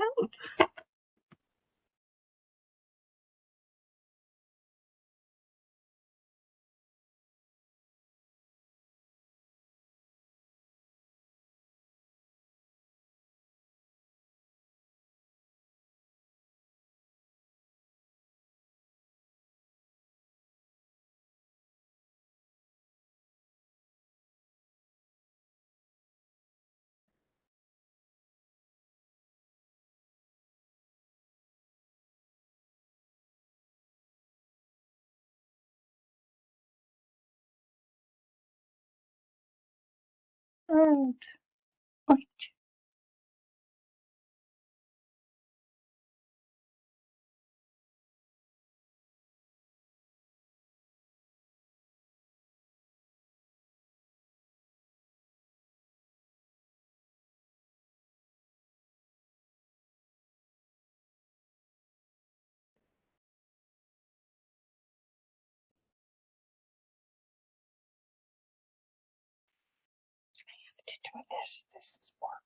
yourself. And wait. I have to do this. This is work.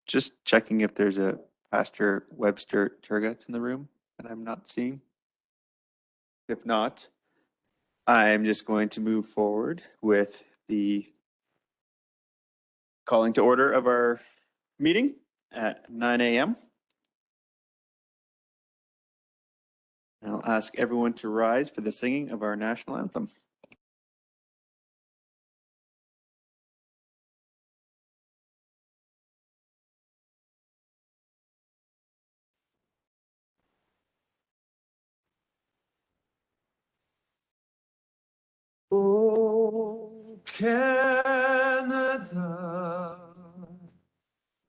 Just checking if there's a Pastor Webster Turgut in the room that I'm not seeing. If not, I'm just going to move forward with the calling to order of our meeting at 9 a.m. I'll ask everyone to rise for the singing of our national anthem. Oh, Canada,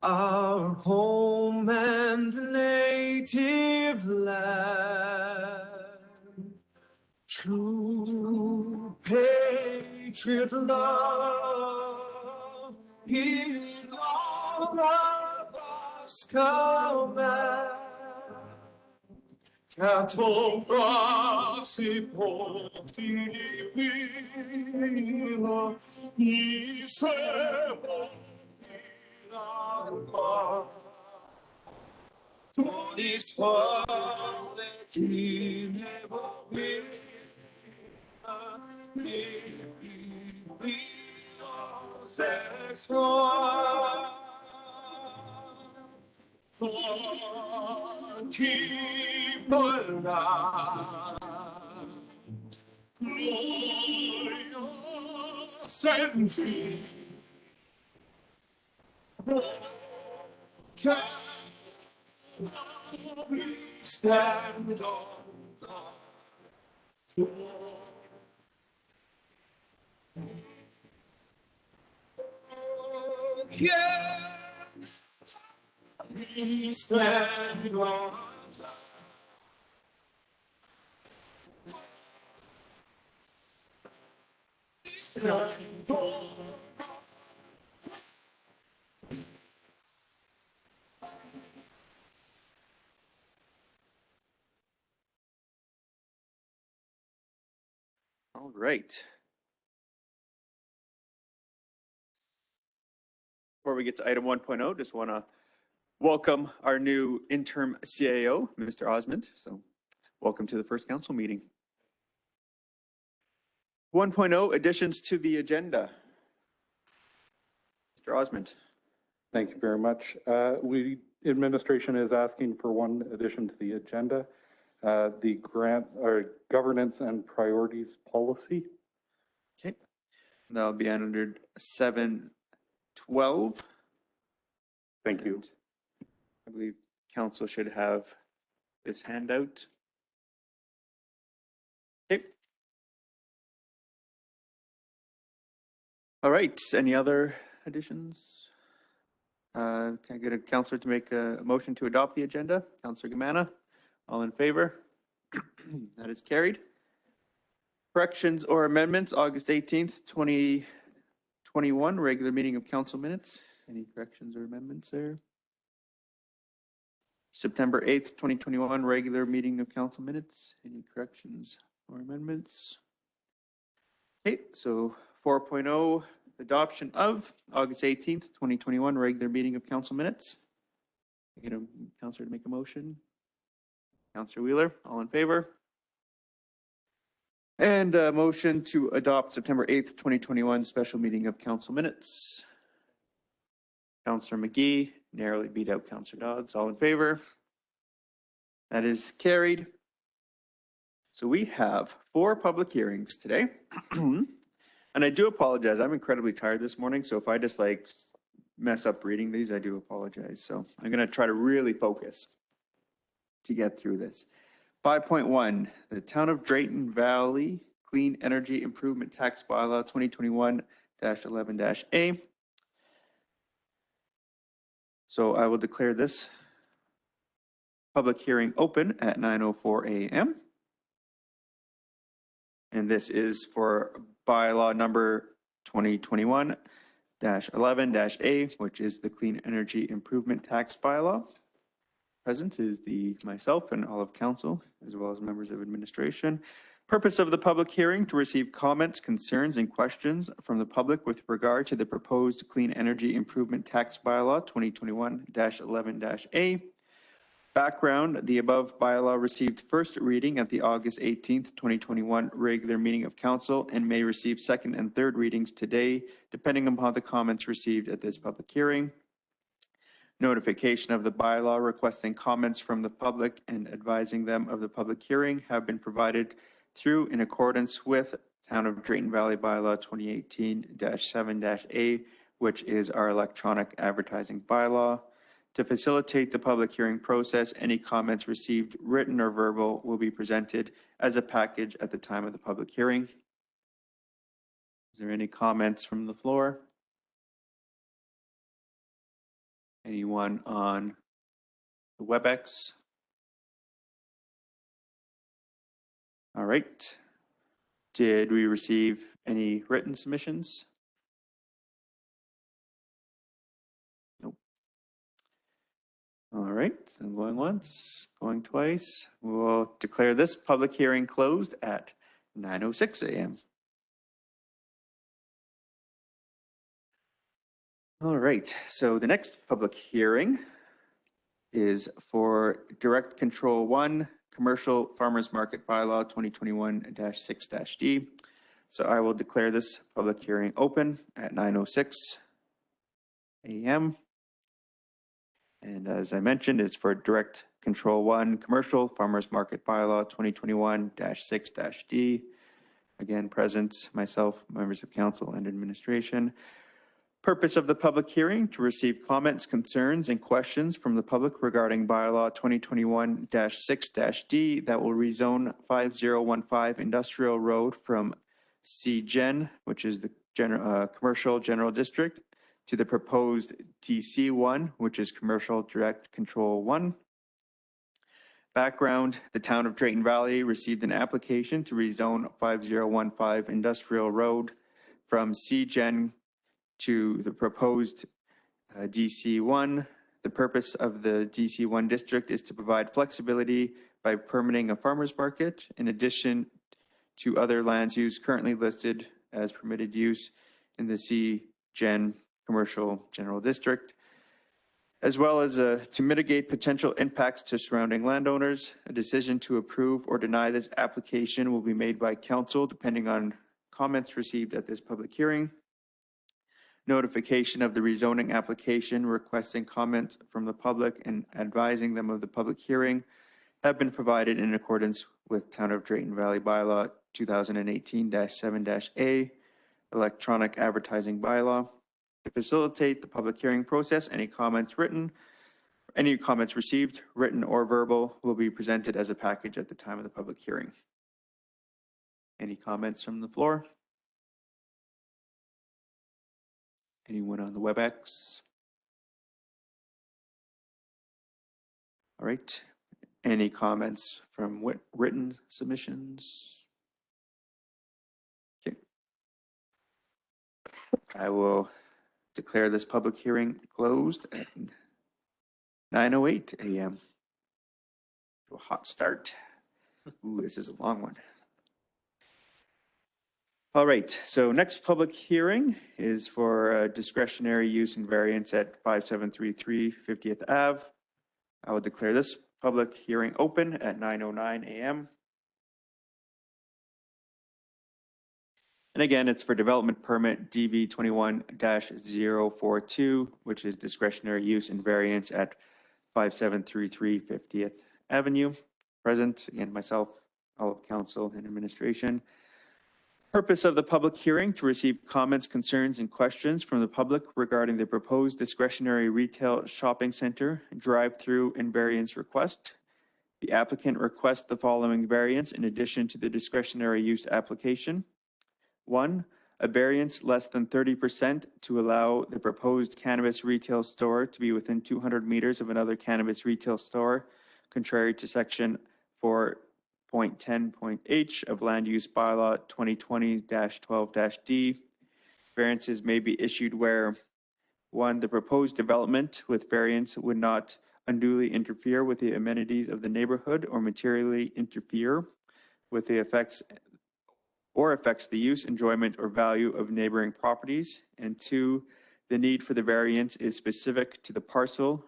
our home and native land, true patriot hatred, love, in all of us command. Cattle brasipo divino, mi servo nell'alba. Tu dispone chi ne vuoi, stand on the yeah, we stand on stand on. All right. Before we get to item 1.0, just want to welcome our new interim CAO, Mr. Osmond. So welcome to the first council meeting. 1.0 additions to the agenda. Mr. Osmond. Thank you very much. Administration is asking for one addition to the agenda, the grant or governance and priorities policy. Okay. That'll be under 7.12. Thank you. I believe council should have this handout. Okay. All right, any other additions? Can I get a counselor to make a motion to adopt the agenda? Counselor Gamana, all in favor? That is carried. Corrections or amendments, August 18th, 2021, regular meeting of council minutes. Any corrections or amendments there? September 8th, 2021, regular meeting of council minutes. Any corrections or amendments? Okay, so 4.0, adoption of August 18th, 2021, regular meeting of council minutes. Get a counselor to make a motion. Counselor Wheeler, all in favor? And a motion to adopt September 8th, 2021, special meeting of council minutes. Counselor McGee, narrowly beat out Counselor Dodds, all in favor? That is carried. So we have 4 public hearings today. And I do apologize, I'm incredibly tired this morning, so if I just like mess up reading these, I do apologize. So I'm going to try to really focus to get through this. 5.1, the Town of Drayton Valley Clean Energy Improvement Tax Bylaw 2021-11-A. So I will declare this public hearing open at 9:04 a.m. And this is for bylaw number 2021-11-A, which is the Clean Energy Improvement Tax Bylaw. Present is myself and all of council, as well as members of administration. Purpose of the public hearing: to receive comments, concerns, and questions from the public with regard to the proposed Clean Energy Improvement Tax Bylaw 2021-11-A. Background: the above bylaw received first reading at the August 18th, 2021 regular meeting of council and may receive second and third readings today, depending upon the comments received at this public hearing. Notification of the bylaw requesting comments from the public and advising them of the public hearing have been provided through in accordance with Town of Drayton Valley Bylaw 2018-7-A, which is our electronic advertising bylaw. To facilitate the public hearing process, any comments received, written or verbal, will be presented as a package at the time of the public hearing. Is there any comments from the floor? Anyone on the WebEx? All right. Did we receive any written submissions? Nope. All right, so going once, going twice. We'll declare this public hearing closed at 9:06 a.m. All right, so the next public hearing is for Direct Control 1, Commercial Farmers Market Bylaw 2021-6-D. So I will declare this public hearing open at 9:06 a.m. And as I mentioned, it's for Direct Control 1, Commercial Farmers Market Bylaw 2021-6-D. Again, present myself, members of council and administration. Purpose of the public hearing: to receive comments, concerns, and questions from the public regarding bylaw 2021-6-D that will rezone 5015 Industrial Road from C-Gen, which is the Commercial General District, to the proposed DC1, which is Commercial Direct Control 1. Background: the town of Drayton Valley received an application to rezone 5015 Industrial Road from C-Gen to the proposed DC1. The purpose of the DC1 district is to provide flexibility by permitting a farmer's market in addition to other lands used currently listed as permitted use in the C-Gen Commercial General District, as well as to mitigate potential impacts to surrounding landowners. A decision to approve or deny this application will be made by council depending on comments received at this public hearing. Notification of the rezoning application, requesting comments from the public and advising them of the public hearing have been provided in accordance with Town of Drayton Valley Bylaw 2018-7-A, Electronic Advertising Bylaw. To facilitate the public hearing process, any comments received, written or verbal, will be presented as a package at the time of the public hearing. Any comments from the floor? Anyone on the WebEx? All right. Any comments from written submissions? Okay. I will declare this public hearing closed at 9:08 a.m. A hot start. Ooh, this is a long one. All right, so next public hearing is for discretionary use and variance at 5733 50th Ave. I will declare this public hearing open at 9:09 a.m. And again, it's for development permit DB 21-042, which is discretionary use and variance at 5733 50th Avenue. Present, again, myself, all of council and administration. Purpose of the public hearing: to receive comments, concerns, and questions from the public regarding the proposed discretionary retail shopping center, drive-through, and variance request. The applicant requests the following variance in addition to the discretionary use application. 1, a variance less than 30% to allow the proposed cannabis retail store to be within 200 meters of another cannabis retail store, contrary to section 4.10.h of Land Use Bylaw 2020-12-D. Variances may be issued where 1, the proposed development with variance would not unduly interfere with the amenities of the neighborhood or materially interfere with the affects the use, enjoyment, or value of neighboring properties. And 2, the need for the variance is specific to the parcel,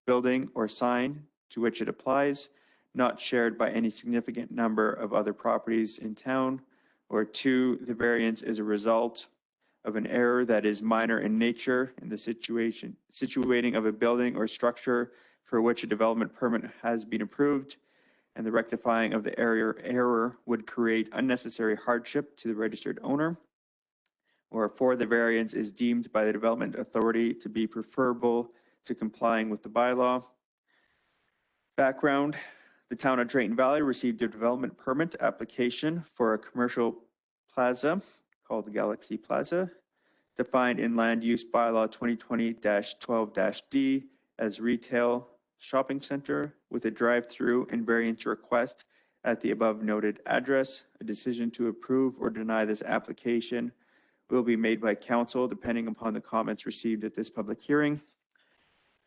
building, or sign to which it applies, not shared by any significant number of other properties in town. Or 2, the variance is a result of an error that is minor in nature in the situating of a building or structure for which a development permit has been approved, and the rectifying of the error would create unnecessary hardship to the registered owner. Or 4, the variance is deemed by the development authority to be preferable to complying with the bylaw. Background: the town of Drayton Valley received a development permit application for a commercial plaza called the Galaxy Plaza, defined in Land Use Bylaw 2020-12-D as retail shopping center with a drive-through and variance request at the above noted address. A decision to approve or deny this application will be made by council depending upon the comments received at this public hearing.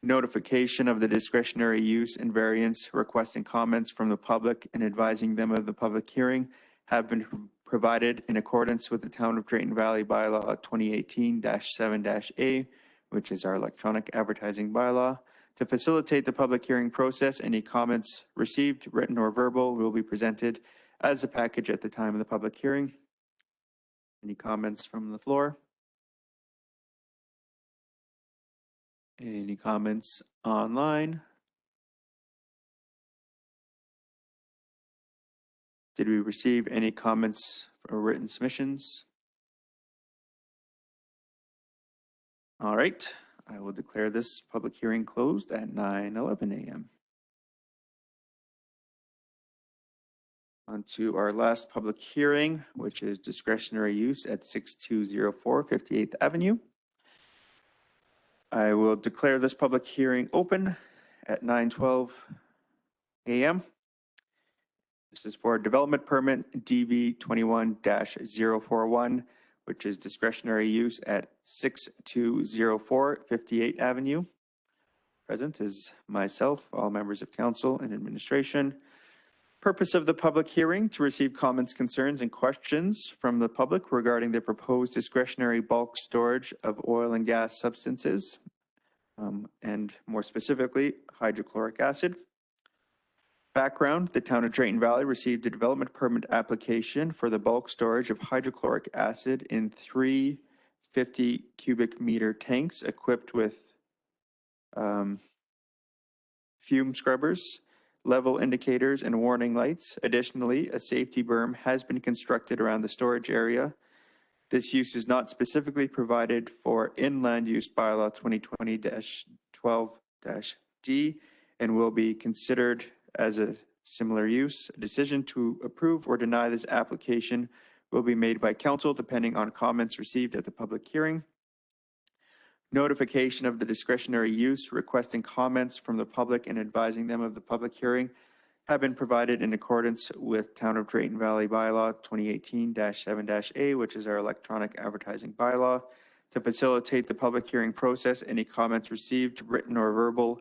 Notification of the discretionary use and variance requesting comments from the public and advising them of the public hearing have been provided in accordance with the Town of Drayton Valley Bylaw 2018-7-A, which is our electronic advertising bylaw. To facilitate the public hearing process, any comments received, written or verbal, will be presented as a package at the time of the public hearing. Any comments from the floor? Any comments online? Did we receive any comments or written submissions? All right, I will declare this public hearing closed at 9:11 a.m. On to our last public hearing, which is discretionary use at 6204 58th Avenue. I will declare this public hearing open at 9:12 a.m. This is for development permit DV 21-041, which is discretionary use at 6204 58th Avenue. Present is myself, all members of council and administration. Purpose of the public hearing: to receive comments, concerns, and questions from the public regarding the proposed discretionary bulk storage of oil and gas substances, and more specifically, hydrochloric acid. Background: the Town of Drayton Valley received a development permit application for the bulk storage of hydrochloric acid in 3 50 cubic meter tanks equipped with fume scrubbers, level indicators, and warning lights. Additionally, a safety berm has been constructed around the storage area. This use is not specifically provided for in Land Use Bylaw 2020-12-D and will be considered as a similar use. A decision to approve or deny this application will be made by council depending on comments received at the public hearing. Notification of the discretionary use, requesting comments from the public and advising them of the public hearing have been provided in accordance with Town of Drayton Valley Bylaw 2018-7-A, which is our electronic advertising bylaw. To facilitate the public hearing process, any comments received, written or verbal,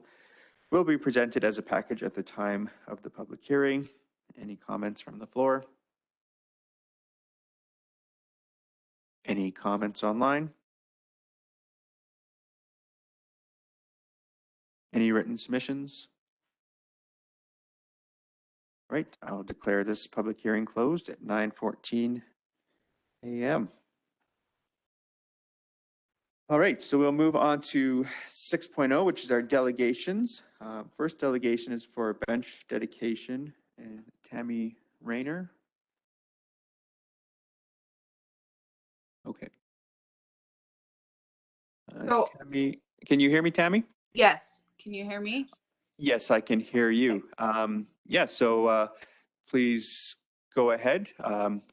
will be presented as a package at the time of the public hearing. Any comments from the floor? Any comments online? Any written submissions? Right, I'll declare this public hearing closed at 9:14 a.m. All right, so we'll move on to 6.0, which is our delegations. First delegation is for bench dedication, and Tammy Rayner. Okay. So- Tammy, can you hear me, Tammy? Yes, can you hear me? Yes, I can hear you. Yeah, so please go ahead.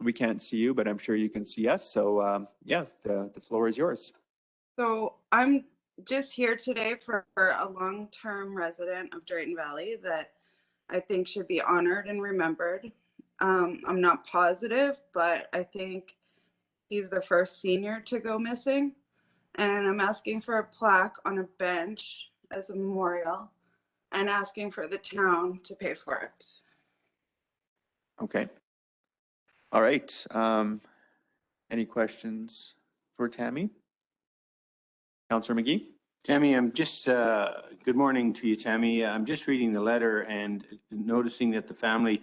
We can't see you, but I'm sure you can see us. So yeah, the floor is yours. So I'm just here today for a long-term resident of Drayton Valley that I think should be honored and remembered. I'm not positive, but I think he's the first senior to go missing. And I'm asking for a plaque on a bench as a memorial and asking for the town to pay for it. Okay. All right. Any questions for Tammy? Councillor McGee? Tammy, I'm just, good morning to you, Tammy. I'm just reading the letter and noticing that the family,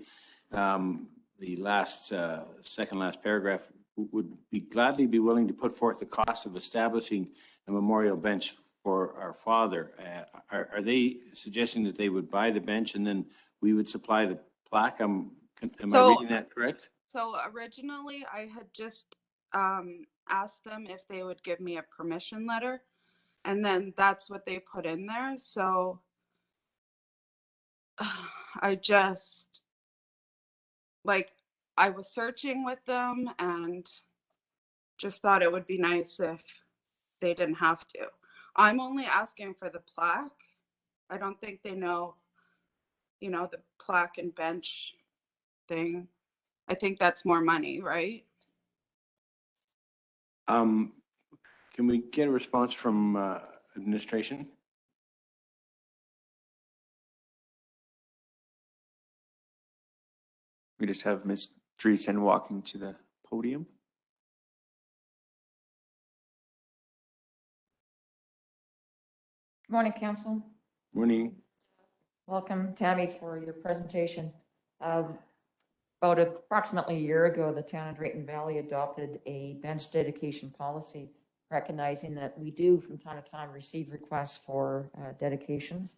the last, second last paragraph, would be gladly be willing to put forth the cost of establishing a memorial bench for our father. Are they suggesting that they would buy the bench and then we would supply the plaque? Am I reading that correct? So originally I had just asked them if they would give me a permission letter, and then that's what they put in there. So I just, like, I was searching with them and just thought it would be nice if they didn't have to. I'm only asking for the plaque. I don't think they know, you know, the plaque and bench thing. I think that's more money, right? Can we get a response from administration? We just have Ms. Dreesen walking to the podium. Good morning, Council. Morning. Welcome, Tammy, for your presentation. About approximately a year ago, the town of Drayton Valley adopted a bench dedication policy, recognizing that we do from time to time receive requests for dedications.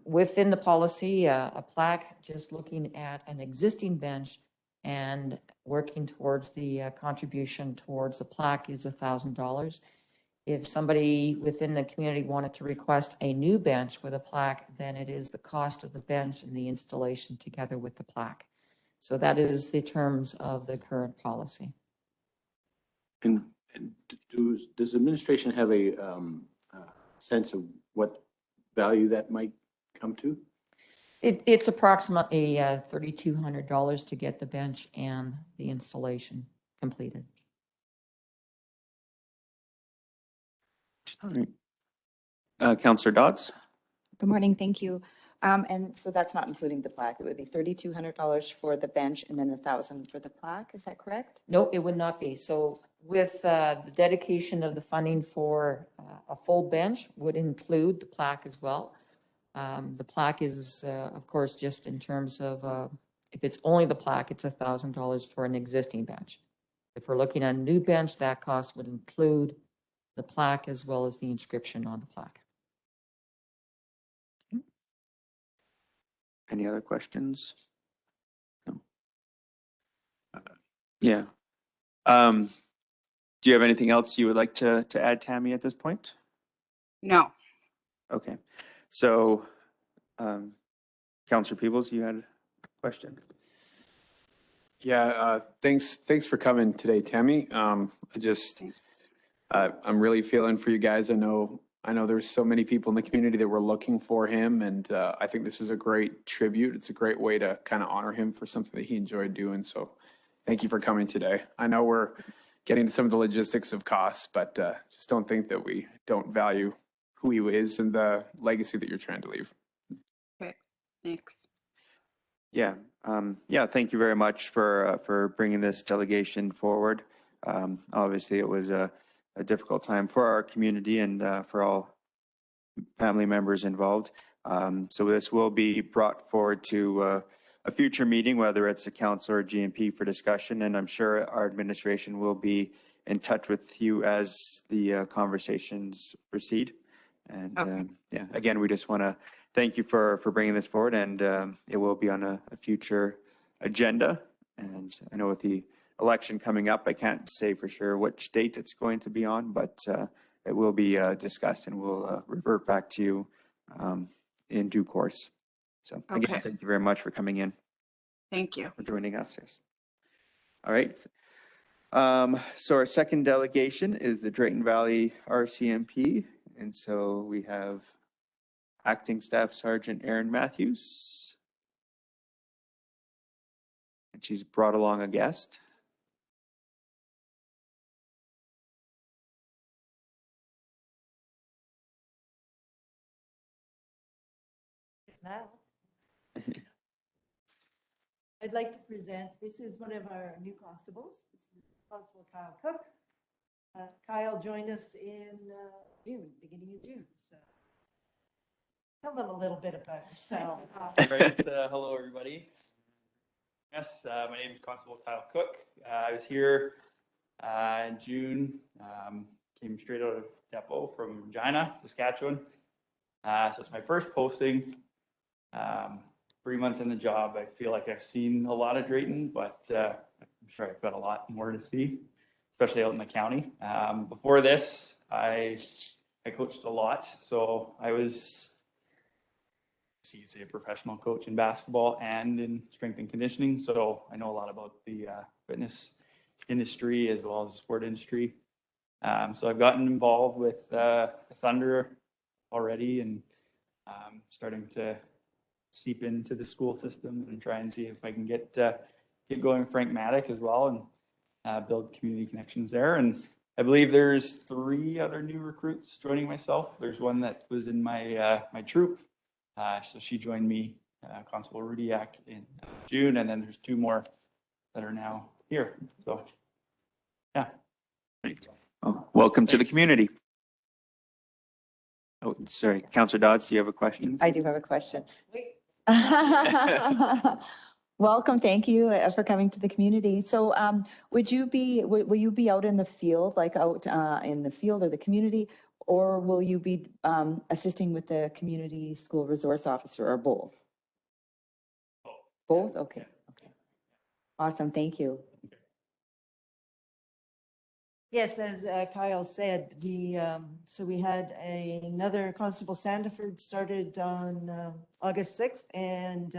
Within the policy, a plaque just looking at an existing bench and working towards the contribution towards the plaque is $1,000. If somebody within the community wanted to request a new bench with a plaque, then it is the cost of the bench and the installation together with the plaque. So that is the terms of the current policy. And does administration have a sense of what value that might come to? It's approximately $3,200 to get the bench and the installation completed. All right. Councillor Dodds? Good morning, thank you. And so that's not including the plaque. It would be $3,200 for the bench and then $1,000 for the plaque. Is that correct? No, it would not be. So with the dedication of the funding for a full bench would include the plaque as well. The plaque is, of course, just in terms of, if it's only the plaque, it's $1,000 for an existing bench. If we're looking at a new bench, that cost would include the plaque as well as the inscription on the plaque. Any other questions? No. Yeah. Do you have anything else you would like to add, Tammy, at this point? No. Okay. So, Councillor Peebles, you had a question? Yeah, thanks for coming today, Tammy. I'm really feeling for you guys. I know there's so many people in the community that were looking for him, and I think this is a great tribute. It's a great way to kind of honor him for something that he enjoyed doing. So thank you for coming today. I know we're getting to some of the logistics of costs, but just don't think that we don't value who he is and the legacy that you're trying to leave. Okay, thanks. Yeah. Yeah, thank you very much for bringing this delegation forward. Obviously, it was a difficult time for our community and for all family members involved. So this will be brought forward to a future meeting, whether it's a council or GMP for discussion, and I'm sure our administration will be in touch with you as the conversations proceed. And Okay. yeah, again, we just want to thank you for bringing this forward, and it will be on a future agenda. And I know with the election coming up, I can't say for sure which date it's going to be on, but it will be discussed, and we'll revert back to you in due course. So again, Okay. thank you very much for coming in, Thank you. for joining us. Yes. All right. So our second delegation is the Drayton Valley RCMP. And so we have Acting Staff Sergeant Erin Matthews. And she's brought along a guest. Now, I'd like to present, this is one of our new constables. This is Constable Kyle Cook. Kyle joined us in June, beginning of June. So tell them a little bit about yourself. Right. Hello, everybody. Yes, my name is Constable Kyle Cook. I was here in June. Came straight out of depot from Regina, Saskatchewan. So it's my first posting. 3 months in the job, I feel like I've seen a lot of Drayton, but I'm sure I've got a lot more to see, especially out in the county. Before this, I coached a lot. So I was, so you'd say, a professional coach in basketball and in strength and conditioning. So I know a lot about the fitness industry as well as the sport industry. So I've gotten involved with the Thunder already, and starting to seep into the school system and try and see if I can get going with Frank Maddock as well and build community connections there. And I believe there's 3 other new recruits joining myself. There's one that was in my my troop, so she joined me, Constable Rudiak, in June, and then there's 2 more that are now here. So, yeah. Great. Well, welcome to the community. Oh, sorry, Councillor Dodds, do you have a question? I do have a question. Welcome, thank you for coming to the community. So will you be out in the field, like out in the field or the community, or will you be assisting with the community school resource officer, or both? Both? Okay, okay. Awesome, thank you. Yes, as Kyle said, so we had another Constable Sandiford started on August 6th, and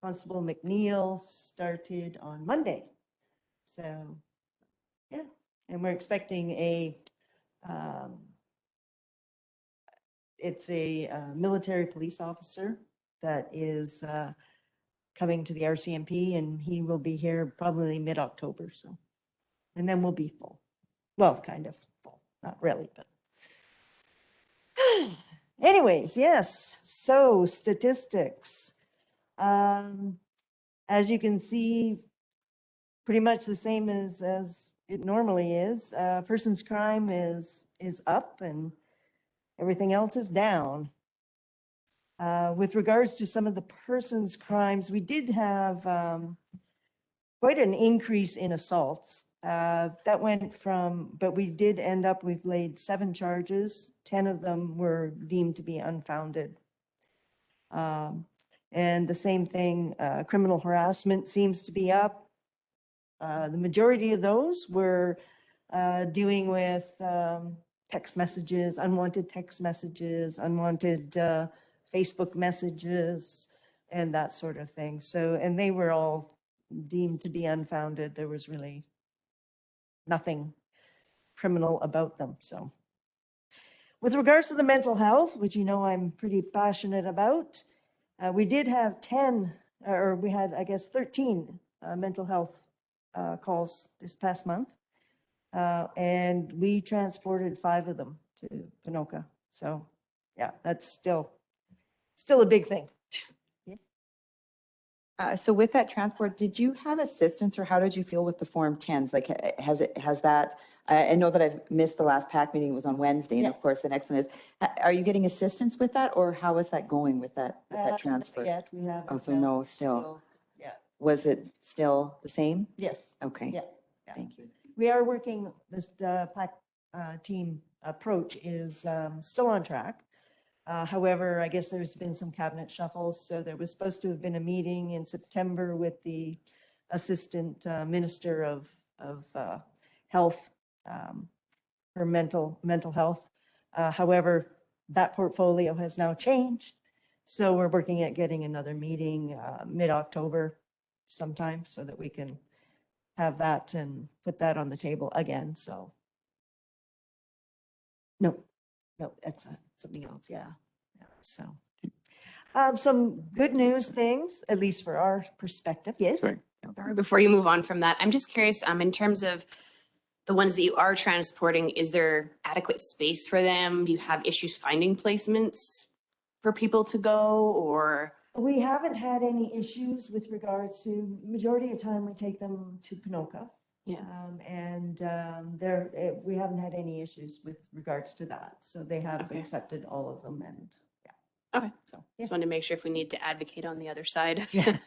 Constable McNeil started on Monday. So, yeah, and we're expecting it's a military police officer that is coming to the RCMP, and he will be here probably mid-October, so. And then we'll be full. Well, kind of full, not really, but. Anyways, yes, so statistics. As you can see, pretty much the same as it normally is. Persons crime is up and everything else is down. With regards to some of the persons crimes, we did have quite an increase in assaults. That went from, but we did end up, we've laid 7 charges. 10 of them were deemed to be unfounded. And the same thing, criminal harassment seems to be up. The majority of those were dealing with text messages, unwanted text messages, unwanted Facebook messages, and that sort of thing. So, and they were all deemed to be unfounded. There was really nothing criminal about them. So with regards to the mental health, which you know I'm pretty passionate about, we did have 10, or we had, I guess, 13 mental health calls this past month. And we transported 5 of them to Ponoka. So yeah, that's still a big thing. So with that transport, did you have assistance, or how did you feel with the Form 10s? Like, has that, I know that I've missed the last PAC meeting, it was on Wednesday, and Yeah. of course the next one is, are you getting assistance with that, or how is that going with that transport? Yet we have. Oh, so no, still. Yeah. Was it still the same? Yes. Okay. Yeah. Yeah. Thank you. We are working, the PAC team approach is still on track. However, I guess there's been some cabinet shuffles. So there was supposed to have been a meeting in September with the Assistant Minister of Health for mental health. However, that portfolio has now changed. So we're working at getting another meeting mid-October sometime so that we can have that and put that on the table again. So no, that's something else. Yeah. So some good news things, at least for our perspective. Yes. Sorry. Sorry, before you move on from that, I'm just curious, in terms of the ones that you are transporting, is there adequate space for them? Do you have issues finding placements for people to go, or? We haven't had any issues with regards to, majority of the time we take them to Ponoka. Yeah. We haven't had any issues with regards to that. So they have Okay. accepted all of them, and Okay, so. just wanted to make sure if we need to advocate on the other side of Yeah.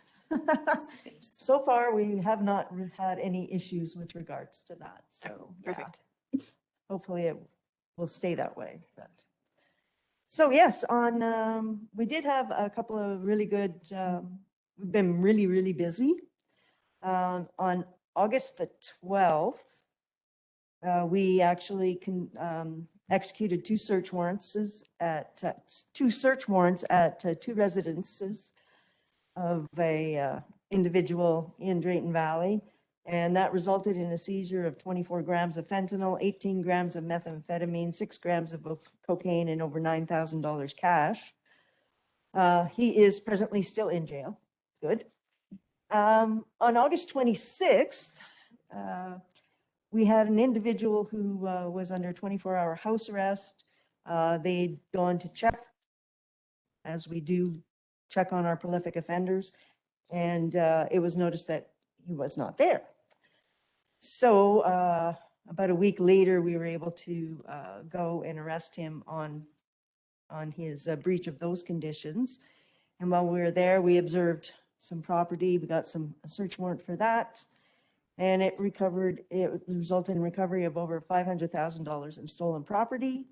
space. So far, we have not had any issues with regards to that. So yeah. Perfect. Hopefully it will stay that way. But so yes, we did have a couple of really good, we've been really, really busy. On August the 12th, we actually executed 2 search warrants at 2 residences of a individual in Drayton Valley. And that resulted in a seizure of 24 grams of fentanyl, 18 grams of methamphetamine, 6 grams of cocaine, and over $9,000 cash. He is presently still in jail. Good. On August 26th, we had an individual who was under 24-hour house arrest. They'd gone to check, as we do check on our prolific offenders, and it was noticed that he was not there. So about a week later, we were able to go and arrest him on his breach of those conditions. And while we were there, we observed some property. We got a search warrant for that. And it resulted in recovery of over $500,000 in stolen property.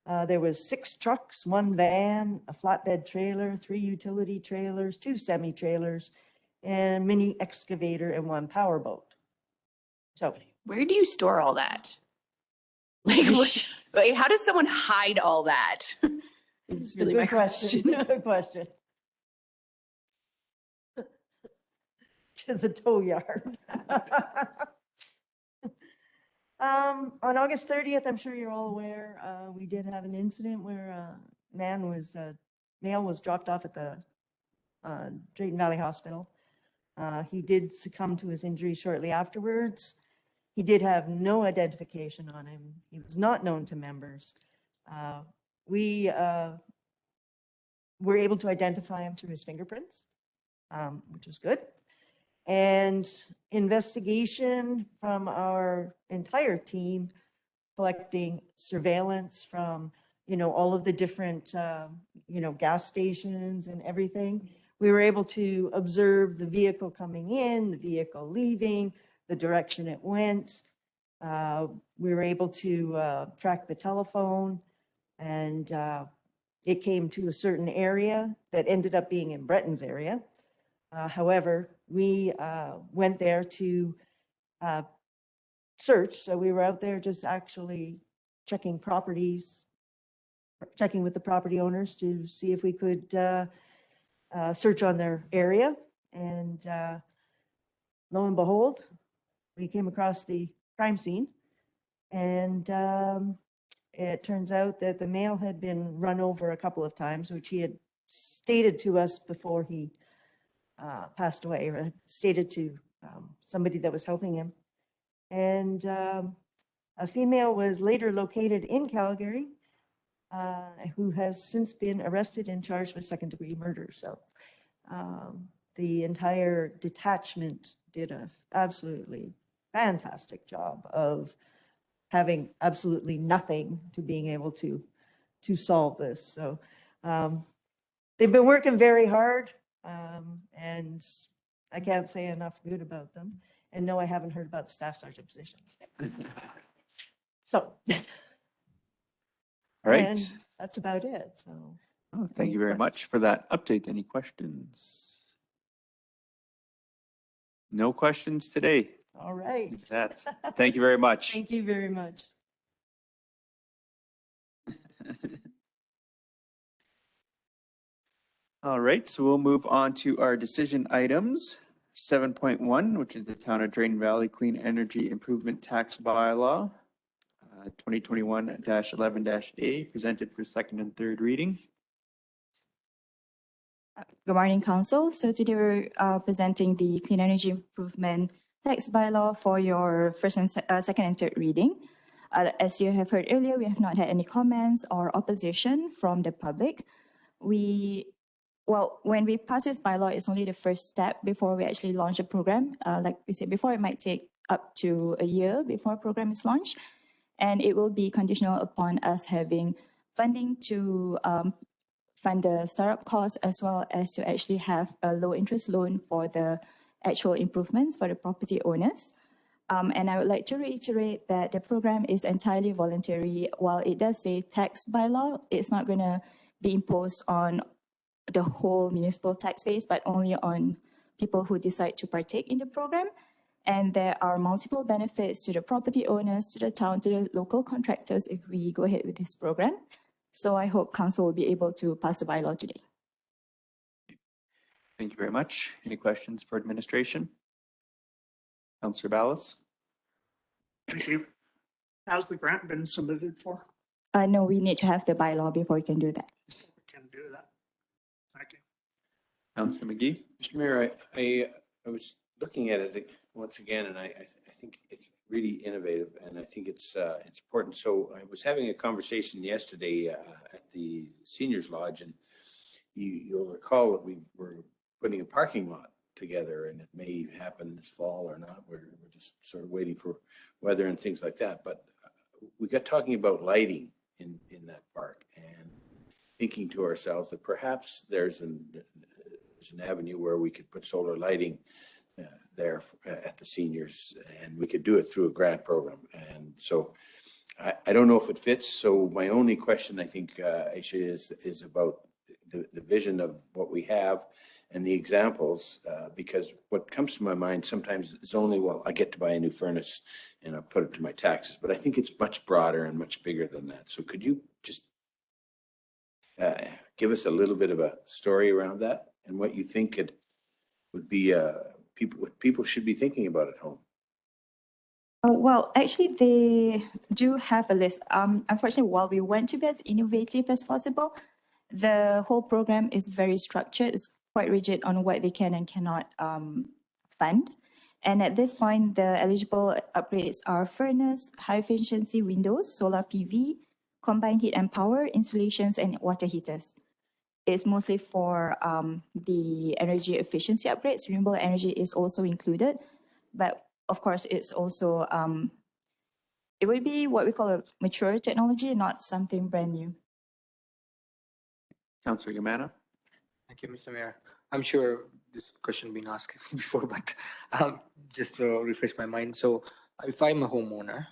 There was 6 trucks, 1 van, a flatbed trailer, 3 utility trailers, 2 semi-trailers, and a mini excavator and 1 powerboat. So Where do you store all that? Like, how does someone hide all that? This is really my question. Good question. To the tow yard. On August 30th, I'm sure you're all aware, we did have an incident where a male was dropped off at the Drayton Valley Hospital. He did succumb to his injuries shortly afterwards. He did have no identification on him. He was not known to members. We were able to identify him through his fingerprints, which was good. And investigation from our entire team, collecting surveillance from, all of the different, gas stations and everything. We were able to observe the vehicle coming in, the vehicle leaving, the direction it went. We were able to track the telephone, and it came to a certain area that ended up being in Breton's area. However, we went there to search. So we were out there just actually checking properties, checking with the property owners to see if we could search on their area. And lo and behold, we came across the crime scene. And it turns out that the male had been run over a couple of times, which he had stated to us before he passed away, or stated to somebody that was helping him. And a female was later located in Calgary, who has since been arrested and charged with second-degree murder. So the entire detachment did an absolutely fantastic job of having absolutely nothing to being able to solve this. So they've been working very hard. And I can't say enough good about them. And no, I haven't heard about the staff sergeant position. So. All right. And that's about it. So. Oh, thank you very much for that update. Any questions? No questions today. All right. Thank you very much. Thank you very much. All right, so we'll move on to our decision items. 7.1, which is the Town of Drayton Valley Clean Energy Improvement Tax Bylaw, 2021-11-A, presented for second and third reading. Good morning, Council. So today we're presenting the Clean Energy Improvement Tax Bylaw for your first and second and third reading. As you have heard earlier, we have not had any comments or opposition from the public. When we pass this bylaw, it's only the first step before we actually launch a program. Like we said before, it might take up to a year before a program is launched. And it will be conditional upon us having funding to fund the startup costs, as well as to actually have a low interest loan for the actual improvements for the property owners. And I would like to reiterate that the program is entirely voluntary. While it does say tax bylaw, it's not going to be imposed on the whole municipal tax base, but only on people who decide to partake in the program. And there are multiple benefits to the property owners, to the town, to the local contractors if we go ahead with this program. So I hope Council will be able to pass the bylaw today. Thank you very much. Any questions for administration? Councillor Ballas? Thank you. How's the grant been submitted for? No, we need to have the bylaw before we can do that. We can do that. Councillor McGee? Mr. Mayor, I was looking at it once again, and I think it's really innovative, and I think it's important. So I was having a conversation yesterday at the Seniors Lodge, and you'll recall that we were putting a parking lot together, and it may happen this fall or not. We're just sort of waiting for weather and things like that. But we got talking about lighting in that park, and thinking to ourselves that perhaps there's an avenue where we could put solar lighting there at the seniors, and we could do it through a grant program. And so I don't know if it fits. So my only question, I think, Aisha, is about the vision of what we have and the examples, because what comes to my mind sometimes is only, well, I get to buy a new furnace and I'll put it to my taxes, but I think it's much broader and much bigger than that. So could you just give us a little bit of a story around that and what you think it would be, what people should be thinking about at home? Well, actually, they do have a list. Unfortunately, while we want to be as innovative as possible, the whole program is very structured. It's quite rigid on what they can and cannot fund. And at this point, the eligible upgrades are furnace, high efficiency windows, solar PV, combined heat and power, installations, and water heaters. It's mostly for the energy efficiency upgrades. Renewable energy is also included, but of course, it's also, it would be what we call a mature technology, not something brand new. Councillor Yamana? Thank you, Mr. Mayor. I'm sure this question been asked before, but just to refresh my mind. So if I'm a homeowner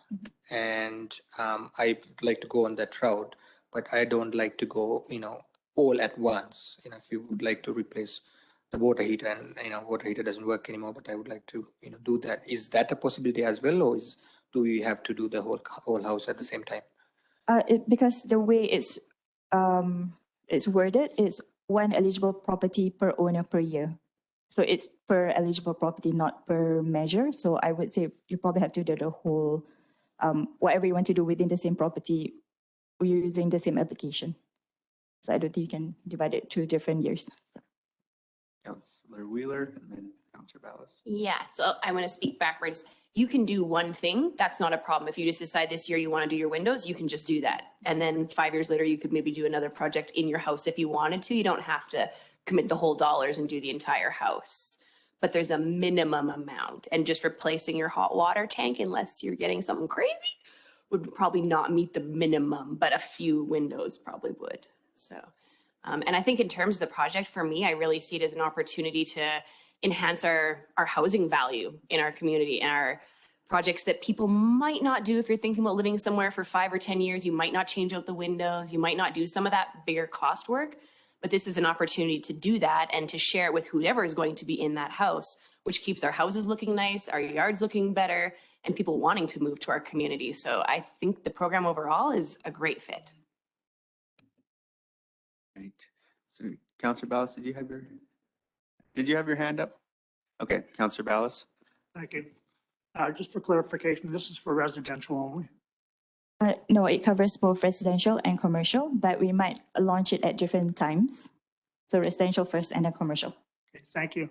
and I would like to go on that route, but I don't like to go, all at once. If you would like to replace the water heater and, water heater doesn't work anymore, but I would like to, do that. Is that a possibility as well, or do we have to do the whole house at the same time? Because the way it's worded, it's one eligible property per owner per year. So it's per eligible property, not per measure. So I would say you probably have to do the whole, whatever you want to do within the same property, using the same application. So I don't think you can divide it to different years. Councillor Wheeler and then Councillor Ballas. Yeah, so I want to speak backwards. You can do one thing. That's not a problem. If you just decide this year you want to do your windows, you can just do that. And then 5 years later, you could maybe do another project in your house if you wanted to. You don't have to commit the whole dollars and do the entire house. But there's a minimum amount. And just replacing your hot water tank, unless you're getting something crazy, would probably not meet the minimum, but a few windows probably would. So, and I think in terms of the project, for me, I really see it as an opportunity to enhance our housing value in our community and our projects that people might not do. If you're thinking about living somewhere for 5 or 10 years, you might not change out the windows, you might not do some of that bigger cost work, but this is an opportunity to do that and to share it with whoever is going to be in that house, which keeps our houses looking nice, our yards looking better, and people wanting to move to our community. So I think the program overall is a great fit. Right. So Councillor Ballas, did you have your hand up? Okay, Councillor Ballas. Thank you. Just for clarification, this is for residential only. No, it covers both residential and commercial, but we might launch it at different times. So residential first and then commercial. Okay, thank you.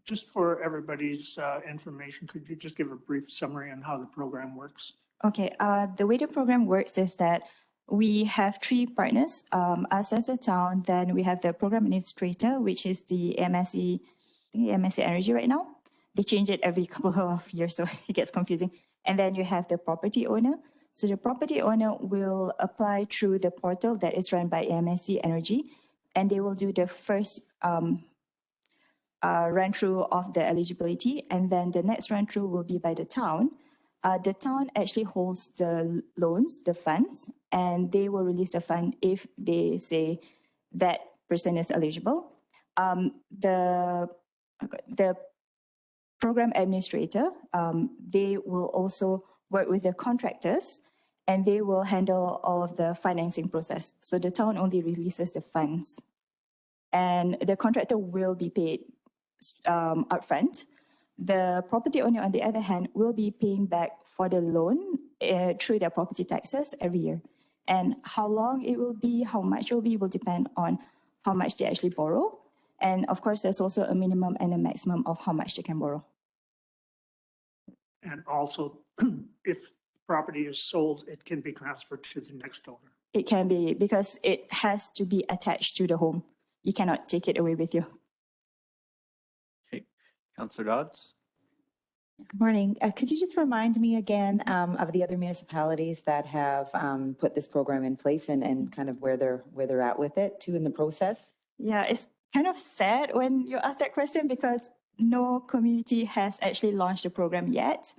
Just for everybody's information, could you just give a brief summary on how the program works? Okay, the way the program works is that we have 3 partners, us as a town, then we have the program administrator, which is the MSE Energy right now. They change it every couple of years, so it gets confusing. And then you have the property owner. So the property owner will apply through the portal that is run by MSE Energy, and they will do the first run through of the eligibility, and then the next run through will be by the town. The town actually holds the loans, the funds, and they will release the fund if they say that person is eligible. The program administrator, they will also work with the contractors, and they will handle all of the financing process. So the town only releases the funds, and the contractor will be paid upfront. The property owner, on the other hand, will be paying back for the loan through their property taxes every year. And how long it will be, how much it will be, will depend on how much they actually borrow. And of course, there's also a minimum and a maximum of how much they can borrow. And also, if property is sold, it can be transferred to the next owner. It can be, because it has to be attached to the home. You cannot take it away with you. Okay, Councillor Dodds? Good morning. Could you just remind me again of the other municipalities that have put this program in place and kind of where they're at with it too in the process? Yeah, it's kind of sad when you ask that question because no community has actually launched the program yet.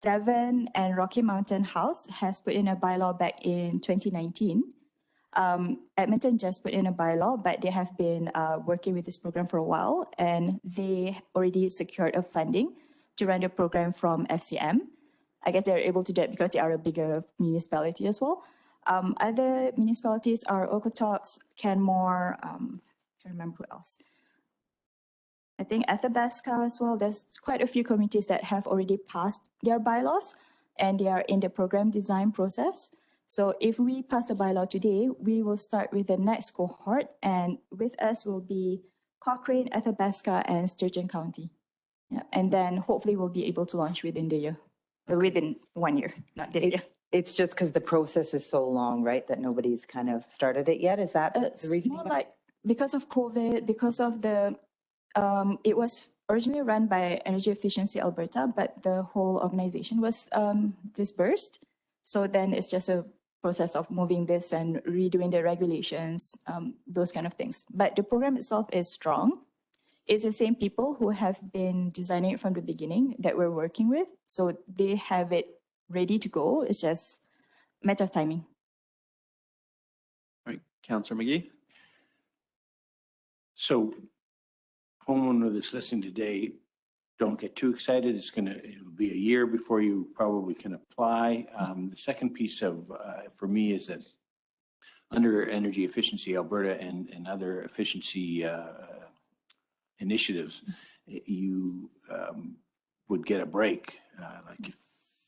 Devon and Rocky Mountain House has put in a bylaw back in 2019. Edmonton just put in a bylaw, but they have been working with this program for a while, and they already secured a funding to run the program from FCM. I guess they're able to do it because they are a bigger municipality as well. Other municipalities are Okotoks, Canmore, I can't remember who else. I think Athabasca as well. There's quite a few communities that have already passed their bylaws and they are in the program design process. So if we pass the bylaw today, we will start with the next cohort, and with us will be Cochrane, Athabasca, and Sturgeon County. Yeah, and then hopefully we'll be able to launch within the year, within 1 year, not this year. It's just because the process is so long, right, that nobody's kind of started it yet? Is that the reason? More like because of COVID, because of the, it was originally run by Energy Efficiency Alberta, but the whole organization was dispersed. So then it's just a process of moving this and redoing the regulations, those kind of things. But the program itself is strong. It's the same people who have been designing it from the beginning that we're working with. So they have it ready to go. It's just a matter of timing. All right, Councillor McGee? So homeowner that's listening today, don't get too excited. It'll be a year before you probably can apply. The second piece of, for me, is that under Energy Efficiency Alberta and other efficiency initiatives, you would get a break, like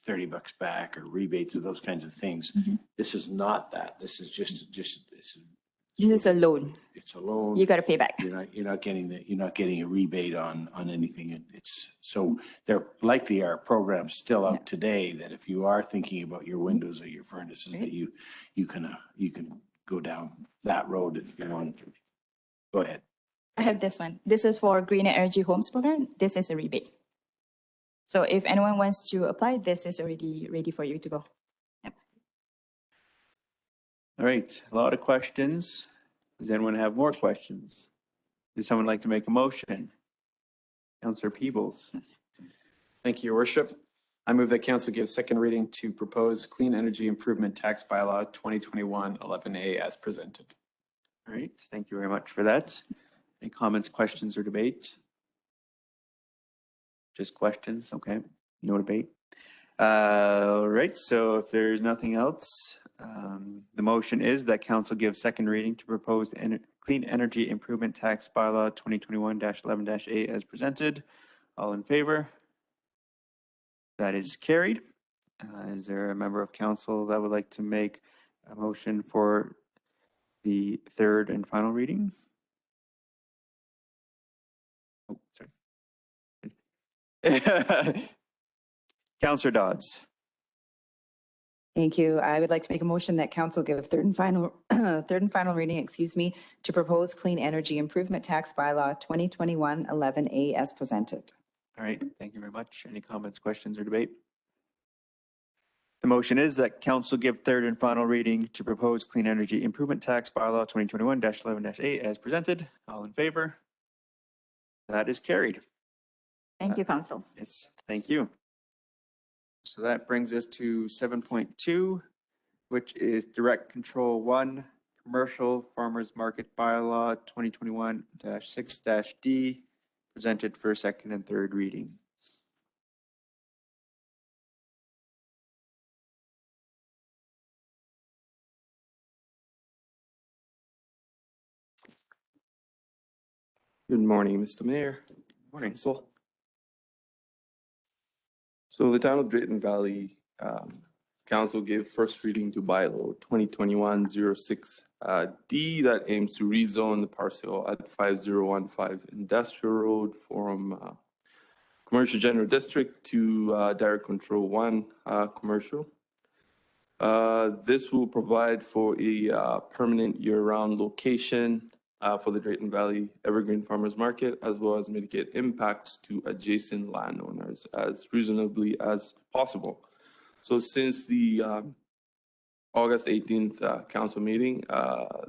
$30 back or rebates or those kinds of things. This is not that. This is This is a loan. It's a loan. You got to pay back. You're not getting a rebate on anything. It's so there likely are programs still out today that if you are thinking about your windows or your furnaces, that you can go down that road if you want. Go ahead. I have this one. This is for Green Energy Homes program. This is a rebate. So if anyone wants to apply, this is already ready for you to go. Yep. All right, a lot of questions. Does anyone have more questions? Does someone like to make a motion? Councillor Peebles. Thank you, Your Worship. I move that council give second reading to propose Clean Energy Improvement Tax Bylaw 2021-11A as presented. All right, thank you very much for that. Any comments, questions, or debate? Just questions, okay, no debate. All right, so if there's nothing else, the motion is that council give second reading to proposed Clean Energy Improvement Tax Bylaw 2021-11-A as presented. All in favor? That is carried. Is there a member of council that would like to make a motion for the third and final reading? Oh, sorry. Councillor Dodds. Thank you. I would like to make a motion that council give third and final reading, to propose Clean Energy Improvement Tax Bylaw 2021-11A as presented. All right, thank you very much. Any comments, questions, or debate? The motion is that council give third and final reading to propose Clean Energy Improvement Tax Bylaw 2021-11-A as presented. All in favor? That is carried. Thank you, council. Yes, thank you. So that brings us to 7.2, which is Direct Control 1, Commercial Farmers Market Bylaw 2021-6-D, presented for second and third reading. Good morning, Mr. Mayor. Good morning. So the town of Drayton Valley council give first reading to bylaw 2021-06 D that aims to rezone the parcel at 5015 Industrial Road from Commercial General District to Direct Control 1 Commercial. This will provide for a permanent year-round location for the Drayton Valley Evergreen Farmers Market, as well as mitigate impacts to adjacent landowners as reasonably as possible. So since the August 18th council meeting,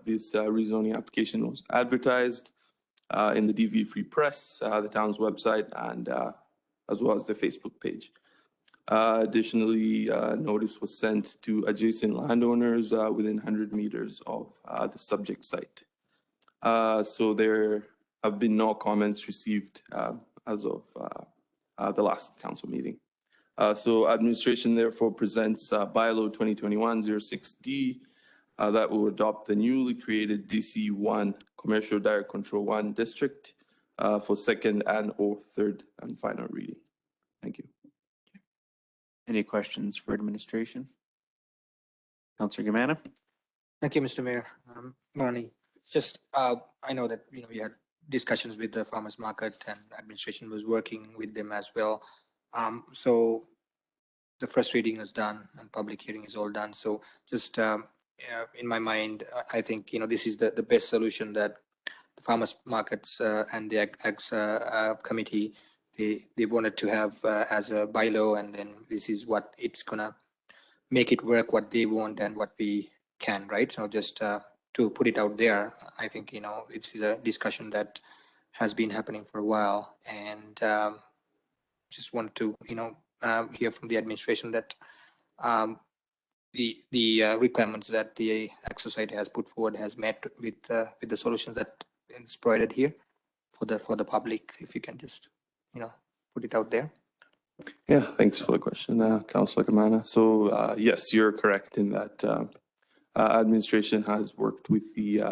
this rezoning application was advertised in the DV Free Press, the town's website, and as well as the Facebook page. Additionally, notice was sent to adjacent landowners within 100 meters of the subject site. So there have been no comments received as of the last council meeting. So administration therefore presents bylaw 2021-06D that will adopt the newly created DC1 Commercial Direct Control 1 District for second and or third and final reading. Thank you. Any questions for administration? Councillor Gamana? Thank you, Mr. Mayor. Lonnie, just I know that you had discussions with the farmers market and administration was working with them as well. So the first reading is done and public hearing is all done. So just in my mind, I think this is the best solution that the farmers markets and the Ag committee they wanted to have as a bylaw, and then this is what it's gonna make it work, what they want and what we can, right? So just to put it out there, I think it's a discussion that has been happening for a while, and just want to hear from the administration that the requirements that the Ag Society has put forward has met with the solutions that is provided here for the public. If you can just put it out there. Yeah, thanks for the question, Councillor Gamana. So yes, you're correct in that administration has worked with the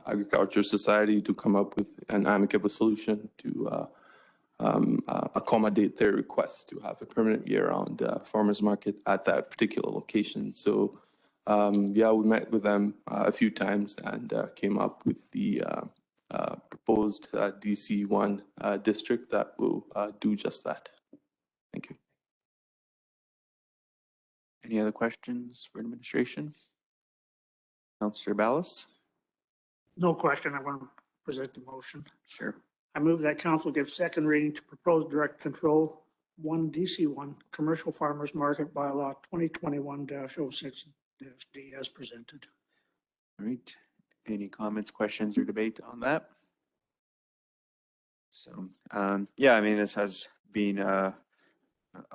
Agriculture Society to come up with an amicable solution to accommodate their request to have a permanent year-round farmers market at that particular location. So yeah, we met with them a few times and came up with the proposed DC1 district that will do just that. Thank you. Any other questions for administration? Councillor Ballas? No question. I want to present the motion. Sure. I move that council give second reading to proposed direct control 1 DC1 Commercial Farmers Market Bylaw 2021-06-D as presented. All right. Any comments, questions, or debate on that? So, yeah, I mean, this has been a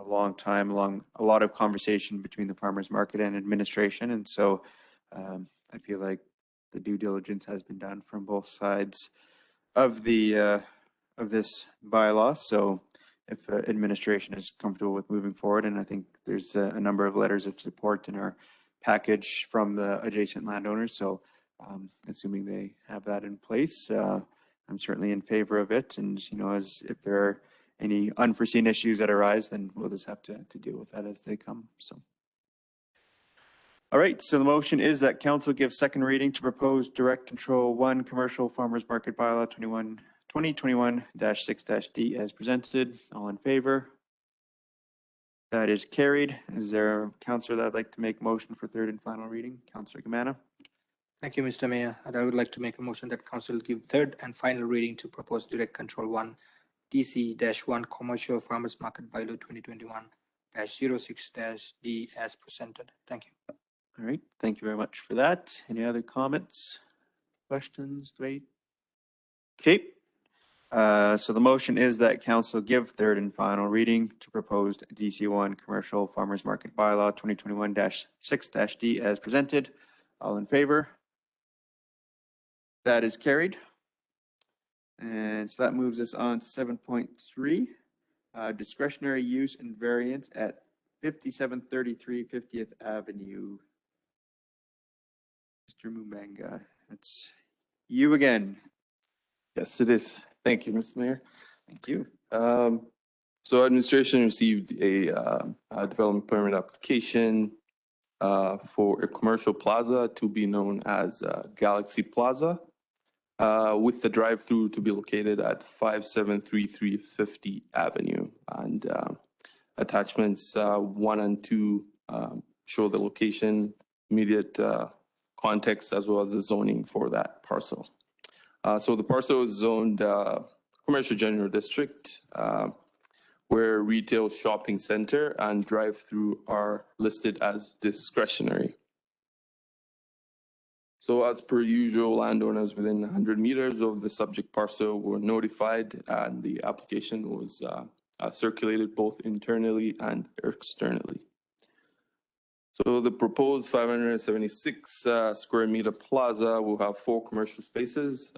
long time, a lot of conversation between the farmers market and administration. And so I feel like the due diligence has been done from both sides of the of this bylaw. So if administration is comfortable with moving forward, and I think there's a number of letters of support in our package from the adjacent landowners. So assuming they have that in place, I'm certainly in favor of it. And, as if there are any unforeseen issues that arise, then we'll just have to deal with that as they come. So. All right, so the motion is that council give second reading to propose direct control 1 Commercial Farmers Market Bylaw 2021-6-D as presented. All in favor? That is carried. Is there a councillor that would like to make motion for third and final reading? Councillor Gamana? Thank you, Mr. Mayor. And I would like to make a motion that council give third and final reading to propose direct control 1 DC-1 Commercial Farmers Market Bylaw 2021-06-D as presented. Thank you. All right, thank you very much for that. Any other comments, questions, debate? Okay, so the motion is that council give third and final reading to proposed DC1 Commercial Farmers Market Bylaw 2021-6-D as presented. All in favor? That is carried. And so that moves us on to 7.3, discretionary use and variance at 5733 50th Avenue. Mr. Mubanga, it's you again. Yes, it is. Thank you, Mr. Mayor. Thank you. So administration received a development permit application for a commercial plaza to be known as Galaxy Plaza, with the drive-through to be located at 5733 50 Avenue. And attachments 1 and 2 show the location, immediate context, as well as the zoning for that parcel. So the parcel is zoned commercial general district, where retail shopping center and drive-through are listed as discretionary. So as per usual, landowners within 100 meters of the subject parcel were notified, and the application was circulated both internally and externally. So the proposed 576 square meter plaza will have 4 commercial spaces,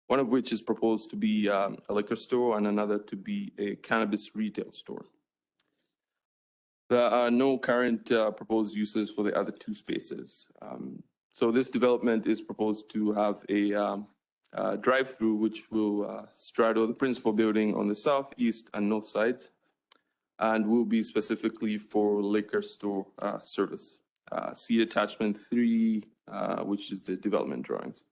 one of which is proposed to be a liquor store and another to be a cannabis retail store. There are no current proposed uses for the other 2 spaces. So this development is proposed to have a drive-through which will straddle the principal building on the south, east, and north sides, and will be specifically for liquor store service. See attachment 3, which is the development drawings.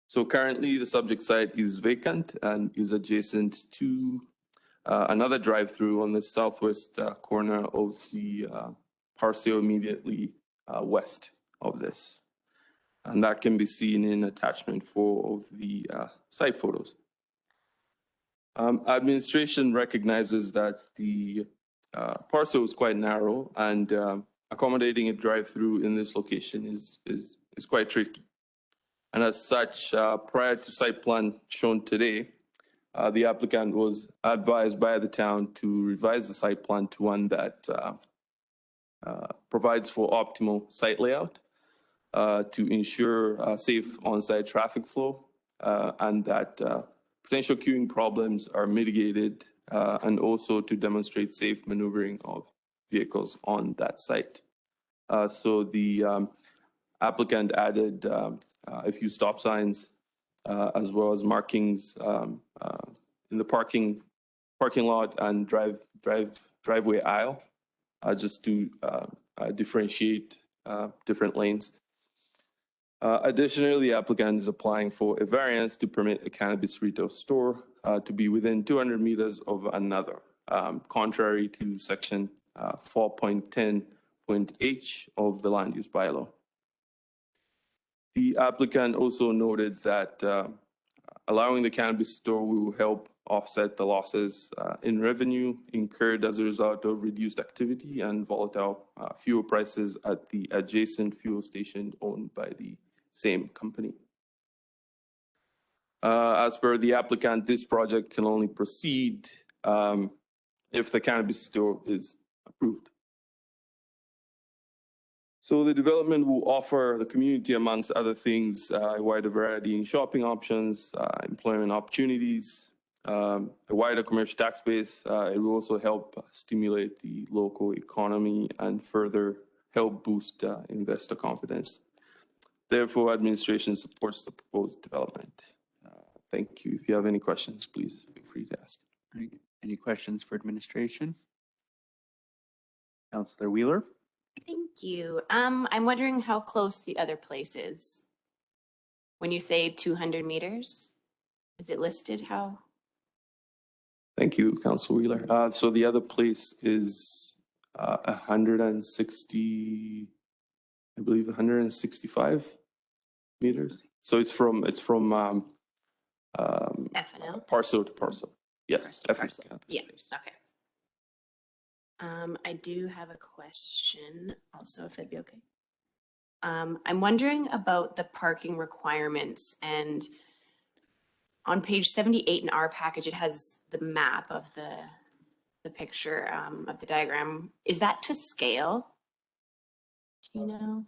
So currently the subject site is vacant and is adjacent to another drive-through on the southwest corner of the parcel immediately west of this. And that can be seen in attachment 4 of the site photos. Administration recognizes that the parcel is quite narrow, and accommodating a drive-through in this location is quite tricky. And as such, prior to site plan shown today, the applicant was advised by the town to revise the site plan to one that provides for optimal site layout to ensure safe on-site traffic flow, and that potential queuing problems are mitigated, and also to demonstrate safe maneuvering of vehicles on that site. So the applicant added a few stop signs, as well as markings in the parking lot and driveway aisle, just to differentiate different lanes. Additionally, the applicant is applying for a variance to permit a cannabis retail store to be within 200 meters of another, contrary to section 4.10.h of the land use bylaw. The applicant also noted that allowing the cannabis store will help offset the losses in revenue incurred as a result of reduced activity and volatile fuel prices at the adjacent fuel station owned by the same company. As per the applicant, this project can only proceed if the cannabis store is approved. So the development will offer the community, amongst other things, a wider variety in shopping options, employment opportunities, a wider commercial tax base. It will also help stimulate the local economy and further help boost investor confidence. Therefore, administration supports the proposed development. Thank you. If you have any questions, please feel free to ask. Any questions for administration? Councillor Wheeler? Thank you. I'm wondering how close the other place is. When you say 200 meters, is it listed how? Thank you, Councillor Wheeler. So the other place is 160, I believe 165 meters. So it's from FNL? parcel to parcel. Yes, Parcel to FNL. Yeah, okay. I do have a question also, if that'd be okay. I'm wondering about the parking requirements, and on page 78 in our package, it has the map of the picture of the diagram. Is that to scale? Do you know?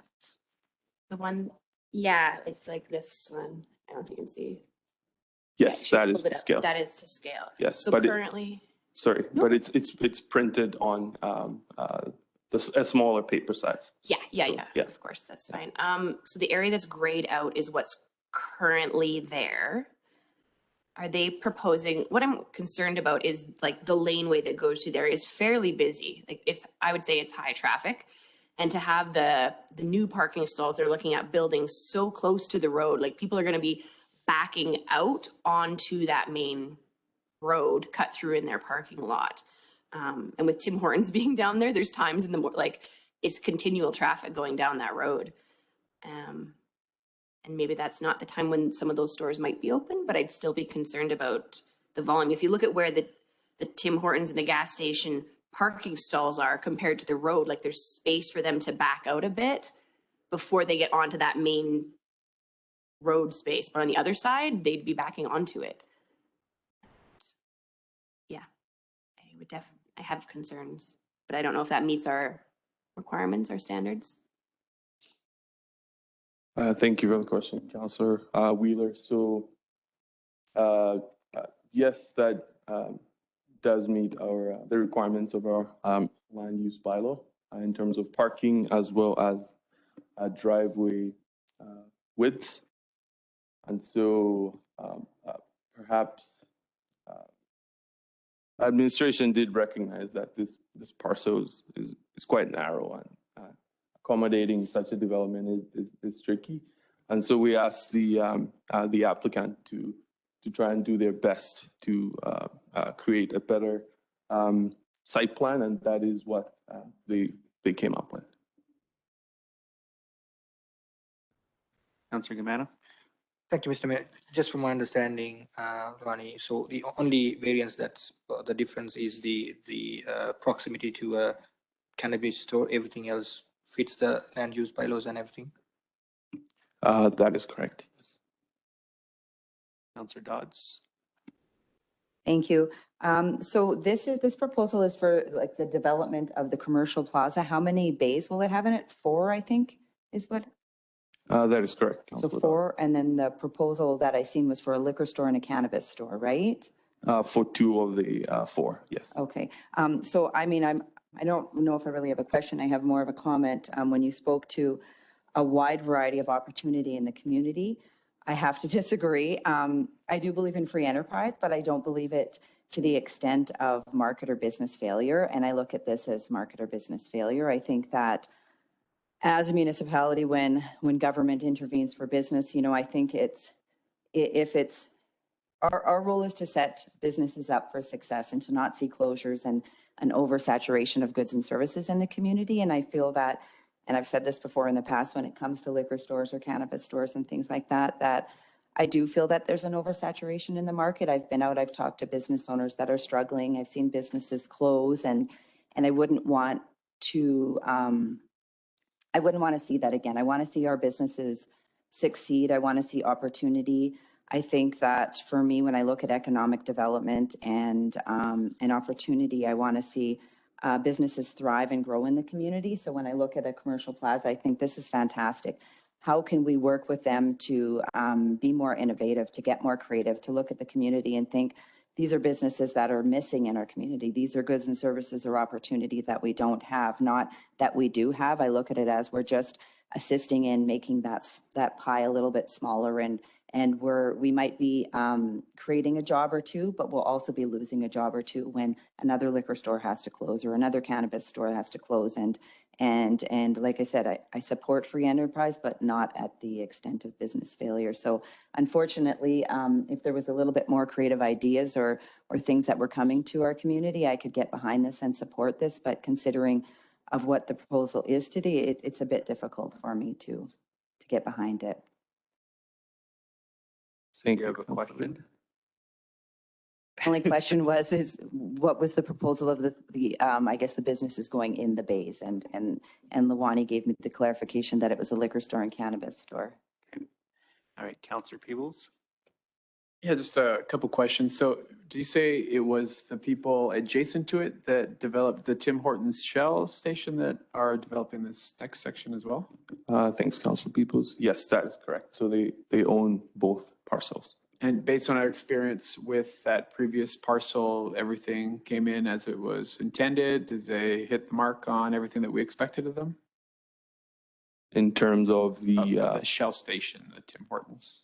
The one, yeah, it's like this one. I don't know if you can see. Yes, Yeah, that she's is pulled it to up. scale. That is to scale. Yes, So but currently. Sorry, but it's printed on a smaller paper size. Yeah, So, yeah. of course, that's fine. So the area that's grayed out is what's currently there. Are they proposing, what I'm concerned about is like the laneway that goes through there is fairly busy. Like I would say it's high traffic. And to have the new parking stalls they're looking at building so close to the road, like people are going to be backing out onto that main road cut through in their parking lot. And with Tim Hortons being down there, there's times in the like it's continual traffic going down that road. And maybe that's not the time when some of those stores might be open, but I'd still be concerned about the volume. If you look at where the Tim Hortons and the gas station parking stalls are compared to the road, like there's space for them to back out a bit before they get onto that main road space. But on the other side, they'd be backing onto it. Yeah, I have concerns, but I don't know if that meets our requirements, our standards. Thank you for the question, Councillor Wheeler. So, yes, that does meet our the requirements of our land use bylaw in terms of parking as well as driveway widths. And so, perhaps administration did recognize that this parcel is quite narrow, and accommodating such a development is tricky. And so we asked the applicant to try and do their best to create a better site plan, and that is what they came up with. Councillor Gamano? Thank you, Mr. Mayor. Just from my understanding, Ronnie, so the only variance that's the difference is the proximity to a cannabis store. Everything else fits the land use bylaws and everything. That is correct. Yes. Councillor Dodds? Thank you. So this proposal is for like the development of the commercial plaza. How many bays will it have in it? 4, I think, is what? That is correct. So Councillor 4, and then the proposal that I seen was for a liquor store and a cannabis store, right? For 2 of the 4, yes. Okay. So I mean, I don't know if I really have a question. I have more of a comment. When you spoke to a wide variety of opportunity in the community, I have to disagree. I do believe in free enterprise, but I don't believe it to the extent of market or business failure. And I look at this as market or business failure. I think that as a municipality, when government intervenes for business, you know, I think our role is to set businesses up for success and to not see closures and an oversaturation of goods and services in the community. And I feel that, and I've said this before in the past, when it comes to liquor stores or cannabis stores and things like that, that I do feel that there's an oversaturation in the market. I've been out, I've talked to business owners that are struggling. I've seen businesses close, and I wouldn't want to, see that again. I want to see our businesses succeed. I want to see opportunity. I think that for me, when I look at economic development and opportunity, I want to see businesses thrive and grow in the community. So when I look at a commercial plaza, I think this is fantastic. How can we work with them to be more innovative, to get more creative, to look at the community and think these are businesses that are missing in our community. These are goods and services or opportunity that we don't have, not that we do have. I look at it as we're just assisting in making that pie a little bit smaller, and we might be creating a job or two, but we'll also be losing a job or two when another liquor store has to close or another cannabis store has to close. And like I said, I support free enterprise, but not at the extent of business failure. So unfortunately, if there was a little bit more creative ideas or things that were coming to our community, I could get behind this and support this. But considering of what the proposal is today, it's a bit difficult for me to get behind it. Thank You you. have a question? Only question is what was the proposal of the I guess the businesses going in the bays, and Lawani gave me the clarification that it was a liquor store and cannabis store. Okay. All right, Councillor Peebles? Yeah, just a couple questions. So did you say it was the people adjacent to it that developed the Tim Hortons Shell station that are developing this next section as well? Thanks, Councillor Peoples. Yes, that is correct. So they own both parcels. And based on our experience with that previous parcel, everything came in as it was intended? Did they hit the mark on everything that we expected of them? In terms of the Shell station, the Tim Hortons.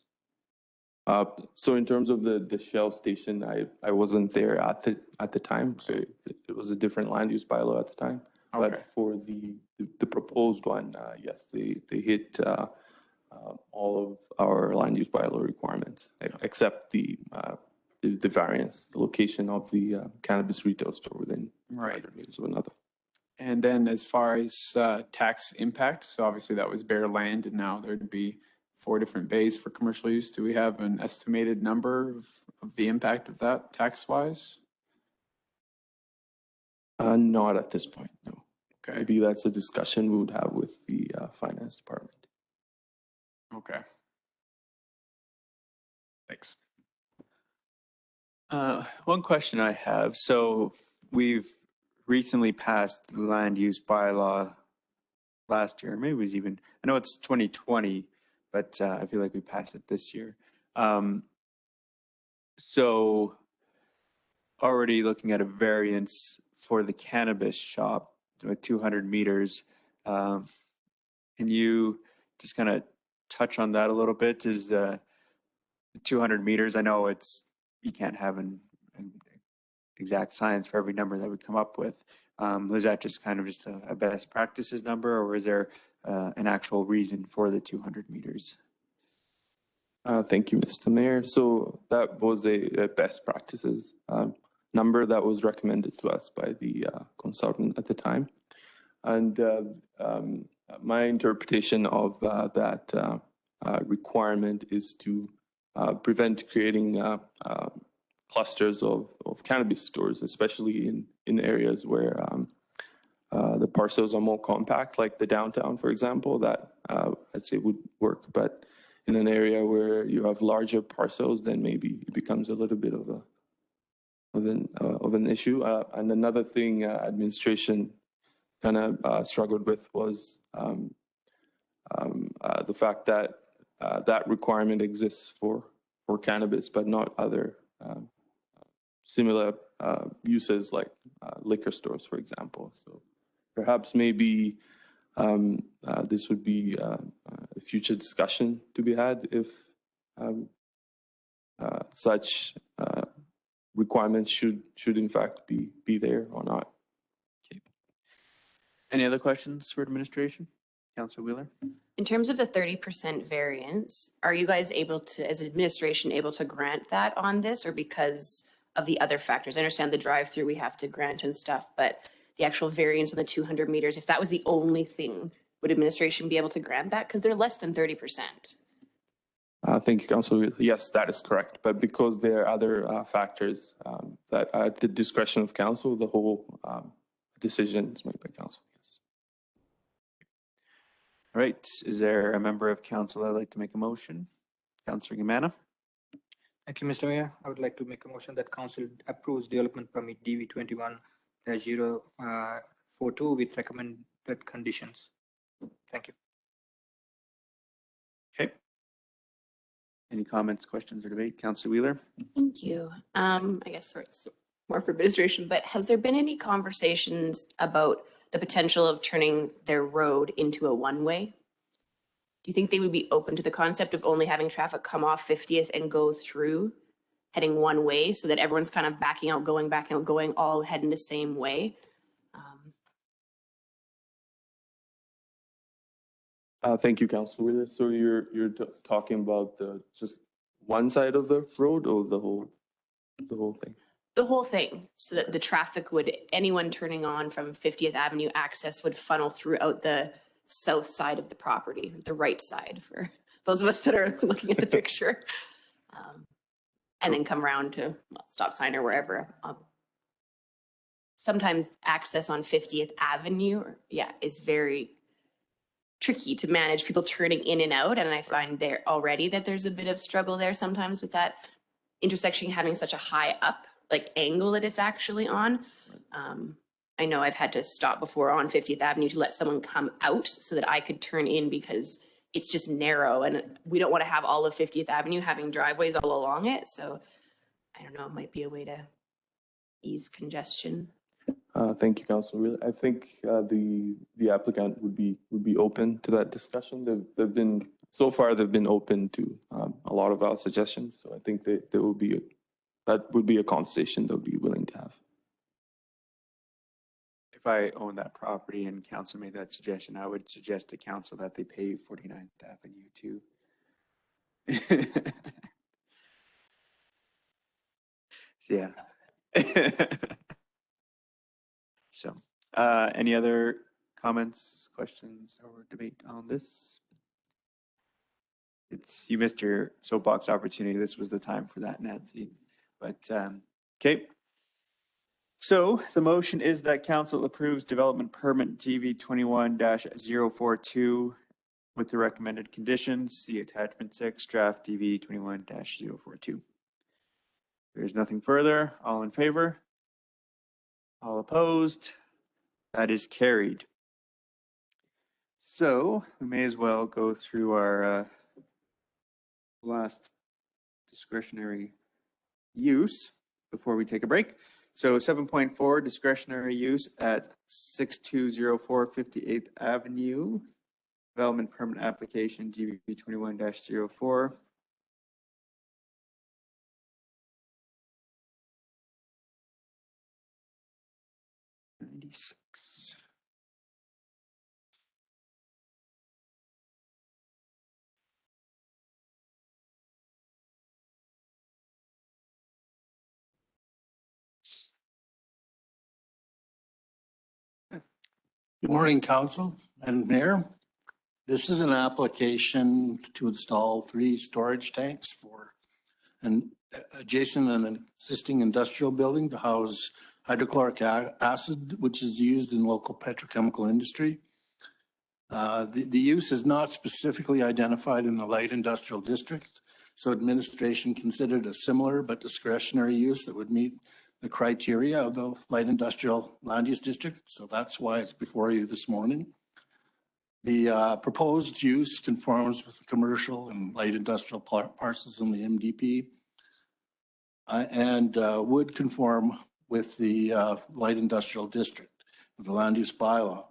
So in terms of the Shell station, I wasn't there at the time, so it was a different land use bylaw at the time. But Okay. for the proposed one, yes, they hit all of our land use bylaw requirements, except the variance, the location of the cannabis retail store within Right. 500 meters of another. And then as far as tax impact, so obviously that was bare land and now there'd be 4 different bays for commercial use. Do we have an estimated number of the impact of that tax-wise? Not at this point, no. Okay. Maybe that's a discussion we would have with the finance department. Okay. Thanks. One question I have. So we've recently passed the land use bylaw last year. Maybe it was even, I know it's 2020, but I feel like we passed it this year. So already looking at a variance for the cannabis shop with 200 meters. Can you just kind of touch on that a little bit? Is the 200 meters, I know you can't have an exact science for every number that we come up with. Was that just kind of just a best practices number, or is there an actual reason for the 200 meters? Thank you, Mr. Mayor. So that was a best practices number that was recommended to us by the consultant at the time. And my interpretation of that requirement is to prevent creating clusters of cannabis stores, especially in areas where the parcels are more compact, like the downtown, for example, that I'd say would work. But in an area where you have larger parcels, then maybe it becomes a little bit of an issue. And another thing administration kind of struggled with was the fact that that requirement exists for cannabis, but not other similar uses like liquor stores, for example. So perhaps maybe this would be a future discussion to be had if such requirements should in fact be there or not. Okay. Any other questions for administration? Councilor Wheeler? In terms of the 30% variance, are you guys able to, as administration, able to grant that on this, or because of the other factors? I understand the drive-through we have to grant and stuff, but the actual variance on the 200 meters, if that was the only thing, would administration be able to grant that? Because they're less than 30%. Thank you, Councilor. Yes, that is correct. But because there are other factors that are at the discretion of council, the whole decision is made by council. Yes. All right. Is there a member of council that would like to make a motion? Councilor Gamana? Thank you, Mr. Mayor. I would like to make a motion that council approves development permit DV 21-042 with recommended conditions. Thank you. Okay. Any comments, questions, or debate? Councilor Wheeler? Thank you. I guess it's more for administration, but has there been any conversations about the potential of turning their road into a one-way? Do you think they would be open to the concept of only having traffic come off 50th and go through, heading one way, so that everyone's kind of backing out, going, all heading the same way? Thank you, Councilor Wheeler. So you're talking about just one side of the road or the whole thing? The whole thing, so that the traffic anyone turning on from 50th Avenue access would funnel throughout the south side of the property, the right side for those of us that are looking at the picture. And then come around to stop sign or wherever. Sometimes access on 50th Avenue, is very tricky to manage, people turning in and out. And I find there already that there's a bit of struggle there sometimes with that intersection having such a high up angle that it's actually on. I know I've had to stop before on 50th Avenue to let someone come out so that I could turn in, because it's just narrow and we don't want to have all of 50th Avenue having driveways all along it. So I don't know, it might be a way to ease congestion. Thank you, Councilor Wheeler. I think the applicant would be open to that discussion. They've been open to a lot of our suggestions. So I think that would be a conversation they'll be willing to have. if I owned that property and council made that suggestion, I would suggest to council that they pave 49th Avenue too. So, yeah. So, any other comments, questions, or debate on this? You missed your soapbox opportunity. This was the time for that, Nancy. But, okay. So the motion is that council approves development permit GV 21-042 with the recommended conditions. See attachment 6, draft DV 21-042. There's nothing further. All in favor? All opposed? That is carried. So we may as well go through our last discretionary use before we take a break. So 7.4 discretionary use at 6204 58th Avenue. Development permit application GV 21-04. Good morning, Council and Mayor. This is an application to install 3 storage tanks for an adjacent and existing industrial building to house hydrochloric acid, which is used in local petrochemical industry. The use is not specifically identified in the light industrial district, so administration considered a similar but discretionary use that would meet the criteria of the light industrial land use district. So that's why it's before you this morning. The proposed use conforms with the commercial and light industrial parcels in the MDP and would conform with the light industrial district of the land use bylaw.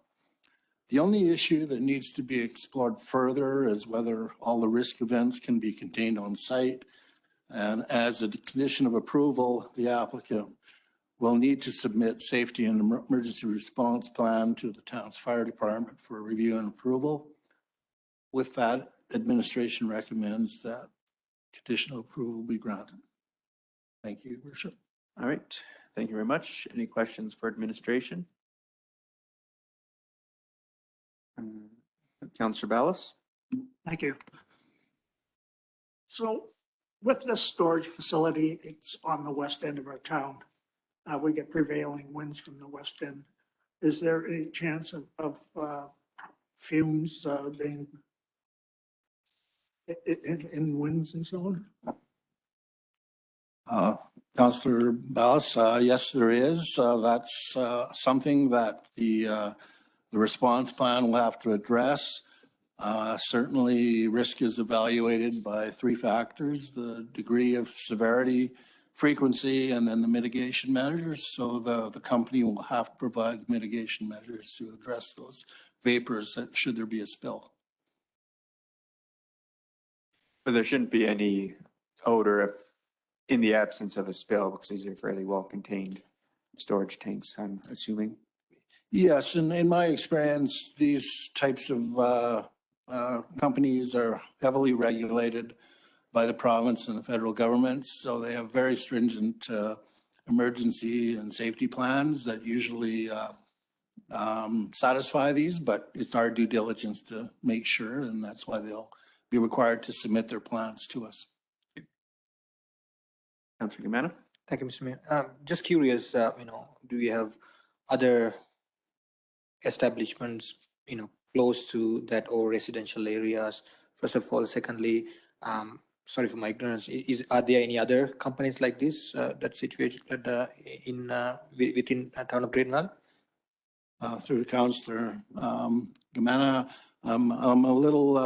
The only issue that needs to be explored further is whether all the risk events can be contained on site. And as a condition of approval, the applicant will need to submit safety and emergency response plan to the town's fire department for review and approval. With that, administration recommends that conditional approval be granted. Thank you, Your Worship. All right. Thank you very much. Any questions for administration? Councillor Ballas? Thank you. So with this storage facility, it's on the west end of our town. We get prevailing winds from the west end. Is there any chance of fumes being in winds and so on? Councillor Ballas, yes, there is. That's something that the response plan will have to address. Certainly, risk is evaluated by 3 factors: the degree of severity, frequency, and then the mitigation measures. So the company will have to provide mitigation measures to address those vapors that should there be a spill. But there shouldn't be any odor in the absence of a spill because these are fairly well contained storage tanks, I'm assuming. Yes, and in my experience, these types of companies are heavily regulated by the province and the federal governments. So they have very stringent emergency and safety plans that usually satisfy these, but it's our due diligence to make sure, and that's why they'll be required to submit their plans to us. Councillor Gumana? Thank you, Mr. Mayor. Just curious, do you have other establishments, close to that or residential areas? First of all, secondly, sorry for my ignorance, are there any other companies like this that situated within a town of Drayton Valley? Through Councillor Gumana, I'm a little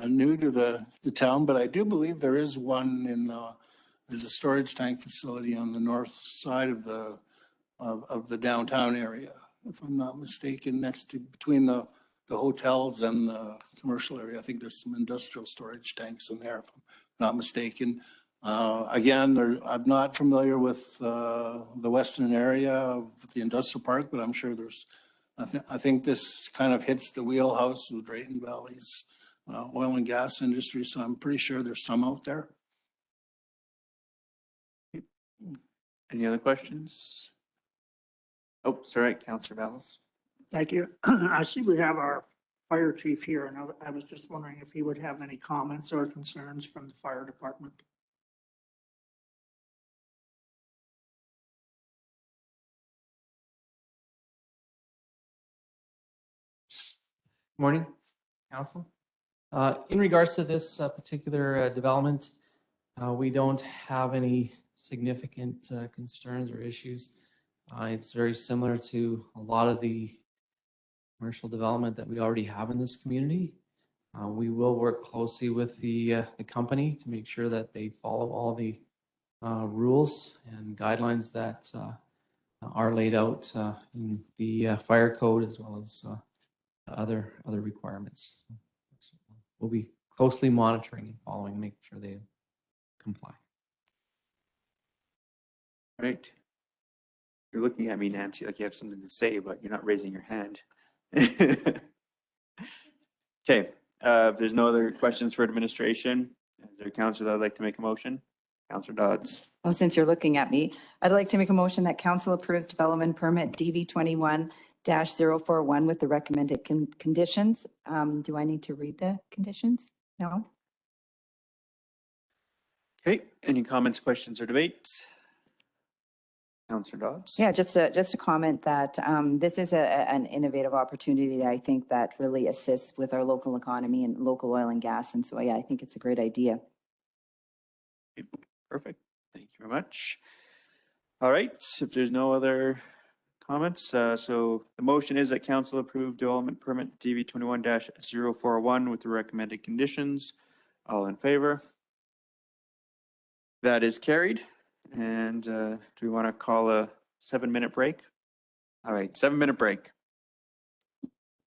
new to the town, but I do believe there is one there's a storage tank facility on the north side of the downtown area, if I'm not mistaken, between the hotels and the commercial area. I think there's some industrial storage tanks in there, if I'm not mistaken. Again, I'm not familiar with the western area of the industrial park, but I'm sure I think this kind of hits the wheelhouse of Drayton Valley's oil and gas industry, so I'm pretty sure there's some out there. Any other questions? Oh, sorry, Councillor Ballas. Thank you. I see we have our fire chief here, and I was just wondering if he would have any comments or concerns from the fire department. Morning, Council. In regards to this particular development, we don't have any significant concerns or issues. It's very similar to a lot of the commercial development that we already have in this community. We will work closely with the company to make sure that they follow all the rules and guidelines that are laid out in the fire code, as well as other requirements. We'll be closely monitoring and following, making sure they comply. Right. You're looking at me, Nancy, like you have something to say, but you're not raising your hand. Okay, if there's no other questions for administration, is there a councillor that would like to make a motion? Councillor Dodds. Well, since you're looking at me, I'd like to make a motion that council approves development permit DV 21-041 with the recommended conditions. Do I need to read the conditions? No? Okay, any comments, questions, or debate? Councillor Dodds. Yeah, just a comment that this is an innovative opportunity, I think, that really assists with our local economy and local oil and gas. And so, yeah, I think it's a great idea. Perfect. Thank you very much. All right, if there's no other comments, so the motion is that council approve development permit DV 21-041 with the recommended conditions. All in favor? That is carried. And do we want to call a 7-minute break? All right, 7-minute break.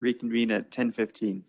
Reconvene at 10:15.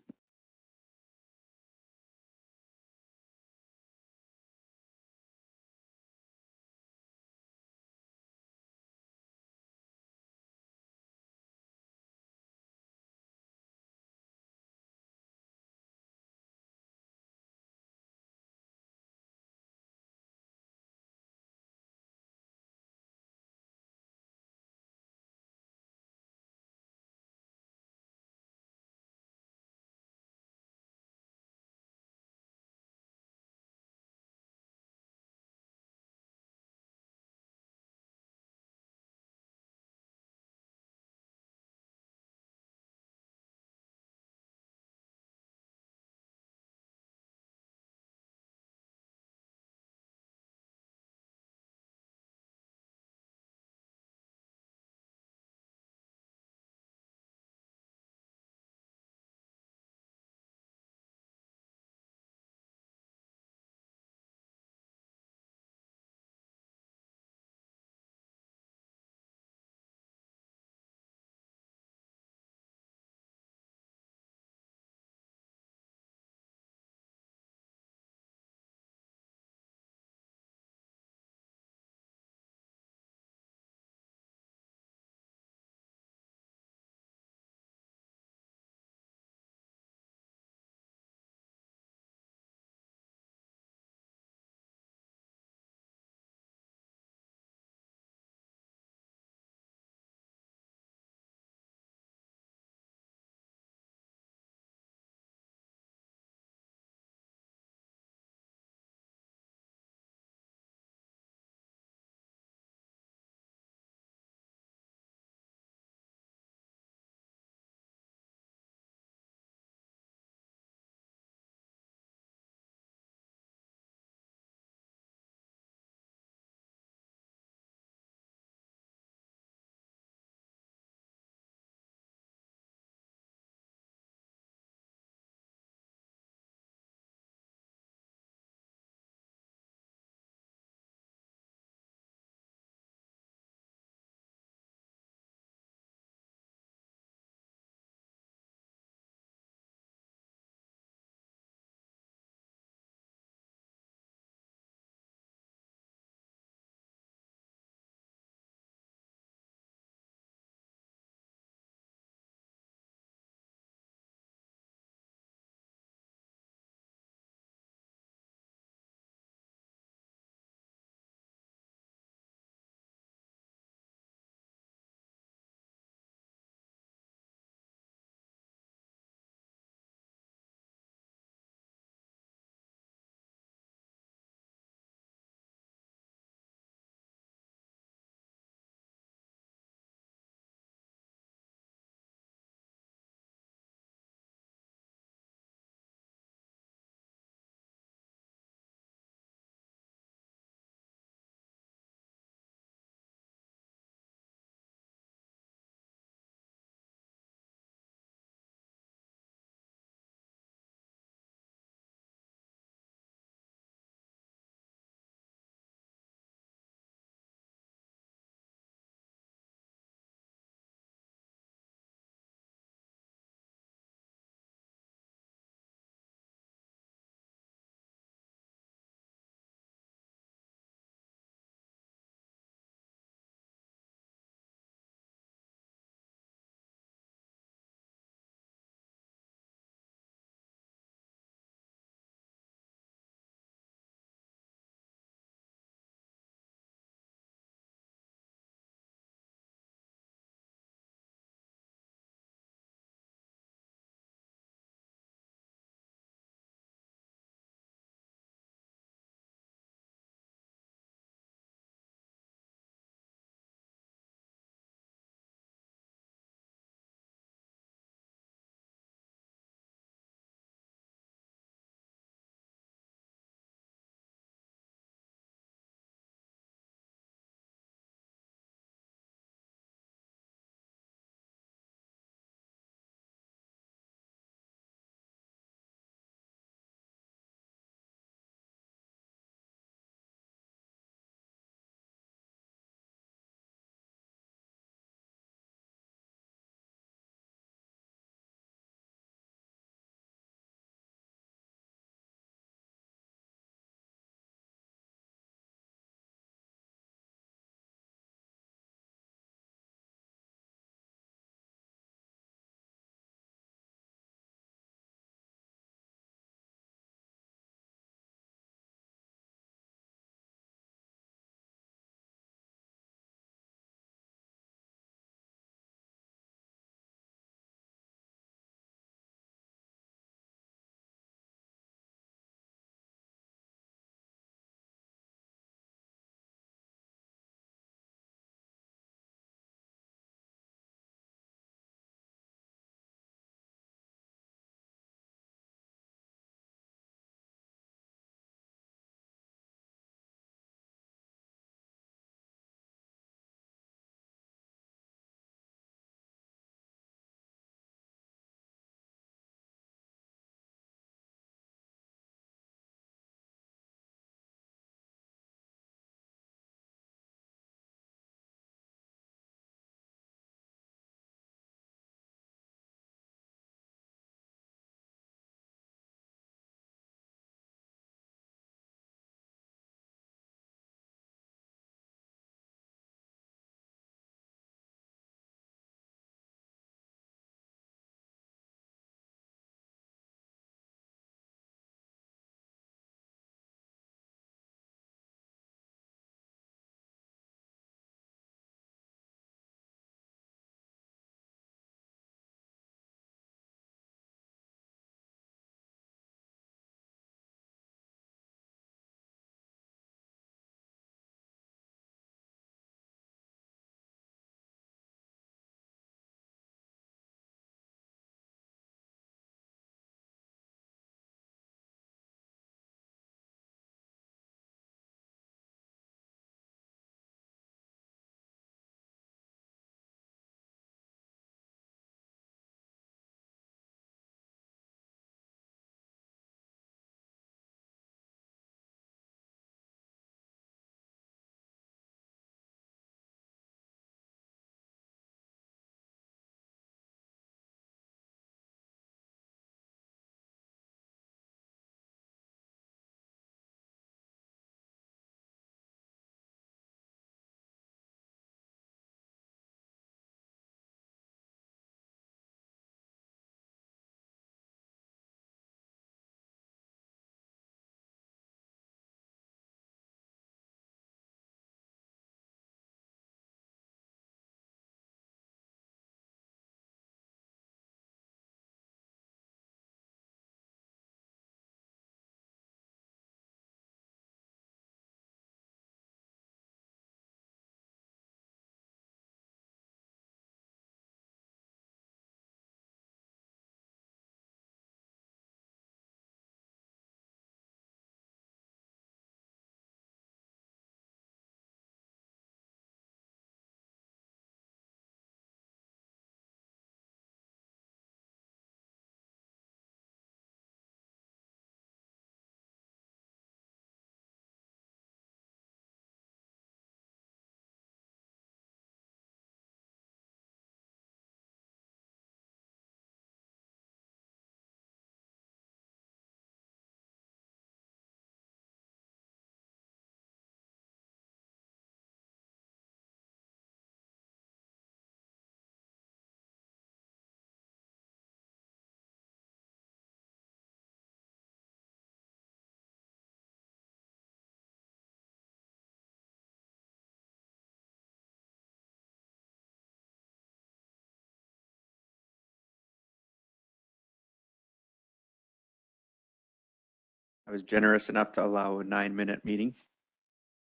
I was generous enough to allow a 9-minute meeting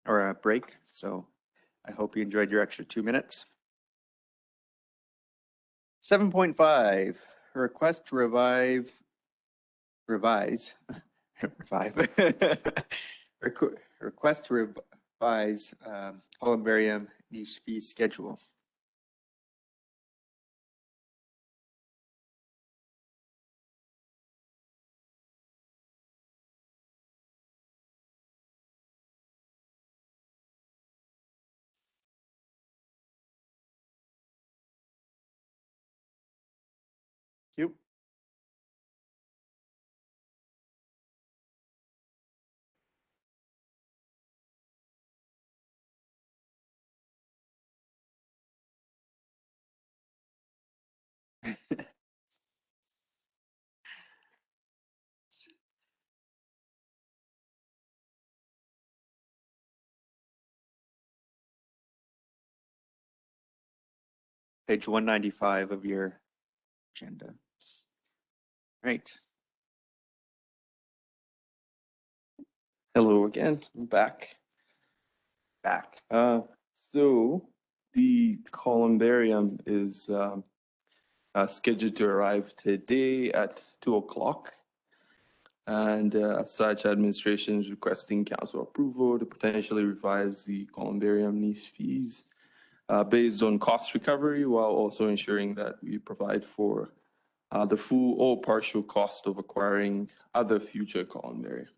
or a break. So I hope you enjoyed your extra 2 minutes. 7.5, request to revise, request to revise columbarium niche fee schedule. You. Page 195 of your agenda. Right. Hello again, I'm back. So the columbarium is scheduled to arrive today at 2 o'clock. And as such, administration is requesting council approval to potentially revise the columbarium niche fees based on cost recovery, while also ensuring that we provide for the full or partial cost of acquiring other future columbarium.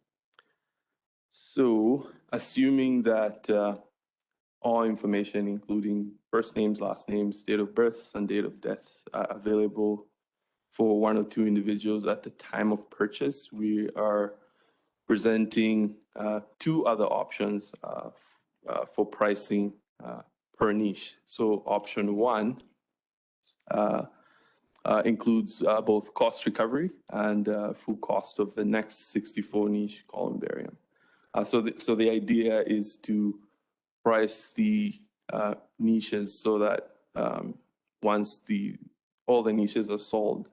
So, assuming that all information, including first names, last names, date of birth, and date of death, are available for one or two individuals at the time of purchase, we are presenting two other options for pricing per niche. So option one includes both cost recovery and full cost of the next 64 niche columbarium. So the idea is to price the niches so that once all the niches are sold,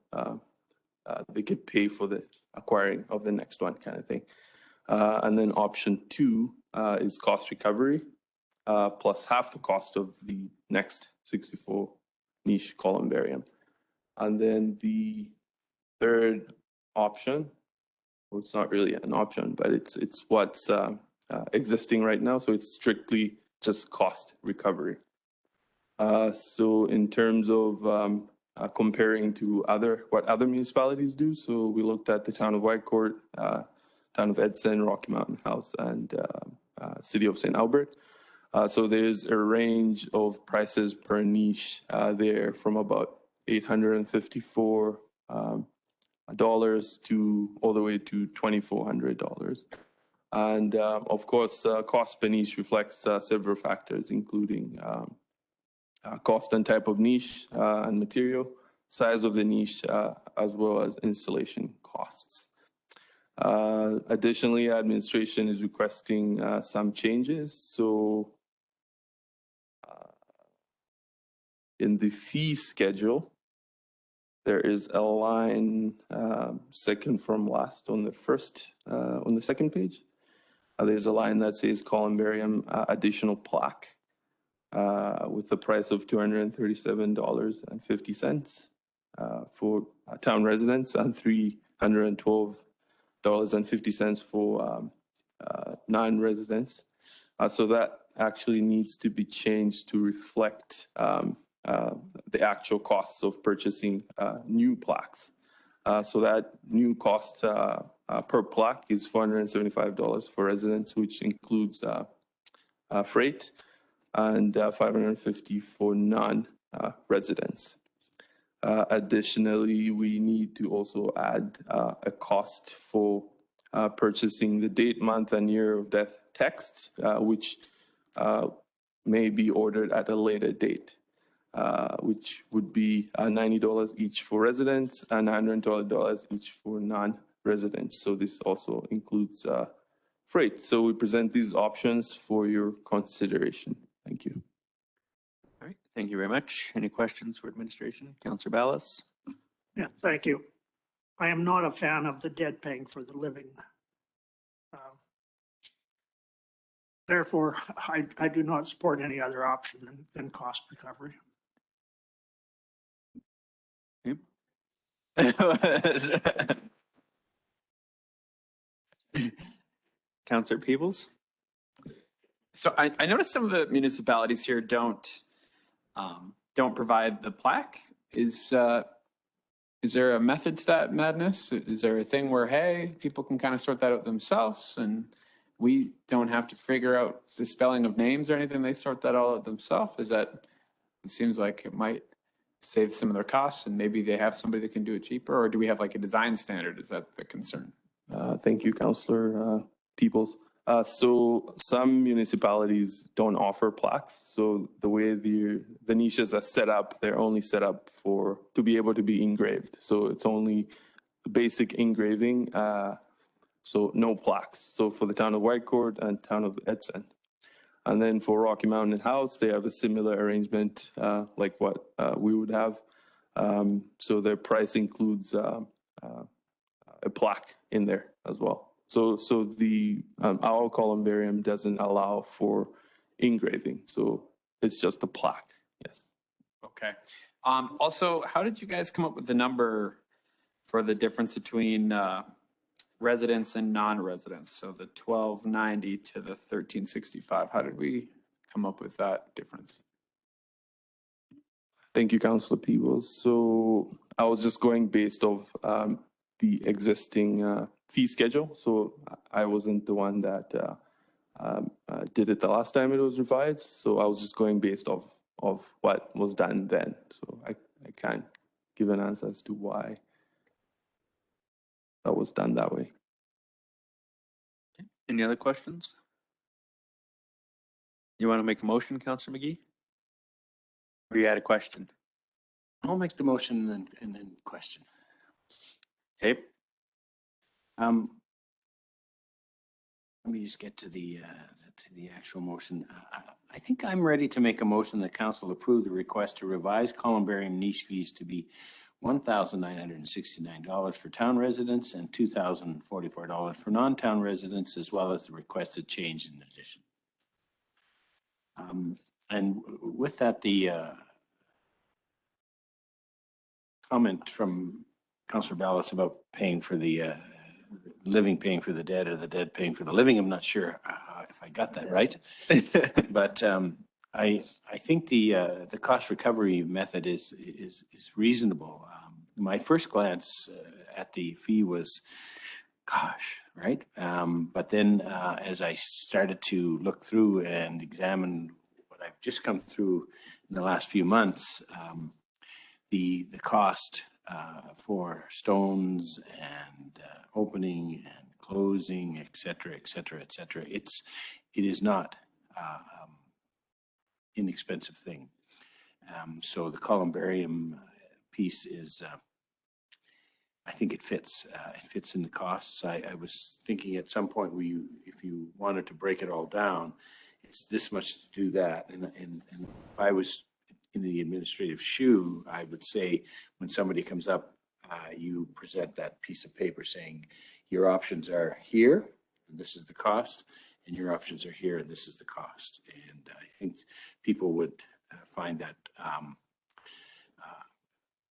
they could pay for the acquiring of the next one, kind of thing. And then option two is cost recovery plus half the cost of the next 64 niche columbarium. And then the third option, well, it's not really an option, but it's what's existing right now. So it's strictly just cost recovery. So in terms of comparing to what other municipalities do, so we looked at the town of Whitecourt, town of Edson, Rocky Mountain House, and city of St. Albert. So there's a range of prices per niche there from about $854 to all the way to $2,400. And of course, cost per niche reflects several factors, including cost and type of niche and material, size of the niche, as well as installation costs. Additionally, administration is requesting some changes. So in the fee schedule, there is a line second from last on the second page. There's a line that says columbarium additional plaque with the price of $237.50 for town residents and $312.50 for non-residents. So that actually needs to be changed to reflect the actual costs of purchasing new plaques. So that new cost per plaque is $475 for residents, which includes freight, and $550 for non-residents. Additionally, we need to also add a cost for purchasing the date, month, and year of death text, which may be ordered at a later date, which would be $90 each for residents and $112 each for non-residents. So this also includes freight. So we present these options for your consideration. Thank you. All right, thank you very much. Any questions for administration? Councillor Ballas? Yeah, thank you. I am not a fan of the dead paying for the living Therefore, I do not support any other option than cost recovery. Councillor Peebles? So I noticed some of the municipalities here don't provide the plaque. Is there a method to that madness? Is there a thing where, hey, people can kind of sort that out themselves and we don't have to figure out the spelling of names or anything? They sort that all out themselves? It seems like it might save some of their costs and maybe they have somebody that can do it cheaper, or do we have like a design standard? Is that the concern? Thank you, Councillor Peoples. So some municipalities don't offer plaques. So the way the niches are set up, they're only set up to be able to be engraved. So it's only basic engraving, so no plaques. So for the town of Whitecourt and town of Edson. And then for Rocky Mountain House, they have a similar arrangement like what we would have. So their price includes a plaque in there as well. So our columbarium doesn't allow for engraving. So it's just a plaque. Yes. Okay. Also, how did you guys come up with the number for the difference between residents and non-residents? So the 1290 to the 1365. How did we come up with that difference? Thank you, Councillor Peebles. So I was just going based off the existing fee schedule. So I wasn't the one that did it the last time it was revised. So I was just going based off of what was done then. So I can't give an answer as to why that was done that way. Any other questions? You want to make a motion, Councillor McGee? Or you had a question? I'll make the motion and then question. Okay. Let me just get to the actual motion. I think I'm ready to make a motion that council approve the request to revise columbarium niche fees to be $1,969 for town residents and $2,044 for non-town residents, as well as the requested change in addition. And with that, the comment from Councillor Ballas about paying for the living paying for the dead or the dead paying for the living. I'm not sure if I got that right, but I think the cost recovery method is reasonable. My first glance at the fee was, gosh, right? But then as I started to look through and examine what I've just come through in the last few months, the cost for stones and opening and closing, et cetera, et cetera, et cetera. It is not inexpensive thing. So the columbarium piece is, I think it fits. It fits in the costs. I was thinking at some point where if you wanted to break it all down, it's this much to do that. And if I was in the administrative shoe, I would say when somebody comes up, you present that piece of paper saying your options are here, and this is the cost, and your options are here, and this is the cost. And I think people would find that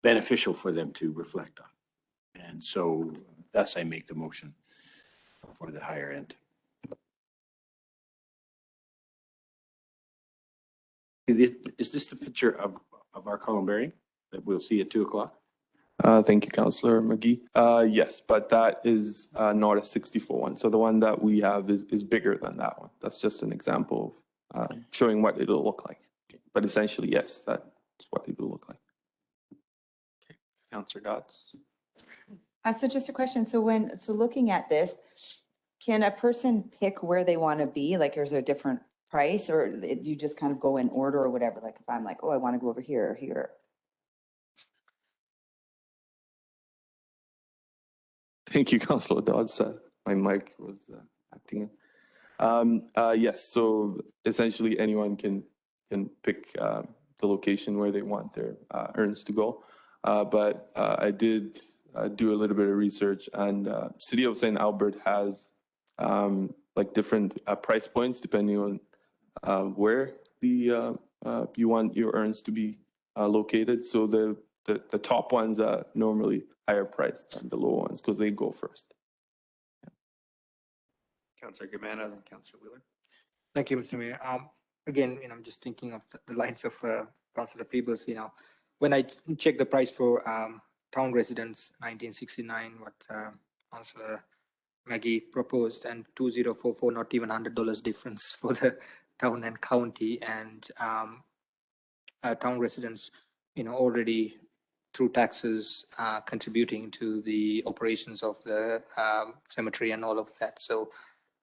beneficial for them to reflect on. And so thus I make the motion for the higher end. Is this the picture of our columbarium that we'll see at 2 o'clock? Thank you, Councillor McGee. Yes, but that is not a 64 one. So the one that we have is bigger than that one. That's just an example of showing what it'll look like. But essentially, yes, that's what it will look like. Okay. Councillor Dodds. So just a question. So looking at this, can a person pick where they want to be? Like, is there a different price, or you just kind of go in order or whatever? Like if I'm like, oh, I want to go over here or here. Thank you, Councillor Dodds. My mic was acting in. Yes, so essentially anyone can pick the location where they want their urns to go. But I did do a little bit of research, and City of St. Albert has like different price points depending on where the you want your urns to be located. So the top ones are normally higher priced than the low ones because they go first. Councillor Gamana, then Councillor Wheeler. Thank you, Mr. Mayor. Again, I'm just thinking of the lines of Councillor Peebles. When I check the price for town residents, 1969, what Councillor Maggie proposed, and 2044, not even $100 difference for the town and county, and town residents, already through taxes contributing to the operations of the cemetery and all of that. So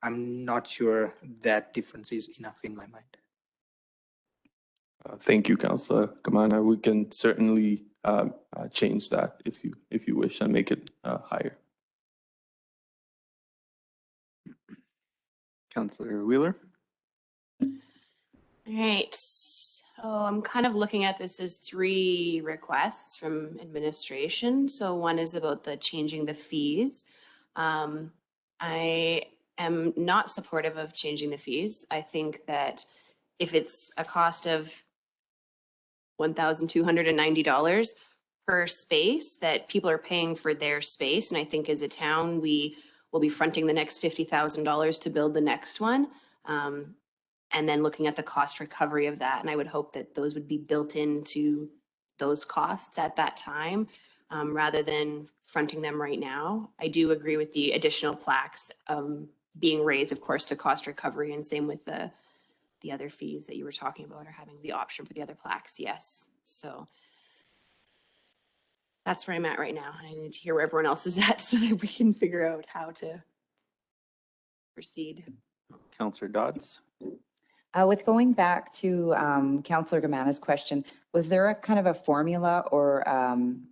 I'm not sure that difference is enough in my mind. Thank you, Councillor Kamana. We can certainly change that if you wish and make it higher. Councillor Wheeler. All right, so I'm kind of looking at this as 3 requests from administration. So one is about the changing the fees. I am not supportive of changing the fees. I think that if it's a cost of $1,290 per space, that people are paying for their space. And I think as a town, we will be fronting the next $50,000 to build the next one. And then looking at the cost recovery of that. And I would hope that those would be built into those costs at that time, rather than fronting them right now. I do agree with the additional plaques being raised, of course, to cost recovery, and same with the other fees that you were talking about, or having the option for the other plaques. Yes. So that's where I'm at right now. I need to hear where everyone else is at so that we can figure out how to proceed. Councillor Dodds. With going back to Councillor Gamana's question, was there a kind of a formula, or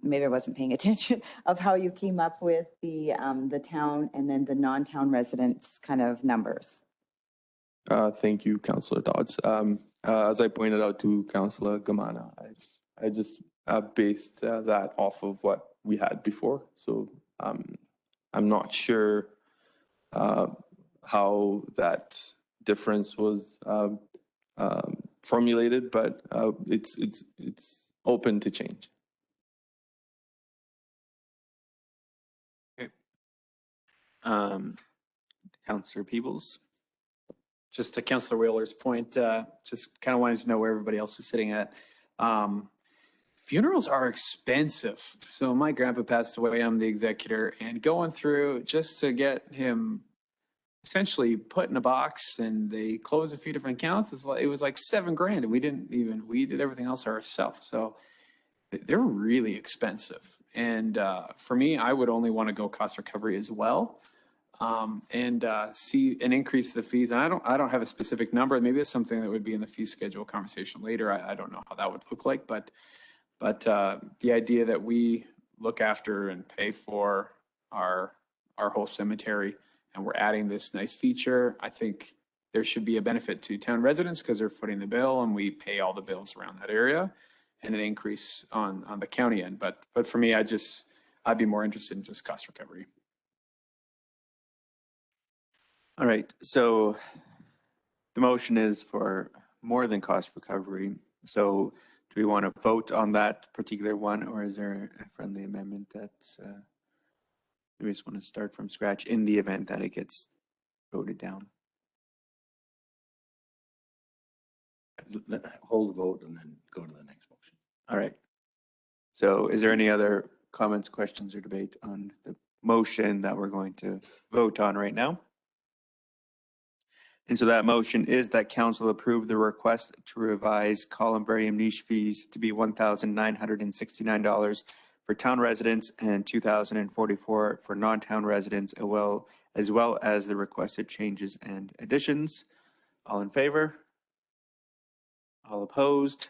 maybe I wasn't paying attention, of how you came up with the town and then the non-town residents kind of numbers? Thank you, Councillor Dodds. As I pointed out to Councillor Gamana, I just based that off of what we had before. So I'm not sure how that difference was formulated, but it's open to change. Okay. Councillor Peebles. Just to Councillor Wheeler's point, just kind of wanted to know where everybody else was sitting at. Funerals are expensive. So my grandpa passed away, I'm the executor, and going through just to get him essentially put in a box and they closed a few different accounts, it was like $7,000, and we did everything else ourselves. So they're really expensive. And for me, I would only want to go cost recovery as well. And see an increase of the fees. And I don't have a specific number. Maybe it's something that would be in the fee schedule conversation later. I don't know how that would look like, but the idea that we look after and pay for our whole cemetery, and we're adding this nice feature, I think there should be a benefit to town residents because they're footing the bill and we pay all the bills around that area, and an increase on the county end. But for me, I'd be more interested in just cost recovery. All right, so the motion is for more than cost recovery. So do we want to vote on that particular one, or is there a friendly amendment that we just want to start from scratch in the event that it gets voted down? Hold the vote and then go to the next motion. All right. So is there any other comments, questions, or debate on the motion that we're going to vote on right now? And so that motion is that council approve the request to revise columbarium niche fees to be $1,969 for town residents and $2,044 for non-town residents, as well as the requested changes and additions. All in favor? All opposed?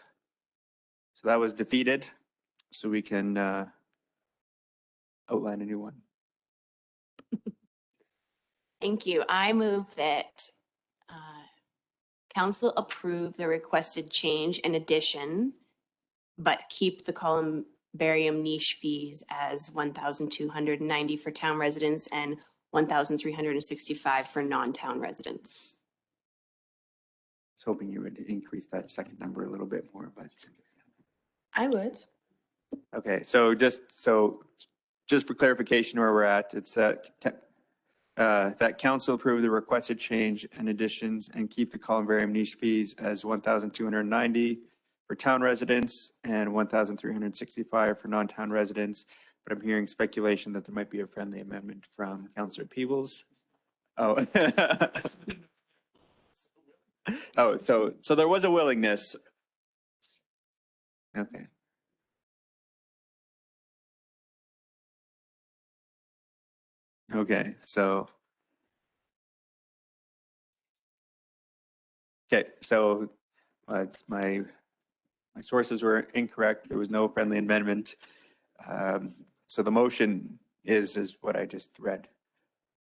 So that was defeated. So we can outline a new one. Thank you. I move that council approve the requested change and addition, but keep the columbarium niche fees as $1,290 for town residents and 1,365 for non-town residents. I was hoping you would increase that second number a little bit more, but. I would. Okay, so just for clarification where we're at, it's that council approve the requested change and additions and keep the columbarium niche fees as 1,290 for town residents and 1,365 for non-town residents. But I'm hearing speculation that there might be a friendly amendment from Councillor Peebles. Oh. Oh, so there was a willingness. Okay. Okay, so. Okay, so it's my sources were incorrect. There was no friendly amendment. So the motion is what I just read.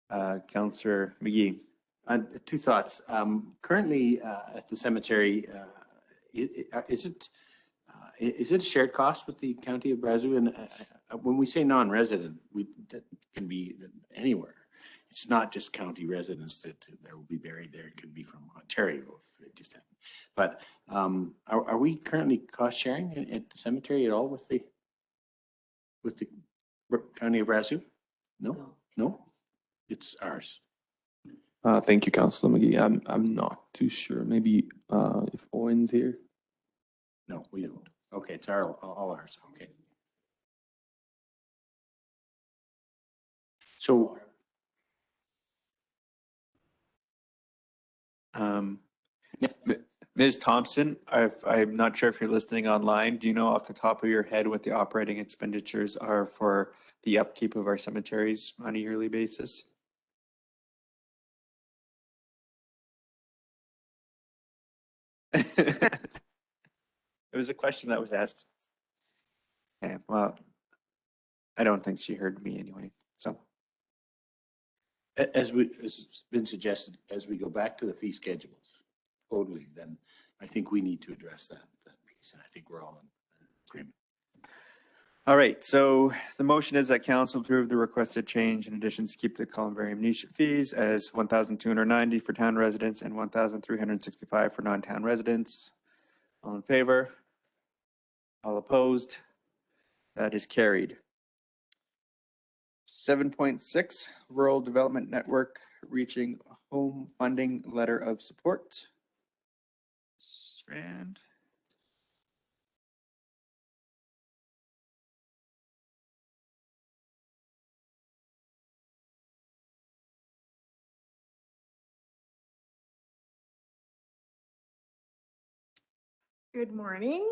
Councillor McGee. Two thoughts. Currently at the cemetery, is it a shared cost with the County of Brazeau? And when we say non-resident, that can be anywhere. It's not just county residents that will be buried there. It could be from Ontario if it just happened. But are we currently cost sharing at the cemetery at all with the County of Brazeau? No, it's ours. Thank you, Councillor McGee. I'm not too sure. Maybe if Owen's here. No, we don't. Okay, it's all ours. Okay. So. Ms. Thompson, I'm not sure if you're listening online. Do you know off the top of your head what the operating expenditures are for the upkeep of our cemeteries on a yearly basis? It was a question that was asked. Okay, well, I don't think she heard me anyway, so. As has been suggested, as we go back to the fee schedules totally, then I think we need to address that piece, and I think we're all in agreement. All right, so the motion is that council approve the requested change in additions to keep the columbarium niche fees as 1,290 for town residents and 1,365 for non-town residents. All in favor? All opposed? That is carried. 7.6, Rural Development Network reaching home funding letter of support. Strand. Good morning.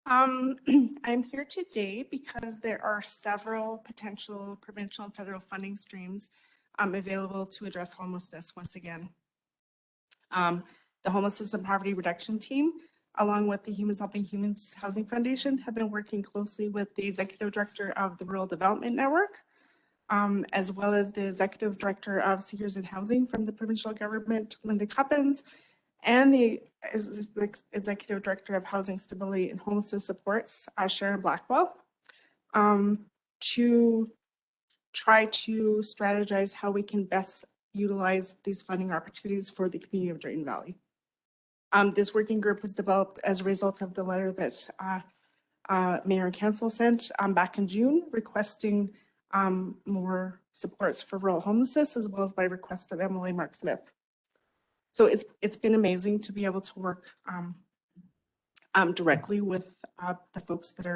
I'm here today because there are several potential provincial and federal funding streams available to address homelessness once again. The Homelessness and Poverty Reduction Team, along with the Humans Helping Humans Housing Foundation, have been working closely with the Executive Director of the Rural Development Network, as well as the Executive Director of Seniors in Housing from the provincial government, Linda Cuppins, and the Executive Director of Housing Stability and Homelessness Supports, Sharon Blackwell, to try to strategize how we can best utilize these funding opportunities for the community of Drayton Valley. This working group was developed as a result of the letter that Mayor and Council sent back in June, requesting more supports for rural homelessness, as well as by request of MLA Mark Smith. So it's been amazing to be able to work directly with the folks that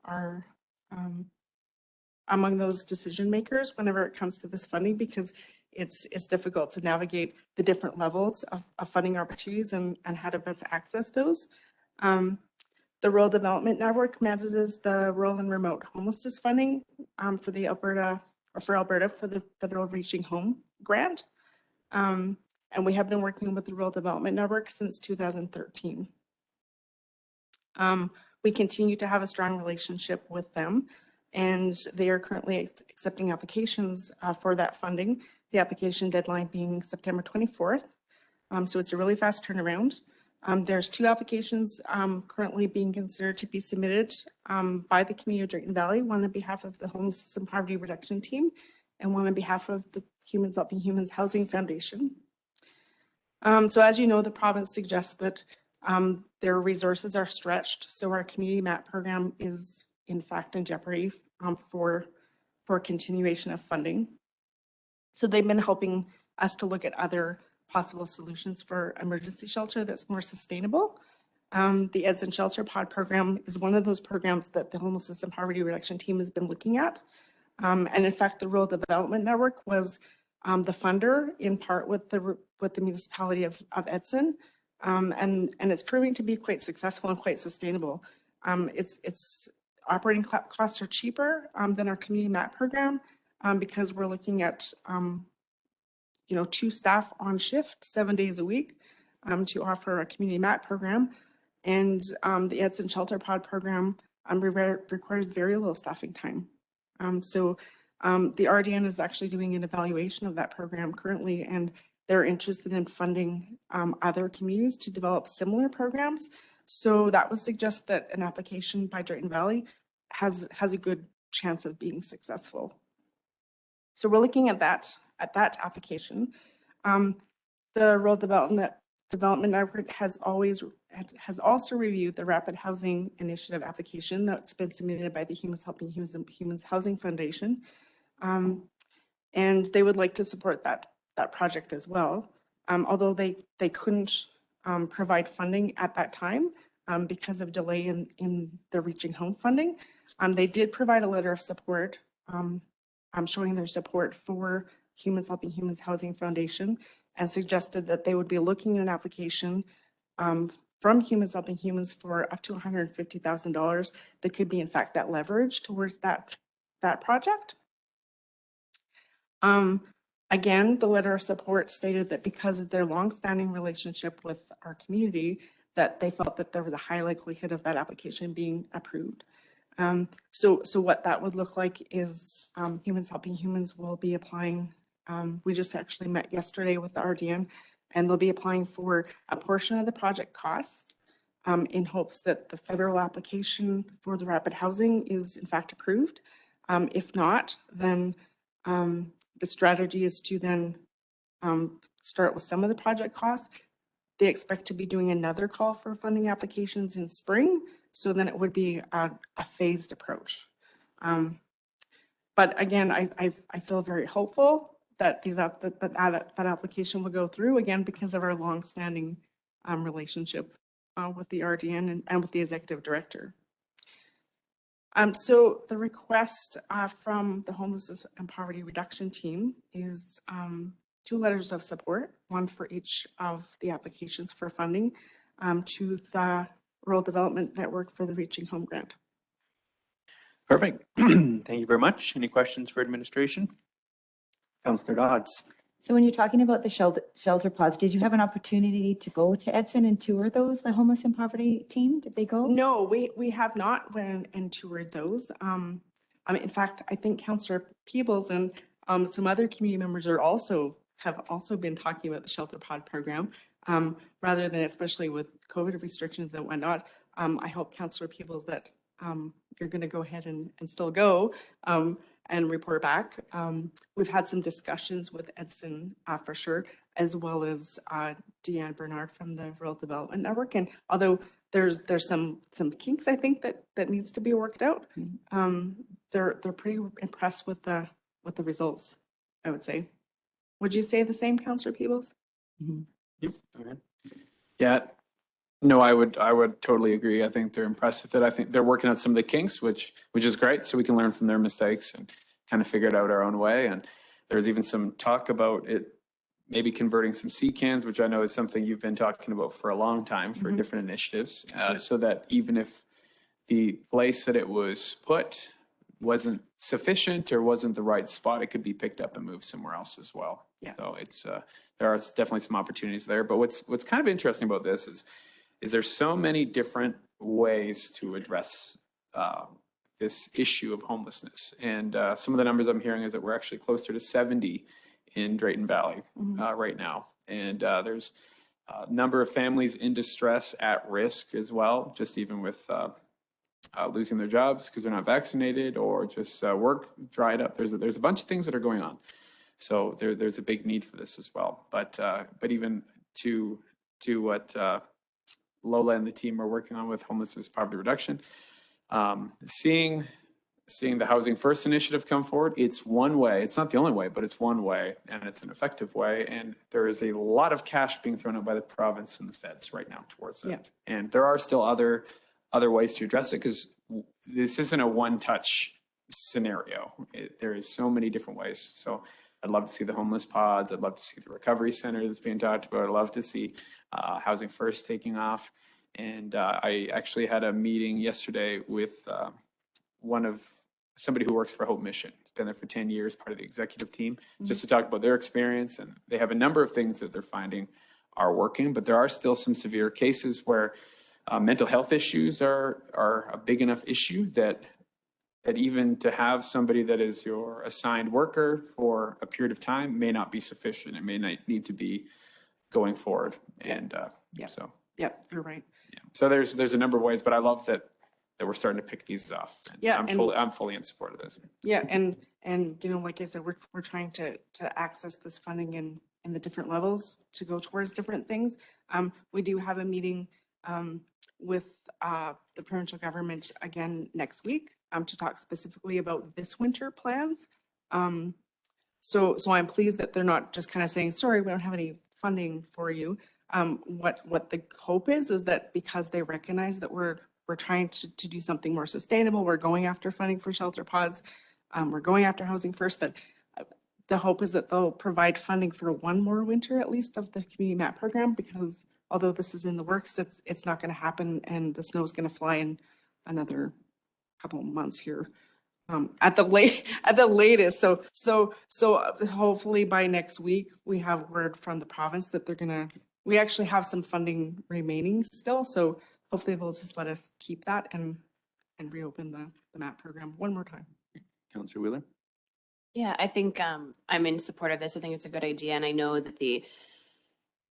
are among those decision makers whenever it comes to this funding, because it's difficult to navigate the different levels of funding opportunities and how to best access those. The Rural Development Network manages the rural and remote homelessness funding for Alberta for the Federal Reaching Home grant. And we have been working with the Rural Development Network since 2013. We continue to have a strong relationship with them, and they are currently accepting applications for that funding, the application deadline being September 24th. So it's a really fast turnaround. There's 2 applications currently being considered to be submitted by the community of Drayton Valley, one on behalf of the Homelessness and Poverty Reduction Team and one on behalf of the Humans Helping Humans Housing Foundation. So as you know, the province suggests that their resources are stretched, so our community MAP program is in fact in jeopardy for continuation of funding. So they've been helping us to look at other possible solutions for emergency shelter that's more sustainable. The Edson Shelter Pod program is one of those programs that the Homelessness and Poverty Reduction Team has been looking at. And in fact, the Rural Development Network was the funder in part with the municipality of Edson. And it's proving to be quite successful and quite sustainable. Its operating costs are cheaper than our community MAP program because we're looking at 2 staff on shift 7 days a week to offer a community MAP program. And the Edson Shelter Pod program requires very little staffing time. So the RDN is actually doing an evaluation of that program currently, and they're interested in funding other communities to develop similar programs. So that would suggest that an application by Drayton Valley has a good chance of being successful. So we're looking at that application. The Rural Development Network has also reviewed the Rapid Housing Initiative application that's been submitted by the Humans Helping Humans Housing Foundation. And they would like to support that project as well. Although they couldn't provide funding at that time because of delay in the Reaching Home funding. They did provide a letter of support showing their support for Humans Helping Humans Housing Foundation and suggested that they would be looking at an application from Humans Helping Humans for up to $150,000 that could be in fact that leverage towards that project. Again, the letter of support stated that because of their longstanding relationship with our community, that they felt that there was a high likelihood of that application being approved. So what that would look like is Humans Helping Humans will be applying. We just actually met yesterday with the RDN, and they'll be applying for a portion of the project costs in hopes that the federal application for the rapid housing is in fact approved. If not, then the strategy is to then start with some of the project costs. They expect to be doing another call for funding applications in spring, so then it would be a phased approach. But again, I feel very hopeful that that application will go through, again, because of our longstanding relationship with the RDN and with the executive director. So the request from the Homelessness and Poverty Reduction Team is 2 letters of support, one for each of the applications for funding to the Rural Development Network for the Reaching Home Grant. Perfect. Thank you very much. Any questions for administration? Councillor Dodds. So when you're talking about the shelter pods, did you have an opportunity to go to Edson and tour those, the homeless and poverty team? Did they go? No, we have not went and toured those. In fact, I think Councillor Peebles and some other community members have also been talking about the shelter pod program, rather than, especially with COVID restrictions and whatnot. I hope Councillor Peebles that you're going to go ahead and still go and report back. We've had some discussions with Edson for sure, as well as Deanne Bernard from the Rural Development Network. And although there's some kinks, I think that needs to be worked out, they're pretty impressed with the results, I would say. Would you say the same, Councillor Peebles? Mm-hmm. Yep. Okay. Yeah. No, I would totally agree. I think they're impressed with it. I think they're working on some of the kinks, which is great, so we can learn from their mistakes and kind of figure it out our own way. And there's even some talk about it maybe converting some sea cans, which I know is something you've been talking about for a long time for different initiatives, so that even if the place that it was put wasn't sufficient or wasn't the right spot, it could be picked up and moved somewhere else as well. Yeah. So it's there are definitely some opportunities there. But what's kind of interesting about this is there's so many different ways to address this issue of homelessness. And some of the numbers I'm hearing is that we're actually closer to 70 in Drayton Valley right now. And there's number of families in distress at risk as well, just even with losing their jobs because they're not vaccinated or just work dried up. There's a bunch of things that are going on. So there's a big need for this as well. But even to what Lola and the team are working on with homelessness poverty reduction, seeing the Housing First initiative come forward, it's one way. It's not the only way, but it's one way, and it's an effective way. And there is a lot of cash being thrown out by the province and the feds right now towards that. Yeah. And there are still other ways to address it because this isn't a one-touch scenario. There is so many different ways. So I'd love to see the homeless pods. I'd love to see the recovery center that's being talked about. I'd love to see Housing First taking off. And I actually had a meeting yesterday with somebody who works for Hope Mission. He's been there for 10 years, part of the executive team, just to talk about their experience. And they have a number of things that they're finding are working, but there are still some severe cases where mental health issues are a big enough issue that even to have somebody that is your assigned worker for a period of time may not be sufficient. It may not need to be going forward. And so. Yeah, you're right. Yeah. So there's a number of ways, but I love that we're starting to pick these off. And Yeah, I'm fully in support of this. Yeah, and you know, like I said, we're trying to access this funding in the different levels to go towards different things. We do have a meeting with the provincial government again next week to talk specifically about this winter plans. So I'm pleased that they're not just kind of saying, sorry, we don't have any funding for you. What the hope is that because they recognize that we're trying to do something more sustainable, we're going after funding for shelter pods, we're going after Housing First, that the hope is that they'll provide funding for one more winter at least of the community map program, because although this is in the works, it's not going to happen and the snow is going to fly in another couple of months here. At the latest. So hopefully by next week we have word from the province that we actually have some funding remaining still. So hopefully they'll just let us keep that and reopen the MAP program one more time. Councillor Wheeler? Yeah, I think I'm in support of this. I think it's a good idea. And I know that the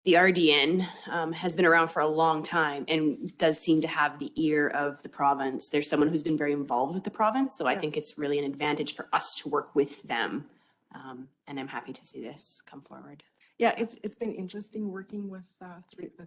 RDN has been around for a long time and does seem to have the ear of the province. There's someone who's been very involved with the province. So I think it's really an advantage for us to work with them. And I'm happy to see this come forward. Yeah, it's been interesting working with the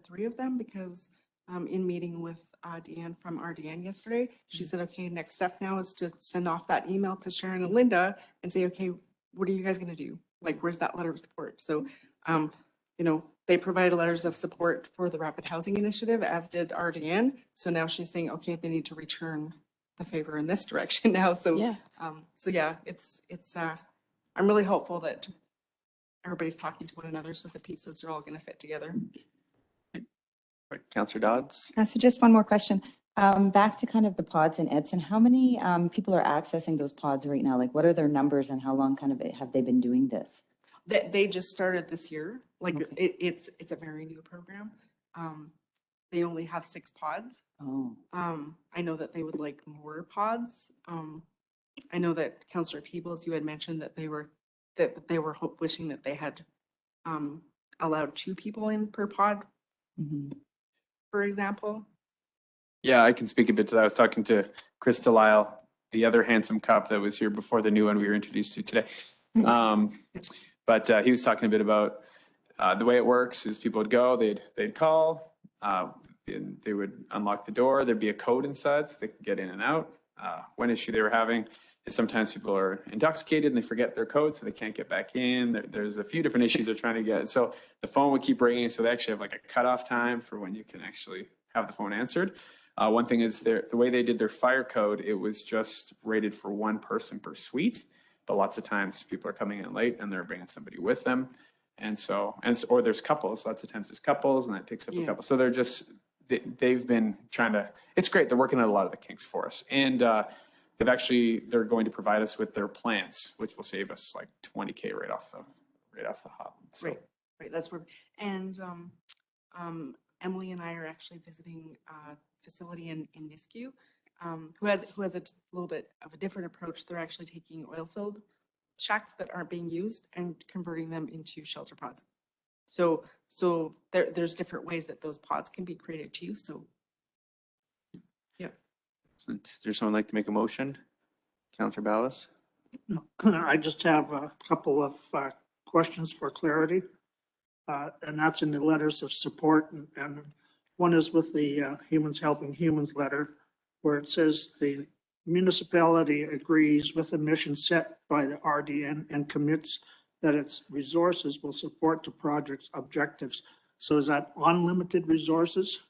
three of them, because in meeting with Deanne from RDN yesterday, she said, okay, next step now is to send off that email to Sharon and Linda and say, okay, what are you guys going to do? Like, where's that letter of support? So, you know, they provided letters of support for the Rapid Housing Initiative, as did RDN. So now she's saying, okay, they need to return the favor in this direction now. So, yeah, it's I'm really hopeful that everybody's talking to one another so the pieces are all going to fit together. Councillor Dodds? So just one more question. Back to kind of the pods in Edson, how many people are accessing those pods right now? Like, what are their numbers and how long kind of have they been doing this? They just started this year. Like, it's a very new program. They only have 6 pods. Oh. I know that they would like more pods. I know that Councillor Peebles, you had mentioned that they were wishing that they had allowed 2 people in per pod, for example. Yeah, I can speak a bit to that. I was talking to Chris Delisle, the other handsome cop that was here before the new one we were introduced to today. But he was talking a bit about the way it works is people would go, they'd call, and they would unlock the door. There'd be a code inside so they could get in and out. One issue they were having is sometimes people are intoxicated and they forget their code, so they can't get back in. There's a few different issues they're trying to get. So the phone would keep ringing, so they actually have like a cutoff time for when you can actually have the phone answered. One thing is the way they did their fire code, it was just rated for 1 person per suite. But lots of times people are coming in late and they're bringing somebody with them. Or there's couples. Lots of times there's couples and that takes up a couple. So they've been trying to, it's great. They're working on a lot of the kinks for us. And they're going to provide us with their plants, which will save us like $20K right off the hop. So. Right. That's where, and Emily and I are actually visiting a facility in Nisku, who has a little bit of a different approach. They're actually taking oil-filled shacks that aren't being used and converting them into shelter pods. So So there's different ways that those pods can be created too. So Is there someone like to make a motion? Counselor Ballas? I just have a couple of questions for clarity. And that's in the letters of support. And one is with the Humans Helping Humans letter, where it says the municipality agrees with the mission set by the RDN and commits that its resources will support the project's objectives. So is that unlimited resources?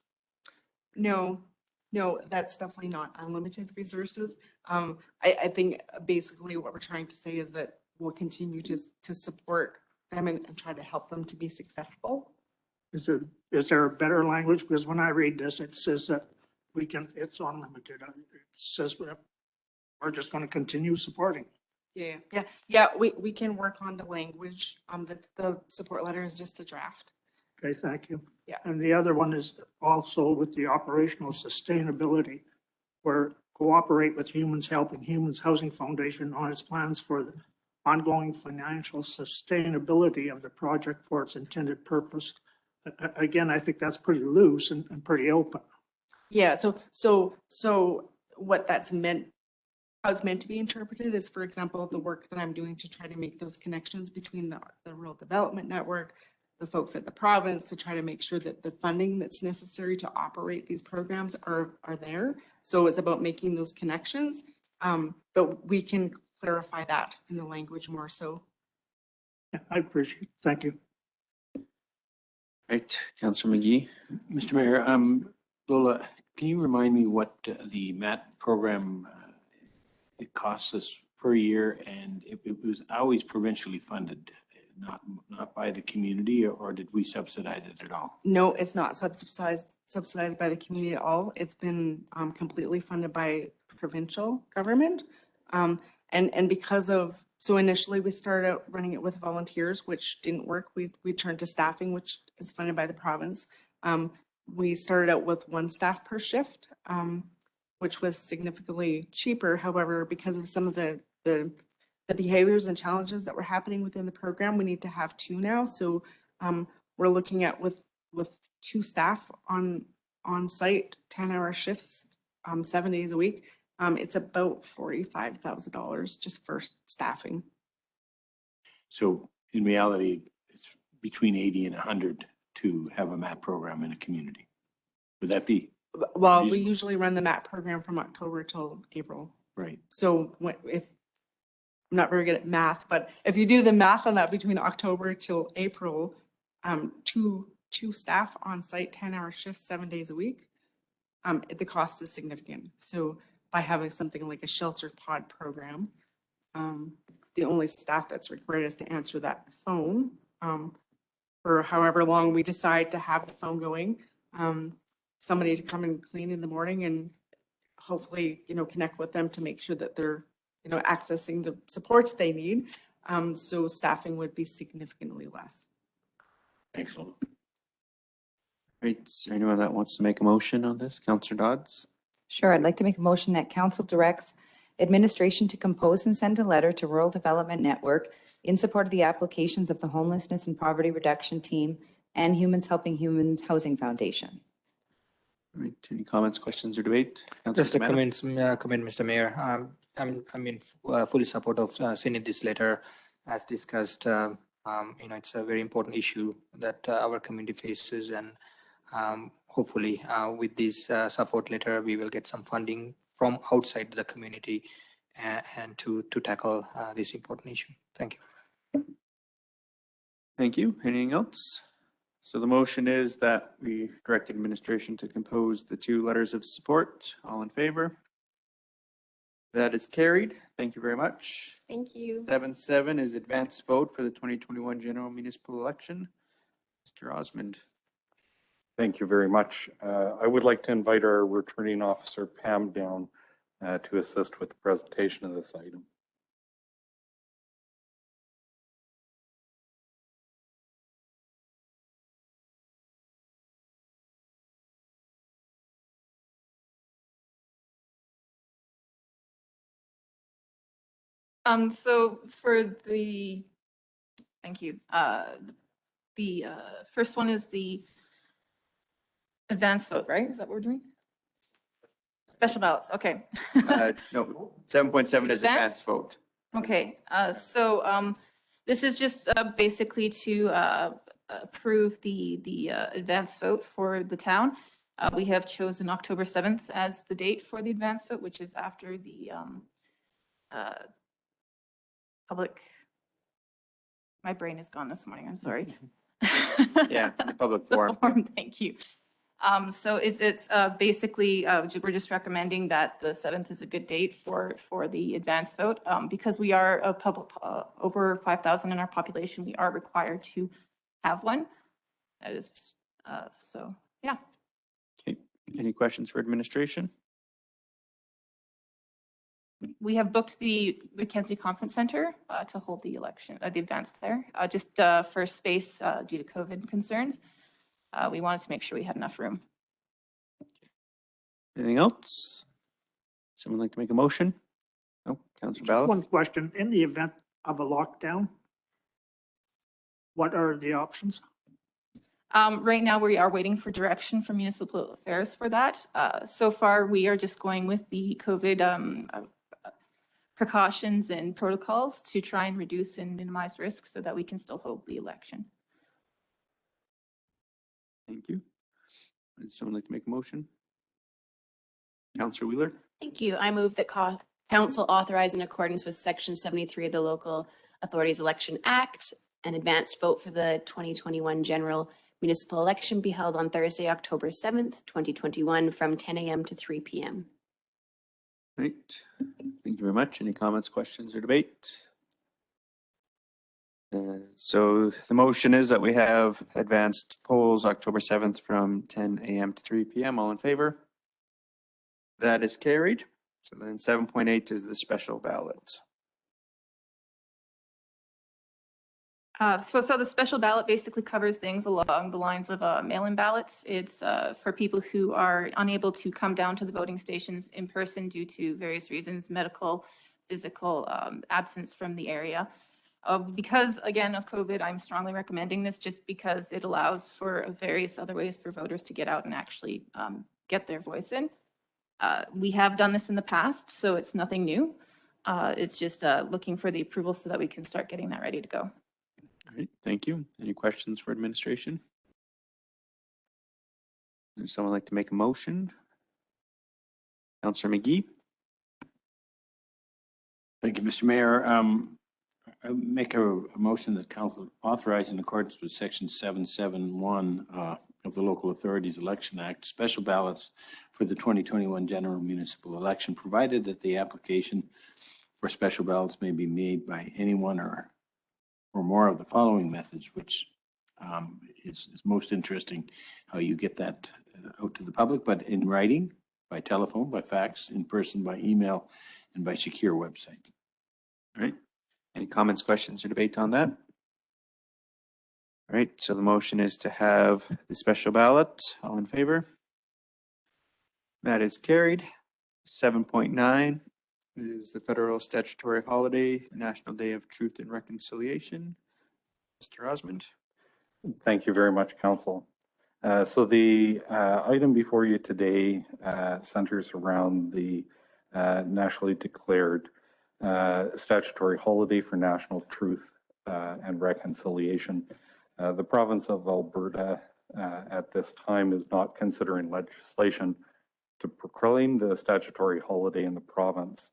no, that's definitely not unlimited resources. I think basically what we're trying to say is that we'll continue to support them and try to help them to be successful. Is there a better language? Because when I read this, it says that it's unlimited. It says we're just going to continue supporting. Yeah, we can work on the language. The support letter is just a draft. Okay, thank you. Yeah. And the other one is also with the operational sustainability, where cooperate with Humans Helping Humans Housing Foundation on its plans for the ongoing financial sustainability of the project for its intended purpose. Again, I think that's pretty loose and pretty open. Yeah, so what that's meant, how it's meant to be interpreted is, for example, the work that I'm doing to try to make those connections between the Rural Development Network, the folks at the province, to try to make sure that the funding that's necessary to operate these programs are there. So it's about making those connections, but we can clarify that in the language more so. Yeah, I appreciate it. Thank you. Right, Counselor McGee? Mr. Mayor, Lola, can you remind me what the MAT program it costs us per year, and it was always provincially funded, not by the community, or did we subsidize it at all? No, it's not subsidized by the community at all. It's been completely funded by provincial government. And because of, so initially we started out running it with volunteers, which didn't work. We turned to staffing, which is funded by the province. We started out with 1 staff per shift, which was significantly cheaper. However, because of some of the behaviors and challenges that were happening within the program, we need to have 2 now. So we're looking at with 2 staff on site, 10-hour shifts, 7 days a week. It's about $45,000 just for staffing. So in reality, it's between 80 and 100 to have a MAT program in a community. Would that be? Well, we usually run the MAT program from October till April. Right. So if I'm not very good at math, but if you do the math on that between October till April, 2 staff on site, 10-hour shifts, 7 days a week, the cost is significant. So by having something like a shelter pod program, the only staff that's required is to answer that phone for however long we decide to have the phone going. Somebody to come and clean in the morning and hopefully, connect with them to make sure that they're, accessing the supports they need. So staffing would be significantly less. Excellent. Right, is there anyone that wants to make a motion on this? Counselor Dodds? Sure, I'd like to make a motion that council directs administration to compose and send a letter to Rural Development Network in support of the applications of the Homelessness and Poverty Reduction Team and Humans Helping Humans Housing Foundation. Right, any comments, questions, or debate? Just a Councillor comment, Mr. Mayor. I'm in fully support of sending this letter as discussed. It's a very important issue that our community faces, and hopefully with this support letter, we will get some funding from outside the community and to tackle this important issue. Thank you. Thank you. Anything else? So the motion is that we direct administration to compose the 2 letters of support. All in favor? That is carried. Thank you very much. Thank you. 7.7 is advanced vote for the 2021 general municipal election. Mr. Osmond. Thank you very much. I would like to invite our returning officer, Pam, down to assist with the presentation of this item. So for the, thank you, The first one is the advanced vote, right? Is that what we're doing? Special ballots, okay. No, 7.7 is advanced vote. Okay, so this is just basically to approve the advanced vote for the town. We have chosen October 7th as the date for the advanced vote, which is after the public, my brain is gone this morning, I'm sorry. Yeah, the public forum. Thank you. So it's basically, we're just recommending that the 7th is a good date for the advanced vote. Because we are a public, over 5,000 in our population, we are required to have one. That is, so, yeah. Okay, any questions for administration? We have booked the Mackenzie Conference Center to hold the election, the advanced there, just for space due to COVID concerns. We wanted to make sure we had enough room. Anything else? Someone like to make a motion? No, Councillor Just one Ballas? question. In the event of a lockdown, what are the options? Right now, we are waiting for direction from municipal affairs for that. So far, we are just going with the COVID precautions and protocols to try and reduce and minimize risks so that we can still hold the election. Thank you. Would someone like to make a motion? Councillor Wheeler? Thank you. I move that council authorize in accordance with Section 73 of the Local Authorities Election Act an advanced vote for the 2021 general municipal election be held on Thursday, October 7th, 2021 from 10 a.m. to 3 p.m. Right. Thank you very much. Any comments, questions, or debate? So the motion is that we have advanced polls October 7th from 10 a.m. to 3 p.m. All in favor? That is carried. So then 7.8 is the special ballot. So the special ballot basically covers things along the lines of mail-in ballots. It's for people who are unable to come down to the voting stations in person due to various reasons, medical, physical absence from the area. Because, again, of COVID, I'm strongly recommending this just because it allows for various other ways for voters to get out and actually get their voice in. We have done this in the past, so it's nothing new. It's just looking for the approval so that we can start getting that ready to go. All right, thank you. Any questions for administration? Would someone like to make a motion? Councillor McGee? Thank you, Mr. Mayor. I make a motion that council authorize in accordance with section 771 of the Local Authorities Election Act, special ballots for the 2021 general municipal election, provided that the application for special ballots may be made by anyone or more of the following methods, which is most interesting, how you get that out to the public, but in writing, by telephone, by fax, in person, by email, and by secure website. All right. Any comments, questions, or debate on that? All right, so the motion is to have the special ballot. All in favor? That is carried. 7.9 is the federal statutory holiday, National Day of Truth and Reconciliation. Mr. Osmond. Thank you very much, Council. So the item before you today centers around the nationally declared statutory holiday for national truth and reconciliation. The province of Alberta at this time is not considering legislation to proclaim the statutory holiday in the province.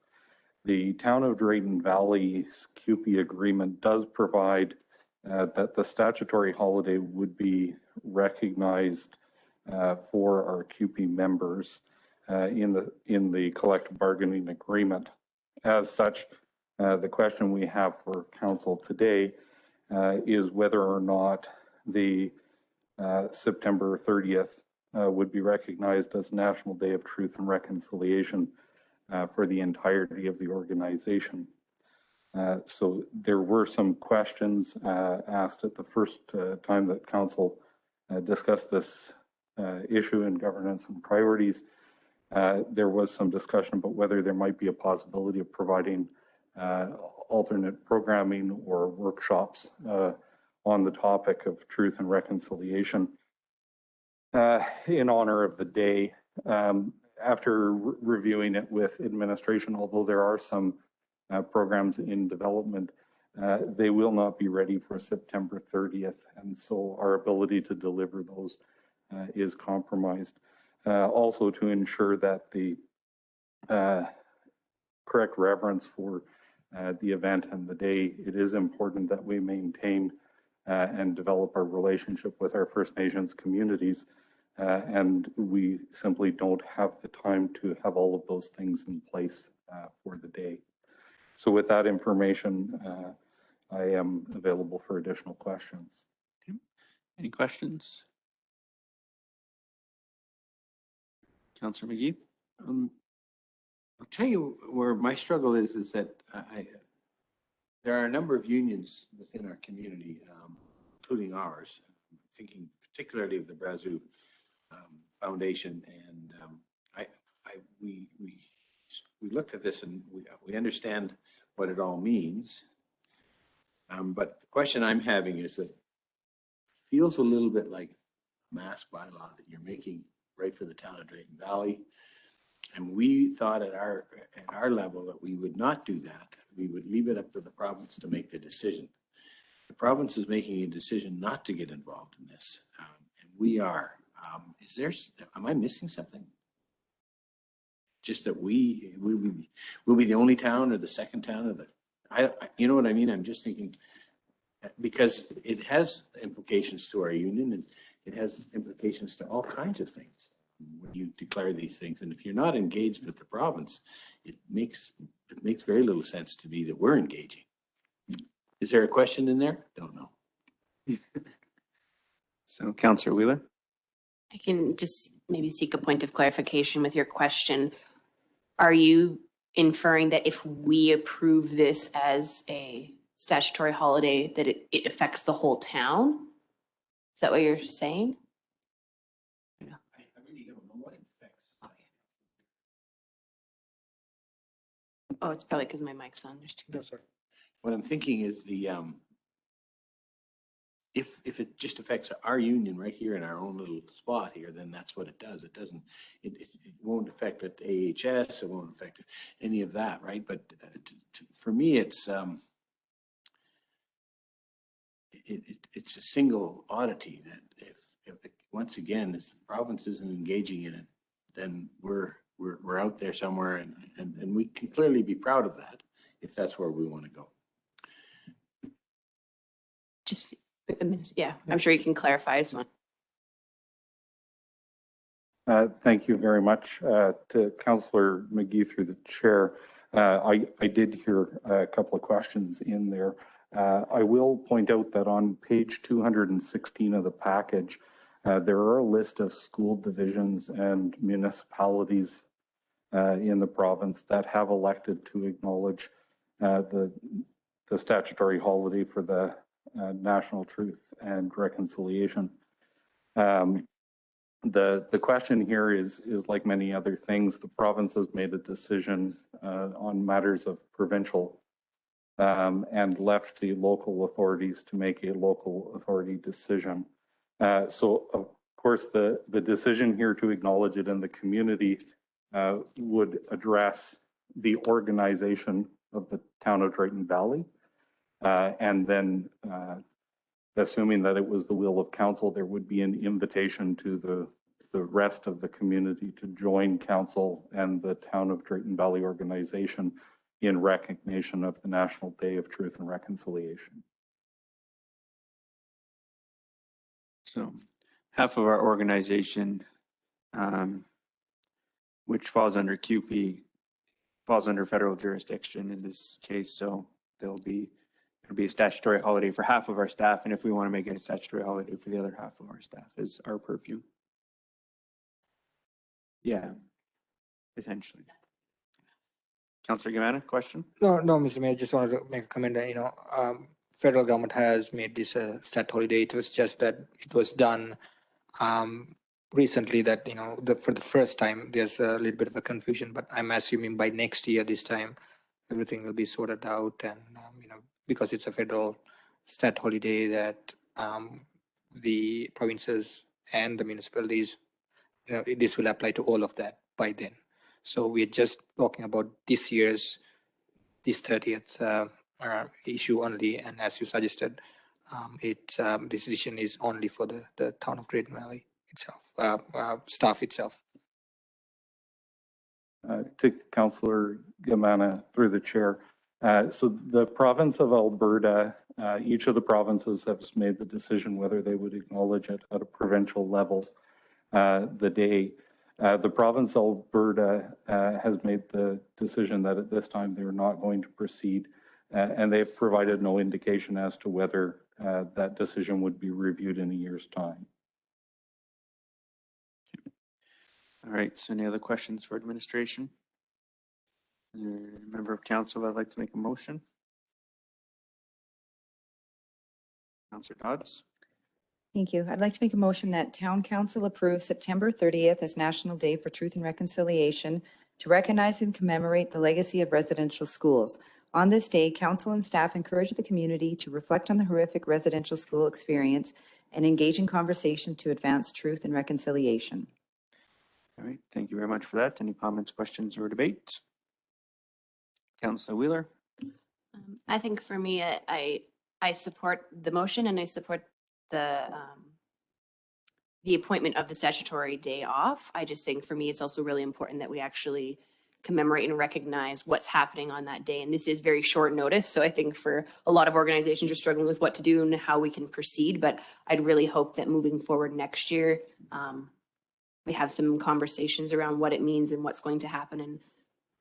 The town of Drayton Valley's CUPE agreement does provide that the statutory holiday would be recognized for our CUPE members in the collective bargaining agreement. As such, the question we have for council today is whether or not the September 30th would be recognized as National Day of Truth and Reconciliation for the entirety of the organization. So there were some questions asked at the first time that council discussed this issue in governance and priorities. There was some discussion about whether there might be a possibility of providing alternate programming or workshops on the topic of truth and reconciliation in honor of the day. After reviewing it with administration, although there are some programs in development, they will not be ready for September 30th. And so our ability to deliver those is compromised. Also to ensure that the correct reverence for the event and the day, it is important that we maintain and develop our relationship with our First Nations communities. And we simply don't have the time to have all of those things in place for the day. So with that information, I am available for additional questions. Okay. Any questions? Councillor McGee? I'll tell you where my struggle is that there are a number of unions within our community, including ours. I'm thinking particularly of the Brazeau Foundation, and we looked at this and we understand what it all means. But the question I'm having is that it feels a little bit like mask bylaw that you're making right for the town of Drayton Valley. And we thought at our level that we would not do that. We would leave it up to the province to make the decision. The province is making a decision not to get involved in this, and we are. Am I missing something? Just that we'll be the only town or the second town or you know what I mean? I'm just thinking, because it has implications to our union and it has implications to all kinds of things when you declare these things. And if you're not engaged with the province, it makes very little sense to me that we're engaging. Is there a question in there? Don't know. So Councillor Wheeler? I can just maybe seek a point of clarification with your question. Are you inferring that if we approve this as a statutory holiday, that it affects the whole town? Is that what you're saying? I really don't know what it affects. Oh, it's probably because my mic's on. There's two. No, sorry. What I'm thinking is if it just affects our union right here in our own little spot here, then that's what it does. It doesn't, it won't affect it AHS, it won't affect any of that, right? But for me, it's a single oddity that if once again, if the province isn't engaging in it, then we're out there somewhere, and we can clearly be proud of that if that's where we want to go. Just a minute. Yeah, I'm sure you can clarify as well. Thank you very much to Councillor McGee through the chair. I did hear a couple of questions in there. I will point out that on page 216 of the package, there are a list of school divisions and municipalities in the province that have elected to acknowledge the statutory holiday for the National Truth and Reconciliation. The question here is like many other things, the province has made a decision on matters of provincial and left the local authorities to make a local authority decision. So of course, the decision here to acknowledge it in the community would address the organization of the town of Drayton Valley. And then assuming that it was the will of council, there would be an invitation to the rest of the community to join council and the town of Drayton Valley organization in recognition of the National Day of Truth and Reconciliation. So half of our organization, which falls under QP, falls under federal jurisdiction in this case. So it'll be a statutory holiday for half of our staff. And if we want to make it a statutory holiday for the other half of our staff is our purview. Yeah, essentially. Councillor Gavanna, question? No, Mr. Mayor, just wanted to make a comment that, federal government has made this a stat holiday. It was just that it was done recently that, for the first time, there's a little bit of a confusion, but I'm assuming by next year, this time, everything will be sorted out and, because it's a federal stat holiday that the provinces and the municipalities, this will apply to all of that by then. So we're just talking about this 30th issue only, and as you suggested, this decision is only for the town of Drayton Valley itself, staff itself. To Councillor Gamana through the chair. So the province of Alberta, each of the provinces has made the decision whether they would acknowledge it at a provincial level the day. The province of Alberta has made the decision that at this time they're not going to proceed, and they've provided no indication as to whether that decision would be reviewed in a year's time. All right, so any other questions for administration? Is there a member of council that'd like to make a motion? Councillor Dodds? Thank you. I'd like to make a motion that Town Council approve September 30th as National Day for Truth and Reconciliation to recognize and commemorate the legacy of residential schools. On this day, council and staff encourage the community to reflect on the horrific residential school experience and engage in conversation to advance truth and reconciliation. All right, thank you very much for that. Any comments, questions, or debates? Councillor Wheeler? I think for me, I support the motion and I support the appointment of the statutory day off. I just think for me, it's also really important that we actually commemorate and recognize what's happening on that day. And this is very short notice. So I think for a lot of organizations are struggling with what to do and how we can proceed. But I'd really hope that moving forward next year, we have some conversations around what it means and what's going to happen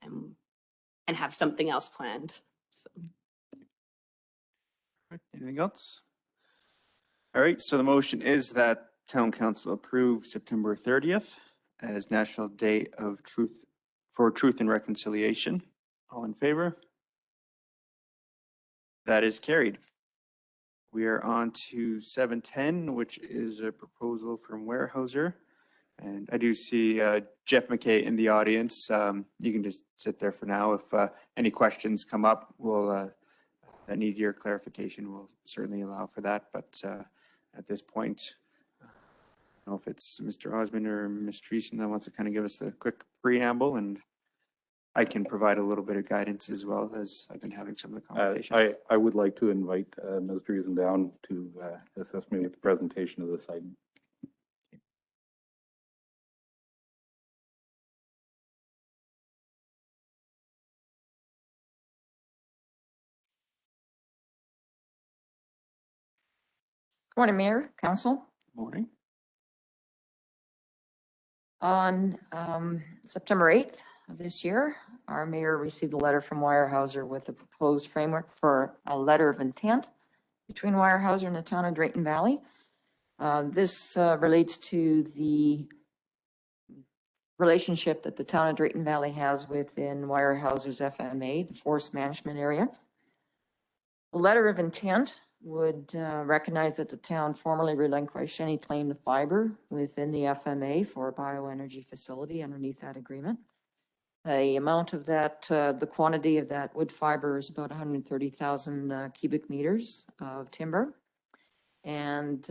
and have something else planned. So. Anything else? All right, so the motion is that Town Council approve September 30th as National Day of Truth and Reconciliation. All in favor? That is carried. We are on to 7:10, which is a proposal from Weyerhaeuser. And I do see Jeff McKay in the audience. You can just sit there for now. If any questions come up, that need your clarification, we'll certainly allow for that. But at this point, I don't know if it's Mr. Osmond or Ms. Treason that wants to kind of give us a quick preamble, and I can provide a little bit of guidance as well as I've been having some of the conversations. I would like to invite Ms. Treason down to assist me with the presentation of this item. Good morning, Mayor, Council. Morning. On September 8th of this year, our mayor received a letter from Weyerhaeuser with a proposed framework for a letter of intent between Weyerhaeuser and the town of Drayton Valley. This relates to the relationship that the town of Drayton Valley has within Weyerhaeuser's FMA, the Forest Management Area. The letter of intent would recognize that the town formally relinquish any claim to fiber within the FMA for a bioenergy facility underneath that agreement. The amount of that, the quantity of that wood fiber is about 130,000 cubic meters of timber. And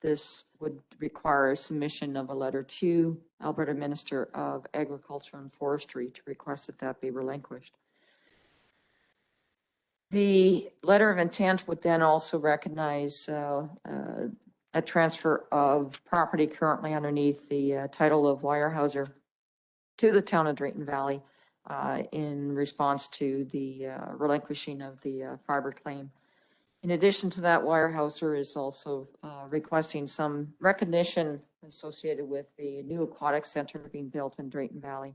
this would require a submission of a letter to Alberta Minister of Agriculture and Forestry to request that that be relinquished. The letter of intent would then also recognize a transfer of property currently underneath the title of Weyerhaeuser to the town of Drayton Valley in response to the relinquishing of the fiber claim. In addition to that, Weyerhaeuser is also requesting some recognition associated with the new aquatic center being built in Drayton Valley.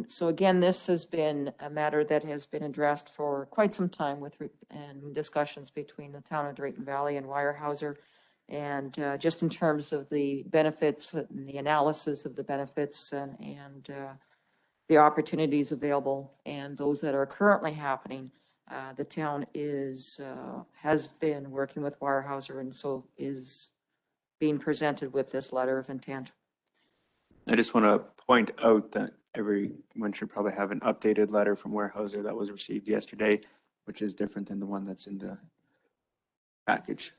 So again, this has been a matter that has been addressed for quite some time with and discussions between the town of Drayton Valley and Weyerhaeuser. And just in terms of the benefits and the analysis of the benefits and the opportunities available and those that are currently happening, the town has been working with Weyerhaeuser and so is being presented with this letter of intent. I just want to point out that everyone should probably have an updated letter from Weyerhaeuser that was received yesterday, which is different than the one that's in the package.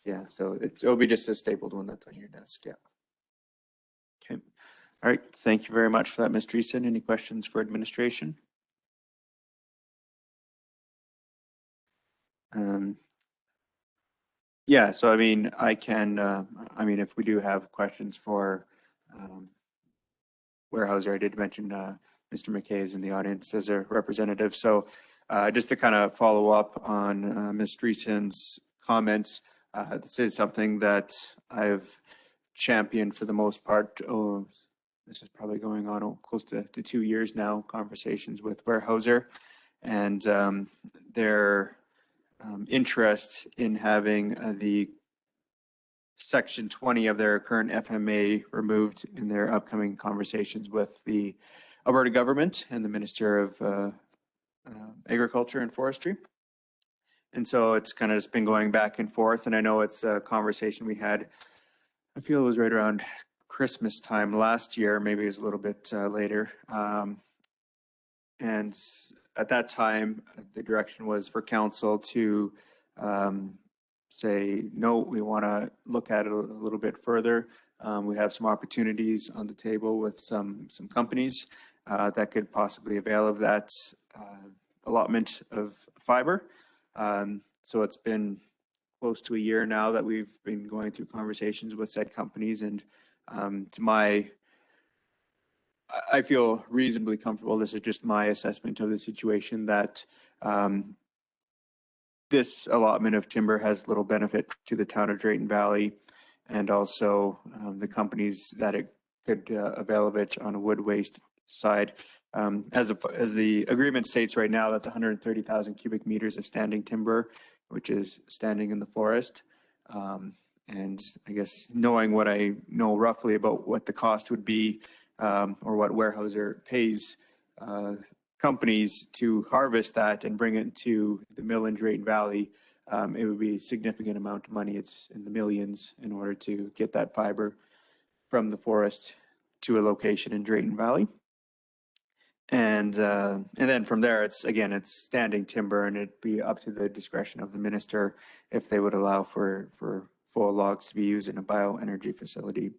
Yeah, so it'll be just a stapled one that's on your desk, yeah. Okay, all right, thank you very much for that, Ms. Dreesen. Any questions for administration? Yeah, so I mean, I can, if we do have questions for Weyerhaeuser, I did mention Mr. McKay is in the audience as a representative. So just to kind of follow up on Ms. Dreesen's comments, this is something that I've championed for the most part. Oh, this is probably going on close to 2 years now, conversations with Weyerhaeuser and their interest in having the Section 20 of their current FMA removed in their upcoming conversations with the Alberta government and the Minister of Agriculture and Forestry. And so it's kind of just been going back and forth. And I know it's a conversation we had, I feel it was right around Christmas time last year, maybe it was a little bit later. And at that time, the direction was for council to say, no, we want to look at it a little bit further. We have some opportunities on the table with some companies that could possibly avail of that allotment of fiber. So it's been close to a year now that we've been going through conversations with said companies, and I feel reasonably comfortable. This is just my assessment of the situation, that this allotment of timber has little benefit to the town of Drayton Valley, and also the companies that it could avail of it on a wood waste side. As the agreement states right now, that's 130,000 cubic meters of standing timber, which is standing in the forest. And I guess knowing what I know roughly about what the cost would be, or what Weyerhaeuser pays companies to harvest that and bring it to the mill in Drayton Valley, it would be a significant amount of money. It's in the millions in order to get that fiber from the forest to a location in Drayton Valley. And then from there, it's standing timber, and it'd be up to the discretion of the minister if they would allow for full logs to be used in a bioenergy facility.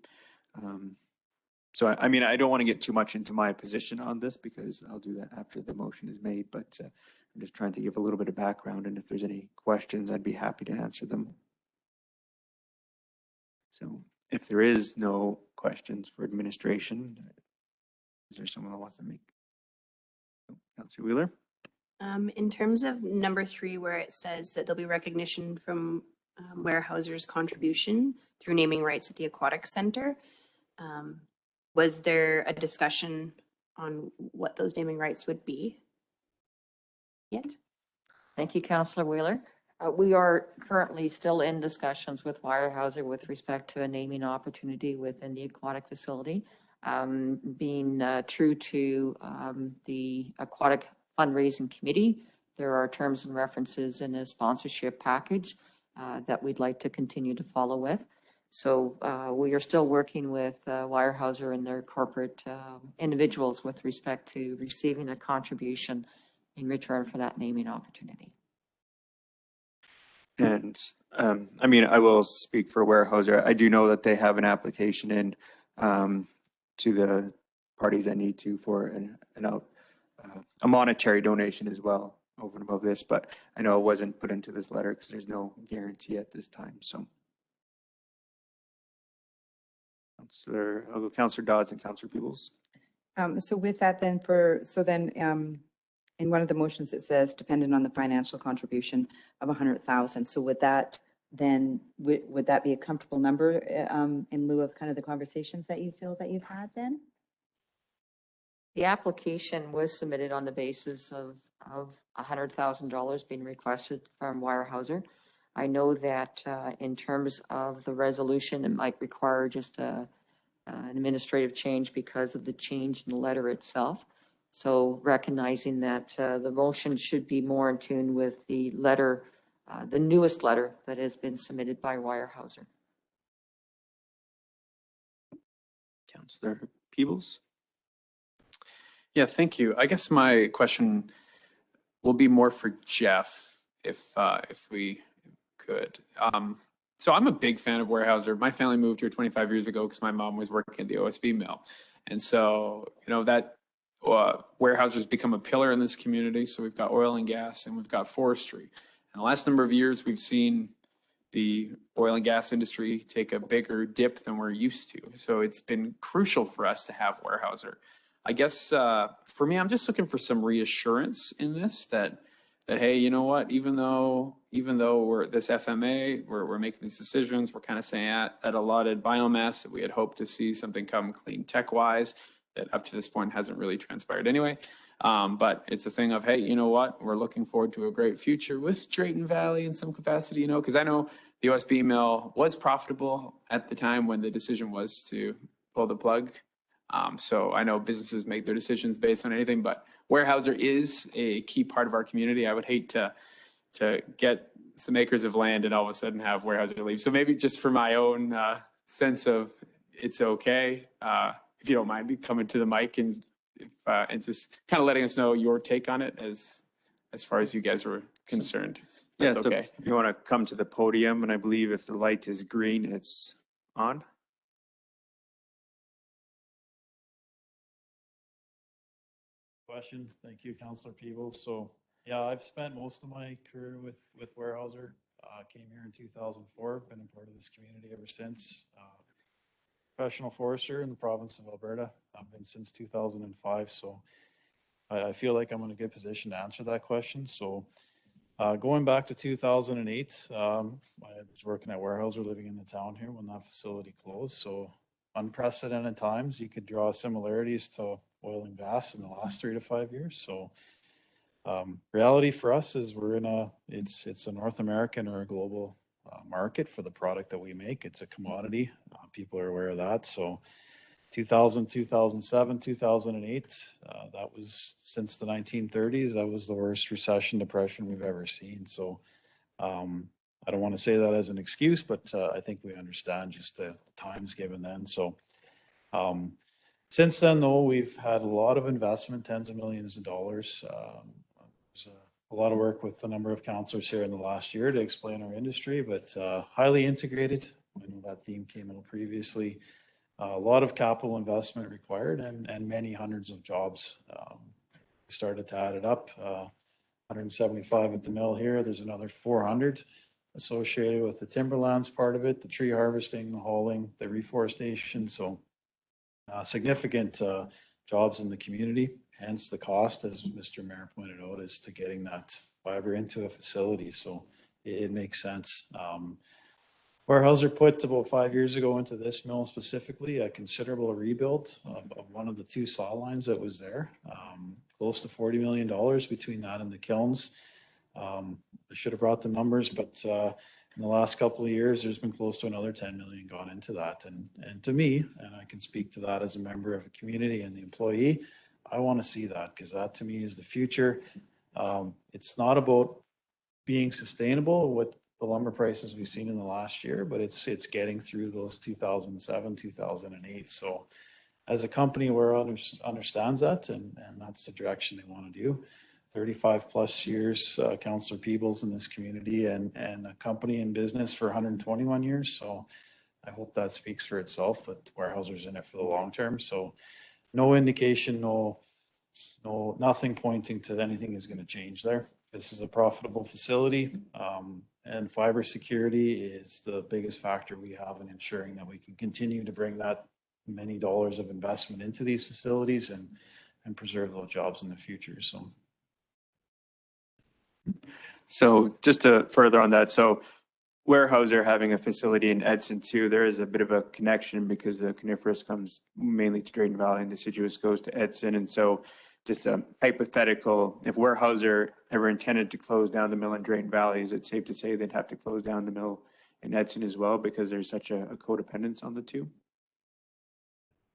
So, I mean, I don't want to get too much into my position on this because I'll do that after the motion is made, but I'm just trying to give a little bit of background, and if there's any questions, I'd be happy to answer them. So if there is no questions for administration, is there someone that wants to make? Councillor Wheeler? In terms of number 3, where it says that there'll be recognition from Weyerhaeuser's contribution through naming rights at the Aquatic Center, was there a discussion on what those naming rights would be yet? Thank you, Councillor Wheeler. We are currently still in discussions with Weyerhaeuser with respect to a naming opportunity within the aquatic facility. Being true to the Aquatic Fundraising Committee, there are terms and references in a sponsorship package that we'd like to continue to follow with. So we are still working with Weyerhaeuser and their corporate individuals with respect to receiving a contribution in return for that naming opportunity. And I mean, I will speak for Weyerhaeuser. I do know that they have an application in to the parties that need to for a monetary donation as well over and above this, but I know it wasn't put into this letter because there's no guarantee at this time. So I'll go Councillor Dodds and Councillor Peebles. So with that then in one of the motions, it says dependent on the financial contribution of 100,000. So would that then, would that be a comfortable number in lieu of kind of the conversations that you feel that you've had then? The application was submitted on the basis of $100,000 being requested from Weyerhaeuser. I know that in terms of the resolution, it might require just an administrative change because of the change in the letter itself. So recognizing that the motion should be more in tune with the letter, the newest letter that has been submitted by Weyerhaeuser. Councillor Peebles. Yeah, thank you. I guess my question will be more for Jeff. If we could. So I'm a big fan of Weyerhaeuser. My family moved here 25 years ago because my mom was working at the OSB mill. And so, that Weyerhaeuser has become a pillar in this community. So we've got oil and gas and we've got forestry. In the last number of years, we've seen the oil and gas industry take a bigger dip than we're used to. So it's been crucial for us to have Weyerhaeuser. I guess for me, I'm just looking for some reassurance in this that hey, you know what? Even though we're this FMA, we're making these decisions, we're kind of saying at allotted biomass that we had hoped to see something come clean tech wise that up to this point hasn't really transpired anyway. But it's a thing of, hey, you know what? We're looking forward to a great future with Drayton Valley in some capacity, because I know the OSB mill was profitable at the time when the decision was to pull the plug. So I know businesses make their decisions based on anything, but Weyerhaeuser is a key part of our community. I would hate to get some acres of land and all of a sudden have Weyerhaeuser leave. So maybe just for my own sense of it's okay, if you don't mind me coming to the mic and just kind of letting us know your take on it as far as you guys were concerned. Yeah, That's so okay. if you want to come to the podium, and I believe if the light is green, it's on. Question. Thank you, Councillor Peebles. So yeah, I've spent most of my career with Weyerhaeuser. Came here in 2004, been a part of this community ever since. Professional forester in the province of Alberta. I've been since 2005, so I feel like I'm in a good position to answer that question. So going back to 2008, I was working at Weyerhaeuser, living in the town here when that facility closed. So unprecedented times. You could draw similarities to oil and gas in the last 3 to 5 years. So reality for us is we're in it's a North American or a global market for the product that we make. It's a commodity. People are aware of that. So 2000, 2007, 2008, that was since the 1930s. That was the worst recession, depression we've ever seen. So I don't want to say that as an excuse, but I think we understand just the times given then. So since then, though, we've had a lot of investment, tens of millions of dollars. There's a lot of work with a number of councillors here in the last year to explain our industry, but highly integrated. I know that theme came out previously. A lot of capital investment required and many hundreds of jobs. We started to add it up. 175 at the mill here. There's another 400 associated with the timberlands part of it, the tree harvesting, the hauling, the reforestation. So significant jobs in the community. Hence the cost, as Mr. Mayor pointed out, is to getting that fiber into a facility. So it makes sense. Weyerhaeuser put about 5 years ago into this mill specifically a considerable rebuild of one of the 2 saw lines that was there. Close to $40 million between that and the kilns. I should have brought the numbers, but in the last couple of years, there's been close to another 10 million gone into that. And to me, and I can speak to that as a member of a community and the employee, I want to see that because that to me is the future. It's not about being sustainable with the lumber prices we've seen in the last year, but it's getting through those 2007, 2008. So as a company where understands that, and that's the direction they want to do. 35 plus years, Councillor Peebles in this community and a company in business for 121 years. So I hope that speaks for itself that Weyerhaeuser's in it for the long term. So no indication, nothing pointing to anything is going to change there. This is a profitable facility, and fiber security is the biggest factor we have in ensuring that we can continue to bring that many dollars of investment into these facilities and preserve those jobs in the future. So just to further on that, so Weyerhaeuser having a facility in Edson too, there is a bit of a connection because the coniferous comes mainly to Drayton Valley and deciduous goes to Edson. And so just a hypothetical, if Weyerhaeuser ever intended to close down the mill in Drayton Valley, is it safe to say they'd have to close down the mill in Edson as well because there's such a codependence on the two?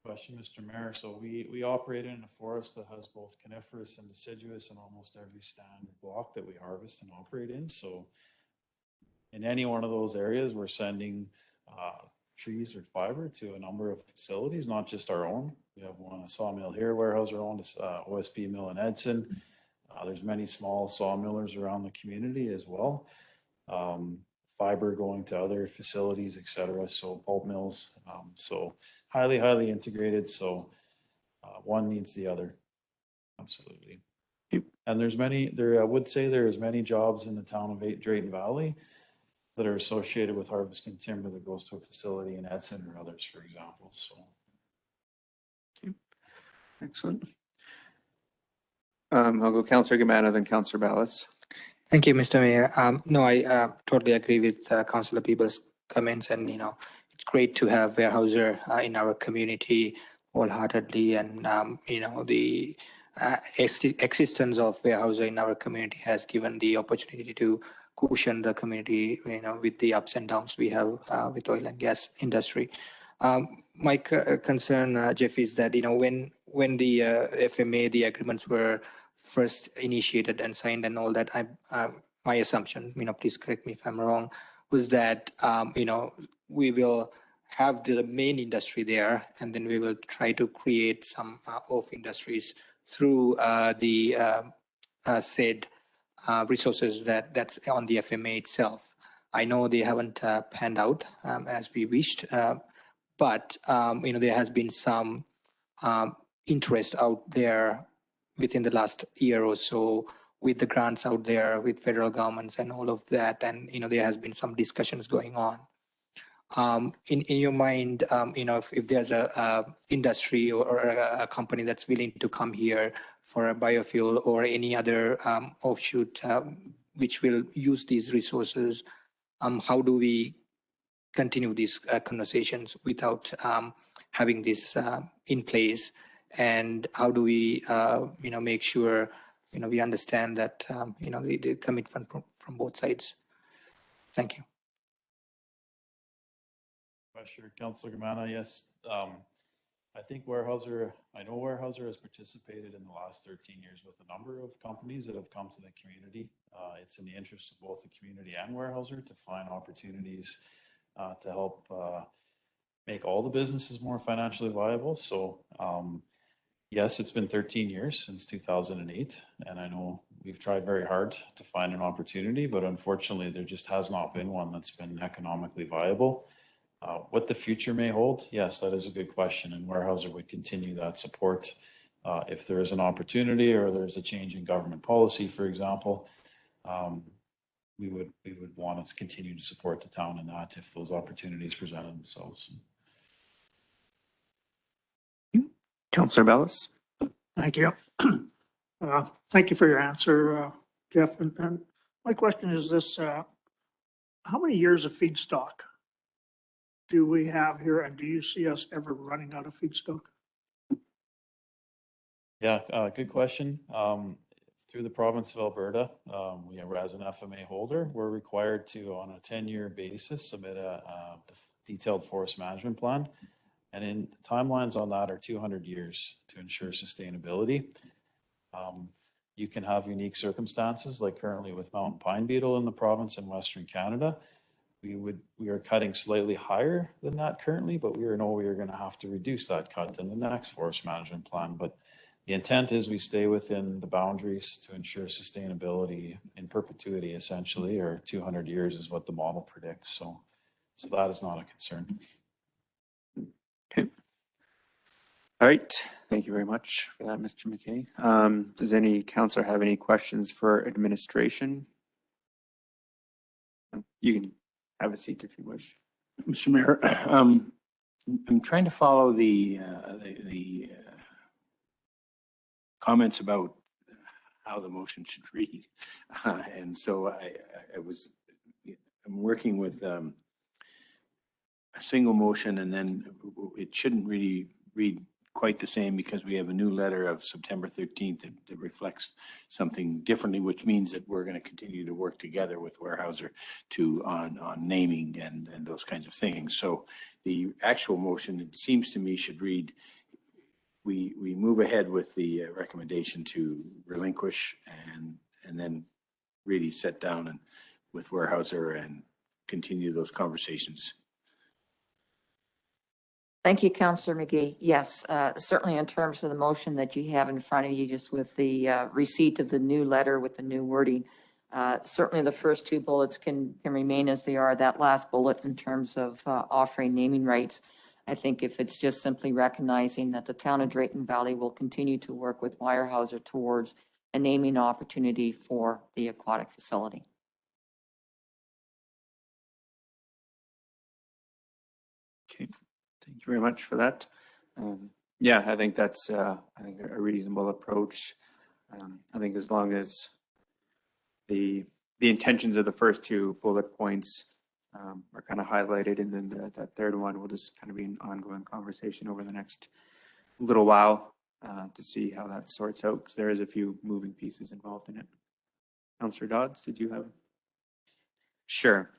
Question, Mr. Mayor. So we operate in a forest that has both coniferous and deciduous in almost every standard block that we harvest and operate in. So in any one of those areas, we're sending trees or fiber to a number of facilities, not just our own. We have a sawmill here, Weyerhaeuser owned, OSB mill in Edson. There's many small sawmillers around the community as well. fiber going to other facilities, et cetera. So pulp mills, so highly integrated. So one needs the other. Absolutely. And I would say there's many jobs in the town of Drayton Valley that are associated with harvesting timber that goes to a facility in Edson or others, for example. So. Excellent. I'll go Councillor Gamana, then Councillor Ballas. Thank you, Mr. Mayor. No, I totally agree with Councillor Peebles' comments, and it's great to have Weyerhaeuser in our community wholeheartedly, and the existence of Weyerhaeuser in our community has given the opportunity to cushion the community, with the ups and downs we have with oil and gas industry. My concern, Jeff, is that when the FMA, the agreements were first initiated and signed and all that, my assumption, please correct me if I'm wrong, was that we will have the main industry there, and then we will try to create some off industries through the said resources that's on the FMA itself. I know they haven't panned out as we wished, but there has been some interest out there within the last year or so with the grants out there with federal governments and all of that, and there has been some discussions going on. In your mind, if there's a industry or a company that's willing to come here for a biofuel or any other offshoot which will use these resources, how do we continue these conversations without having this in place? And how do we, make sure, we understand that, the commitment from both sides? Thank you. Sure, Councillor Gamana, yes. I think I know Weyerhaeuser has participated in the last 13 years with a number of companies that have come to the community. It's in the interest of both the community and Weyerhaeuser to find opportunities to help make all the businesses more financially viable. So yes, it's been 13 years since 2008, and I know we've tried very hard to find an opportunity, but unfortunately there just has not been one that's been economically viable. What the future may hold, yes, that is a good question, and Weyerhaeuser would continue that support. If there is an opportunity or there's a change in government policy, for example, we would want to continue to support the town in that if those opportunities present themselves. Councillor Ballas. Thank you. Thank you for your answer, Jeff. And my question is this, how many years of feedstock do we have here, and do you see us ever running out of feedstock? Yeah, good question. Through the province of Alberta, we are, as an FMA holder, we're required to, on a 10-year basis, submit a detailed forest management plan. And in timelines on that are 200 years to ensure sustainability. You can have unique circumstances, like currently with mountain pine beetle in the province in Western Canada. We are cutting slightly higher than that currently, but we know we are going to have to reduce that cut in the next forest management plan. But the intent is we stay within the boundaries to ensure sustainability in perpetuity, essentially, or 200 years is what the model predicts. So that is not a concern. Okay. All right. Thank you very much for that, Mr. McKay. Does any councillor have any questions for administration? You can have a seat if you wish. Mr. Mayor, I'm trying to follow the comments about how the motion should read. And so I'm working with a single motion, and then it shouldn't really read quite the same because we have a new letter of September 13th that reflects something differently, which means that we're going to continue to work together with Weyerhaeuser on naming and those kinds of things. So the actual motion, it seems to me, should read, we move ahead with the recommendation to relinquish and then really sit down with Weyerhaeuser and continue those conversations. Thank you, Councillor McGee. Yes, certainly in terms of the motion that you have in front of you, just with the receipt of the new letter with the new wording, Certainly the first two bullets can remain as they are. That last bullet in terms of offering naming rights, I think if it's just simply recognizing that the town of Drayton Valley will continue to work with Weyerhaeuser towards a naming opportunity for the aquatic facility. Okay, thank you very much for that. Yeah, I think that's I think a reasonable approach. I think as long as the intentions of the first two bullet points are kind of highlighted, and then that third one will just kind of be an ongoing conversation over the next little while to see how that sorts out, because there is a few moving pieces involved in it. Councillor Dodds, did you have? Sure.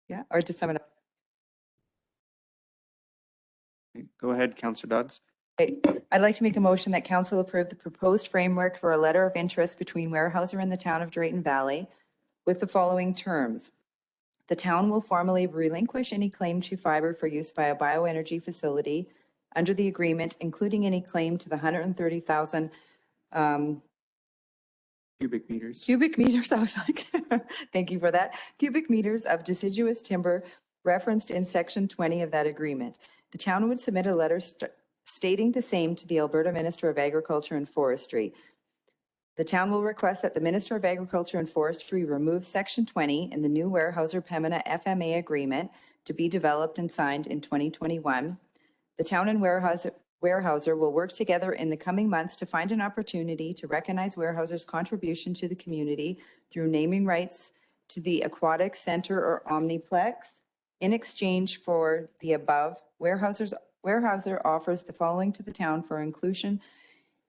Yeah, or to someone else? Go ahead, Councillor Dodds. I'd like to make a motion that council approve the proposed framework for a letter of interest between Weyerhaeuser and the town of Drayton Valley with the following terms. The town will formally relinquish any claim to fiber for use by a bioenergy facility under the agreement, including any claim to the 130,000 cubic meters. Cubic meters, I was like, thank you for that. Cubic meters of deciduous timber referenced in section 20 of that agreement. The town would submit a letter stating the same to the Alberta Minister of Agriculture and Forestry. The town will request that the Minister of Agriculture and Forestry remove section 20 in the new Weyerhaeuser-Pembina FMA agreement to be developed and signed in 2021. The town and Weyerhaeuser will work together in the coming months to find an opportunity to recognize Weyerhaeuser's contribution to the community through naming rights to the Aquatic Center or Omniplex. In exchange for the above, Weyerhaeuser offers the following to the town for inclusion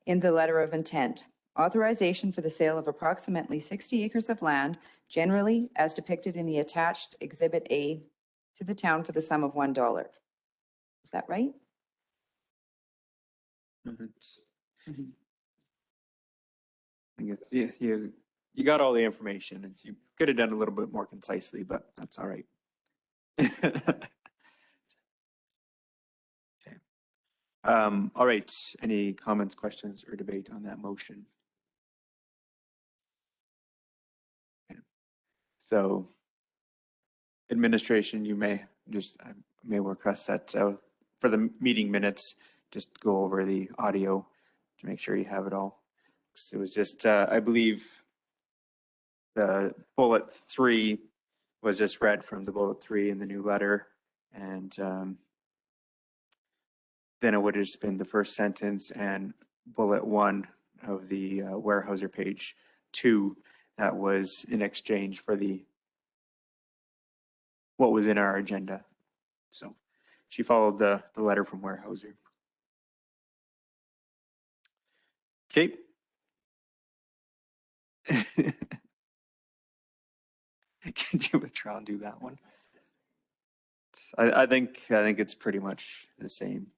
in the letter of intent. Authorization for the sale of approximately 60 acres of land, generally as depicted in the attached Exhibit A, to the town for the sum of $1. Is that right? I guess you got all the information. You could have done a little bit more concisely, but that's all right. Okay. All right. Any comments, questions, or debate on that motion? Okay. So, administration, you may just I may request that for the meeting minutes, just go over the audio to make sure you have it all. So it was just, I believe, the bullet 3 was just read from the bullet 3 in the new letter, and then it would have just been the first sentence and bullet 1 of the Weyerhaeuser page 2 that was in exchange for what was in our agenda. So she followed the letter from Weyerhaeuser. Okay. Can you withdraw and do that one? I think it's pretty much the same.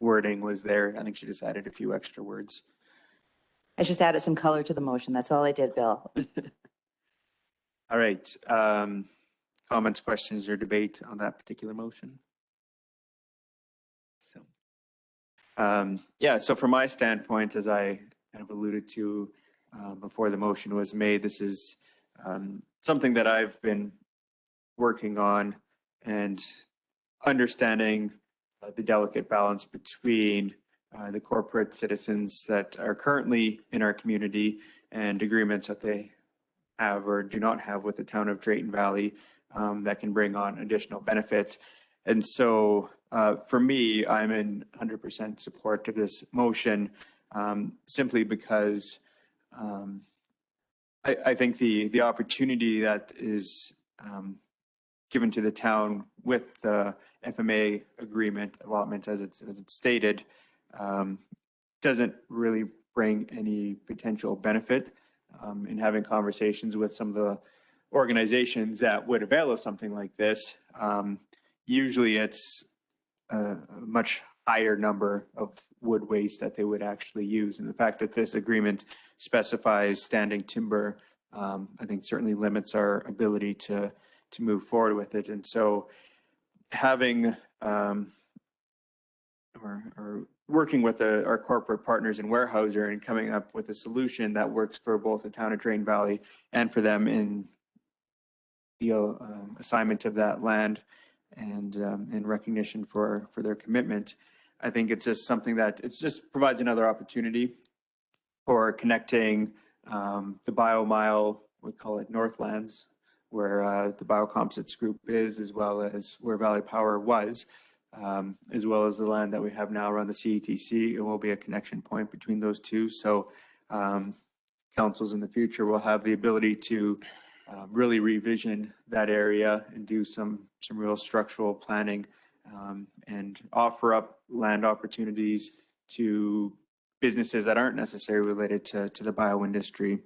Wording was there. I think she just added a few extra words. I just added some color to the motion. That's all I did, Bill. All right. Comments, questions, or debate on that particular motion? So, yeah, so from my standpoint, as I kind of alluded to before the motion was made, this is something that I've been working on and understanding the delicate balance between the corporate citizens that are currently in our community and agreements that they have or do not have with the town of Drayton Valley that can bring on additional benefit. And so for me, I'm in 100% support of this motion simply because I think the opportunity that is given to the town with the FMA agreement allotment as it's stated doesn't really bring any potential benefit in having conversations with some of the organizations that would avail of something like this. Usually it's a much higher number of wood waste that they would actually use. And the fact that this agreement specifies standing timber, I think certainly limits our ability to move forward with it. And so having or working with our corporate partners in Weyerhaeuser and coming up with a solution that works for both the town of Drayton Valley and for them in the assignment of that land and in recognition for their commitment. I think it's just something that it just provides another opportunity for connecting the BioMile, we call it Northlands, where the Biocomposites Group is, as well as where Valley Power was, as well as the land that we have now around the CETC. It will be a connection point between those two. So councils in the future will have the ability to really revision that area and do some real structural planning and offer up land opportunities to businesses that aren't necessarily related to the bio industry.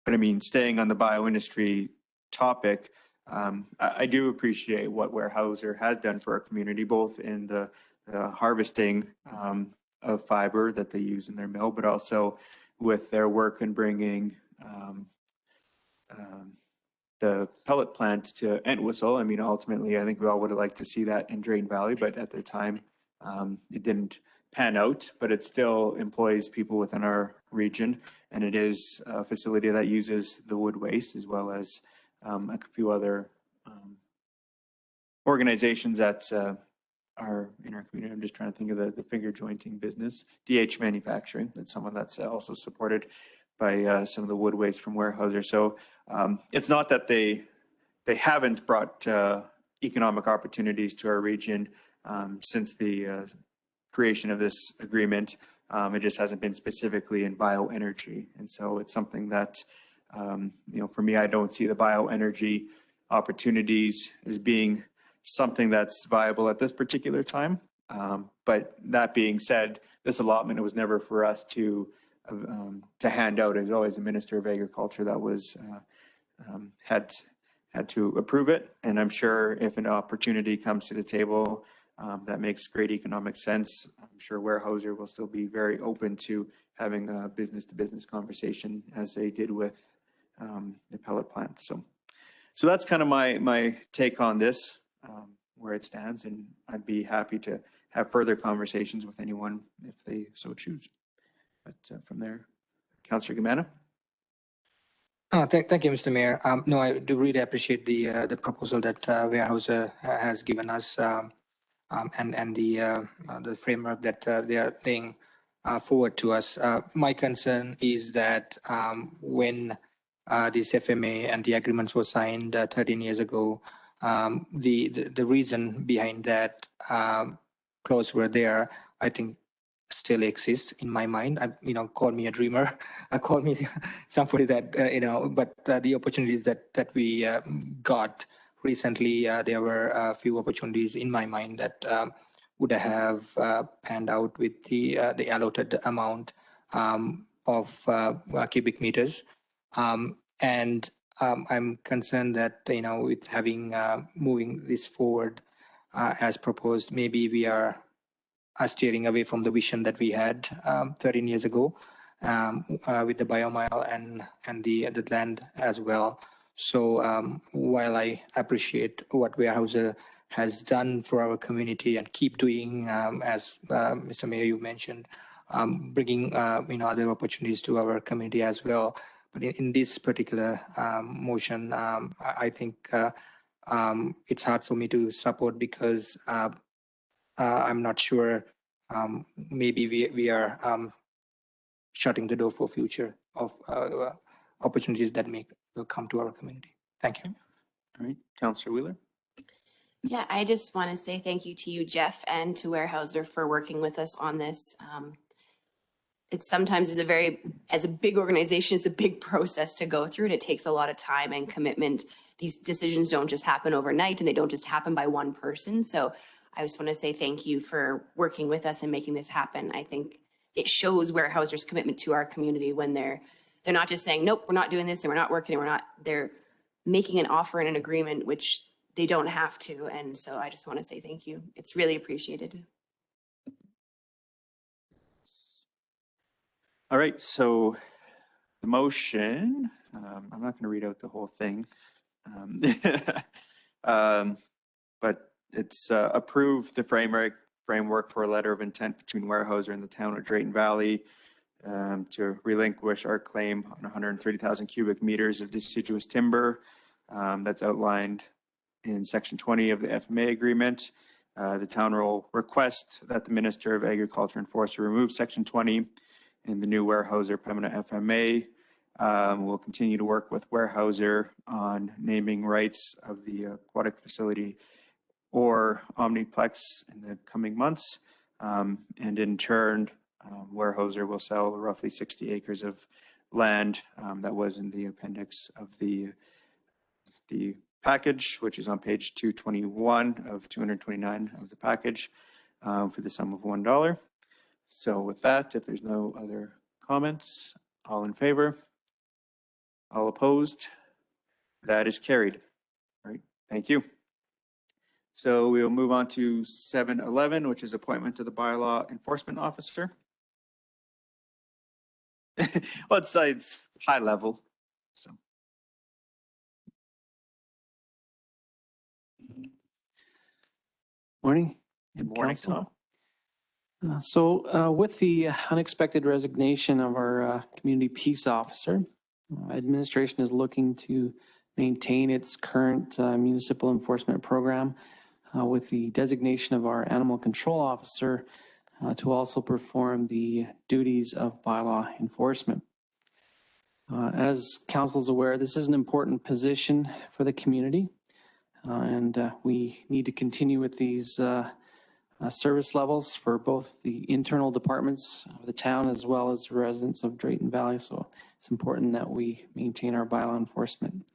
But I mean, staying on the bio industry topic, I do appreciate what Weyerhaeuser has done for our community, both in the harvesting of fiber that they use in their mill, but also with their work in bringing the pellet plant to Entwistle. I mean, ultimately, I think we all would have liked to see that in Drayton Valley, but at the time, it didn't pan out, but it still employs people within our region. And it is a facility that uses the wood waste as well as a few other organizations that are in our community. I'm just trying to think of the finger jointing business, DH Manufacturing. That's someone that's also supported by some of the wood waste from Weyerhaeuser. So it's not that they haven't brought economic opportunities to our region since the creation of this agreement. It just hasn't been specifically in bioenergy. And so it's something that, for me, I don't see the bioenergy opportunities as being something that's viable at this particular time. But that being said, this allotment was never for us to hand out. It was always the Minister of Agriculture that was had to approve it. And I'm sure if an opportunity comes to the table that makes great economic sense, I'm sure Weyerhaeuser will still be very open to having a business-to-business conversation as they did with the pellet plant. So that's kind of my take on this, where it stands, and I'd be happy to have further conversations with anyone if they so choose. But from there, Councillor Gamana. Thank you, Mr. Mayor. No, I do really appreciate the proposal that Weyerhaeuser has given us, and the framework that they are laying forward to us. My concern is that when this FMA and the agreements were signed 13 years ago, the reason behind that clause were there, I think, still exists in my mind. Call me a dreamer, call me somebody that but the opportunities that we got recently, there were a few opportunities in my mind that would have panned out with the allotted amount of cubic meters, and I'm concerned that with having moving this forward as proposed, maybe we are steering away from the vision that we had 13 years ago with the BioMile and the land as well. So while I appreciate what Weyerhaeuser has done for our community and keep doing, as Mr. Mayor, you mentioned, bringing other opportunities to our community as well. But in this particular motion, I think it's hard for me to support because I'm not sure. Maybe we are shutting the door for future of opportunities that will come to our community. Thank you. All right, Councillor Wheeler. Yeah, I just want to say thank you to you, Jeff, and to Weyerhaeuser for working with us on this. It sometimes is as a big organization, it's a big process to go through, and it takes a lot of time and commitment. These decisions don't just happen overnight, and they don't just happen by one person. So I just want to say thank you for working with us and making this happen. I think it shows Weyerhaeuser's commitment to our community when they're not just saying, nope, we're not doing this and we're not working and they're making an offer and an agreement, which they don't have to. And so I just want to say thank you. It's really appreciated. All right, so the motion, I'm not going to read out the whole thing, but it's approve the framework framework for a letter of intent between Weyerhaeuser and the town of Drayton Valley to relinquish our claim on 130,000 cubic meters of deciduous timber that's outlined in Section 20 of the FMA agreement. The town will request that the Minister of Agriculture and Forestry remove Section 20 in the new Weyerhaeuser Pembina FMA. We'll continue to work with Weyerhaeuser on naming rights of the aquatic facility or Omniplex in the coming months. And in turn, Weyerhaeuser will sell roughly 60 acres of land that was in the appendix of the package, which is on page 221 of 229 of the package for the sum of $1. So with that, if there's no other comments, all in favor? All opposed? That is carried. All right, thank you. So we'll move on to 711, which is appointment to the bylaw enforcement officer. Well, it's high level, so. Morning. Good morning, Council. So with the unexpected resignation of our community peace officer, administration is looking to maintain its current municipal enforcement program with the designation of our animal control officer to also perform the duties of bylaw enforcement. As council is aware, this is an important position for the community, and we need to continue with these service levels for both the internal departments of the town as well as residents of Drayton Valley. So it's important that we maintain our bylaw enforcement.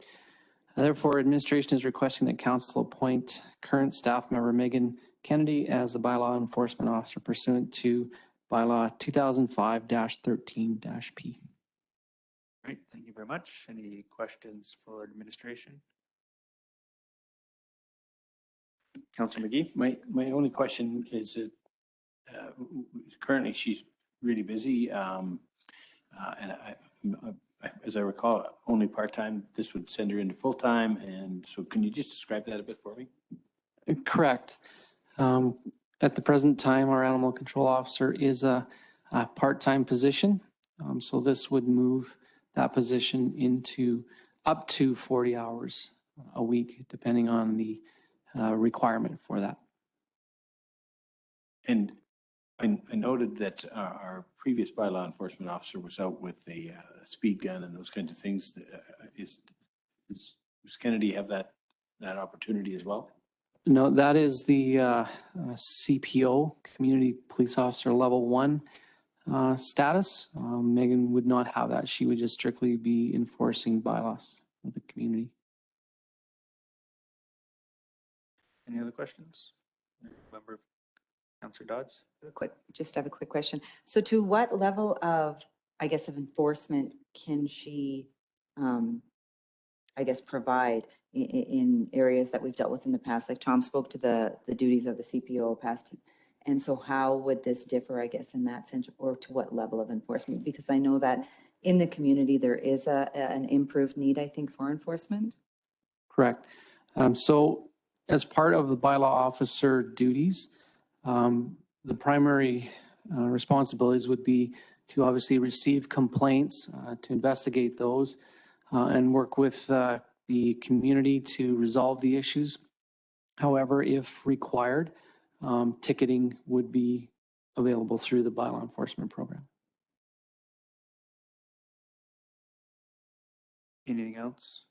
Therefore, administration is requesting that council appoint current staff member Megan Kennedy as the bylaw enforcement officer pursuant to bylaw 2005-13-P. Great, thank you very much. Any questions for administration? Councilor McGee? My only question is that currently she's really busy, and as I recall, only part-time. This would send her into full-time, and so can you just describe that a bit for me? Correct. At the present time, our animal control officer is a part-time position. So this would move that position into up to 40 hours a week, depending on the requirement for that. And I noted that our previous bylaw enforcement officer was out with a speed gun and those kinds of things. Does Kennedy have that opportunity as well? No, that is the CPO, Community Police Officer Level 1 status. Megan would not have that. She would just strictly be enforcing bylaws of the community. Any other questions? Member Councilor Dodds? Just have a quick question. So to what level of, I guess, of enforcement can she, I guess, provide in areas that we've dealt with in the past? Like Tom spoke to the duties of the CPO past. And so how would this differ, I guess, in that sense, or to what level of enforcement? Because I know that in the community, there is an improved need, I think, for enforcement. Correct. So as part of the bylaw officer duties, the primary responsibilities would be to obviously receive complaints, to investigate those, and work with the community to resolve the issues. However, if required, ticketing would be available through the bylaw enforcement program. Anything else?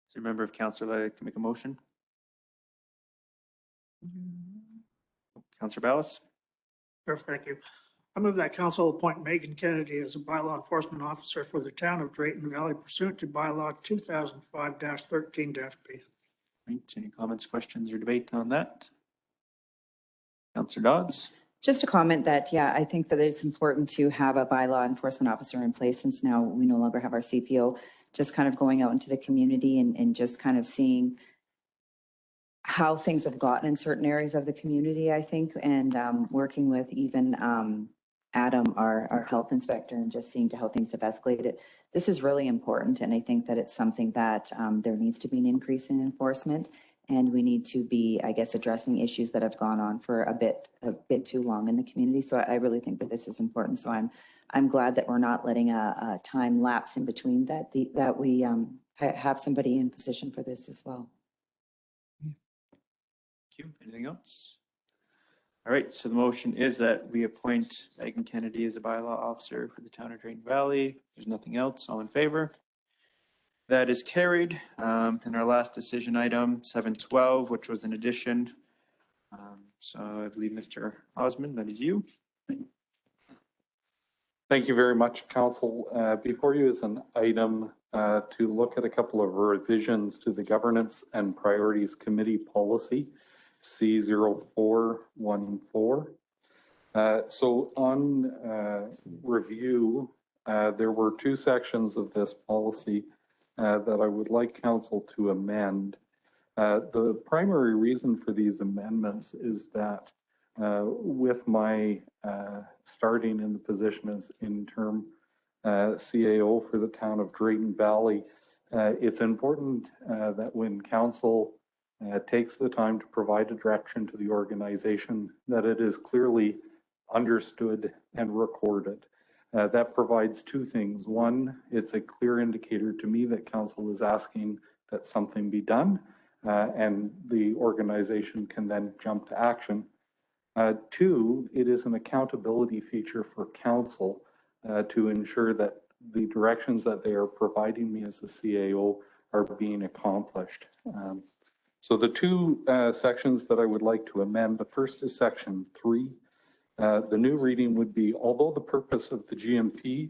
Is there a member of council that would like to make a motion? Councilor Ballas? Sure, thank you. I move that council appoint Megan Kennedy as a bylaw enforcement officer for the town of Drayton Valley pursuant to bylaw 2005-13-P. Right. Any comments, questions, or debate on that? Councilor Dodds? Just a comment that, yeah, I think that it's important to have a bylaw enforcement officer in place since now we no longer have our CPO, just kind of going out into the community and just kind of seeing how things have gotten in certain areas of the community, I think, and working with even Adam, our health inspector, and just seeing to how things have escalated. This is really important, and I think that it's something that there needs to be an increase in enforcement. And we need to be, I guess, addressing issues that have gone on for a bit too long in the community. So I really think that this is important. So I'm glad that we're not letting a time lapse in between, that we have somebody in position for this as well. Thank you. Anything else? All right, so the motion is that we appoint Megan Kennedy as a bylaw officer for the town of Drayton Valley. There's nothing else. All in favor? That is carried. And our last decision item, 712, which was an addition. So I believe Mr. Osmond, that is you. Thank you very much, Council. Before you is an item to look at a couple of revisions to the Governance and Priorities Committee Policy, C0414. So on review, there were two sections of this policy that I would like Council to amend. The primary reason for these amendments is that with my starting in the position as interim CAO for the town of Drayton Valley, it's important that when Council takes the time to provide a direction to the organization, that it is clearly understood and recorded. That provides two things. One, it's a clear indicator to me that Council is asking that something be done, and the organization can then jump to action. Two, it is an accountability feature for Council to ensure that the directions that they are providing me as the CAO are being accomplished. So the two sections that I would like to amend, the first is section 3. The new reading would be, although the purpose of the GMP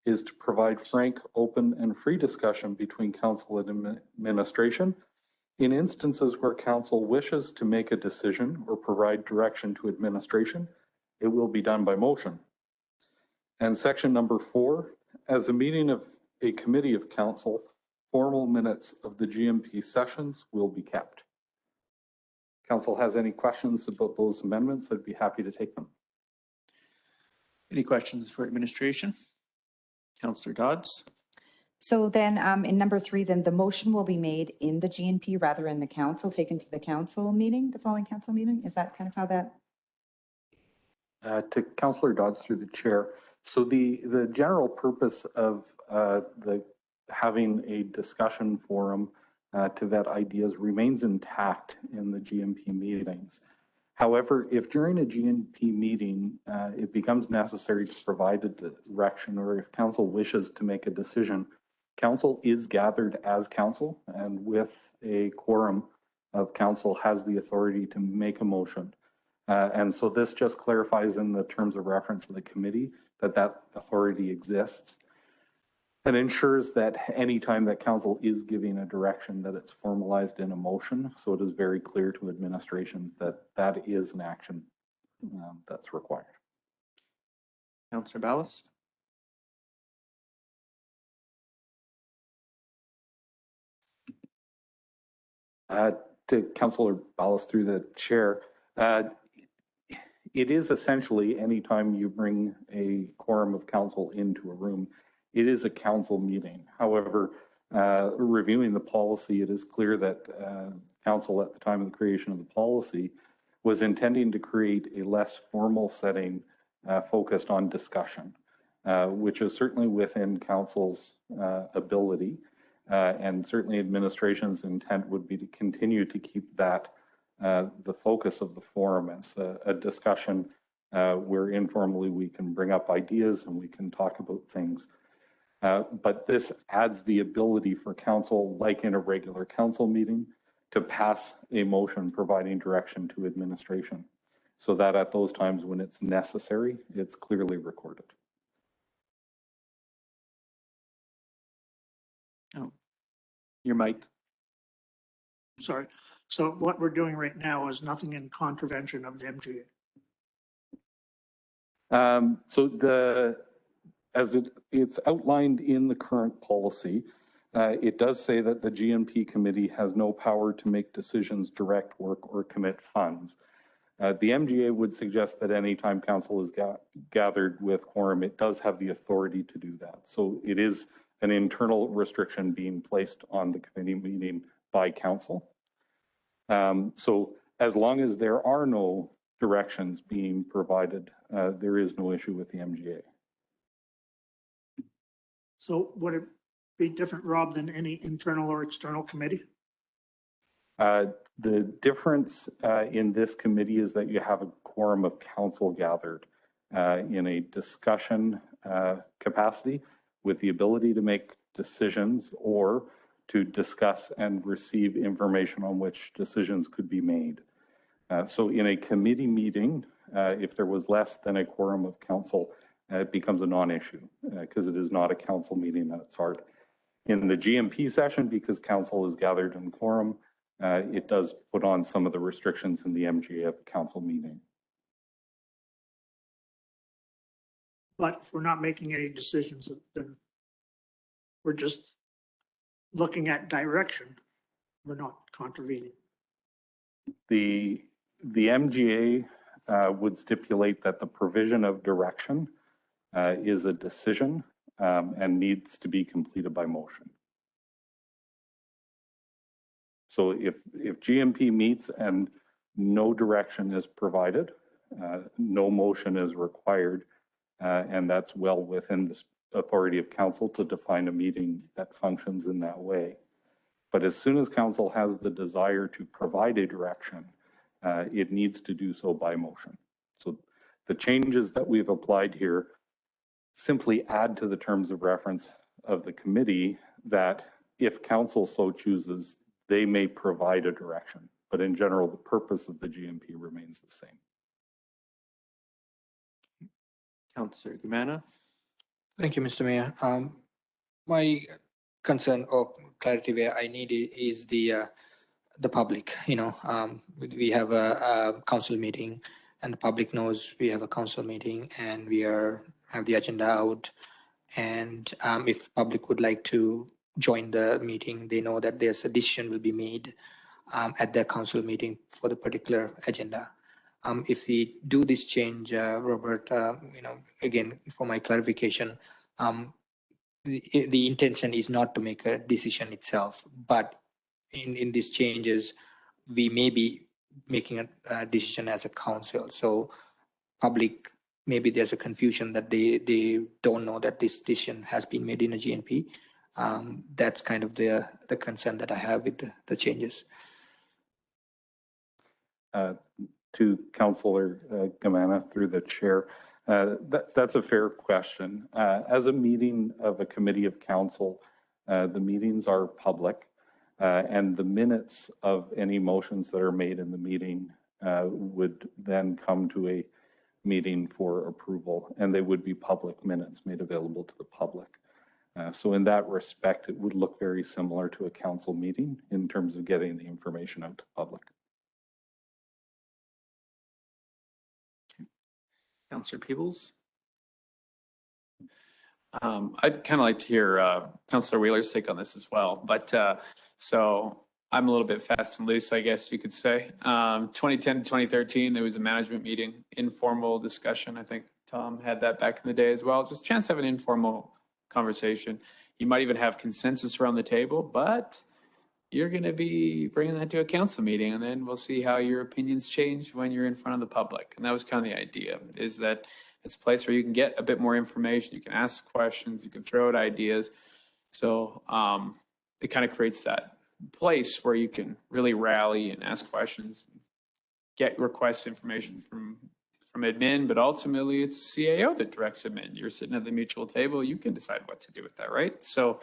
is to provide frank, open, and free discussion between Council and administration, in instances where Council wishes to make a decision or provide direction to administration, it will be done by motion. And section number 4, as a meeting of a committee of Council, formal minutes of the GMP sessions will be kept. Council has any questions about those amendments, I'd be happy to take them. Any questions for administration? Councillor Dodds? So then in number 3, then the motion will be made in the GNP rather than the council, taken to the council meeting, the following council meeting? Is that kind of how that? To Councillor Dodds through the chair. So the general purpose of having a discussion forum to vet ideas remains intact in the GMP meetings. However, if during a GMP meeting, it becomes necessary to provide a direction, or if Council wishes to make a decision, Council is gathered as Council, and with a quorum of Council has the authority to make a motion. And so this just clarifies in the terms of reference of the committee that that authority exists, and ensures that any time that Council is giving a direction, that it's formalized in a motion, so it is very clear to administration that that is an action that's required. Councillor Ballas? To Councillor Ballas through the chair, it is essentially anytime you bring a quorum of Council into a room, it is a Council meeting. However, reviewing the policy, it is clear that Council at the time of the creation of the policy was intending to create a less formal setting focused on discussion, which is certainly within Council's ability, and certainly administration's intent would be to continue to keep that the focus of the forum as a discussion where informally we can bring up ideas and we can talk about things. But this adds the ability for Council, like in a regular Council meeting, to pass a motion providing direction to administration, so that at those times when it's necessary, it's clearly recorded. Oh, your mic. Sorry. So what we're doing right now is nothing in contravention of the MGA. So as it's outlined in the current policy, it does say that the GMP committee has no power to make decisions, direct work, or commit funds. The MGA would suggest that anytime Council is gathered with quorum, it does have the authority to do that. So it is an internal restriction being placed on the committee meeting by Council. So as long as there are no directions being provided, there is no issue with the MGA. So would it be different, Rob, than any internal or external committee? The difference in this committee is that you have a quorum of council gathered in a discussion capacity with the ability to make decisions or to discuss and receive information on which decisions could be made. So in a committee meeting, if there was less than a quorum of council, it becomes a non-issue because it is not a council meeting at its heart. In the GMP session, because council is gathered in quorum, it does put on some of the restrictions in the MGA of a council meeting. But if we're not making any decisions, then we're just looking at direction. We're not contravening. The MGA would stipulate that the provision of direction is a decision and needs to be completed by motion. So if GMP meets and no direction is provided, no motion is required, and that's well within the authority of council to define a meeting that functions in that way. But as soon as council has the desire to provide a direction, it needs to do so by motion. So the changes that we've applied here simply add to the terms of reference of the committee that if council so chooses, they may provide a direction. But in general, the purpose of the GMP remains the same. Councillor Gumana. Thank you, Mr. Mayor. My concern or clarity where I need it is the public. We have a council meeting, and the public knows we have a council meeting, and we have the agenda out. And if public would like to join the meeting, they know that there's a decision will be made at the council meeting for the particular agenda. If we do this change, Robert, again, for my clarification, the intention is not to make a decision itself, but in these changes, we may be making a decision as a council. So public, maybe there's a confusion that they don't know that this decision has been made in a GNP. That's kind of the concern that I have with the changes. To Councillor Gumana through the chair, that's a fair question. As a meeting of a committee of council, the meetings are public, and the minutes of any motions that are made in the meeting would then come to a meeting for approval, and they would be public minutes made available to the public. So in that respect, it would look very similar to a council meeting in terms of getting the information out to the public. Councillor Peebles. I'd kind of like to hear Councillor Wheeler's take on this as well. But so I'm a little bit fast and loose, I guess you could say. 2010 to 2013, there was a management meeting, informal discussion. I think Tom had that back in the day as well. Just a chance to have an informal conversation. You might even have consensus around the table, but you're going to be bringing that to a council meeting, and then we'll see how your opinions change when you're in front of the public. And that was kind of the idea, is that it's a place where you can get a bit more information, you can ask questions, you can throw out ideas. So it kind of creates that place where you can really rally and ask questions, get request information from admin, but ultimately it's CAO that directs admin. You're sitting at the mutual table, you can decide what to do with that, right? So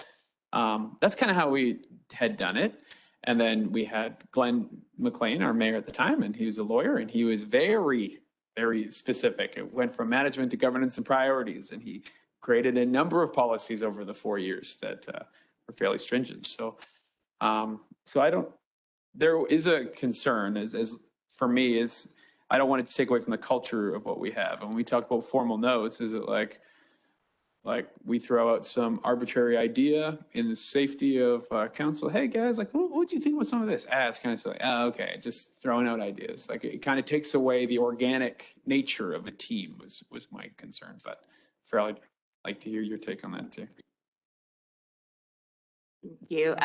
that's kind of how we had done it. And then we had Glenn McLean, our mayor at the time, and he was a lawyer, and he was very, very specific. It went from management to governance and priorities, and he created a number of policies over the 4 years that were fairly stringent. So, there is a concern as for me is I don't want it to take away from the culture of what we have. And when we talk about formal notes, is it like we throw out some arbitrary idea in the safety of council? Hey guys, like, what do you think about some of this? It's kind of silly. Okay, just throwing out ideas. Like it kind of takes away the organic nature of a team was my concern. But Farrell, I'd like to hear your take on that too. Thank you.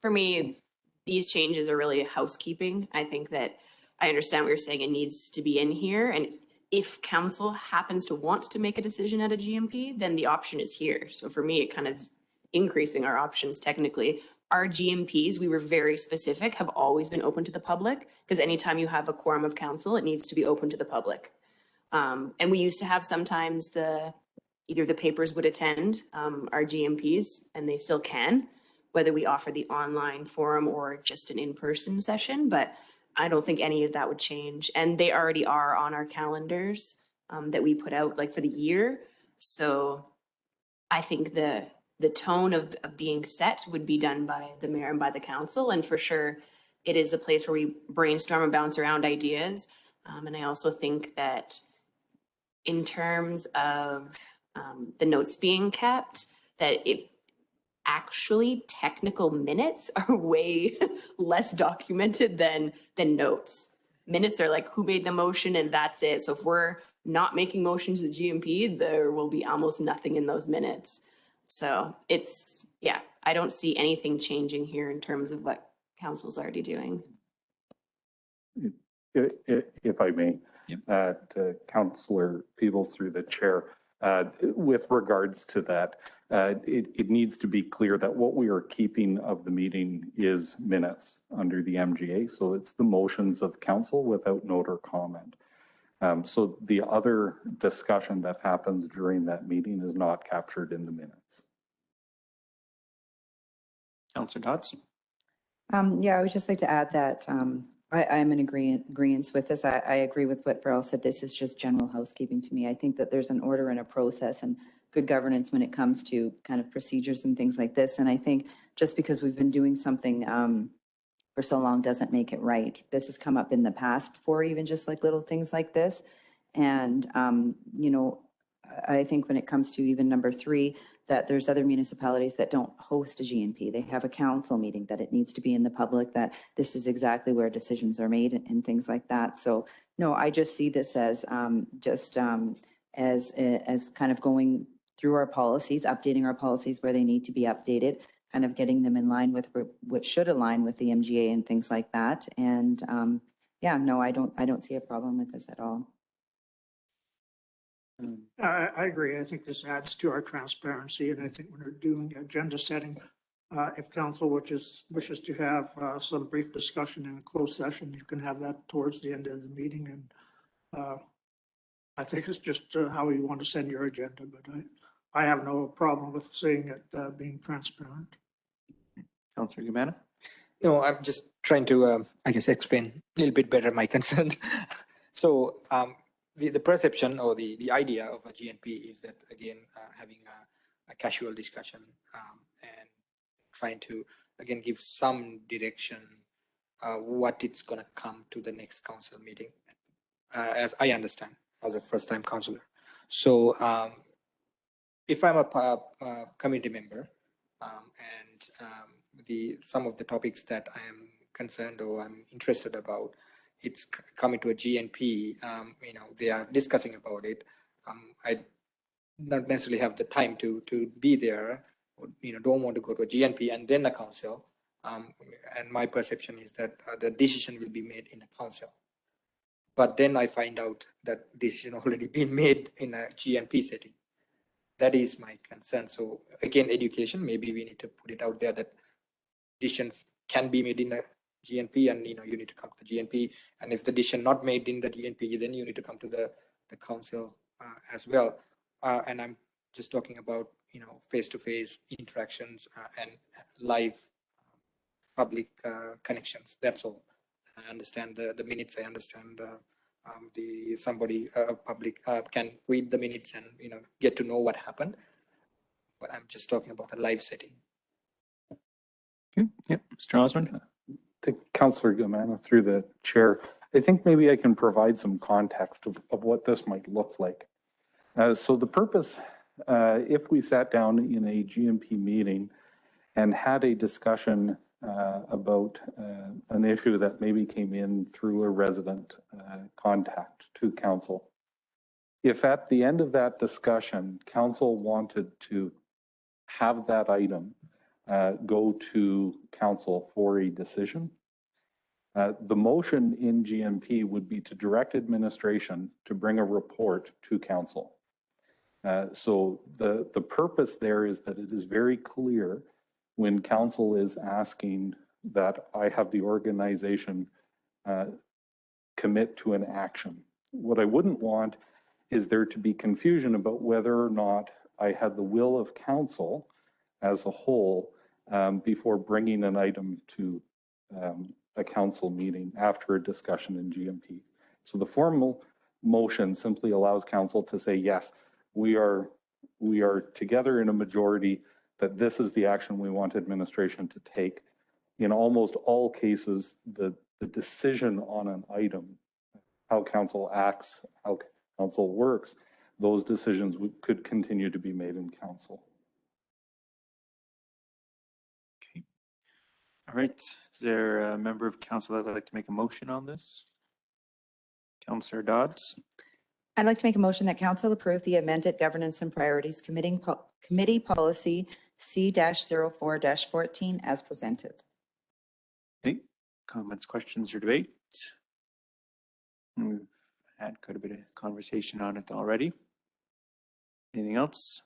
For me, these changes are really housekeeping. I think that I understand what you're saying. It needs to be in here. And if council happens to want to make a decision at a GMP, then the option is here. So for me, it kind of is increasing our options technically. Our GMPs, we were very specific, have always been open to the public, because anytime you have a quorum of council, it needs to be open to the public. And we used to have sometimes either the papers would attend our GMPs, and they still can, whether we offer the online forum or just an in-person session, but I don't think any of that would change. And they already are on our calendars that we put out like for the year. So I think the tone of being set would be done by the mayor and by the council. And for sure, it is a place where we brainstorm and bounce around ideas. And I also think that in terms of the notes being kept, that actually technical minutes are way less documented than notes. Minutes are like who made the motion and that's it. So if we're not making motions to GMP, there will be almost nothing in those minutes. So it's, yeah, I don't see anything changing here in terms of what council's already doing. If I may, to Councillor Peebles through the chair, with regards to that, it needs to be clear that what we are keeping of the meeting is minutes under the MGA. So it's the motions of council without note or comment. So the other discussion that happens during that meeting is not captured in the minutes. Councillor Dodds? Yeah, I would just like to add that I'm in agreement with this. I agree with what Beryl said. This is just general housekeeping to me. I think that there's an order and a process and good governance when it comes to kind of procedures and things like this. And I think just because we've been doing something for so long doesn't make it right. This has come up in the past before, even just like little things like this. And, you know, I think when it comes to even number 3, that there's other municipalities that don't host a GNP. They have a council meeting, that it needs to be in the public, that this is exactly where decisions are made and things like that. So no, I just see this as as kind of going through our policies, updating our policies where they need to be updated, kind of getting them in line with what should align with the MGA and things like that. And yeah, no, I don't see a problem with this at all. I agree. I think this adds to our transparency, and I think when we're doing agenda setting, if council wishes to have some brief discussion in a closed session, you can have that towards the end of the meeting. And I think it's just how you want to send your agenda, but I have no problem with seeing it being transparent. Councillor Gumana? No, I'm just trying to, I guess, explain a little bit better my concern. So the perception or the idea of a GNP is that, again, having a casual discussion and trying to, again, give some direction what it's going to come to the next council meeting, as I understand, as a first-time councillor. So if I'm a committee member and some of the topics that I am concerned or I'm interested about, it's coming to a GNP, you know, they are discussing about it. I not necessarily have the time to be there, or, you know, don't want to go to a GNP and then a council. And my perception is that the decision will be made in a council. But then I find out that decision already been made in a GNP setting. That is my concern. So again, education, maybe we need to put it out there that decisions can be made in a GNP, and you know, you need to come to the GNP, and if the decision not made in the GNP, then you need to come to the council as well. And I'm just talking about, you know, face-to-face interactions and live public connections. That's all. I understand the minutes. I understand somebody public can read the minutes and, you know, get to know what happened. But I'm just talking about a live setting. Okay. Yep. Mr. Osborne? To Councillor Gumana through the chair, I think maybe I can provide some context of what this might look like. So the purpose, if we sat down in a GMP meeting and had a discussion about an issue that maybe came in through a resident contact to council, if at the end of that discussion, council wanted to have that item go to council for a decision. The motion in GMP would be to direct administration to bring a report to council. So the purpose there is that it is very clear when council is asking that I have the organization commit to an action. What I wouldn't want is there to be confusion about whether or not I had the will of council as a whole before bringing an item to a council meeting after a discussion in GMP. So the formal motion simply allows council to say, yes, we are together in a majority that this is the action we want administration to take. In almost all cases, the decision on an item, how council acts, how council works, those decisions could continue to be made in council. All right. Is there a member of council that would like to make a motion on this? Councillor Dodds. I'd like to make a motion that council approve the amended governance and priorities committee policy C-04-14 as presented. Okay. Comments, questions, or debate? We've had quite a bit of conversation on it already. Anything else?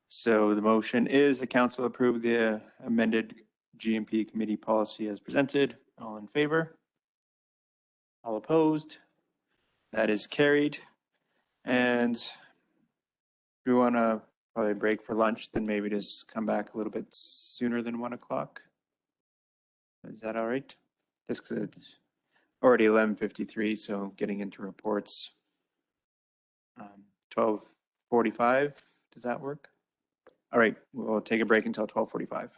So the motion is the council approve the amended GMP committee policy as presented. All in favor? All opposed? That is carried. And if we want to probably break for lunch, then maybe just come back a little bit sooner than 1 o'clock. Is that all right? Just because it's already 11:53, so getting into reports. 12:45, does that work? All right, we'll take a break until 12:45.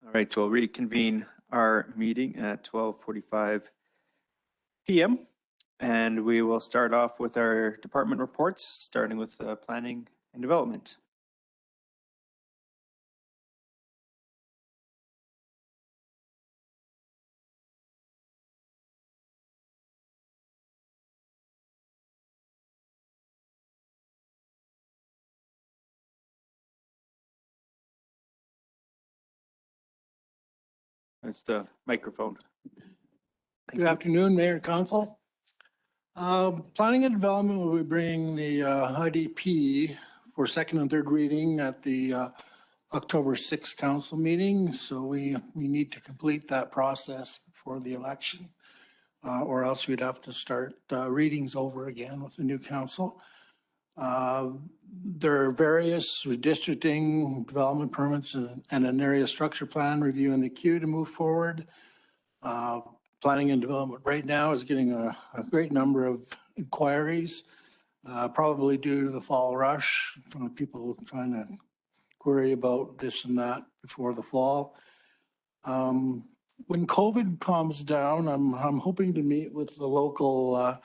All right, we'll reconvene our meeting at 12:45 p.m. And we will start off with our department reports, starting with planning and development. It's the microphone. Good afternoon, Mayor and Council. Planning and Development will be bringing the IDP for second and third reading at the October 6th council meeting. So we need to complete that process before the election, or else we'd have to start readings over again with the new council. There are various redistricting, development permits, and an area structure plan review in the queue to move forward. Planning and Development right now is getting a great number of inquiries, probably due to the fall rush from people trying to query about this and that before the fall. When COVID calms down, I'm hoping to meet with the local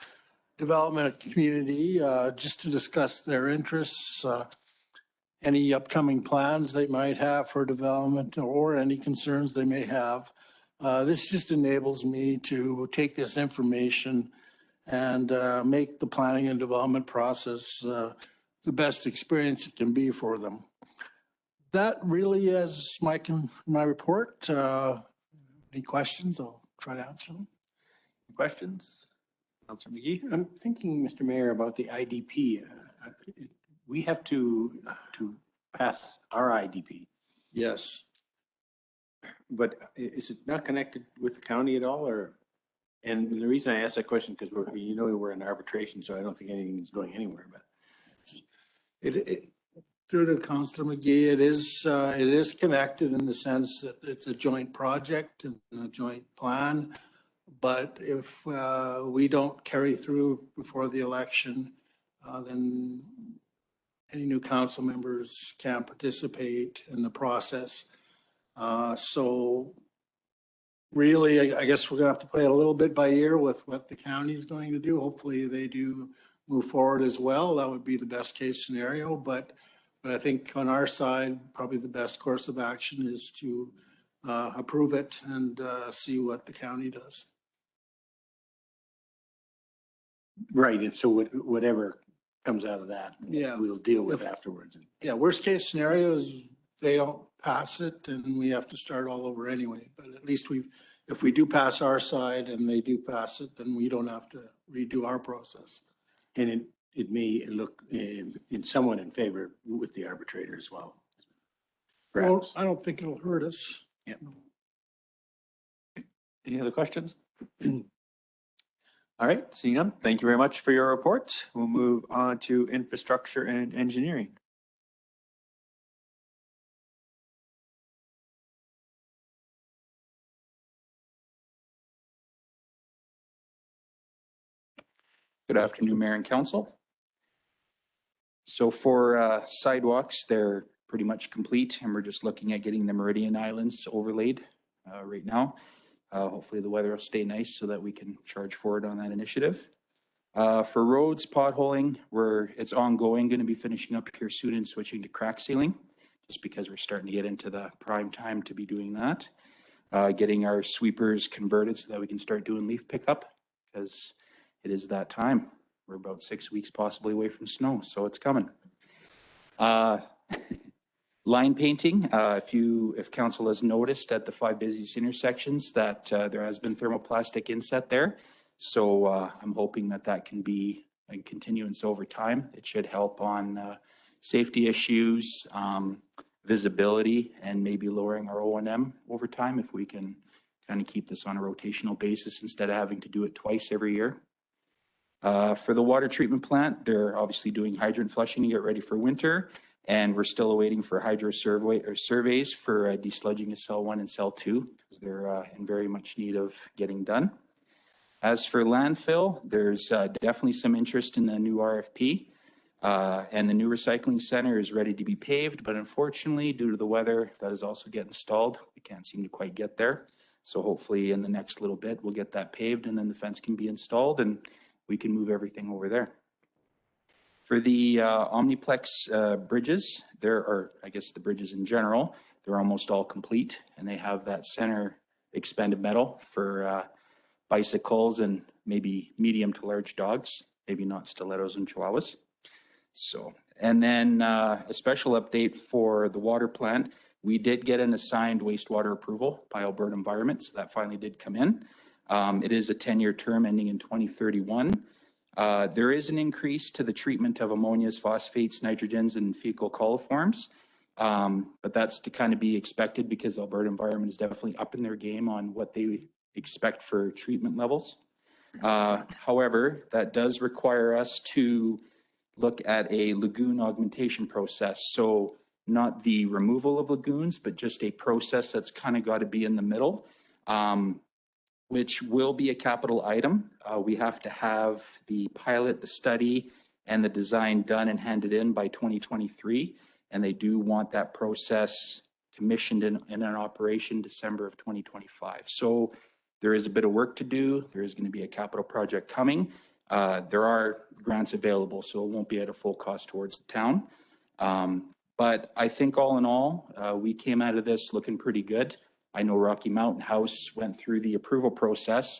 development community just to discuss their interests, any upcoming plans they might have for development, or any concerns they may have. This just enables me to take this information and make the planning and development process the best experience it can be for them. That really is my report. Any questions? I'll try to answer them. Questions? Councilor McGee? I'm thinking, Mr. Mayor, about the IDP. We have to pass our IDP. Yes. But is it not connected with the county at all, or? And the reason I ask that question, because we're in arbitration, so I don't think anything's going anywhere, but. Through to Councilor McGee, it is connected in the sense that it's a joint project and a joint plan. But if we don't carry through before the election, then any new council members can't participate in the process. So really, I guess we're gonna have to play it a little bit by ear with what the county is going to do. Hopefully they do move forward as well. That would be the best case scenario. But I think on our side, probably the best course of action is to approve it and see what the county does. Right, and so whatever comes out of that, Yeah, we'll deal with afterwards. Yeah, worst case scenario is they don't pass it and we have to start all over anyway. But at least if we do pass our side and they do pass it, then we don't have to redo our process. And it may look in somewhat in favor with the arbitrator as well. Well, I don't think it'll hurt us. Yeah. Any other questions? All right, seeing none, thank you very much for your report. We'll move on to infrastructure and engineering. Good afternoon, Mayor and Council. So for sidewalks, they're pretty much complete, and we're just looking at getting the Meridian Islands overlaid right now. Hopefully the weather will stay nice so that we can charge forward on that initiative. For roads, potholing, it's ongoing, going to be finishing up here soon and switching to crack sealing, just because we're starting to get into the prime time to be doing that. Getting our sweepers converted so that we can start doing leaf pickup, because it is that time. We're about 6 weeks possibly away from snow, so it's coming. Line painting, if council has noticed at the 5 busiest intersections that there has been thermoplastic inset there. So I'm hoping that can be a continuance over time. It should help on safety issues, visibility, and maybe lowering our O&M over time if we can kind of keep this on a rotational basis instead of having to do it twice every year. For the water treatment plant, they're obviously doing hydrant flushing to get ready for winter. And we're still awaiting for hydro surveys for desludging of cell 1 and cell 2, because they're in very much need of getting done. As for landfill, there's definitely some interest in the new RFP. And the new recycling center is ready to be paved, but unfortunately, due to the weather, that is also getting stalled. We can't seem to quite get there. So hopefully in the next little bit, we'll get that paved and then the fence can be installed and we can move everything over there. For the Omniplex bridges, I guess the bridges in general, they're almost all complete and they have that center expanded metal for bicycles and maybe medium to large dogs, maybe not stilettos and chihuahuas. So, and then a special update for the water plant. We did get an assigned wastewater approval by Alberta Environment, so that finally did come in. It is a 10-year term ending in 2031. There is an increase to the treatment of ammonias, phosphates, nitrogens, and fecal coliforms, but that's to kind of be expected because Alberta Environment is definitely up in their game on what they expect for treatment levels. However, that does require us to look at a lagoon augmentation process. So not the removal of lagoons, but just a process that's kind of got to be in the middle, which will be a capital item. We have to have the pilot, the study, and the design done and handed in by 2023. And they do want that process commissioned in an operation December of 2025. So there is a bit of work to do. There is going to be a capital project coming. There are grants available, so it won't be at a full cost towards the town. But I think all in all, we came out of this looking pretty good. I know Rocky Mountain House went through the approval process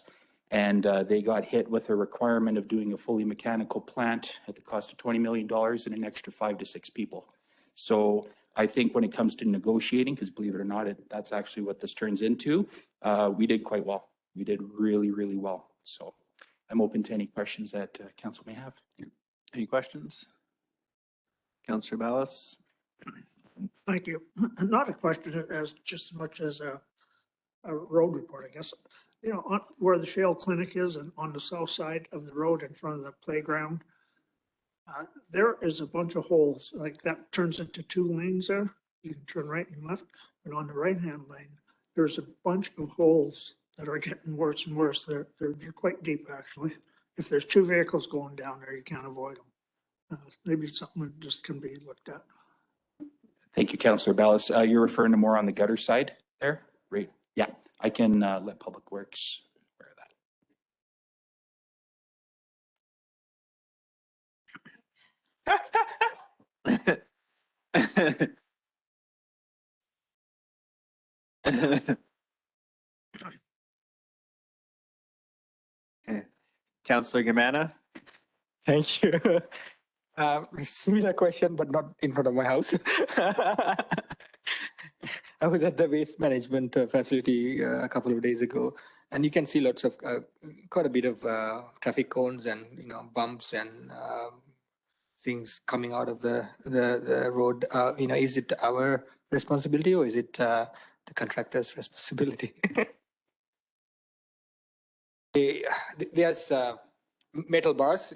and they got hit with a requirement of doing a fully mechanical plant at the cost of $20 million and an extra 5 to 6 people. So I think when it comes to negotiating, because believe it or not, that's actually what this turns into, we did quite well. We did really, really well. So I'm open to any questions that council may have. Any questions? Councillor Ballas? Thank you. Not a question as just as much as a road report, I guess. You know, where the Shale Clinic is and on the south side of the road in front of the playground, there is a bunch of holes, like that turns into 2 lanes there. You can turn right and left, but on the right-hand lane, there's a bunch of holes that are getting worse and worse. They're quite deep, actually. If there's 2 vehicles going down there, you can't avoid them. Maybe something that just can be looked at. Thank you, Councillor Ballas. You're referring to more on the gutter side there, right? Yeah, I can let Public Works aware of that. Councillor Germana? Thank you. Similar question, but not in front of my house. I was at the waste management facility a couple of days ago, and you can see lots of quite a bit of traffic cones and bumps and things coming out of the road. Is it our responsibility or is it the contractor's responsibility? There's metal bars,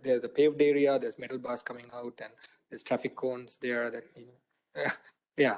there's the paved area, there's metal bars coming out, and there's traffic cones there that, yeah.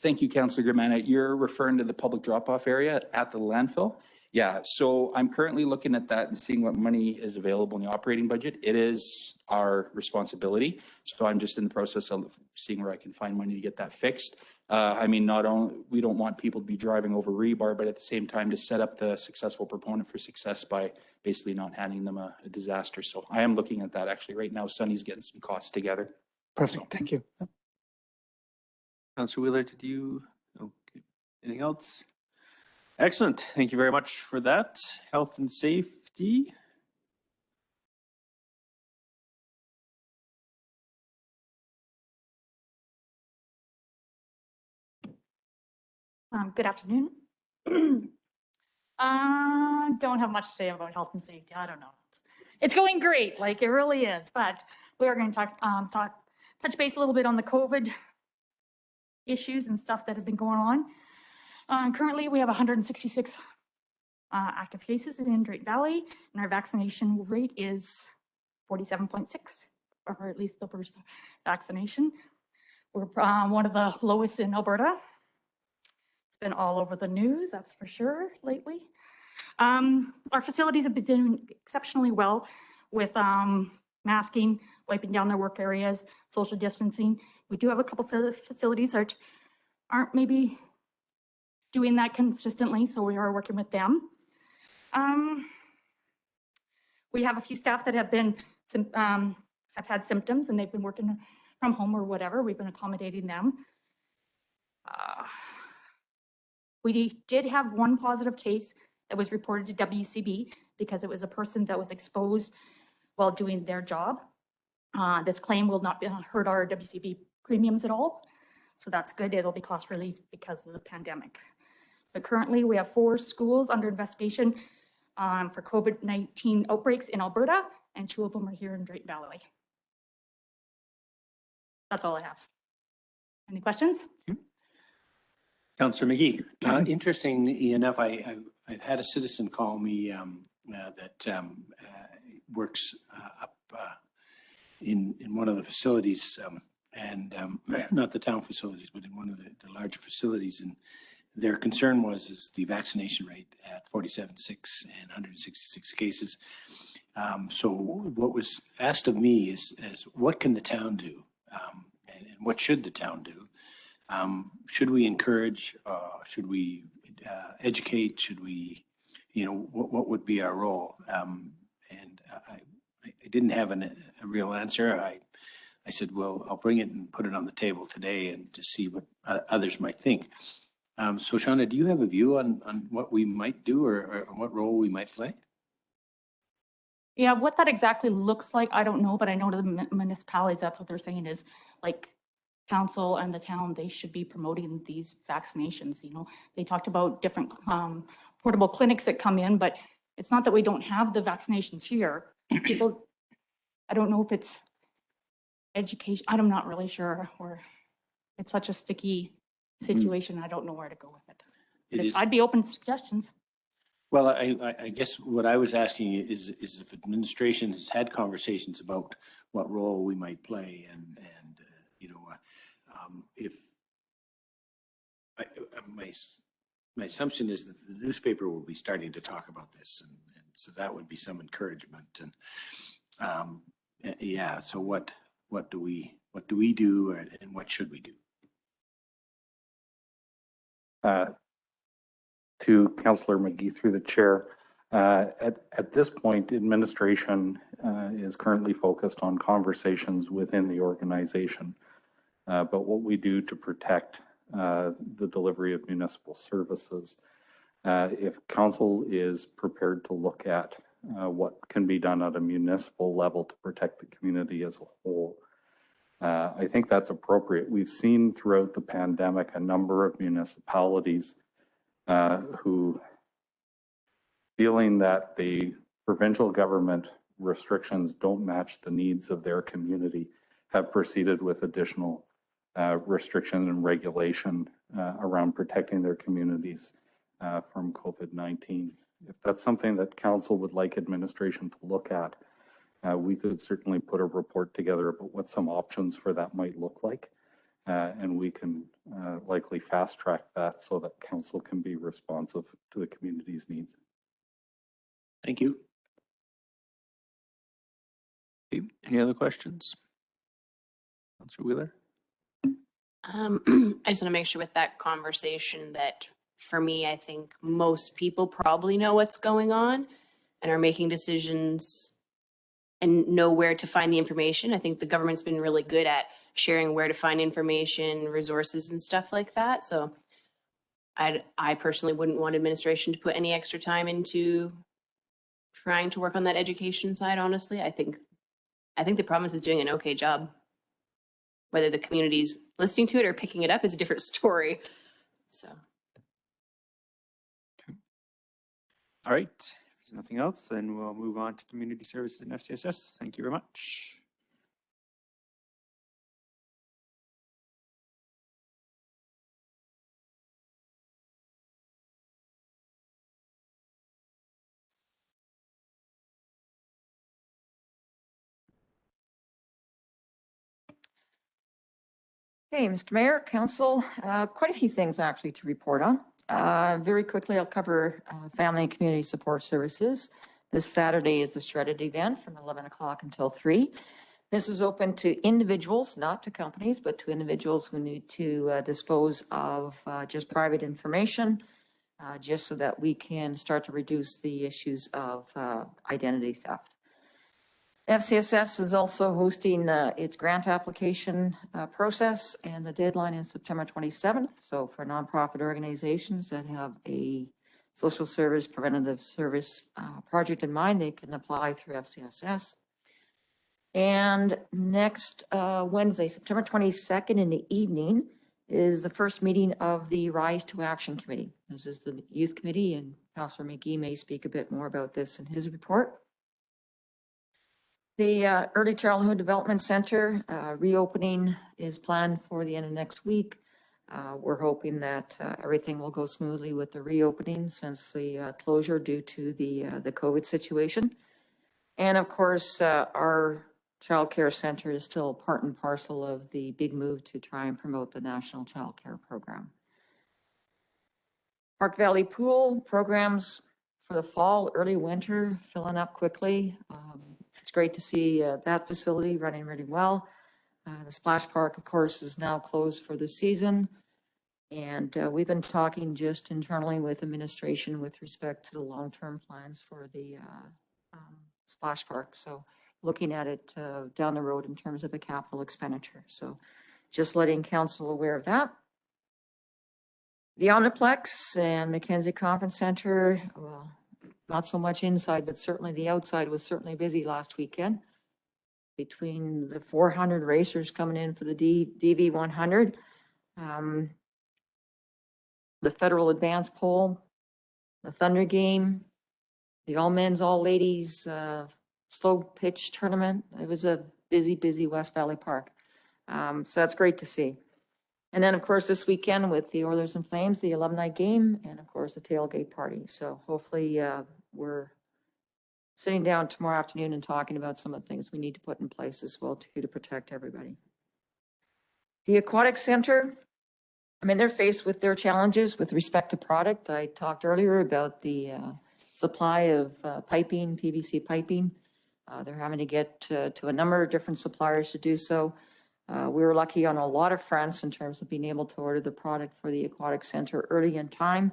Thank you, Councillor Germana. You're referring to the public drop-off area at the landfill? Yeah, so I'm currently looking at that and seeing what money is available in the operating budget. It is our responsibility. So I'm just in the process of seeing where I can find money to get that fixed. I mean, not only, we don't want people to be driving over rebar, but at the same time to set up the successful proponent for success by basically not handing them a disaster. So I am looking at that actually right now. Sunny's getting some costs together. Perfect, thank you. Councillor Wheeler, did you, okay. Anything else? Excellent, thank you very much for that. Health and safety. Good afternoon. Don't have much to say about health and safety. I don't know. It's going great, like it really is. But we are going to touch base a little bit on the COVID issues and stuff that have been going on. Currently, we have 166 active cases in Drayton Valley, and our vaccination rate is 47.6, or at least the first vaccination. We're one of the lowest in Alberta. It's been all over the news, that's for sure, lately. Our facilities have been doing exceptionally well with masking, wiping down their work areas, social distancing. We do have a couple facilities that aren't maybe doing that consistently, so we are working with them. We have a few staff that have been have had symptoms and they've been working from home or whatever. We've been accommodating them. We did have one positive case that was reported to WCB because it was a person that was exposed while doing their job. This claim will not hurt our WCB premiums at all. So that's good. It'll be cost relief because of the pandemic. But currently we have 4 schools under investigation for COVID-19 outbreaks in Alberta, and 2 of them are here in Drayton Valley. That's all I have. Any questions? Councillor McGee. Interestingly enough, I've had a citizen call me that works up in one of the facilities, and not the town facilities, but in one of the larger facilities. And their concern was the vaccination rate at 47.6 and 166 cases. So what was asked of me is what can the town do, and what should the town do? Should we encourage? Should we educate? Should we, what would be our role? And I didn't have a real answer. I said, well, I'll bring it and put it on the table today and to see what others might think. So Shauna, do you have a view on what we might do or what role we might play? Yeah, what that exactly looks like, I don't know, but I know to the municipalities, that's what they're saying is like council and the town, they should be promoting these vaccinations. They talked about different portable clinics that come in, but it's not that we don't have the vaccinations here. People, I don't know if it's education. I'm not really sure, or it's such a sticky situation. I don't know where to go with it. I'd be open to suggestions. Well, I guess what I was asking is if administration has had conversations about what role we might play, and if my assumption is that the newspaper will be starting to talk about this, and so that would be some encouragement. And yeah, so what do we do, and what should we do? To Councillor McGee through the chair, at this point, administration is currently focused on conversations within the organization. But what we do to protect the delivery of municipal services, if council is prepared to look at what can be done at a municipal level to protect the community as a whole, I think that's appropriate. We've seen throughout the pandemic a number of municipalities who, feeling that the provincial government restrictions don't match the needs of their community, have proceeded with additional restriction and regulation around protecting their communities from COVID-19. If that's something that council would like administration to look at, we could certainly put a report together about what some options for that might look like. And we can likely fast track that so that council can be responsive to the community's needs. Thank you. Any other questions? Councillor Wheeler? I just want to make sure with that conversation that for me, I think most people probably know what's going on and are making decisions and know where to find the information. I think the government's been really good at sharing where to find information, resources and stuff like that. So I personally wouldn't want administration to put any extra time into trying to work on that education side, honestly. I think the province is doing an okay job. Whether the community's listening to it or picking it up is a different story. So. Okay. All right. If there's nothing else, then we'll move on to community services and FCSS. Thank you very much. Hey, Mr. Mayor, Council, quite a few things actually to report on. Very quickly, I'll cover family and community support services. This Saturday is the shredded event from 11 o'clock until 3. This is open to individuals, not to companies, but to individuals who need to dispose of just private information, just so that we can start to reduce the issues of identity theft. FCSS is also hosting its grant application process, and the deadline is September 27th. So for nonprofit organizations that have a social service, preventative service project in mind, they can apply through FCSS. And next Wednesday, September 22nd in the evening, is the first meeting of the Rise to Action Committee. This is the youth committee, and Councillor McGee may speak a bit more about this in his report. The Early Childhood Development Center reopening is planned for the end of next week. We're hoping that everything will go smoothly with the reopening since the closure due to the COVID situation. And of course, our Child Care Center is still part and parcel of the big move to try and promote the National Child Care Program. Park Valley Pool programs for the fall, early winter, filling up quickly. It's great to see that facility running really well. The Splash Park, of course, is now closed for the season. And we've been talking just internally with administration with respect to the long-term plans for the Splash Park. So looking at it down the road in terms of a capital expenditure. So just letting council aware of that. The Omniplex and Mackenzie Conference Center, well, not so much inside, but certainly the outside was certainly busy last weekend. Between the 400 racers coming in for the DV 100, the Federal Advanced Poll, the Thunder Game, the all men's, all ladies slow pitch tournament. It was a busy West Valley Park. So that's great to see. And then, of course, this weekend with the Oilers and Flames, the alumni game, and of course, the tailgate party. So hopefully we're sitting down tomorrow afternoon and talking about some of the things we need to put in place as well too to protect everybody. The Aquatic Center, I mean, they're faced with their challenges with respect to product. I talked earlier about the supply of piping, PVC piping. They're having to get to a number of different suppliers to do so. We were lucky on a lot of fronts in terms of being able to order the product for the Aquatic Center early in time,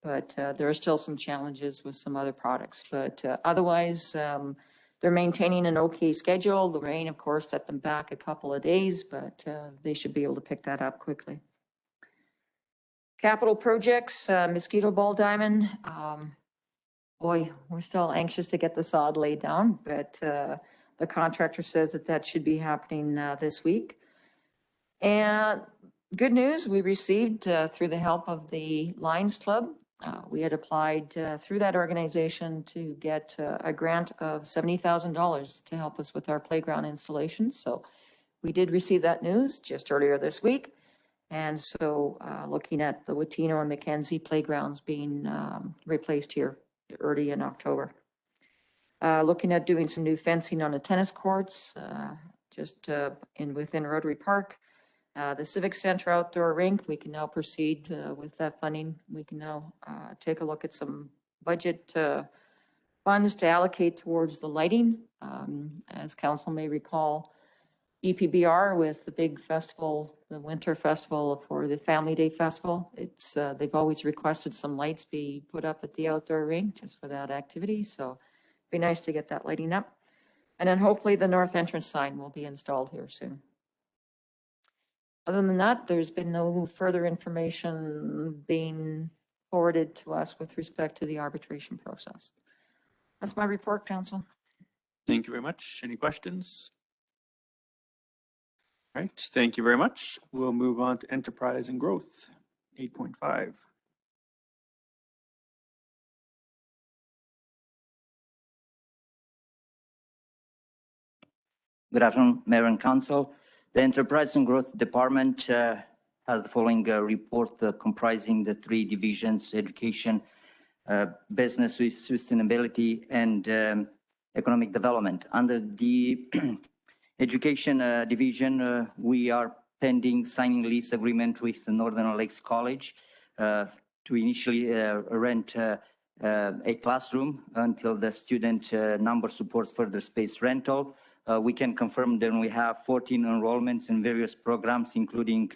but there are still some challenges with some other products. But otherwise, they're maintaining an okay schedule. The rain, of course, set them back a couple of days, but they should be able to pick that up quickly. Capital projects, Mosquito Ball Diamond. Boy, we're still anxious to get the sod laid down, but the contractor says that that should be happening this week. And good news, we received through the help of the Lions Club. We had applied through that organization to get a grant of $70,000 to help us with our playground installation. So we did receive that news just earlier this week. And so looking at the Watino and Mackenzie playgrounds being replaced here early in October. Looking at doing some new fencing on the tennis courts, just within Rotary Park. The Civic Center outdoor rink, we can now proceed with that funding. We can now take a look at some budget funds to allocate towards the lighting. As council may recall, EPBR with the big festival, the winter festival for the Family Day Festival, they've always requested some lights be put up at the outdoor rink just for that activity. So it'd be nice to get that lighting up. And then hopefully the north entrance sign will be installed here soon. Other than that, there's been no further information being forwarded to us with respect to the arbitration process. That's my report, Council. Thank you very much. Any questions? All right, thank you very much. We'll move on to enterprise and growth, 8.5. Good afternoon, Mayor and Council. The Enterprise and Growth Department has the following report comprising the 3 divisions: education, business with sustainability, and economic development. Under the education division, we are pending signing lease agreement with the Northern Lakes College to initially rent a classroom until the student number supports further space rental. We can confirm that we have 14 enrollments in various programs, including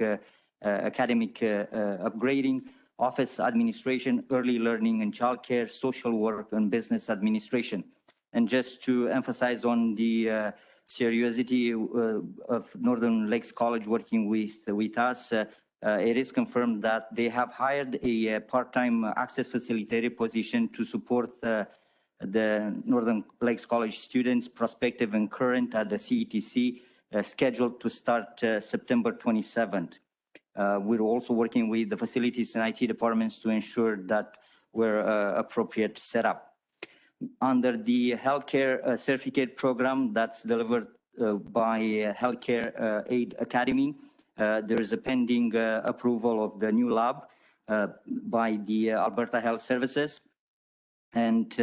academic upgrading, office administration, early learning and childcare, social work, and business administration. And just to emphasize on the seriousity of Northern Lakes College working with us, it is confirmed that they have hired a part-time access facilitator position to support the Northern Lakes College students, prospective and current, at the CETC, scheduled to start September 27th. We're also working with the facilities and IT departments to ensure that we're appropriate setup. Under the healthcare certificate program that's delivered by Healthcare Aid Academy, there is a pending approval of the new lab by the Alberta Health Services. And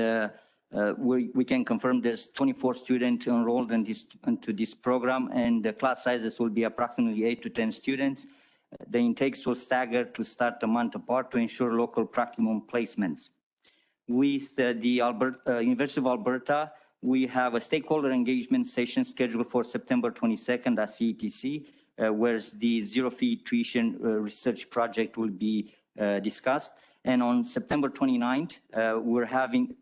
we can confirm there's 24 students enrolled into this program, and the class sizes will be approximately 8 to 10 students. The intakes will stagger to start a month apart to ensure local practicum placements. With the University of Alberta, we have a stakeholder engagement session scheduled for September 22nd at CETC, where the zero-fee tuition research project will be discussed. And on September 29th, we're having,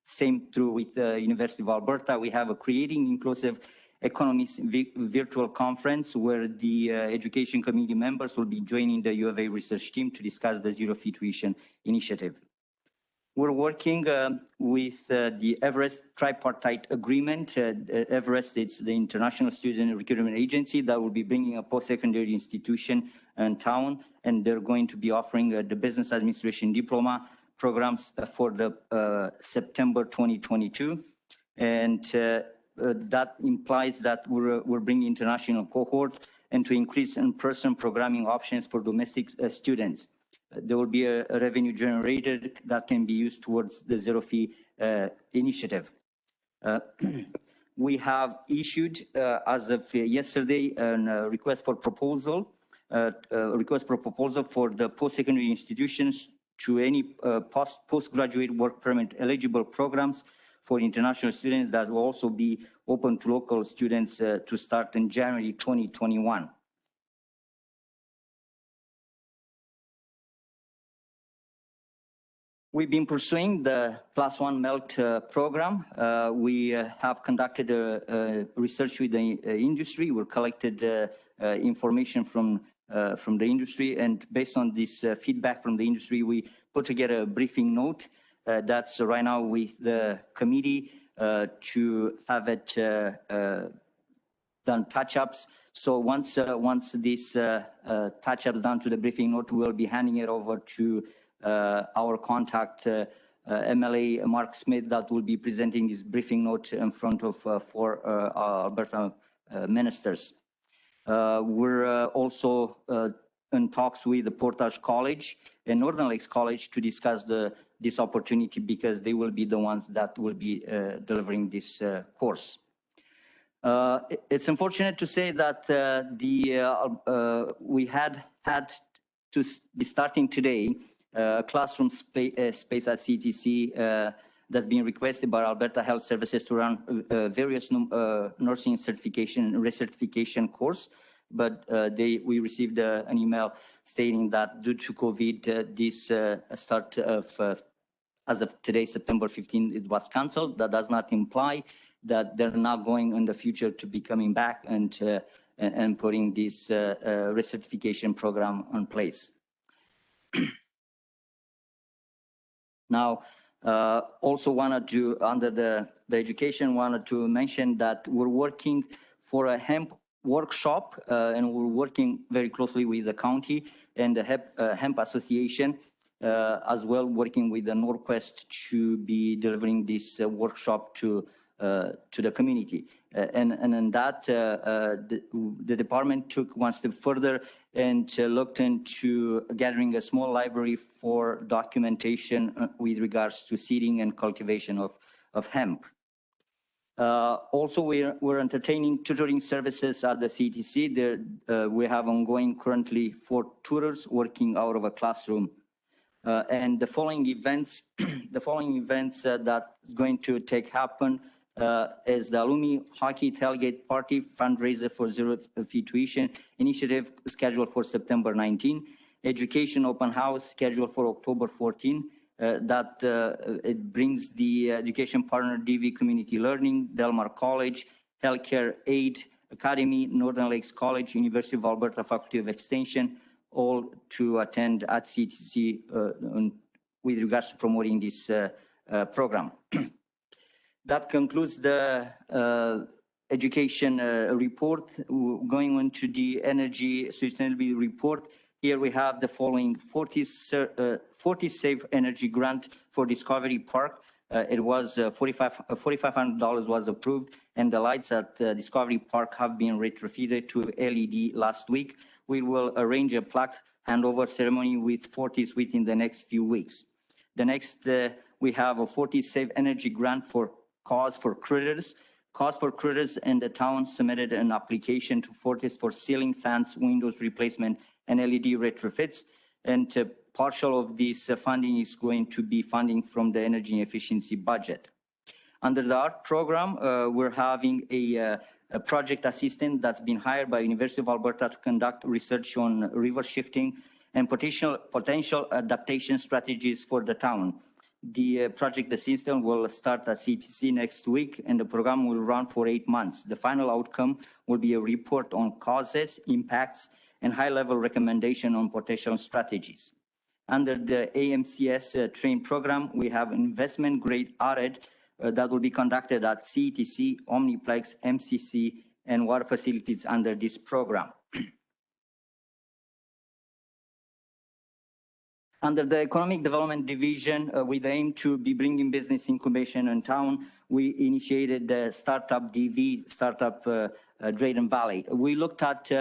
same true with the University of Alberta, we have a Creating Inclusive Economies virtual conference where the education committee members will be joining the U of A research team to discuss the zero-fee tuition initiative. We're working with the Everest Tripartite Agreement. Everest, it's the International Student Recruitment Agency that will be bringing a post-secondary institution in town, and they're going to be offering the Business Administration Diploma programs for the September 2022. And that implies that we're bringing international cohort and to increase in-person programming options for domestic students. There will be a revenue generated that can be used towards the zero-fee initiative. We have issued, as of yesterday, a request for proposal for the post-secondary institutions to any postgraduate work permit eligible programs for international students that will also be open to local students to start in January 2021. We've been pursuing the Class 1 MELT program. We have conducted research with the industry. We collected information from the industry, and based on this feedback from the industry, we put together a briefing note that's right now with the committee to have it done touch-ups. So once this touch-ups done to the briefing note, we'll be handing it over to our contact, MLA Mark Smith, that will be presenting this briefing note in front of four Alberta ministers. We're also in talks with the Portage College and Northern Lakes College to discuss this opportunity, because they will be the ones that will be delivering this course. It's unfortunate to say that we had to be starting today classroom space at CTC that's being requested by Alberta Health Services to run various nursing certification and recertification course. But we received an email stating that due to COVID, this start of, as of today, September 15, it was canceled. That does not imply that they're not going in the future to be coming back and putting this recertification program in place. Now, also wanted to, under the education, wanted to mention that we're working for a hemp workshop, and we're working very closely with the county and the hemp association, as well, working with the Norquest to be delivering this workshop to the community. And in that, the department took one step further and looked into gathering a small library for documentation with regards to seeding and cultivation of hemp. Also, we're entertaining tutoring services at the CTC. There, we have ongoing currently 4 tutors working out of a classroom. And the following events, that is going to happen is the Alumni Hockey Tailgate Party fundraiser for zero fee tuition initiative scheduled for September 19. Education open house scheduled for October 14. It brings the education partner DV Community Learning, Delmar College, Healthcare Aid Academy, Northern Lakes College, University of Alberta Faculty of Extension, all to attend at CTC with regards to promoting this program. That concludes the education report. Going on to the energy sustainability report. Here we have the following 40 Save Energy grant for Discovery Park. It was $4,500 was approved, and the lights at Discovery Park have been retrofitted to LED last week. We will arrange a plaque handover ceremony with Fortis within the next few weeks. The next, we have a 40 Save Energy grant for Cause for Critters. Cause for Critters and the town submitted an application to Fortis for ceiling fans, windows replacement, and LED retrofits. And partial of this funding is going to be funding from the energy efficiency budget. Under the ART program, we're having a project assistant that's been hired by University of Alberta to conduct research on river shifting and potential adaptation strategies for the town. The project assistant will start at CTC next week, and the program will run for 8 months. The final outcome will be a report on causes, impacts, and high-level recommendation on potential strategies. Under the AMCS train program, we have investment-grade audit that will be conducted at CTC, Omniplex, MCC, and water facilities under this program. Under the Economic Development Division, with the aim to be bringing business incubation in town, we initiated the Startup DV, Startup Drayton Valley. We looked at,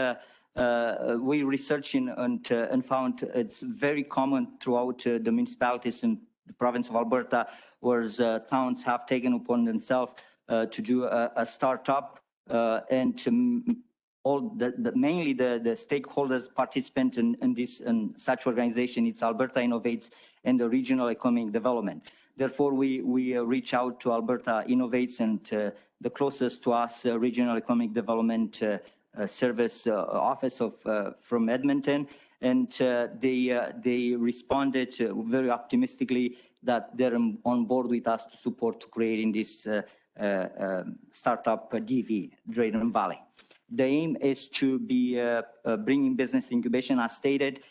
we researched and found it's very common throughout the municipalities in the province of Alberta, where towns have taken upon themselves to do a startup and to mainly the stakeholders participant in this and such organization. It's Alberta Innovates and the Regional Economic Development. Therefore, we reach out to Alberta Innovates and the closest to us Regional Economic Development Service Office from Edmonton, and they responded very optimistically that they're on board with us to support creating this startup DV, Drayton Valley. The aim is to be bringing business incubation as stated.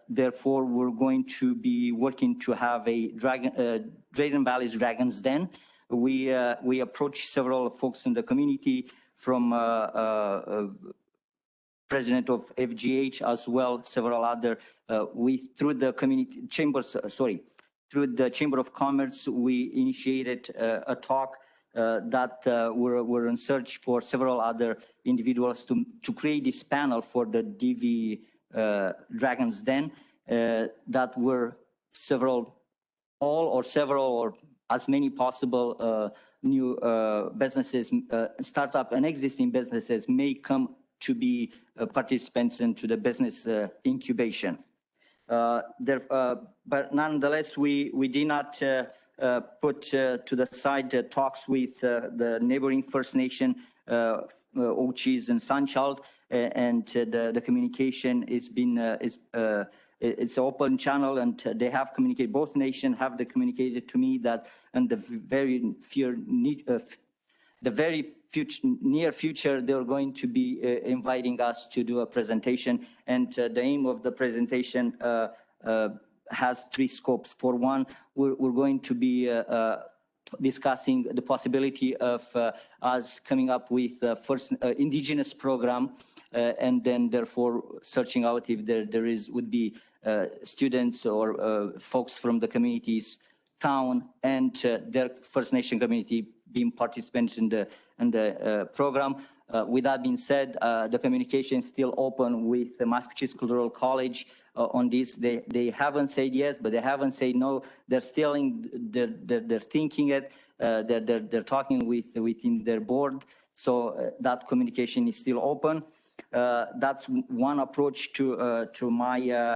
Therefore, we're going to be working to have a Drayton Valley's Dragon's Den. We approached several folks in the community from president of FGH as well, several other, through the community chambers, through the Chamber of Commerce, we initiated a talk that we're in search for several other individuals to create this panel for the DV Dragon's Den that were several or as many possible new businesses, startup and existing businesses may come to be participants into the business incubation. But nonetheless, we did not put to the side talks with the neighboring First Nation, Ochis and Sunchild, and the communication is it's an open channel, and they have communicated. Both nations have communicated to me that in the very near future, they're going to be inviting us to do a presentation, and the aim of the presentation has 3 scopes. For one, we're going to be discussing the possibility of us coming up with first indigenous program, and then therefore searching out if there would be students or folks from the communities, town, and their First Nation community being participants in the program. With that being said, the communication is still open with the Massachusetts Cultural College on this. They haven't said yes, but they haven't said no. They're still they're thinking it. They're talking within their board. So that communication is still open. That's one approach to my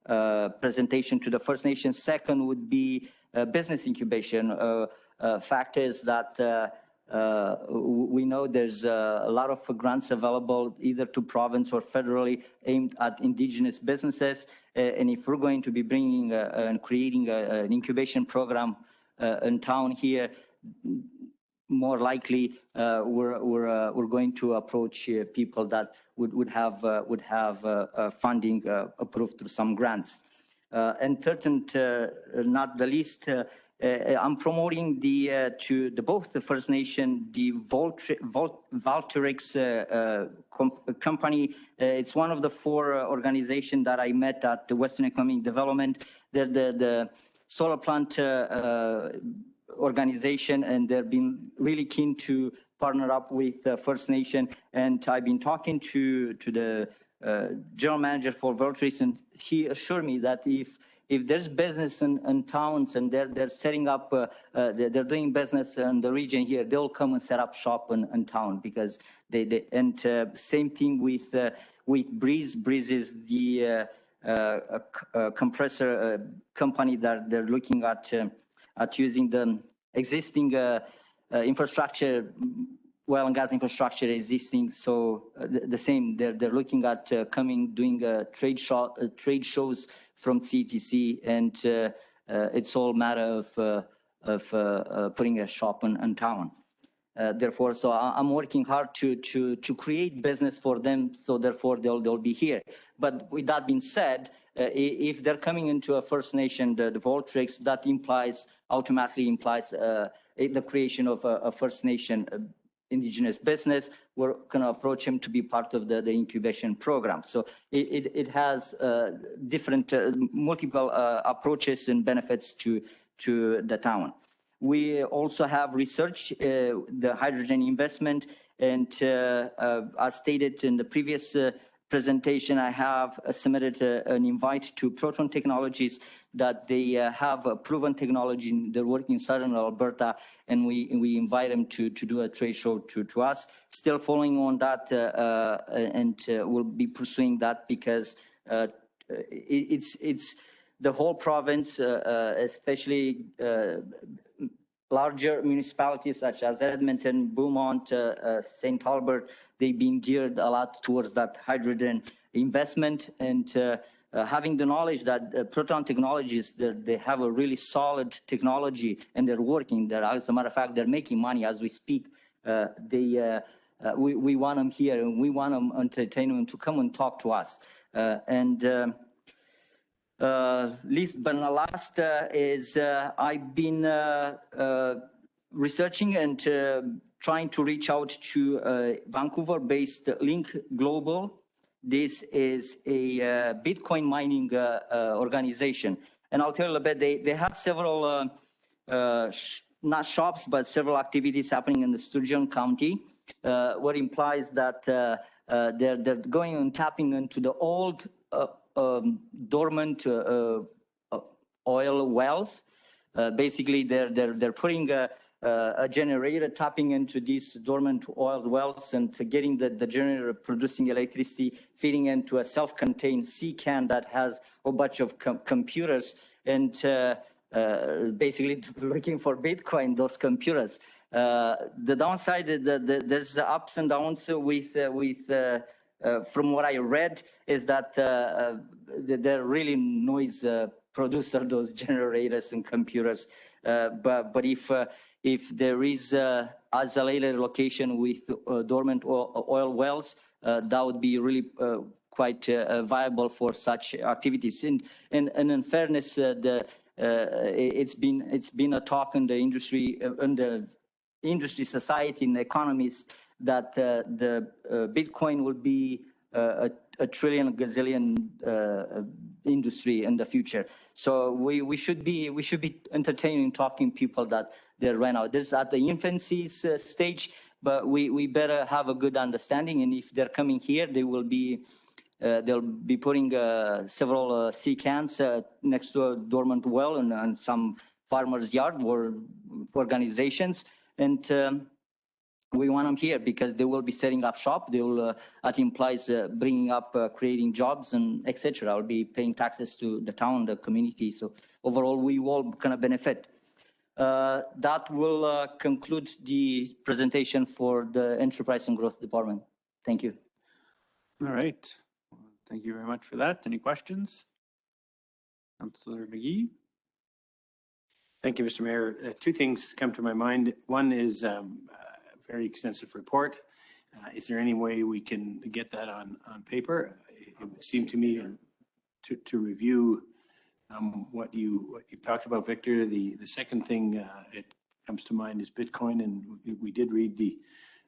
presentation to the First Nations. Second would be business incubation. Fact is that we know there's a lot of grants available either to province or federally aimed at Indigenous businesses. And if we're going to be bringing and creating an incubation program in town here, more likely we're going to approach people that would have funding approved through some grants. And third and not the least, I'm promoting both the First Nation, the Valtrix company. It's one of the 4 organizations that I met at the Western Economic Development. They're the solar plant organization, and they've been really keen to partner up with First Nation. And I've been talking to the general manager for Valtrix, and he assured me that if there's business in towns and they're setting up, they're doing business in the region here, they'll come and set up shop in town, because same thing with Breeze. Breeze is the compressor company that they're looking at using the existing infrastructure, oil and gas infrastructure existing. So the same, they're looking at doing trade shows from CTC, and it's all matter of putting a shop in town. Therefore, so I'm working hard to create business for them, so therefore they'll be here. But with that being said, if they're coming into a First Nation, the Valtrix, that automatically implies the creation of a First Nation Indigenous business. We're going to approach him to be part of the incubation program. So it has different, multiple approaches and benefits to the town. We also have research, the hydrogen investment, and as stated in the previous presentation, I have submitted an invite to Proton Technologies, that they have a proven technology. They're working in southern Alberta, and we invite them to do a trade show to us. Still following on that, and we'll be pursuing that, because it's the whole province, especially larger municipalities such as Edmonton, Beaumont, St. Albert, they've been geared a lot towards that hydrogen investment, and having the knowledge that Proton Technologies, they have a really solid technology, and they're working there. As a matter of fact, they're making money as we speak. We want them here, and we want them entertain them to come and talk to us. Least but not last is I've been researching and trying to reach out to Vancouver-based Link Global. This is a Bitcoin mining organization. And I'll tell you a bit, they have several, not shops, but several activities happening in the Sturgeon County, what implies that they're going and tapping into the old dormant oil wells. Basically, they're putting a generator, tapping into these dormant oil wells, and getting the generator producing electricity, feeding into a self-contained CCAN that has a bunch of computers, and basically looking for Bitcoin, those computers. The downside is that there's ups and downs from what I read, is that they're really noise producer, those generators and computers. But if there is isolated location with dormant oil wells, that would be really quite viable for such activities. And in fairness, it's been a talk in the industry, society, and economists, that the Bitcoin will be a trillion, gazillion industry in the future. So we should be entertaining, talking people that they're right now. This is at the infancy stage, but we better have a good understanding. And if they're coming here, they'll be putting several CCANs next to a dormant well and some farmers' yard or organizations. And we want them here because they will be setting up shop. They will, that implies bringing up, creating jobs and etc. I'll be paying taxes to the town, the community. So overall, we all gonna benefit. That will conclude the presentation for the Enterprise and Growth Department. Thank you. All right. Thank you very much for that. Any questions? Councillor McGee? Thank you, Mr. Mayor. Two things come to my mind. One is a very extensive report. Is there any way we can get that on paper? It would seem to me to review what you've talked about, Victor. The second thing it comes to mind is Bitcoin, and we did read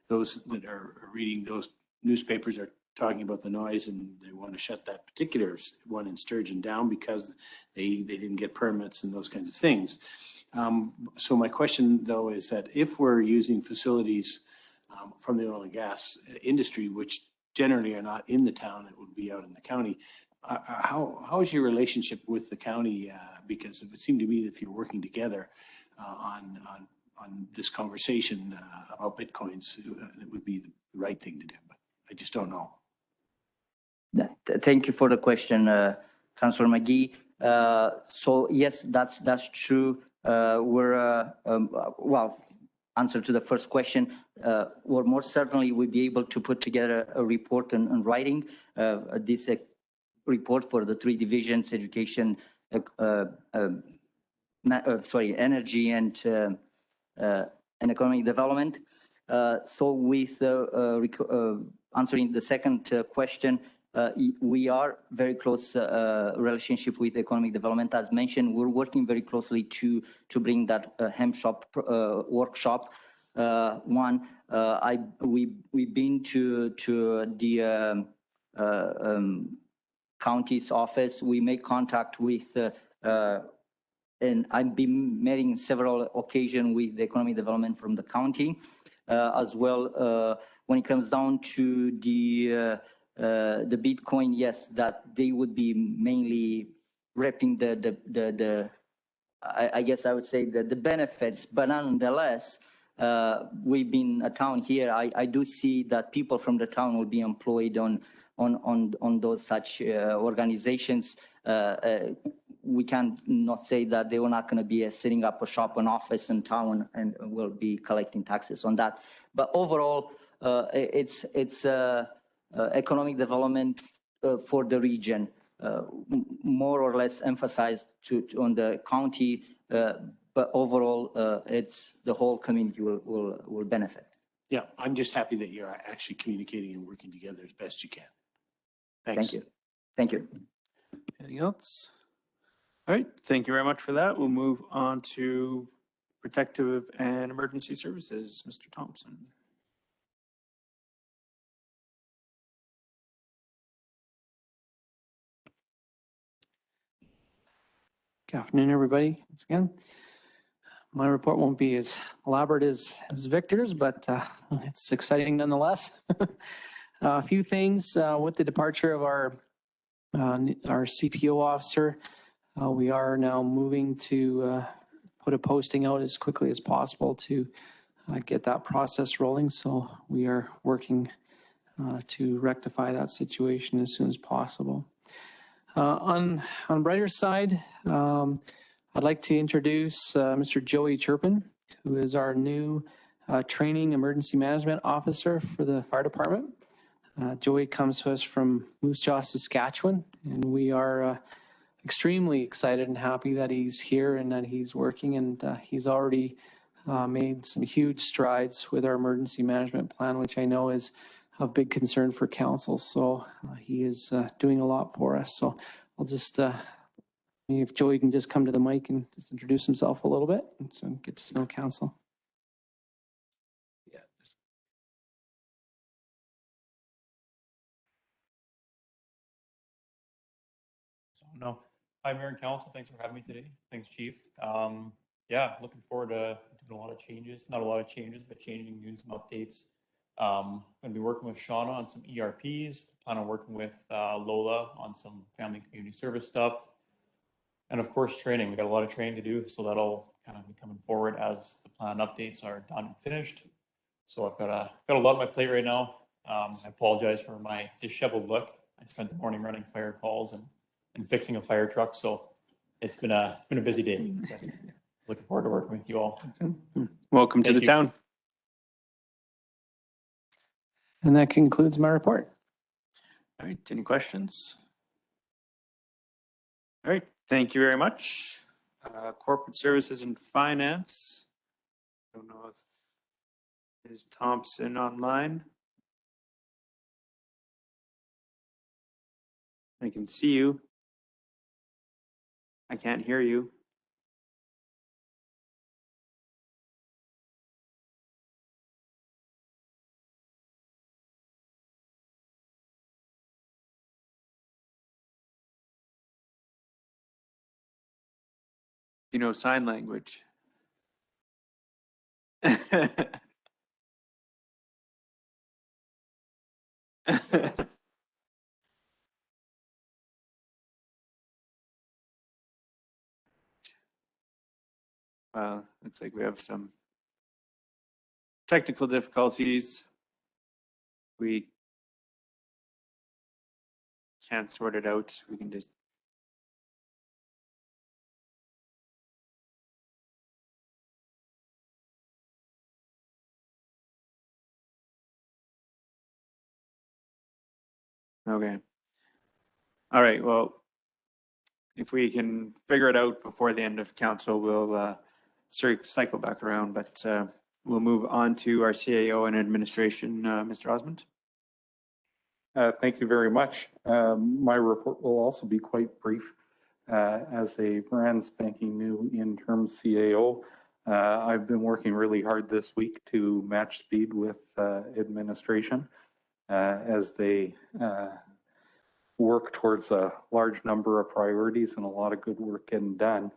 those that are reading those newspapers are talking about the noise, and they want to shut that particular one in Sturgeon down because they didn't get permits and those kinds of things. So my question, though, is that if we're using facilities from the oil and gas industry, which generally are not in the town, it would be out in the county, how is your relationship with the county? Because it would seem to me that if you're working together on this conversation about Bitcoins, it would be the right thing to do, but I just don't know. Thank you for the question, Councillor McGee. So yes, that's true. Well, answer to the first question, we'll more certainly will be able to put together a report in writing. This report for the three divisions: education, energy, and economic development. So with answering the second question, we are very close relationship with economic development. As mentioned, we're working very closely to bring that hemp shop workshop. We've been to the county's office. We make contact with and I've been meeting several occasions with the economic development from the county as well. When it comes down to the Bitcoin, yes, that they would be mainly reaping I guess I would say the benefits, but nonetheless, we've been a town here. I do see that people from the town will be employed on those such organizations. We can not say that they were not going to be setting up a shop, an office in town, and will be collecting taxes on that. But overall, it's economic development for the region, more or less emphasized on the county, but overall, it's the whole community will benefit. Yeah, I'm just happy that you're actually communicating and working together as best you can. Thanks. Thank you. Thank you. Anything else? All right, thank you very much for that. We'll move on to Protective and Emergency Services, Mr. Thompson. Good afternoon, everybody. Once again, my report won't be as elaborate as Victor's, but it's exciting nonetheless. A few things with the departure of our CPO officer. We are now moving to put a posting out as quickly as possible to get that process rolling. So we are working to rectify that situation as soon as possible. On brighter side, I'd like to introduce Mr. Joey Chirpin, who is our new training emergency management officer for the fire department. Joey comes to us from Moose Jaw, Saskatchewan, and we are extremely excited and happy that he's here and that he's working, and he's already made some huge strides with our emergency management plan, which I know is of big concern for council. So he is doing a lot for us. So I'll just, if Joey can just come to the mic and just introduce himself a little bit and so get to know council. Yeah. No. Hi, Mayor and Council. Thanks for having me today. Thanks, Chief. Yeah, looking forward to doing a lot of changes. Not a lot of changes, but changing, doing some updates. I'm going to be working with Shauna on some ERPs. Plan on working with Lola on some family and community service stuff. And of course, training. We got a lot of training to do, so that'll kind of be coming forward as the plan updates are done and finished. So I've got a lot on my plate right now. I apologize for my disheveled look. I spent the morning running fire calls and fixing a fire truck, so it's been a busy day. But looking forward to working with you all. Welcome to Thank the you. town. And that concludes my report. All right, any questions? All right, thank you very much. Corporate Services and Finance. Don't know if is Thompson online. I can see you. I can't hear you. You know sign language. Well, looks like we have some technical difficulties. We can't sort it out. We can just okay. All right, well, if we can figure it out before the end of council, we'll cycle back around, but we'll move on to our CAO and administration, Mr. Osmond. Thank you very much. My report will also be quite brief. As a brand spanking new interim CAO, I've been working really hard this week to match speed with administration as they work towards a large number of priorities and a lot of good work getting done.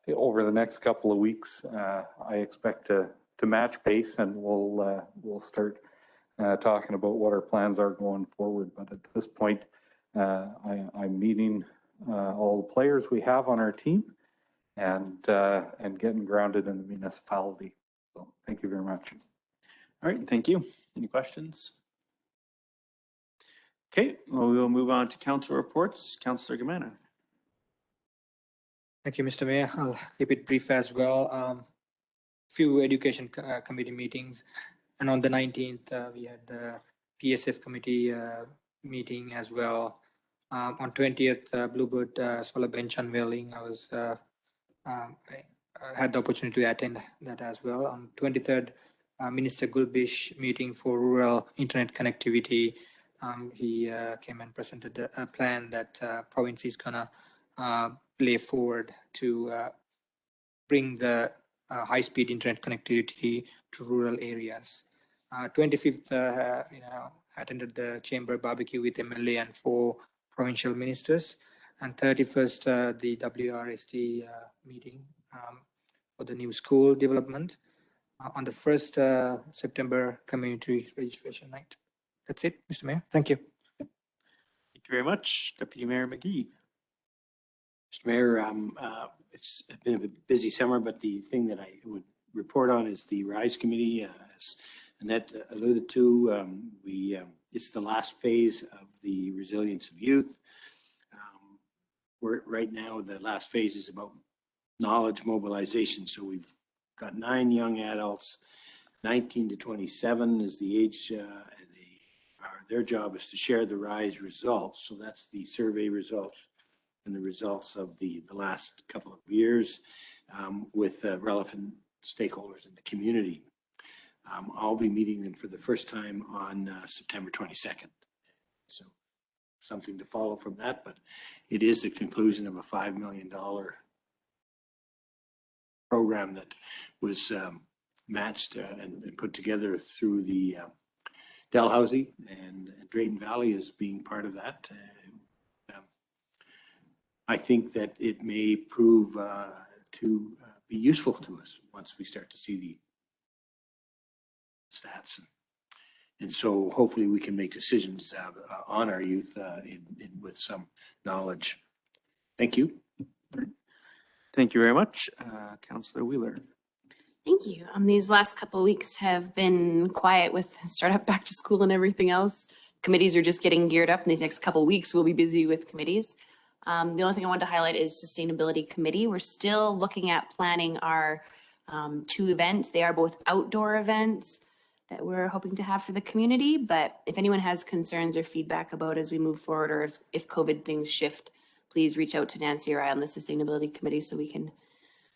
Over the next couple of weeks, I expect to match pace, and we'll start talking about what our plans are going forward. But at this point, I'm meeting all the players we have on our team and getting grounded in the municipality. So thank you very much. All right, thank you. Any questions? Okay, well, we'll move on to council reports. Councillor Gamana. Thank you, Mr. Mayor. I'll keep it brief as well. Few education committee meetings, and on the 19th, we had the PSF committee meeting as well. On 20th, Bluebird Solar Bench unveiling. I had the opportunity to attend that as well. On 23rd, Minister Gulbish meeting for rural internet connectivity. He came and presented a plan that province is gonna lay forward to bring the high-speed internet connectivity to rural areas. 25th, attended the chamber barbecue with MLA and 4 provincial ministers. And 31st, the WRST meeting for the new school development. On the 1st September, community registration night. That's it, Mr. Mayor. Thank you. Thank you very much. Deputy Mayor McGee. Mr. Mayor, it's been a busy summer, but the thing that I would report on is the RISE committee, as Annette alluded to. It's the last phase of the resilience of youth. We're right now, the last phase is about knowledge mobilization. So we've got 9 young adults, 19 to 27 is the age, their job is to share the RISE results. So that's the survey results and the results of the last couple of years with relevant stakeholders in the community. I'll be meeting them for the first time on September 22nd. So something to follow from that, but it is the conclusion of a $5 million program that was matched and put together through the Dalhousie, and Drayton Valley is being part of that. I think that it may prove to be useful to us once we start to see the stats. And so hopefully we can make decisions on our youth with some knowledge. Thank you. Thank you very much. Councillor Wheeler. Thank you. These last couple of weeks have been quiet with startup back to school and everything else. Committees are just getting geared up, and these next couple of weeks we'll be busy with committees. The only thing I wanted to highlight is Sustainability Committee. We're still looking at planning our 2 events. They are both outdoor events that we're hoping to have for the community. But if anyone has concerns or feedback about as we move forward, or if COVID things shift, please reach out to Nancy or I on the Sustainability Committee so we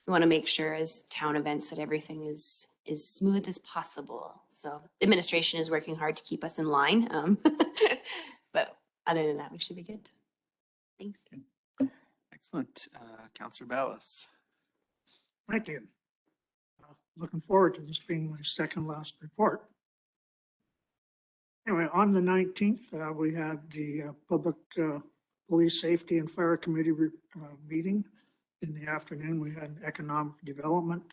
want to make sure as town events that everything is as smooth as possible. So the administration is working hard to keep us in line. But other than that, we should be good. Thanks. Excellent. Councillor Ballas. Thank you. Looking forward to this being my second last report. Anyway, on the 19th, we had the Public Police Safety and Fire Committee meeting. In the afternoon, we had economic development.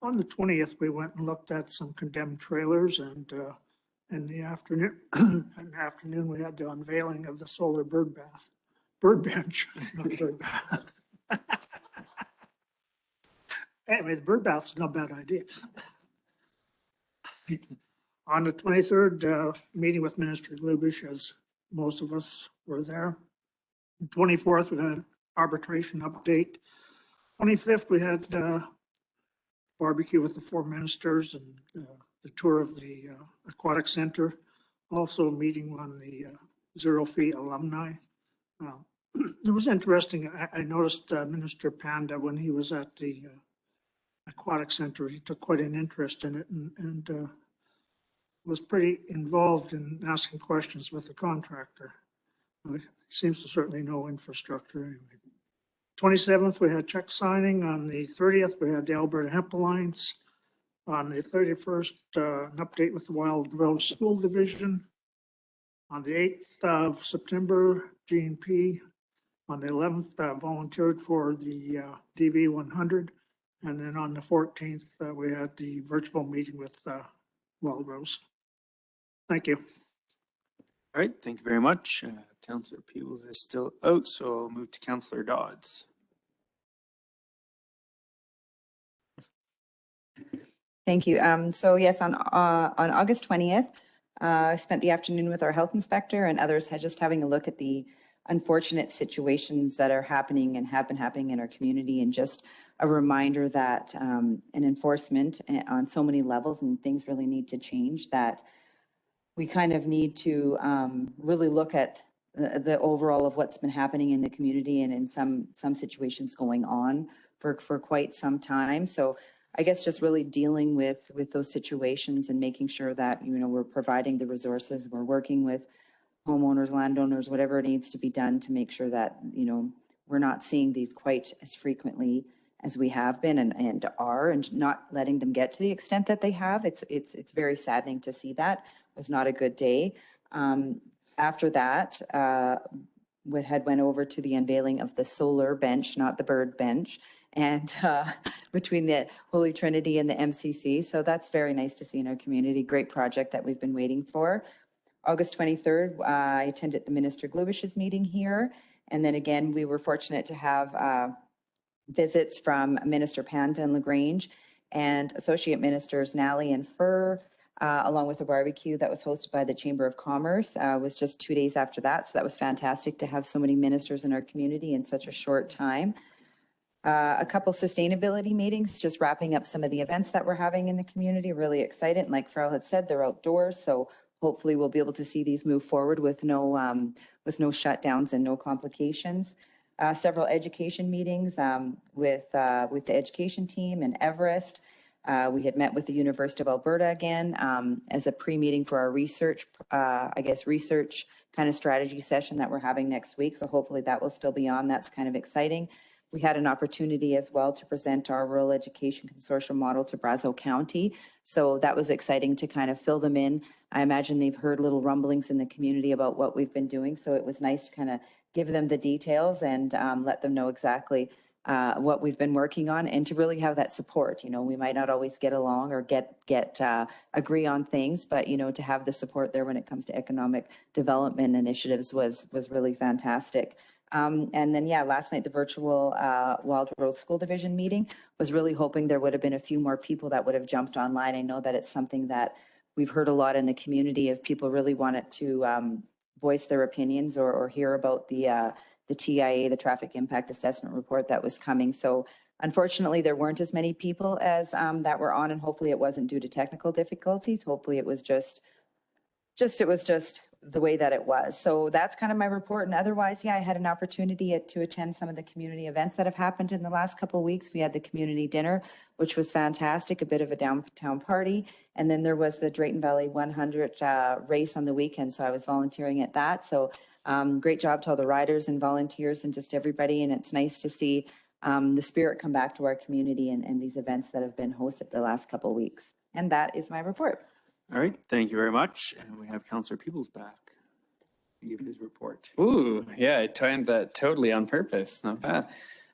On the 20th, we went and looked at some condemned trailers, and in the afternoon, we had the unveiling of the solar bird bench, not bird bath. Anyway, the bird bath's not a bad idea. On the 23rd, meeting with Minister Glubish, as most of us were there. The 24th, we had an arbitration update. 25th, we had barbecue with the 4 ministers and the tour of the aquatic center. Also a meeting on the Zero Fee alumni. It was interesting. I noticed Minister Panda, when he was at the aquatic center, he took quite an interest in it and was pretty involved in asking questions with the contractor. He seems to certainly know infrastructure anyway. 27th, we had check signing. On the 30th, we had the Alberta Hemp Alliance. On the 31st, an update with the Wild Rose School Division. On the 8th of September, G&P. On the 11th, volunteered for the DV 100. And then on the 14th, we had the virtual meeting with Wild Rose. Thank you. All right, thank you very much. Councillor Peebles is still out, so I'll move to Councillor Dodds. Thank you. So yes, on August 20th, I spent the afternoon with our health inspector and others, just having a look at the unfortunate situations that are happening and have been happening in our community, and just a reminder that an enforcement on so many levels and things really need to change, that we kind of need to really look at the overall of what's been happening in the community and in some situations going on for quite some time. So I guess just really dealing with those situations and making sure that, you know, we're providing the resources, we're working with homeowners, landowners, whatever needs to be done to make sure that, you know, we're not seeing these quite as frequently as we have been and are, and not letting them get to the extent that they have. It's very saddening to see that. It was not a good day. After that, we went over to the unveiling of the solar bench, not the bird bench, and between the Holy Trinity and the MCC. So that's very nice to see in our community. Great project that we've been waiting for. August 23rd, I attended the Minister Glubish's meeting here. And then again, we were fortunate to have visits from Minister Panda and LaGrange and Associate Ministers Nally and Furr, along with a barbecue that was hosted by the Chamber of Commerce. Was just 2 days after that. So that was fantastic to have so many ministers in our community in such a short time. A couple sustainability meetings, just wrapping up some of the events that we're having in the community. Really excited. And like Farrell had said, they're outdoors. So hopefully we'll be able to see these move forward with no shutdowns and no complications. Several education meetings with the education team in Everest. We had met with the University of Alberta again as a pre-meeting for our research kind of strategy session that we're having next week. So hopefully that will still be on. That's kind of exciting. We had an opportunity as well to present our rural education consortium model to Brazeau County. So that was exciting to kind of fill them in. I imagine they've heard little rumblings in the community about what we've been doing. So it was nice to kind of give them the details and let them know exactly what we've been working on, and to really have that support. You know, we might not always get along or agree on things, but, you know, to have the support there when it comes to economic development initiatives was really fantastic. And then, yeah, last night, the virtual Wild Rose School Division meeting, was really hoping there would have been a few more people that would have jumped online. I know that it's something that we've heard a lot in the community of people really wanted to voice their opinions or hear about the TIA, the Traffic Impact Assessment Report that was coming. So unfortunately, there weren't as many people as that were on, and hopefully it wasn't due to technical difficulties. Hopefully it was just the way that it was. So that's kind of my report. And otherwise, yeah, I had an opportunity to attend some of the community events that have happened in the last couple of weeks. We had the community dinner, which was fantastic, a bit of a downtown party. And then there was the Drayton Valley 100 race on the weekend. So I was volunteering at that. So great job to all the riders and volunteers and just everybody. And it's nice to see the spirit come back to our community and these events that have been hosted the last couple of weeks. And that is my report. All right, thank you very much. And we have Councillor Peebles back to give his report. Ooh, yeah, I timed that totally on purpose. Not bad.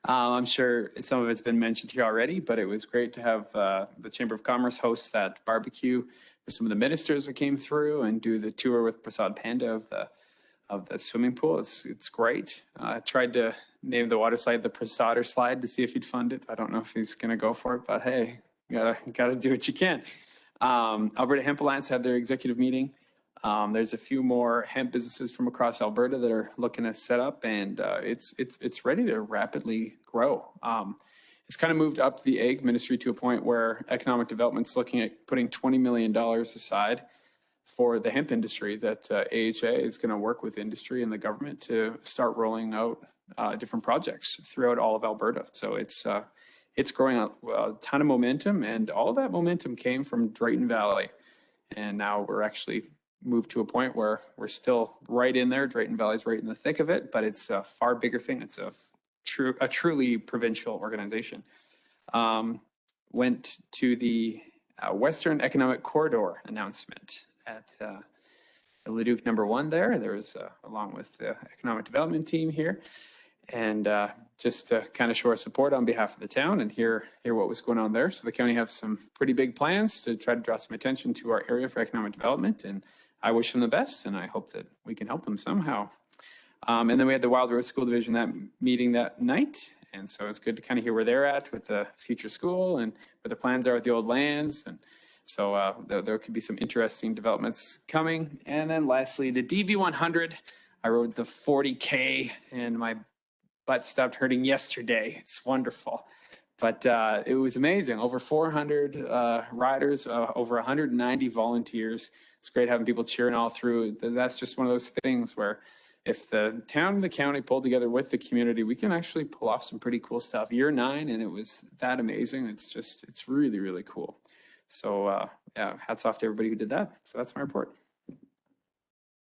I'm sure some of it's been mentioned here already, but it was great to have the Chamber of Commerce host that barbecue with some of the ministers that came through and do the tour with Prasad Panda of the swimming pool. It's great. I tried to name the water slide the Prasader slide to see if he'd fund it. I don't know if he's going to go for it, but hey, you gotta do what you can. Alberta Hemp Alliance had their executive meeting. There's a few more hemp businesses from across Alberta that are looking to set up, and it's ready to rapidly grow. It's kind of moved up the ag ministry to a point where economic development's looking at putting $20 million aside for the hemp industry, that AHA is going to work with industry and the government to start rolling out different projects throughout all of Alberta. So it's growing a ton of momentum, and all that momentum came from Drayton Valley. And now we're actually moved to a point where we're still right in there. Drayton Valley's right in the thick of it, but it's a far bigger thing. It's a truly provincial organization. Went to the Western Economic Corridor announcement at Leduc number 1 there. There was, along with the economic development team here. And just to kind of show our support on behalf of the town and hear what was going on there. So the county have some pretty big plans to try to draw some attention to our area for economic development. And I wish them the best, and I hope that we can help them somehow. And then we had the Wild Rose School Division that meeting that night. And so it's good to kind of hear where they're at with the future school and what the plans are with the old lands. And so there could be some interesting developments coming. And then lastly, the DV100. I rode the 40K and my butt stopped hurting yesterday. It's wonderful. But it was amazing. Over 400 riders, over 190 volunteers. It's great having people cheering all through. That's just one of those things where if the town and the county pull together with the community, we can actually pull off some pretty cool stuff. Year 9, and it was that amazing. It's really, really cool. So yeah, hats off to everybody who did that. So that's my report.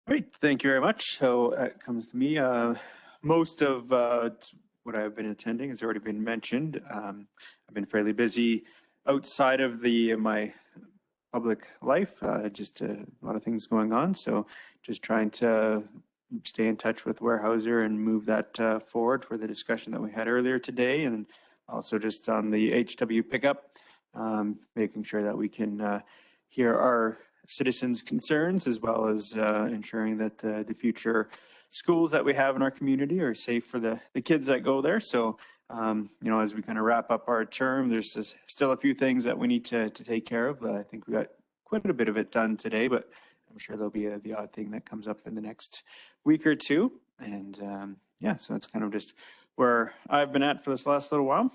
Great, thank you very much. So it comes to me. Most of what I've been attending has already been mentioned. I've been fairly busy outside of my public life, just a lot of things going on. So just trying to stay in touch with Weyerhaeuser and move that forward for the discussion that we had earlier today. And also just on the HW pickup, making sure that we can hear our citizens' concerns, as well as ensuring that the future schools that we have in our community are safe for the kids that go there. So, as we kind of wrap up our term, there's still a few things that we need to take care of. I think we got quite a bit of it done today, but I'm sure there'll be the odd thing that comes up in the next week or two. And yeah, so that's kind of just where I've been at for this last little while.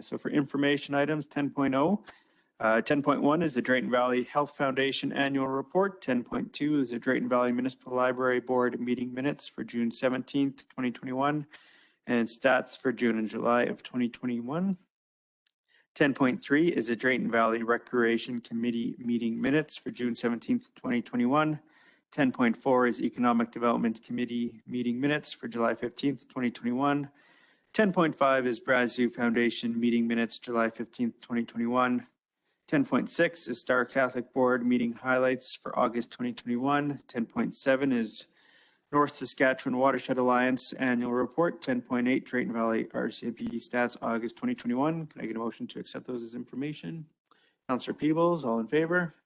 So for information items, 10.0. 10.1 is the Drayton Valley Health Foundation Annual Report. 10.2 is the Drayton Valley Municipal Library Board meeting minutes for June 17th, 2021, and stats for June and July of 2021. 10.3 is the Drayton Valley Recreation Committee meeting minutes for June 17th, 2021. 10.4 is Economic Development Committee meeting minutes for July 15th, 2021. 10.5 is Brazeau Foundation meeting minutes, July 15th, 2021. 10.6 is Star Catholic Board meeting highlights for August 2021. 10.7 is North Saskatchewan Watershed Alliance annual report. 10.8 Drayton Valley RCMP stats August 2021. Can I get a motion to accept those as information? Councillor Peebles, all in favor?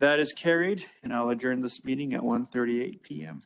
That is carried, and I'll adjourn this meeting at 1:38 p.m.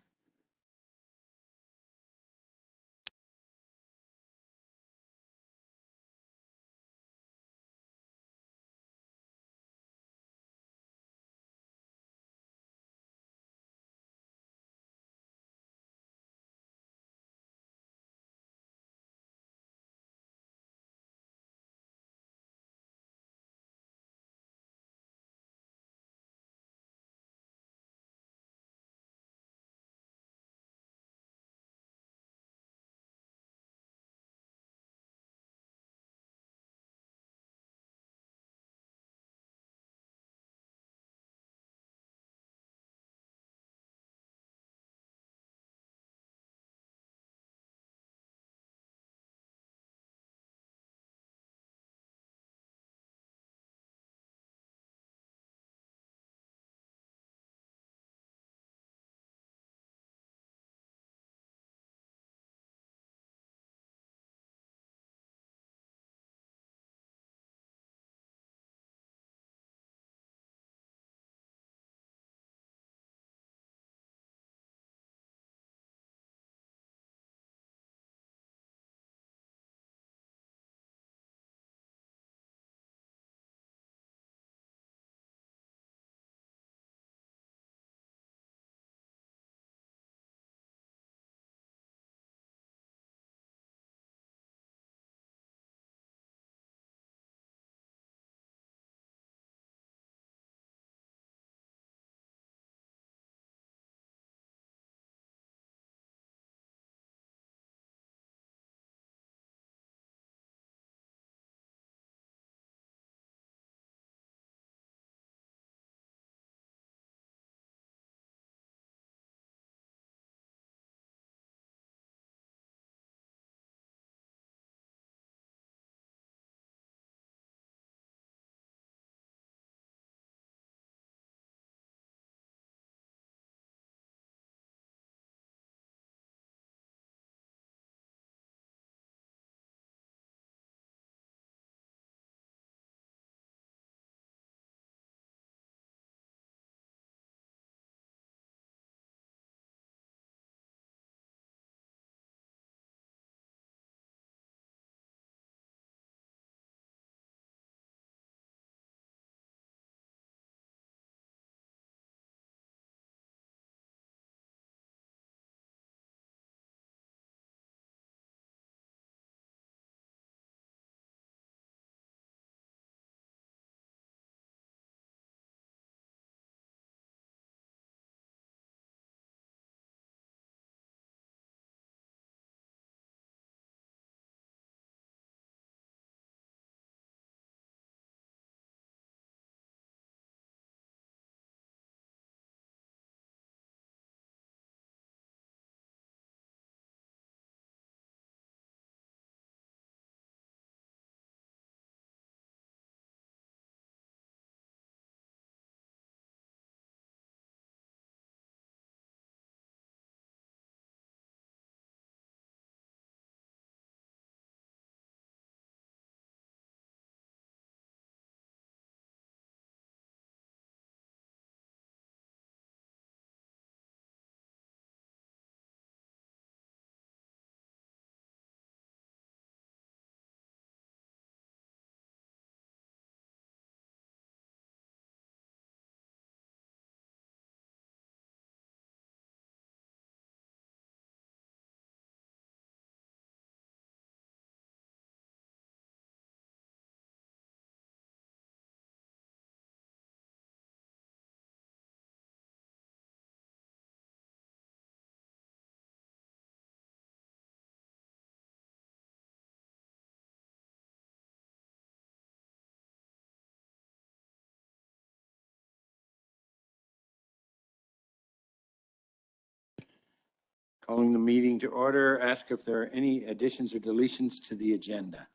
Calling the meeting to order, ask if there are any additions or deletions to the agenda.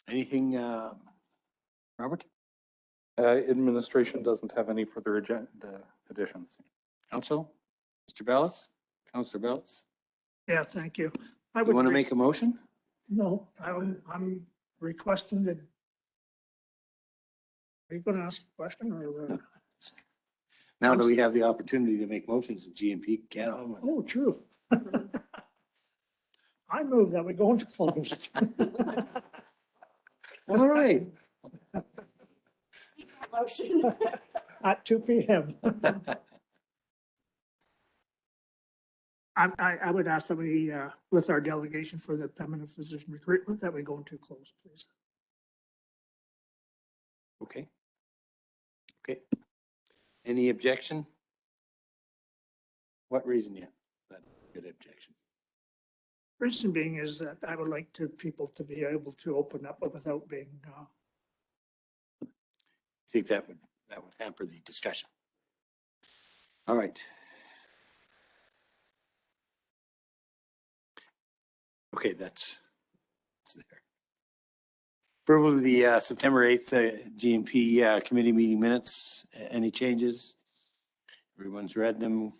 Anything, Robert? Administration doesn't have any further agenda additions. Council? Mr. Bellis? Councillor Bellis? Yeah, thank you. I You would want to re- make a motion? No, I'm requesting that. Are you going to ask a question or? Now that we have the opportunity to make motions in GMP, can. Oh, true. I move that we go into closed. All right. Motion. At 2 p.m. I would ask that we, with our delegation for the permanent physician recruitment, that we go into close, please. Okay. Okay. Any objection? What reason yet? That good objection. Reason being is that I would like people to be able to open up without being, I think that would hamper the discussion. All right. Okay, that's there. Approval of the September 8th GMP committee meeting minutes. Any changes? Everyone's read them.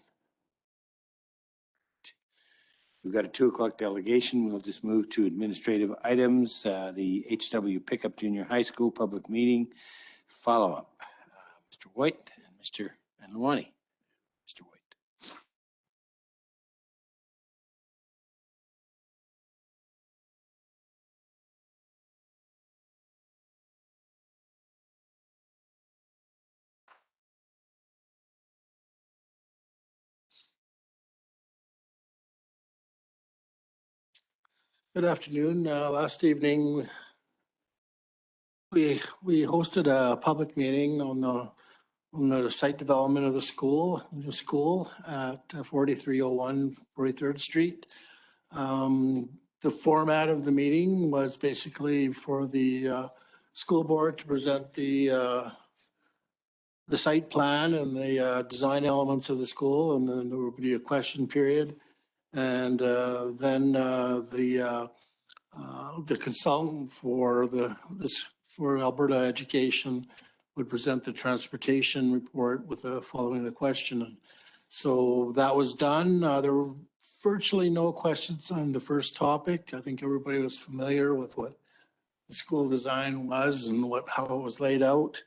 We've got a 2 o'clock delegation. We'll just move to administrative items. The HW Pickup Junior High School public meeting follow-up. Mr. White and Mr. Anwani. Mr. White. Good afternoon. Last evening, we hosted a public meeting on the site development of the school at 4301 43rd Street. The format of the meeting was basically for the school board to present the site plan and the design elements of the school, and then there would be a question period. And then the consultant for for Alberta Education would present the transportation report with following the question. And so that was done. There were virtually no questions on the first topic. I think everybody was familiar with what the school design was and how it was laid out.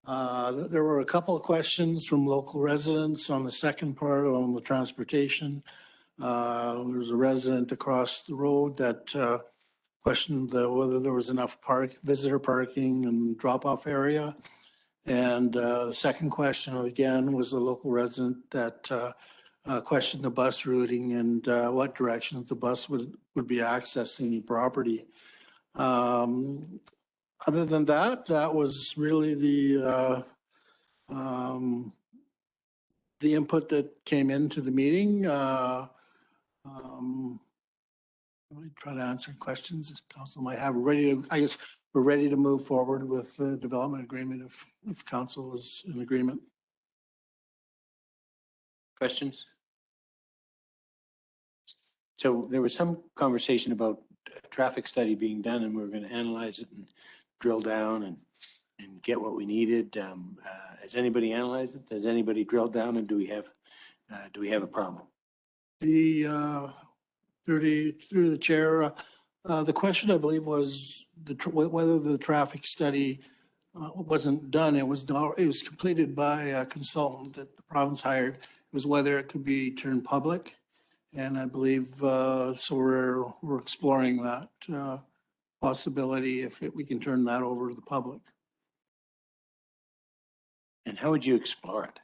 There were a couple of questions from local residents on the second part on the transportation. There was a resident across the road that questioned whether there was enough visitor parking and drop-off area. And the second question, again, was a local resident that questioned the bus routing and what direction the bus would be accessing the property. Other than that, that was really the input that came into the meeting. We try to answer questions that council might have. I guess we're ready to move forward with the development agreement if council is in agreement. Questions? So there was some conversation about a traffic study being done, and we were going to analyze it and drill down and get what we needed. Has anybody analyzed it? Has anybody drilled down, and do we have a problem? Through the chair, the question I believe was whether the traffic study wasn't done. It was completed by a consultant that the province hired. It was whether it could be turned public, and I believe so. We're exploring that possibility if we can turn that over to the public. And how would you explore it?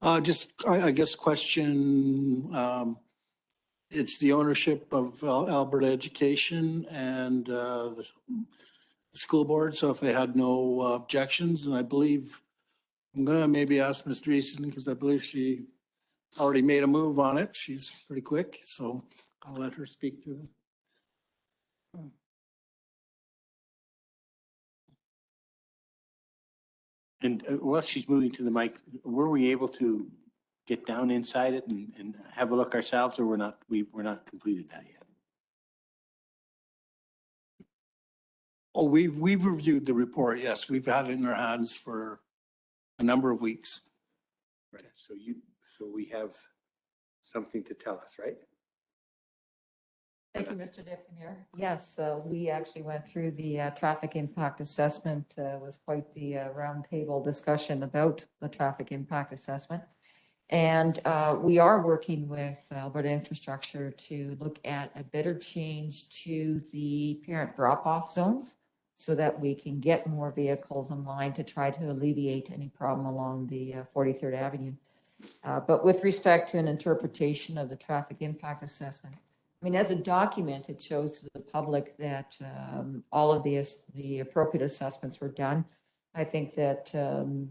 I guess question. It's the ownership of Alberta Education and the school board. So if they had no objections, and I believe I'm going to maybe ask Ms. Dreesen because I believe she already made a move on it. She's pretty quick, so I'll let her speak to them. And while she's moving to the mic, were we able to get down inside it and have a look ourselves, or we're not completed that yet? Oh, we've reviewed the report. Yes, we've had it in our hands for a number of weeks. Right, so we have something to tell us, right? Thank you, Mr. Deputy Mayor. Yes, we actually went through the traffic impact assessment. Was quite the roundtable discussion about the traffic impact assessment. And we are working with Alberta Infrastructure to look at a better change to the parent drop-off zone so that we can get more vehicles in line to try to alleviate any problem along the 43rd Avenue. But with respect to an interpretation of the traffic impact assessment, I mean, as a document, it shows to the public that all of the appropriate assessments were done. I think that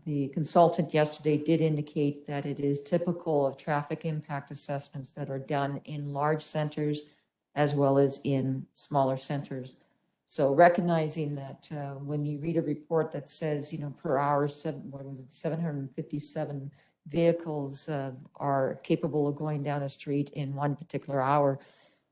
the consultant yesterday did indicate that it is typical of traffic impact assessments that are done in large centers as well as in smaller centers. So recognizing that when you read a report that says, per hour, 757 vehicles are capable of going down a street in one particular hour,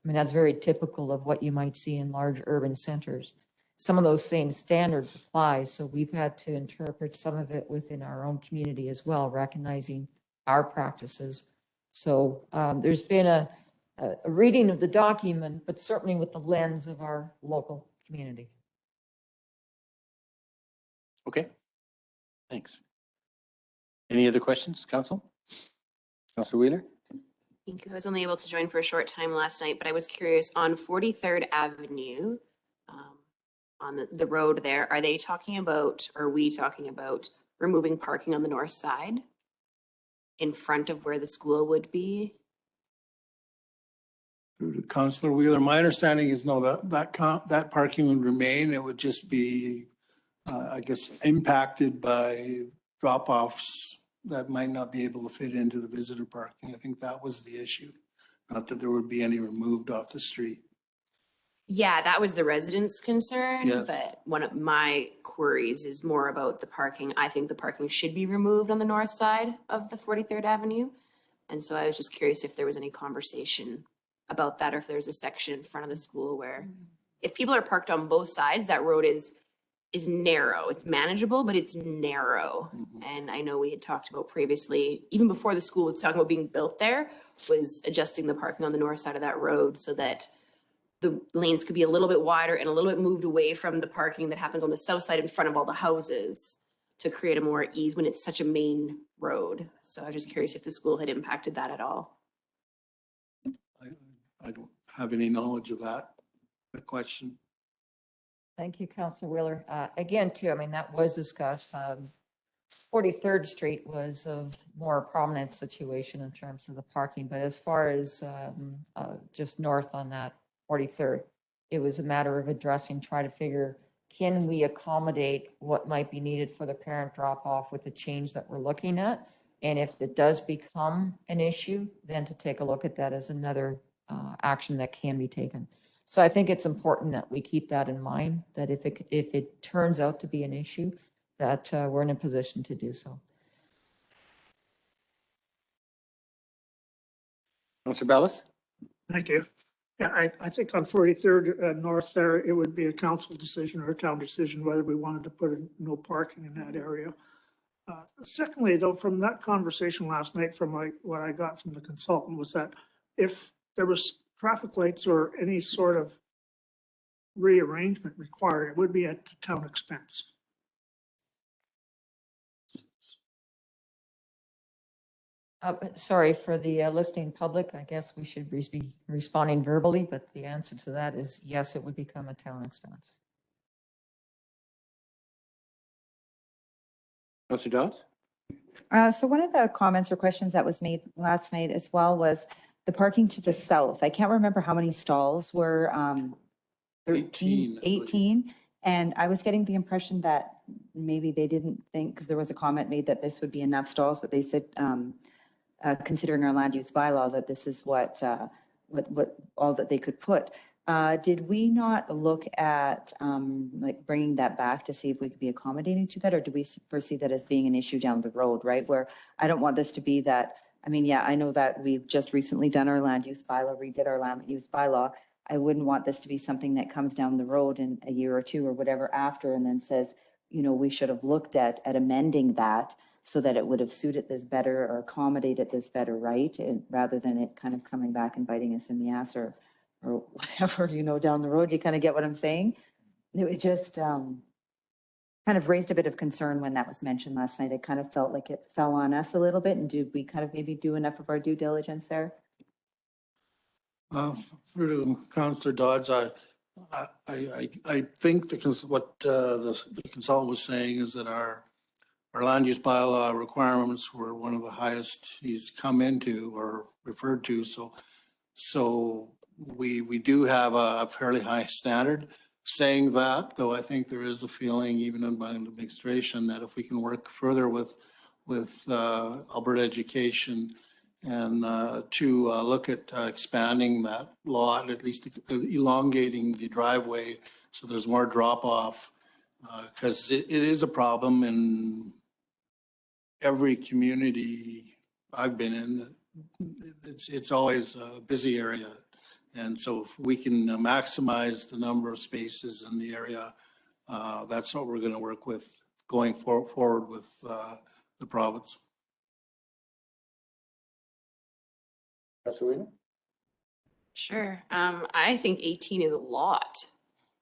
I mean, that's very typical of what you might see in large urban centers. Some of those same standards apply, so we've had to interpret some of it within our own community as well, recognizing our practices. So there's been a reading of the document, but certainly with the lens of our local community. Okay, thanks. Any other questions, Council? Councilor Wheeler? Thank you. I was only able to join for a short time last night, but I was curious on 43rd Avenue, on the road there, are we talking about removing parking on the north side in front of where the school would be? Councillor Wheeler, my understanding is no, that parking would remain. It would just be, I guess, impacted by drop-offs that might not be able to fit into the visitor parking. I think that was the issue, not that there would be any removed off the street. Yeah, that was the residents' concern, Yes. but one of my queries is more about the parking. I think the parking should be removed on the north side of the 43rd Avenue. And so I was just curious if there was any conversation about that, or if there's a section in front of the school where if people are parked on both sides, that road is narrow. It's manageable, but it's narrow. And I know we had talked about previously, even before the school was talking about being built there, was adjusting the parking on the north side of that road so that the lanes could be a little bit wider and a little bit moved away from the parking that happens on the south side in front of all the houses to create a more ease when it's such a main road. So I was just curious if the school had impacted that at all. I don't have any knowledge of that, the question. Thank you, Councilor Wheeler. Again, too, I mean, that was discussed. 43rd Street was of more prominent situation in terms of the parking, but as far as just north on that 43rd, it was a matter of addressing, try to figure, can we accommodate what might be needed for the parent drop-off with the change that we're looking at? And if it does become an issue, then to take a look at that as another action that can be taken. So I think it's important that we keep that in mind, that if it turns out to be an issue, that we're in a position to do so. Councilor Bellis? Thank you. Yeah, I think on 43rd North there, it would be a council decision or a town decision whether we wanted to put no parking in that area. Secondly, though, from that conversation last night, from what I got from the consultant was that if there was traffic lights or any sort of rearrangement required, it would be at the town expense. Sorry for the listening public. I guess we should be responding verbally, but the answer to that is yes, it would become a town expense. Councilor Dodds? So one of the comments or questions that was made last night as well was the parking to the south. I can't remember how many stalls were 18. And I was getting the impression that maybe they didn't think, because there was a comment made that this would be enough stalls, but they said, considering our land use bylaw, that this is what all that they could put. Did we not look at like bringing that back to see if we could be accommodating to that, or do we foresee that as being an issue down the road, right? Where I don't want this to be that I mean, yeah, I know that we've just recently done our land use bylaw, redid our land use bylaw. I wouldn't want this to be something that comes down the road in a year or two or whatever after and then says, you know, we should have looked at amending that so that it would have suited this better or accommodated this better, right? And rather than it kind of coming back and biting us in the ass or whatever, you know, down the road, you kind of get what I'm saying? It just kind of raised a bit of concern when that was mentioned last night. It kind of felt like it fell on us a little bit. And did we kind of maybe do enough of our due diligence there? Through Councillor Dodds, I think what the consultant was saying is that our land use bylaw requirements were one of the highest he's come into or referred to. So we do have a fairly high standard. Saying that, though, I think there is a feeling, even in my administration, that if we can work further with Alberta Education and to look at expanding that lot, at least elongating the driveway so there's more drop off, because it is a problem in every community I've been in. It's always a busy area. And so if we can maximize the number of spaces in the area, that's what we're going to work with going forward with the province. Sure. I think 18 is a lot.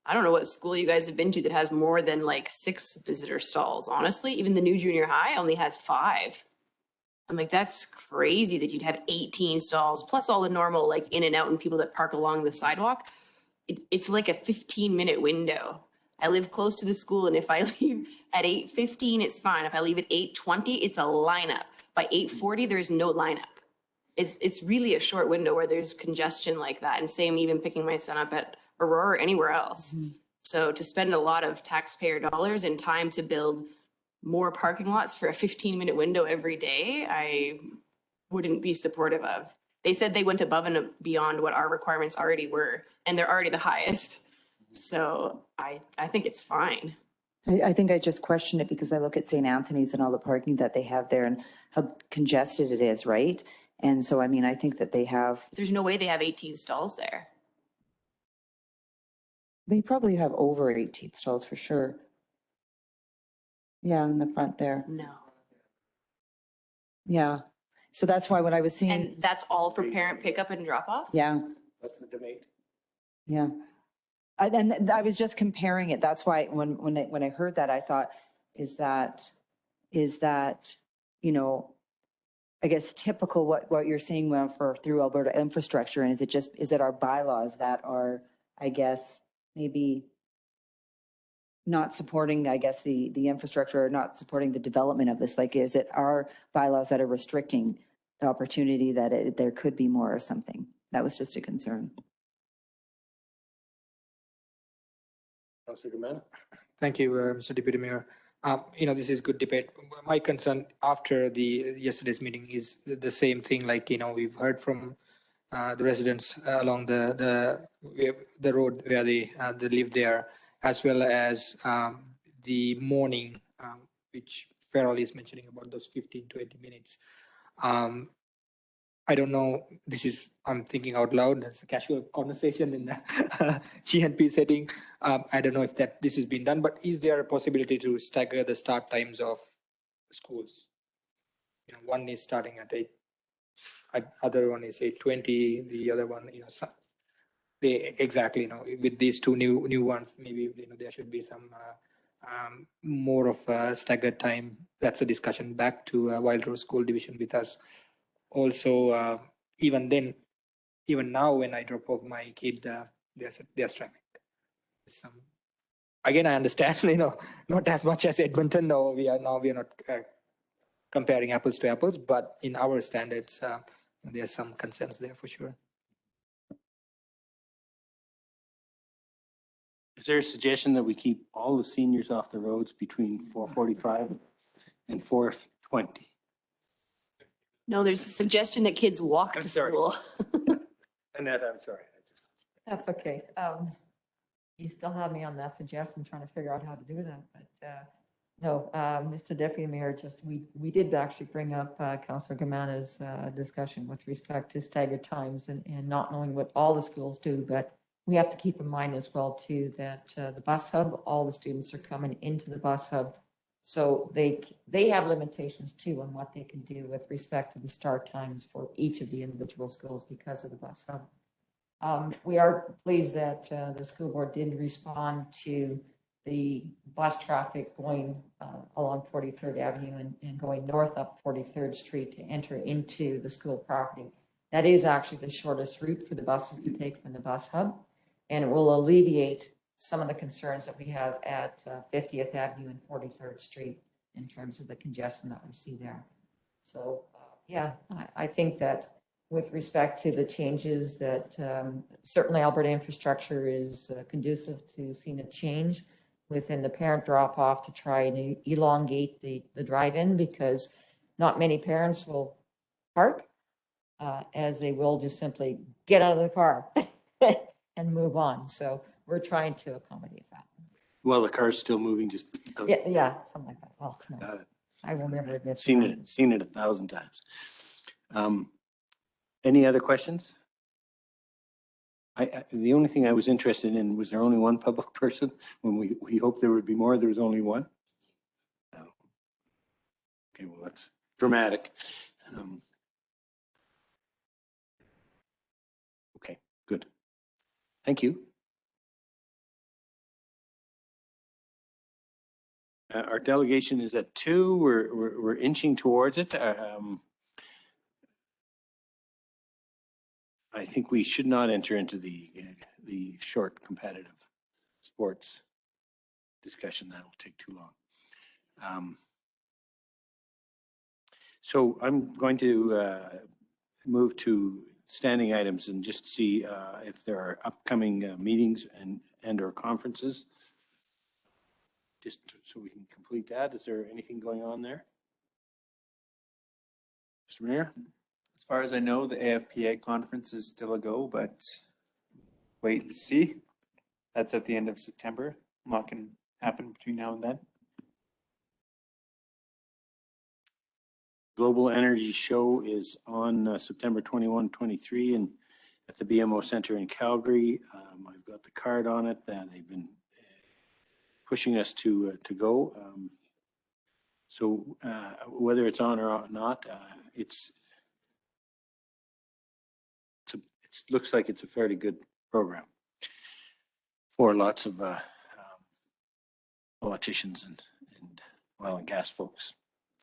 I don't know what school you guys have been to that has more than like 6 visitor stalls. Honestly, even the new junior high only has 5. I'm like, that's crazy that you'd have 18 stalls plus all the normal like in and out and people that park along the sidewalk. It's like a 15-minute window. I live close to the school, and if I leave at 8:15, it's fine. If I leave at 8:20, it's a lineup. By 8:40, there's no lineup. It's really a short window where there's congestion like that. And same even picking my son up at Aurora or anywhere else. So to spend a lot of taxpayer dollars and time to build more parking lots for a 15-minute window every day, I wouldn't be supportive of. They said they went above and beyond what our requirements already were, and they're already the highest. So I think it's fine. I think I just question it because I look at St. Anthony's and all the parking that they have there and how congested it is, right? And so, I mean, I think that they have. There's no way they have 18 stalls there. They probably have over 18 stalls for sure. Yeah, in the front there. No. Yeah. So that's why when I was seeing. And that's all for parent pickup and drop off? Yeah. That's the debate. Yeah. And I was just comparing it. That's why when I heard that, I thought, is that, you know, I guess typical what you're seeing for through Alberta infrastructure, and is it our bylaws that are, I guess, maybe not supporting, I guess, the infrastructure or not supporting the development of this? Like, is it our bylaws that are restricting the opportunity that there could be more or something? That was just a concern. Councillor Gumana. Thank you, Mr. Deputy Mayor. You know, this is good debate. My concern after yesterday's meeting is the same thing. Like, you know, we've heard from the residents along the road where they live there, as well as the morning, which Farrell is mentioning about those 15 to 20 minutes. I don't know, I'm thinking out loud, it's a casual conversation in the GNP setting. I don't know if this has been done, but is there a possibility to stagger the start times of schools? You know, one is starting at 8, other one is 8:20, the other one, you know, exactly, you know, with these two new ones, maybe, you know, there should be some more of a staggered time. That's a discussion back to Wild Rose School Division with us. Also, even now, when I drop off my kid, there's traffic. Again, I understand, you know, not as much as Edmonton. No, we are not comparing apples to apples, but in our standards, there's some concerns there for sure. Is there a suggestion that we keep all the seniors off the roads between 4:45 and 4:20? No, there's a suggestion that kids walk to school. Annette, I'm sorry. That's okay. You still have me on that suggestion, trying to figure out how to do that. But No, Mr. Deputy Mayor, just, we did actually bring up Councillor Gamana's discussion with respect to staggered times and not knowing what all the schools do, but we have to keep in mind as well too, that the bus hub, all the students are coming into the bus hub. So they have limitations too on what they can do with respect to the start times for each of the individual schools because of the bus hub. We are pleased that the school board did respond to the bus traffic going along 43rd Avenue and going north up 43rd Street to enter into the school property. That is actually the shortest route for the buses to take from the bus hub, and it will alleviate some of the concerns that we have at 50th Avenue and 43rd Street in terms of the congestion that we see there. So yeah, I think that with respect to the changes that certainly Alberta Infrastructure is conducive to seeing a change within the parent drop off to try and elongate the drive-in, because not many parents will park as they will just simply get out of the car and move on. So we're trying to accommodate that. Well, the car's still moving, just. Yeah, something like that. Well, no, Got it. I will never admit. Seen it 1,000 times. Any other questions? The only thing I was interested in, was there only one public person? When we hoped there would be more, there was only one? Oh. Okay, well, that's dramatic. Okay, good. Thank you. Our delegation is at 2. We're inching towards it. I think we should not enter into the short competitive sports discussion. That will take too long. So I'm going to move to standing items and just see if there are upcoming meetings and or conferences. Just so we can complete that. Is there anything going on there? Mr. Mayor? As far as I know, the AFPA conference is still a go, but wait and see. That's at the end of September. A lot can happen between now and then. Global Energy Show is on September 21, 23 and at the BMO Center in Calgary. I've got the card on it that they've been pushing us to go. So whether it's on or not, it looks like it's a fairly good program for lots of politicians and oil and gas folks.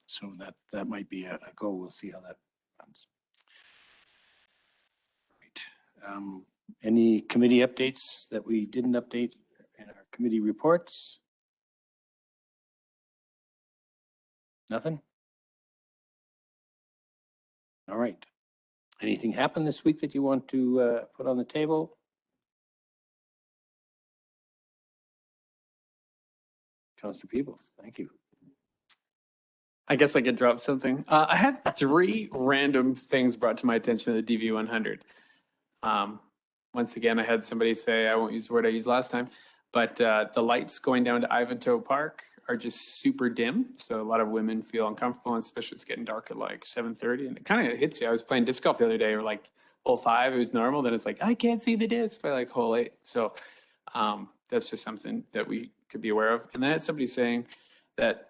So that might be a go. We'll see how that runs. Right. Any committee updates that we didn't update in our committee reports? Nothing? All right. Anything happen this week that you want to put on the table? Councillor Peebles, thank you. I guess I could drop something. I had 3 random things brought to my attention at the DV100. Once again, I had somebody say, I won't use the word I used last time, but the lights going down to Ivantoe Park are just super dim. So a lot of women feel uncomfortable, and especially it's getting dark at like 7:30, and it kind of hits you. I was playing disc golf the other day, or like hole 5, it was normal. Then it's like, I can't see the disc by like hole 8. So that's just something that we could be aware of. And then I had somebody saying that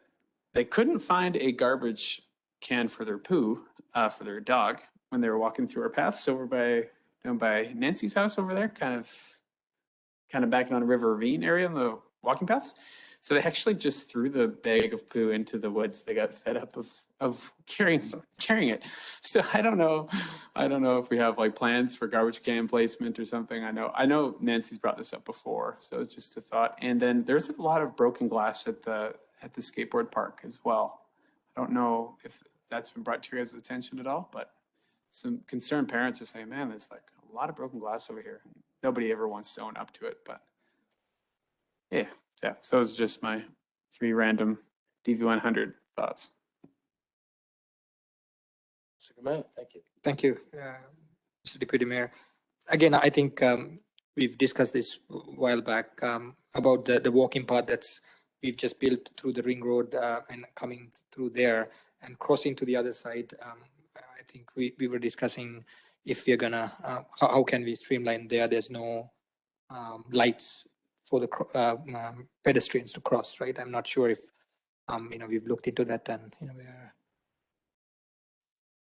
they couldn't find a garbage can for their poo for their dog when they were walking through our paths over down by Nancy's house over there, kind of backing on a River Ravine area in the walking paths. So they actually just threw the bag of poo into the woods. They got fed up of carrying it. So I don't know if we have like plans for garbage can placement or something. I know Nancy's brought this up before, so it's just a thought. And then there's a lot of broken glass at the skateboard park as well. I don't know if that's been brought to your guys' attention at all, but some concerned parents are saying, man, there's like a lot of broken glass over here. Nobody ever wants to own up to it, but yeah. So those are just my 3 random DV100 thoughts. Thank you. Thank you, Mr. Deputy Mayor. Again, I think we've discussed this a while back about the walking path that's we've just built through the ring road and coming through there and crossing to the other side. I think we were discussing if we're gonna, how can we streamline there? There's no lights for the pedestrians to cross, right? I'm not sure if, we've looked into that and, we're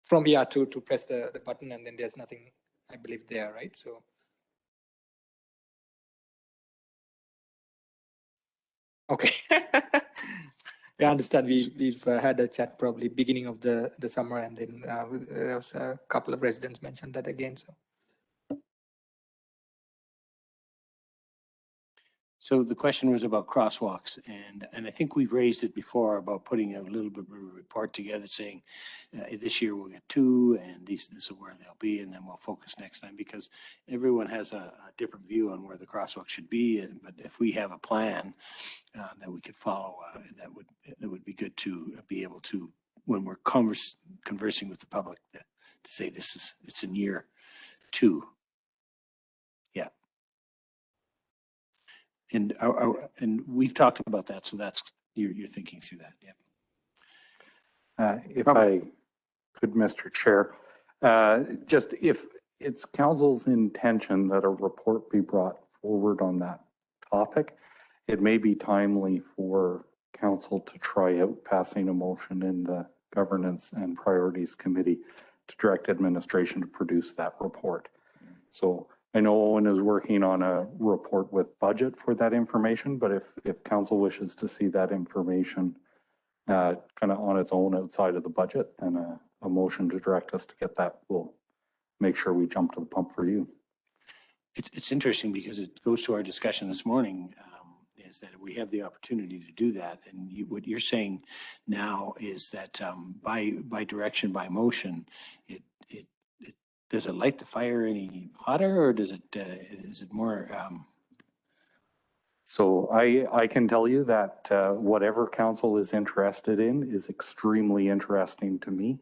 from, to press the button and then there's nothing, I believe there, right? So. Okay. I understand we've had a chat probably beginning of the summer and then there was a couple of residents mentioned that again, so. So the question was about crosswalks, and I think we've raised it before about putting a little bit of a report together saying this year we'll get 2 and this is where they'll be, and then we'll focus next time because everyone has a different view on where the crosswalk should be. But if we have a plan that we could follow, that would be good to be able to, when we're conversing with the public, to say it's in year 2. Yeah. And we've talked about that, so that's you're thinking through that, yeah. If I could, Mr. Chair, just if it's council's intention that a report be brought forward on that topic, it may be timely for council to try out passing a motion in the Governance and Priorities Committee to direct administration to produce that report. So I know Owen is working on a report with budget for that information, but if council wishes to see that information kind of on its own outside of the budget and a motion to direct us to get that, we'll make sure we jump to the pump for you. It's interesting because it goes to our discussion this morning, is that we have the opportunity to do that. And what you're saying now is that by direction, by motion, does it light the fire any hotter, or does it is it more? So I can tell you that whatever council is interested in is extremely interesting to me.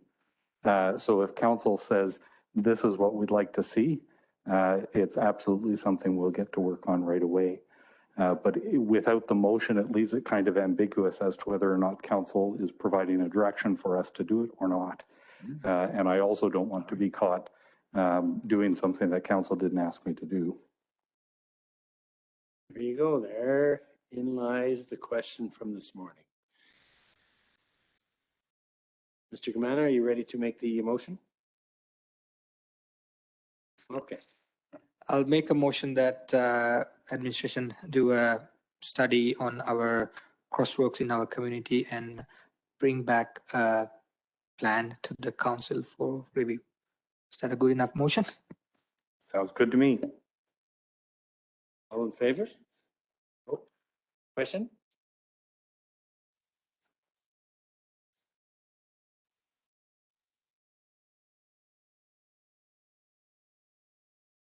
So if council says this is what we'd like to see, it's absolutely something we'll get to work on right away. But without the motion, it leaves it kind of ambiguous as to whether or not council is providing a direction for us to do it or not. And I also don't want to be caught doing something that council didn't ask me to do. There you go. Therein lies the question from this morning. Mr. Gamana, are you ready to make the motion? Okay. I'll make a motion that administration do a study on our crosswalks in our community and bring back a plan to the council for review. Is that a good enough motion? Sounds good to me. All in favor? Oh, question?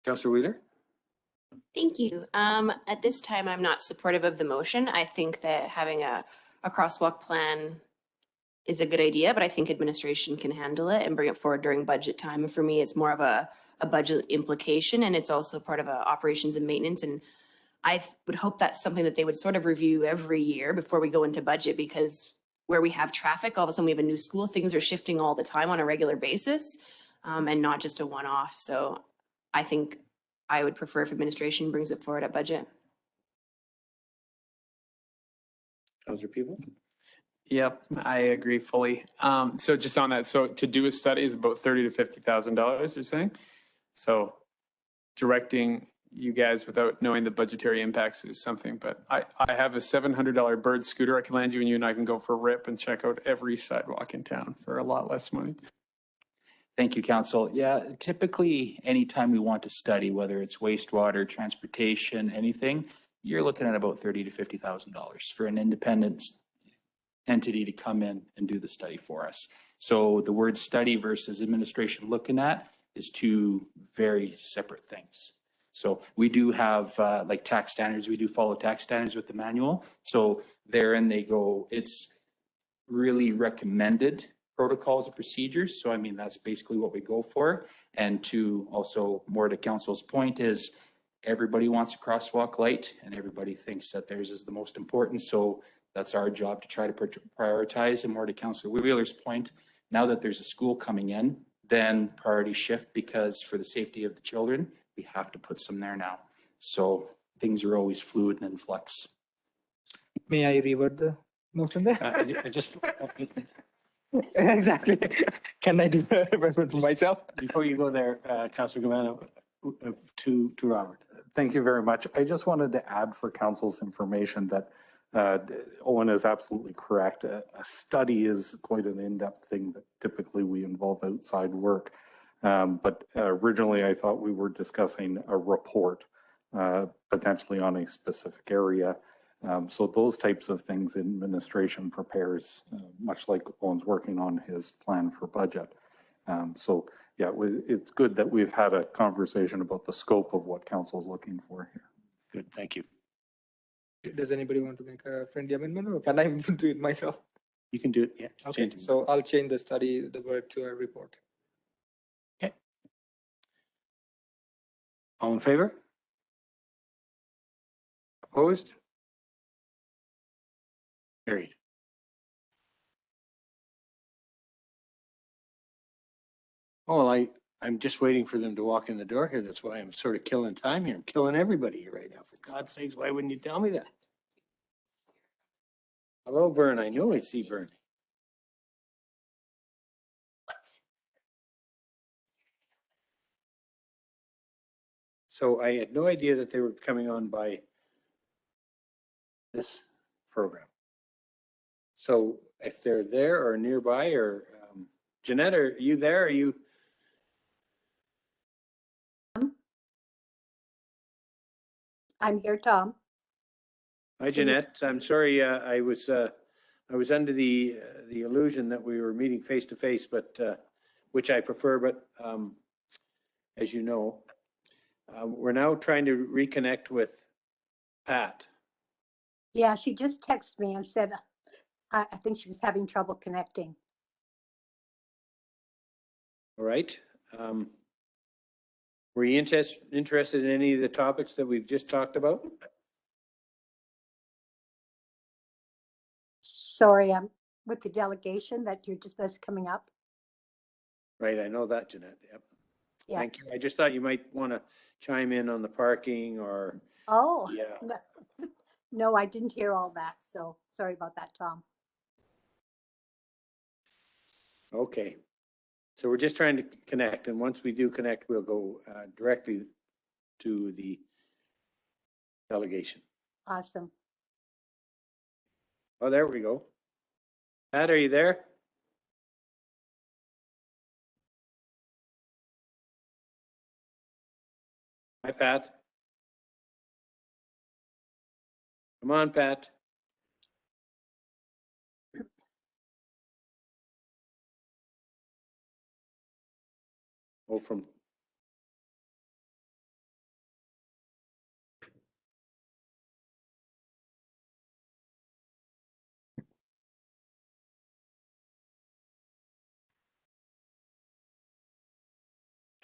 Councillor Wheeler? Thank you. At this time, I'm not supportive of the motion. I think that having a crosswalk plan is a good idea, but I think administration can handle it and bring it forward during budget time. And for me, it's more of a budget implication, and it's also part of operations and maintenance. And I would hope that's something that they would sort of review every year before we go into budget, because where we have traffic, all of a sudden we have a new school, things are shifting all the time on a regular basis, and not just a one-off. So I think I would prefer if administration brings it forward at budget. Councillor People? Yep, I agree fully. So just on that, so to do a study is about $30,000 to $50,000, you're saying? So directing you guys without knowing the budgetary impacts is something, but I have a $700 Bird scooter I can lend you, and you and I can go for a rip and check out every sidewalk in town for a lot less money. Thank you, Council. Yeah, typically, anytime we want to study, whether it's wastewater, transportation, anything, you're looking at about $30,000 to $50,000 for an independent entity to come in and do the study for us. So the word study versus administration looking at is two very separate things. So we do have like tax standards, we do follow tax standards with the manual. So therein they go, it's really recommended protocols and procedures. So I mean, that's basically what we go for. And to also more to council's point is everybody wants a crosswalk light and everybody thinks that theirs is the most important. So That's our job to try to prioritize. And more to Councillor Wheeler's point, now that there's a school coming in, then priorities shift because for the safety of the children, we have to put some there now. So things are always fluid and in flux. May I revert the motion there? I just, Exactly. Can I do the reverend for myself? before you go there, Councillor Gamano, to Robert. Thank you very much. I just wanted to add for council's information that Owen is absolutely correct. A study is quite an in-depth thing that typically we involve outside work. But originally I thought we were discussing a report, potentially on a specific area. So those types of things administration prepares, much like Owen's working on his plan for budget. So yeah, it's good that we've had a conversation about the scope of what council is looking for here. Good, thank you. Does anybody want to make a friendly amendment or can I do it myself? You can do it, yeah. Okay, Change it. so I'll change the study, the word to a report. Okay. All in favor? Opposed? Carried. Oh, well, I'm just waiting for them to walk in the door here. That's why I'm sort of killing time here. I'm killing everybody here right now. For God's sakes, why wouldn't you tell me that? Hello, Vern. I know I see Vern. So I had no idea that they were coming on by this program. So if they're there or nearby or, Jeanette, are you there? Are you? I'm here, Tom. Hi, Jeanette. I'm sorry, I was under the illusion that we were meeting face to face, but, which I prefer, but, as you know, we're now trying to reconnect with Pat. Yeah, she just texted me and said, I think she was having trouble connecting. All right. Were you interested in any of the topics that we've just talked about? Sorry, I'm with the delegation that's coming up. Right, I know that, Jeanette. Yep. Yeah. Thank you. I just thought you might want to chime in on the parking or, Oh, yeah. no, I didn't hear all that. So sorry about that, Tom. Okay. So we're just trying to connect, and once we do connect, we'll go directly to the delegation. Awesome. Oh, there we go. Pat, are you there? Hi, Pat. Come on, Pat. Oh, from.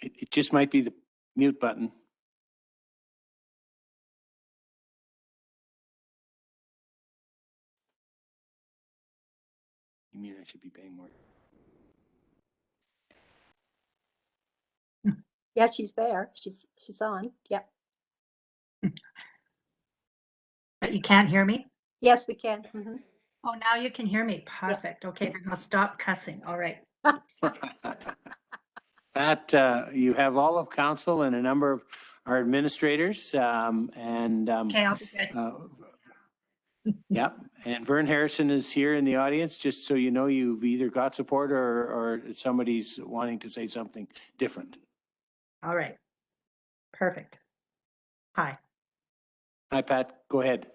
It just might be the mute button. You mean I should be paying more? Yeah, she's there. She's on. Yep. But you can't hear me? Yes, we can. Mhm. Oh, now you can hear me. Perfect. Okay, then I'll stop cussing. All right. Pat, you have all of council and a number of our administrators, and Okay, I'll be good. yeah, and Vern Harrison is here in the audience, just so you know, you've either got support or somebody's wanting to say something different. All right. Perfect. Hi. Hi, Pat, go ahead.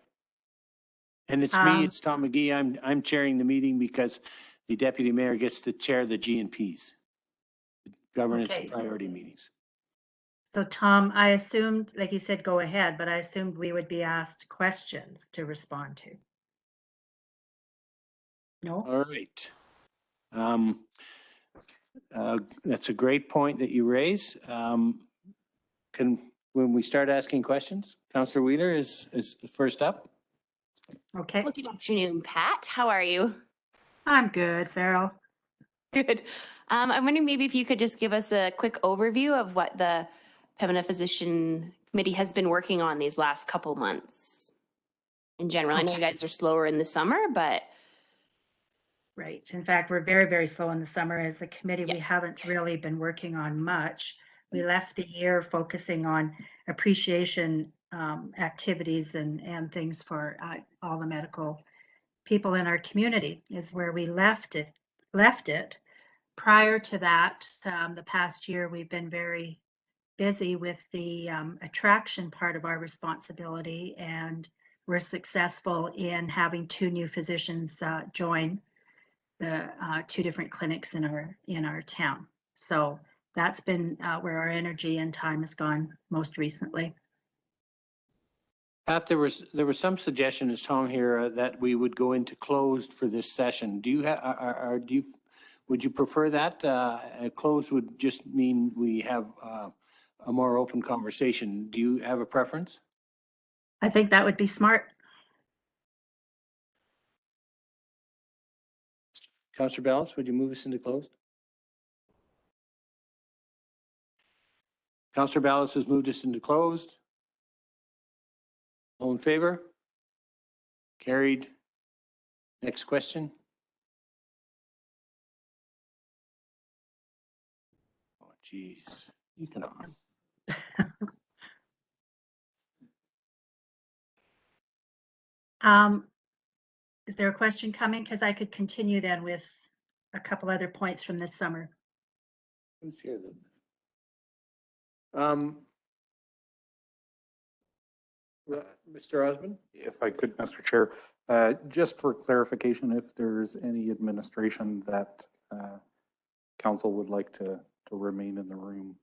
And it's me, it's Tom McGee. I'm chairing the meeting because the deputy mayor gets to chair the G&Ps, governance and Okay. priority meetings. So Tom, I assumed, like you said, go ahead, but I assumed we would be asked questions to respond to. No? All right. That's a great point that you raise. When we start asking questions, Councillor Wheeler is first up. Okay. Well, good afternoon, Pat. How are you? I'm good, Farrell. Good. I'm wondering maybe if you could just give us a quick overview of what the Pembina Physician Committee has been working on these last couple months in general. I know you guys are slower in the summer, but Right. In fact, we're very, very slow in the summer as a committee. We haven't really been working on much. We left the year focusing on appreciation activities and things for all the medical people in our community is where we left it. Prior to that, the past year, we've been very busy with the attraction part of our responsibility, and we're successful in having 2 new physicians join the 2 different clinics in our town. So that's been where our energy and time has gone most recently. Pat, there was some suggestion, as Tom here, that we would go into closed for this session. Do you have, would you prefer that? Closed would just mean we have a more open conversation. Do you have a preference? I think that would be smart. Councillor Ballas, would you move us into closed? Councillor Ballas has moved us into closed. All in favor? Carried. Next question. Oh, geez. Ethan on. Is there a question coming? Because I could continue then with a couple other points from this summer. Let's hear them. Mr. Osmond? If I could, Mr. Chair, just for clarification, if there's any administration that council would like to remain in the room.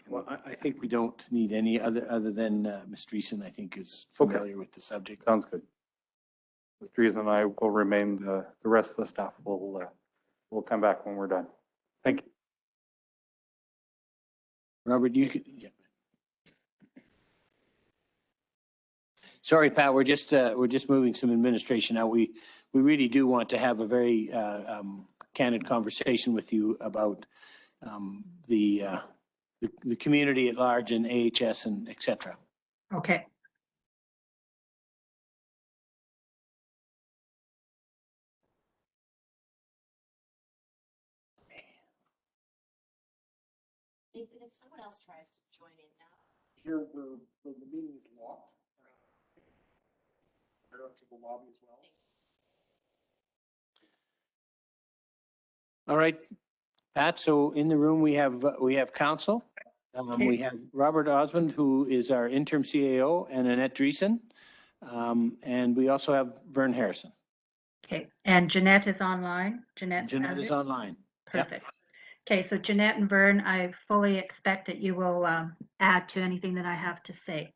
Well, I think we don't need any other than Ms. Dreesen, I think, is familiar with the subject. Sounds good. Ms. Dreesen and I will remain. The rest of the staff will come back when we're done. Thank you. Robert, you could. Yeah. Sorry, Pat. We're just moving some administration out. We really do want to have a very candid conversation with you about the community at large and AHS and et cetera. Okay. Nathan, if someone else tries to join in now. Here, the meeting is locked. I go to the lobby as well. All right, Pat. So in the room we have council. We have Robert Osmond, who is our interim CAO, and Annette Dreesen. And we also have Vern Harrison. Okay. And Jeanette is online. Jeanette is online. Perfect. Okay, so Jeanette and Vern, I fully expect that you will add to anything that I have to say.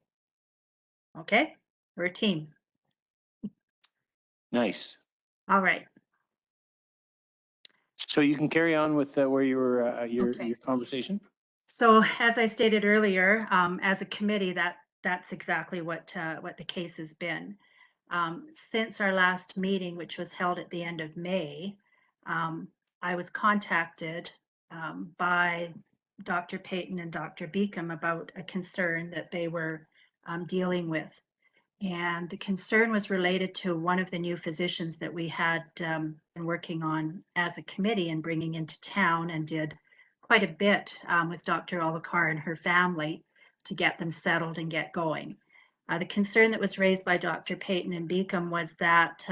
Okay, we're a team. Nice. All right. So you can carry on with where you were your conversation. So as I stated earlier, as a committee, that's exactly what the case has been. Since our last meeting, which was held at the end of May, I was contacted by Dr. Payton and Dr. Beacom about a concern that they were dealing with. And the concern was related to one of the new physicians that we had been working on as a committee and bringing into town, and did quite a bit with Dr. Olakar and her family to get them settled and get going. The concern that was raised by Dr. Payton and Beacom was that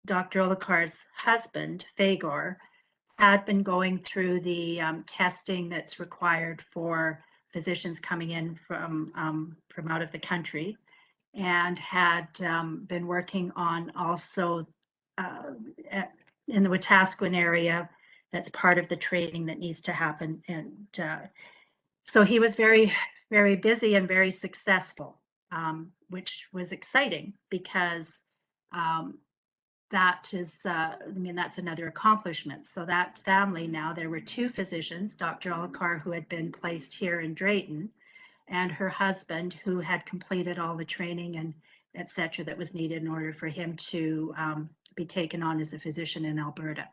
Dr. Olakar's husband, Fagor, had been going through the testing that's required for physicians coming in from out of the country, and had been working on also in the Wetaskiwin area. That's part of the training that needs to happen. And so he was very, very busy and very successful, which was exciting because that is, I mean, that's another accomplishment. So that family now, there were 2 physicians, Dr. Olakar, who had been placed here in Drayton, and her husband, who had completed all the training and et cetera that was needed in order for him to be taken on as a physician in Alberta.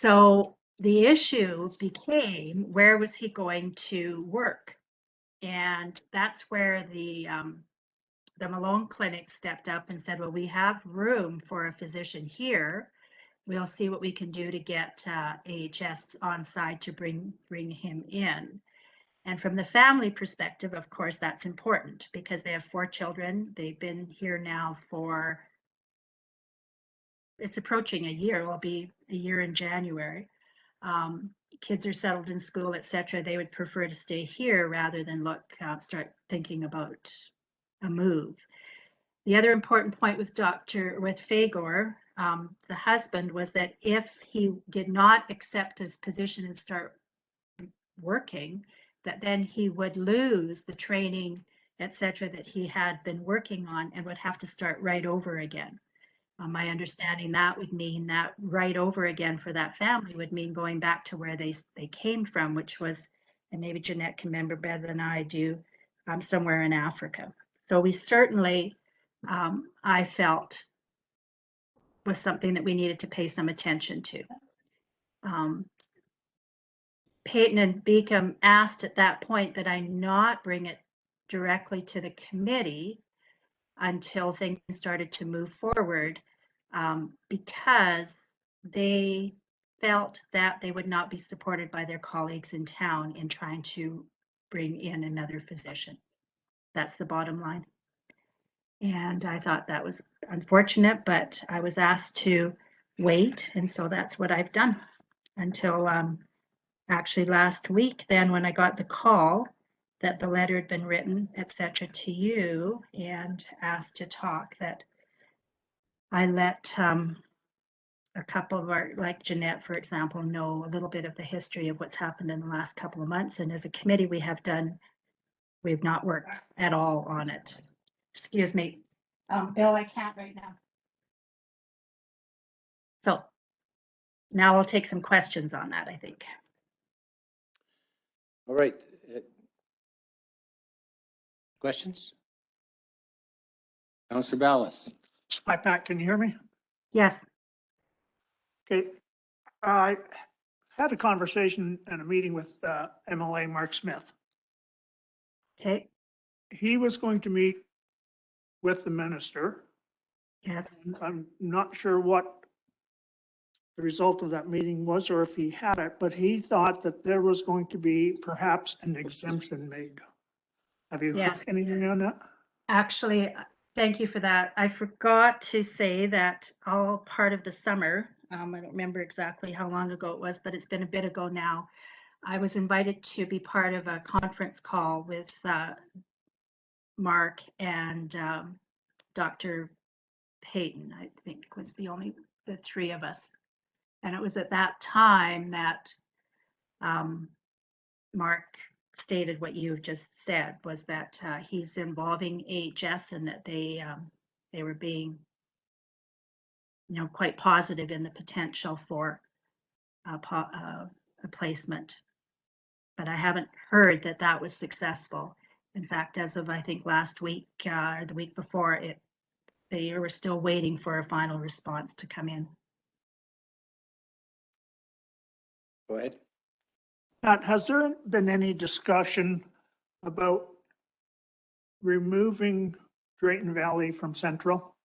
So the issue became, where was he going to work? And that's where the Malone Clinic stepped up and said, well, we have room for a physician here. We'll see what we can do to get AHS on side to bring him in. And from the family perspective, of course, that's important because they have 4 children. They've been here now for, it's approaching a year. It'll be a year in January. Kids are settled in school, etc. They would prefer to stay here rather than start thinking about a move. The other important point with Fagor, the husband, was that if he did not accept his position and start working, that then he would lose the training, etc., that he had been working on and would have to start right over again. My understanding that would mean that right over again for that family would mean going back to where they came from, which was, and maybe Jeanette can remember better than I do, somewhere in Africa. So we certainly, I felt, was something that we needed to pay some attention to. Peyton and Beacom asked at that point that I not bring it directly to the committee until things started to move forward, because they felt that they would not be supported by their colleagues in town in trying to bring in another physician. That's the bottom line. And I thought that was unfortunate, but I was asked to wait. And so that's what I've done until actually last week, then when I got the call that the letter had been written, etc., to you and asked to talk, that I let a couple of our, like Jeanette, for example, know a little bit of the history of what's happened in the last couple of months. And as a committee, we've not worked at all on it. Excuse me. Bill, I can't right now. So now I'll take some questions on that, I think. All right. Questions? Councillor Ballas. Hi, Pat, can you hear me? Yes. Okay. I had a conversation and a meeting with MLA Mark Smith. Okay. He was going to meet with the minister. Yes. I'm not sure what the result of that meeting was or if he had it, but he thought that there was going to be perhaps an exemption made. Have you heard anything on that? Actually, thank you for that. I forgot to say that all part of the summer, I don't remember exactly how long ago it was, but it's been a bit ago now. I was invited to be part of a conference call with Mark and Dr. Payton, I think was the 3 of us. And it was at that time that Mark stated what you've just said, was that he's involving AHS and that they were being, quite positive in the potential for a placement. But I haven't heard that that was successful. In fact, as of I think last week or the week before, they were still waiting for a final response to come in. Go ahead. Pat, has there been any discussion about removing Drayton Valley from Central?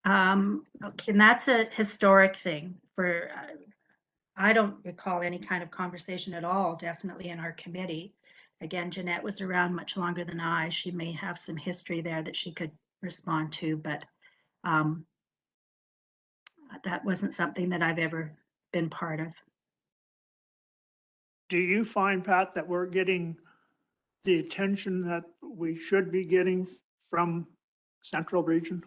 Okay, and that's a historic thing for, I don't recall any kind of conversation at all, definitely in our committee. Again, Jeanette was around much longer than I. She may have some history there that she could respond to, but that wasn't something that I've ever been part of. Do you find, Pat, that we're getting the attention that we should be getting from Central Region?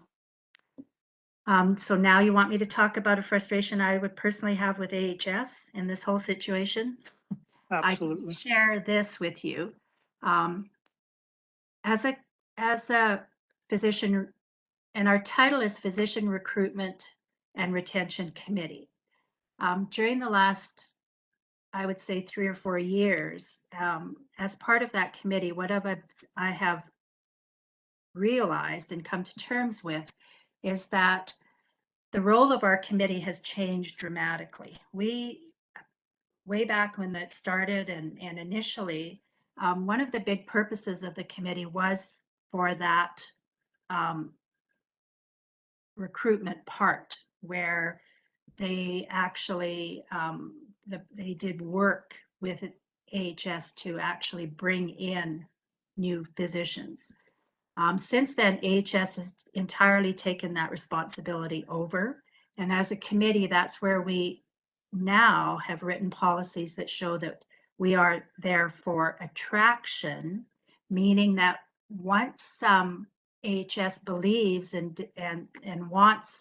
So now you want me to talk about a frustration I would personally have with AHS in this whole situation? Absolutely. I can share this with you. As a physician, and our title is Physician Recruitment and Retention Committee. During the last I would say 3 or 4 years, as part of that committee, I have realized and come to terms with is that the role of our committee has changed dramatically. Way back when that started and initially, one of the big purposes of the committee was for that recruitment part where they actually they did work with AHS to actually bring in new physicians. Since then, AHS has entirely taken that responsibility over. And as a committee, that's where we now have written policies that show that we are there for attraction, meaning that once AHS believes and wants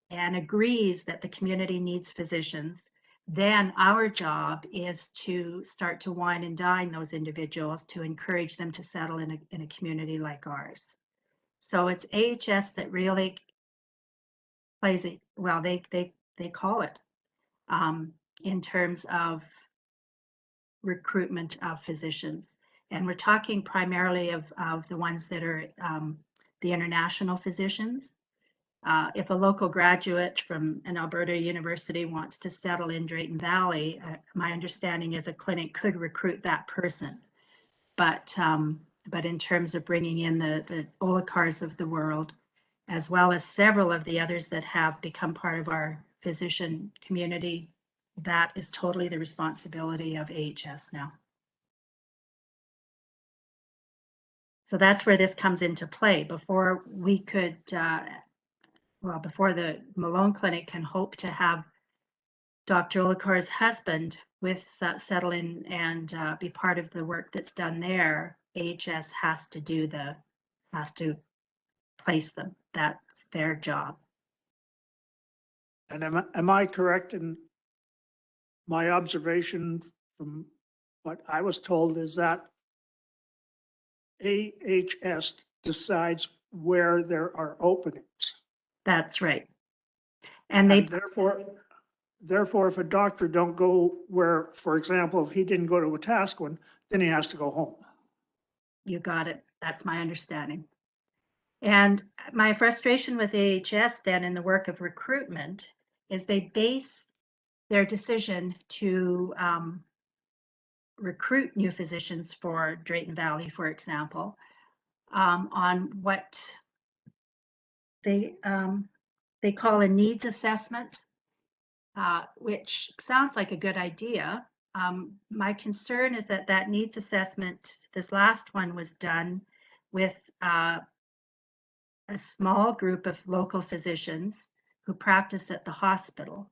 and agrees that the community needs physicians, then our job is to start to wine and dine those individuals to encourage them to settle in a community like ours. So it's AHS that really plays it, well, they call it in terms of recruitment of physicians. And we're talking primarily of the ones that are the international physicians. If a local graduate from an Alberta university wants to settle in Drayton Valley, my understanding is a clinic could recruit that person. But in terms of bringing in the Olicars of the world, as well as several of the others that have become part of our physician community, that is totally the responsibility of AHS now. So that's where this comes into play. Before we could before the Malone Clinic can hope to have Dr. Olikar's husband with settle in and be part of the work that's done there, AHS has to place them. That's their job. And am I correct in my observation from what I was told is that AHS decides where there are openings? That's right. And they therefore, if a doctor don't go where, for example, if he didn't go to Wetaskiwin, then he has to go home. You got it. That's my understanding. And my frustration with AHS then in the work of recruitment is they base their decision to recruit new physicians for Drayton Valley, for example, on what they call a needs assessment, which sounds like a good idea. My concern is that that needs assessment, this last one was done with a small group of local physicians who practice at the hospital.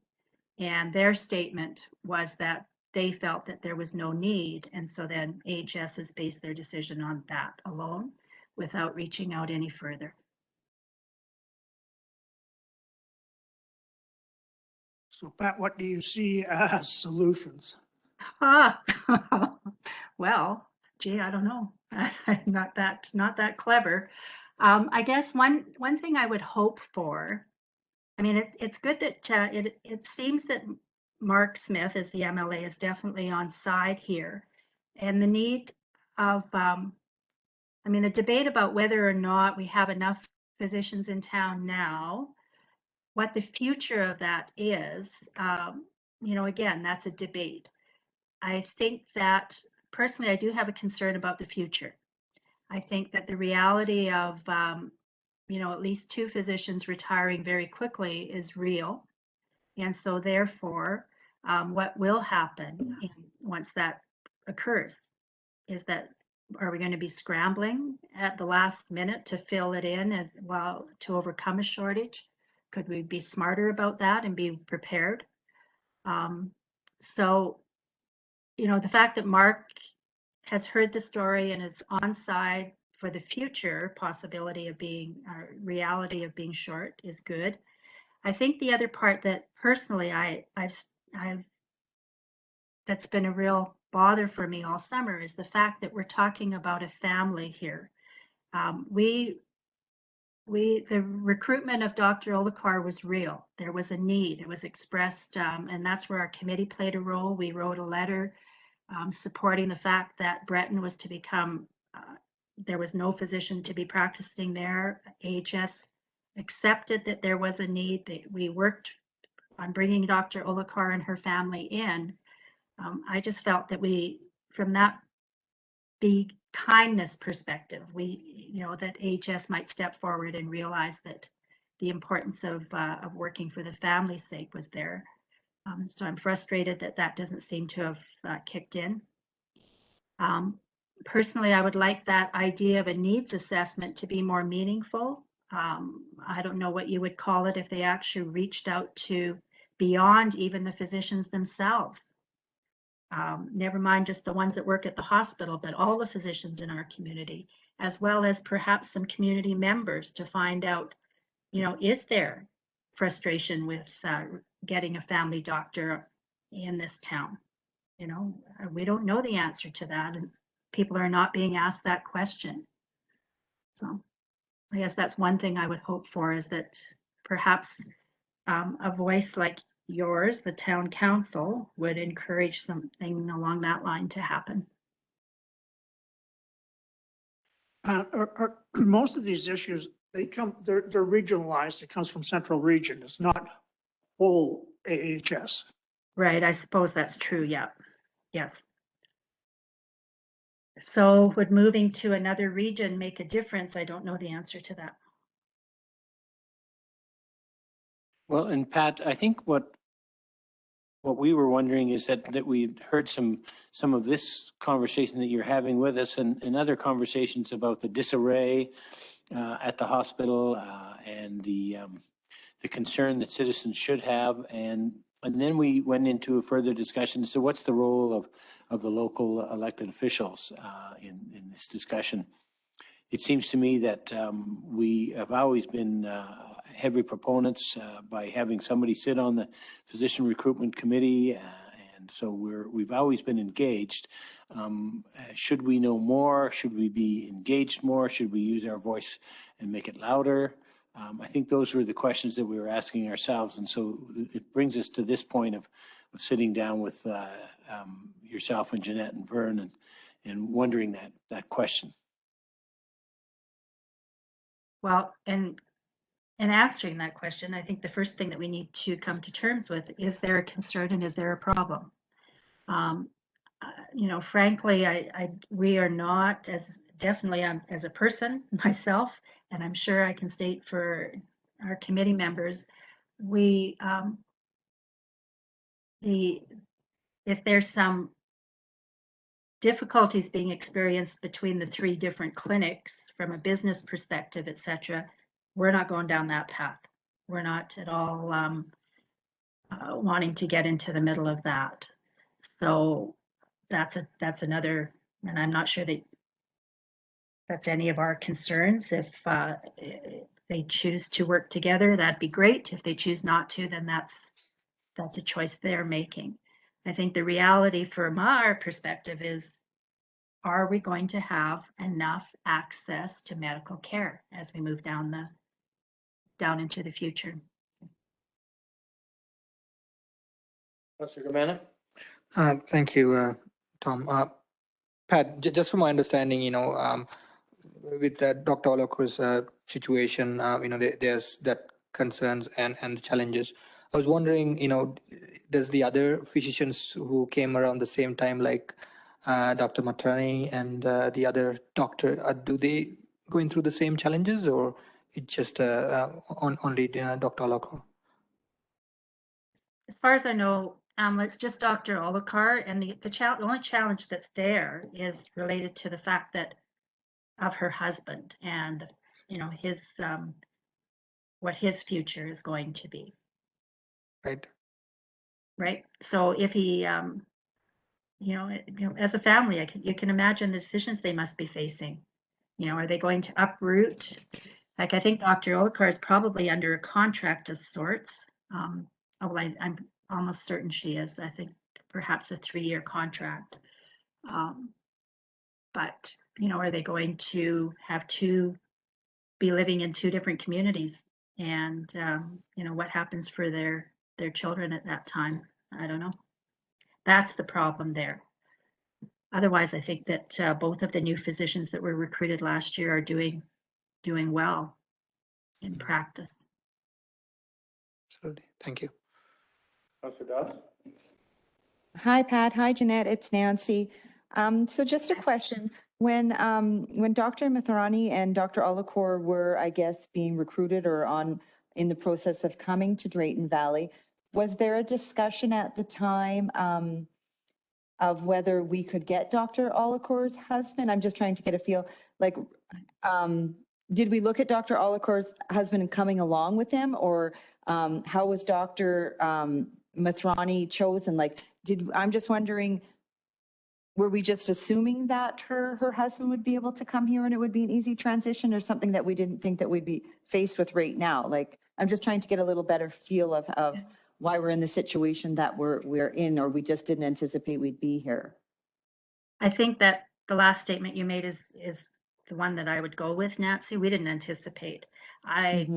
And their statement was that they felt that there was no need. And so then AHS has based their decision on that alone without reaching out any further. So Pat, what do you see as solutions? Well, gee, I don't know. I'm not that clever. I guess one thing I would hope for, I mean, it's good that it seems that Mark Smith as the MLA is definitely on side here, and the need of, I mean, the debate about whether or not we have enough physicians in town now, what the future of that is, you know, again, that's a debate. I think that personally, I do have a concern about the future. I think that the reality of, you know, at least 2 physicians retiring very quickly is real. And so therefore, what will happen once that occurs is that, are we going to be scrambling at the last minute to fill it in as well to overcome a shortage? Could we be smarter about that and be prepared? So, you know, the fact that Mark has heard the story and is on side for the future possibility of being, or reality of being short is good. I think the other part that personally I've that's been a real bother for me all summer is the fact that we're talking about a family here. We The recruitment of Dr. Olakar was real. There was a need. It was expressed, and that's where our committee played a role. We wrote a letter supporting the fact that Breton was to become, there was no physician to be practicing there. AHS accepted that there was a need. We worked on bringing Dr. Olakar and her family in. I just felt that from the kindness perspective, that AHS might step forward and realize that the importance of working for the family's sake was there. So I'm frustrated that that doesn't seem to have kicked in. Personally, I would like that idea of a needs assessment to be more meaningful. I don't know what you would call it if they actually reached out to beyond even the physicians themselves. Never mind just the ones that work at the hospital, but all the physicians in our community, as well as perhaps some community members to find out, is there frustration with getting a family doctor in this town? We don't know the answer to that, and people are not being asked that question. So I guess that's one thing I would hope for, is that perhaps a voice like yours, the town council, would encourage something along that line to happen. Most of these issues, they're regionalized. It comes from Central Region. It's not whole AHS. Right, I suppose that's true, yeah. Yes. So would moving to another region make a difference? I don't know the answer to that. Well, and Pat, I think what we were wondering is that we heard some of this conversation that you're having with us and other conversations about the disarray at the hospital and the concern that citizens should have. And then we went into a further discussion. So what's the role of the local elected officials in this discussion? It seems to me that we have always been heavy proponents by having somebody sit on the physician recruitment committee, and so we've always been engaged. Should we know more? Should we be engaged more? Should we use our voice and make it louder? I think those were the questions that we were asking ourselves, and so it brings us to this point of sitting down with yourself and Jeanette and Vern and wondering that question. Well, and answering that question, I think the first thing that we need to come to terms with, is there a concern and is there a problem? Frankly, we are not, as definitely as a person myself, and I'm sure I can state for our committee members, if there's some difficulties being experienced between the three different clinics from a business perspective, et cetera, we're not going down that path. We're not at all wanting to get into the middle of that. So that's another, and I'm not sure that that's any of our concerns. If they choose to work together, that'd be great. If they choose not to, then that's a choice they're making. I think the reality from our perspective is, are we going to have enough access to medical care as we move down into the future? Councilor Gumana? Thank you, Tom. Pat, just from my understanding, with Dr. Olakar's situation, there's that concerns and the challenges. I was wondering, does the other physicians who came around the same time, like Dr. Matani and the other doctor, do they going through the same challenges, or it's just only Dr. Olakar? As far as I know, it's just Dr. Olakar, and the only challenge that's there is related to the fact that of her husband and his what his future is going to be. Right. So if he as a family, you can imagine the decisions they must be facing. Are they going to uproot? Like, I think Dr. Olakar is probably under a contract of sorts. I'm almost certain she is. I think perhaps a 3-year contract. But are they going to have two be living in two different communities. And, you know, what happens for their children at that time? I don't know. That's the problem there. Otherwise, I think that both of the new physicians that were recruited last year are doing well in practice. Absolutely. Thank you. Councillor Dawes? Hi, Pat. Hi, Jeanette. It's Nancy. So just a question. When Dr. Mithrani and Dr. Olacour were, I guess, being recruited or in the process of coming to Drayton Valley, was there a discussion at the time of whether we could get Dr. Olacour's husband? I'm just trying to get a feel, like, did we look at Dr. Olacour's husband coming along with him, or how was Dr. Mithrani chosen? Like, I'm just wondering, were we just assuming that her husband would be able to come here and it would be an easy transition, or something that we didn't think that we'd be faced with right now? Like, I'm just trying to get a little better feel of why we're in the situation that we're in, or we just didn't anticipate we'd be here. I think that the last statement you made is the one that I would go with, Nancy. We didn't anticipate. I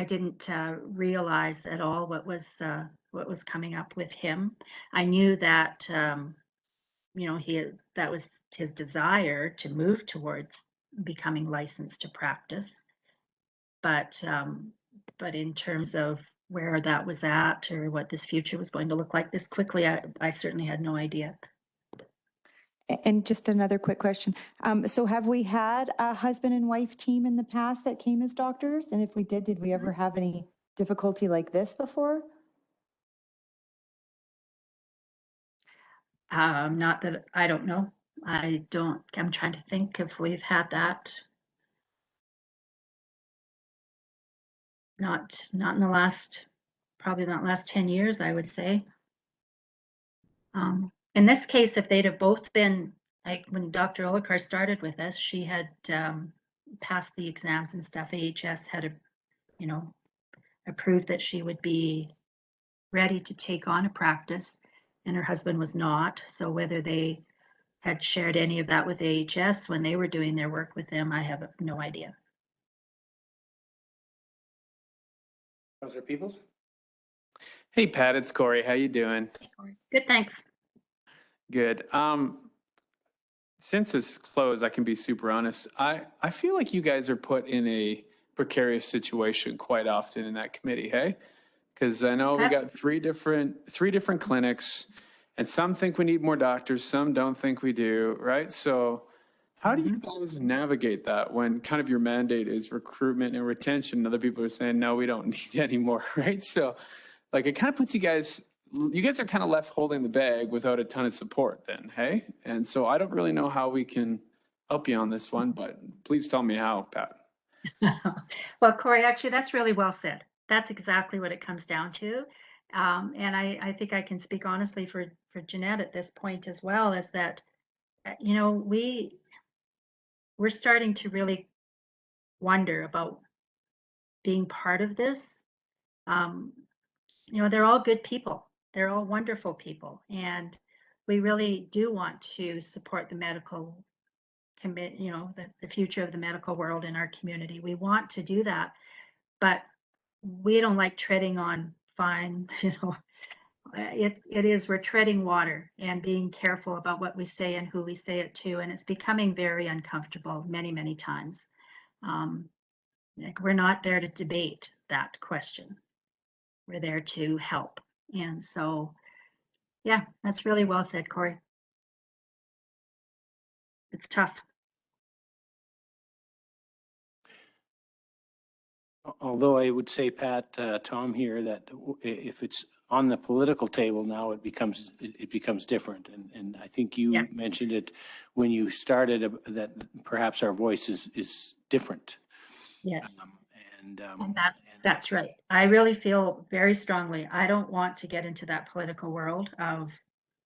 didn't realize at all what was coming up with him. I knew that you know, that was his desire to move towards becoming licensed to practice, but in terms of where that was at or what this future was going to look like this quickly, I certainly had no idea. And just another quick question. So have we had a husband and wife team in the past that came as doctors? And if we did we ever have any difficulty like this before? Not that I don't know. I'm trying to think if we've had that. Not in the last, probably not last 10 years, I would say. In this case, if they'd have both been, like when Dr. Olacour started with us, she had passed the exams and stuff. AHS had, you know, approved that she would be ready to take on a practice, and her husband was not. So whether they had shared any of that with AHS when they were doing their work with them, I have no idea. Councillor Peoples? Hey, Pat, it's Corey. How you doing? Good, thanks. Good. Since this is closed, I can be super honest. I feel like you guys are put in a precarious situation quite often in that committee, hey? Because I know we got three different clinics, and some think we need more doctors, some don't think we do, right? So how do you guys navigate that when kind of your mandate is recruitment and retention? Other people are saying, no, we don't need any more, right? So like it kind of puts you guys are kind of left holding the bag without a ton of support then, hey? And so I don't really know how we can help you on this one, but please tell me how, Pat. Well, Corey, actually, that's really well said. That's exactly what it comes down to. And I think I can speak honestly for Jeanette at this point as well, is that, you know, we're starting to really wonder about being part of this. You know, they're all good people. They're all wonderful people. And we really do want to support the medical you know, the future of the medical world in our community. We want to do that, but we don't like treading on fine, you know, we're treading water and being careful about what we say and who we say it to. And it's becoming very uncomfortable many times. Like we're not there to debate that question. We're there to help. And so, yeah, that's really well said, Corey. It's tough. Although I would say, Pat, Tom here, that if it's on the political table now, it becomes different. And I think you mentioned it when you started, that perhaps our voice is different. Yes. And that's right. I really feel very strongly, I don't want to get into that political world of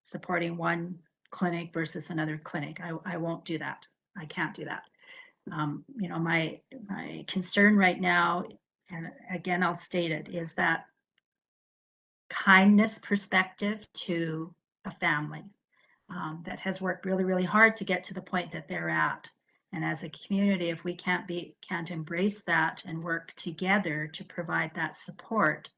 supporting one clinic versus another clinic. I won't do that. I can't do that. You know, my concern right now, and again, I'll state it, is that kindness perspective to a family that has worked really hard to get to the point that they're at. And as a community, if we can't embrace that and work together to provide that support,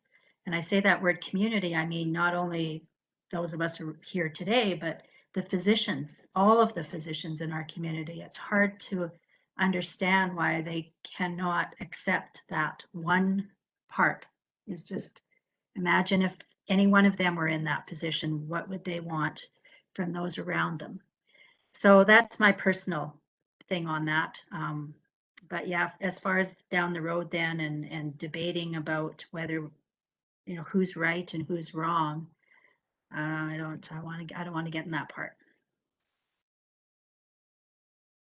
and I say that word community, I mean not only those of us who are here today, but the physicians, all of the physicians in our community. It's hard to understand why they cannot accept that one part. Is just imagine if any one of them were in that position, what would they want from those around them? So that's my personal thing on that. But yeah, as far as down the road then and debating about whether, who's right and who's wrong, I don't want to get in that part.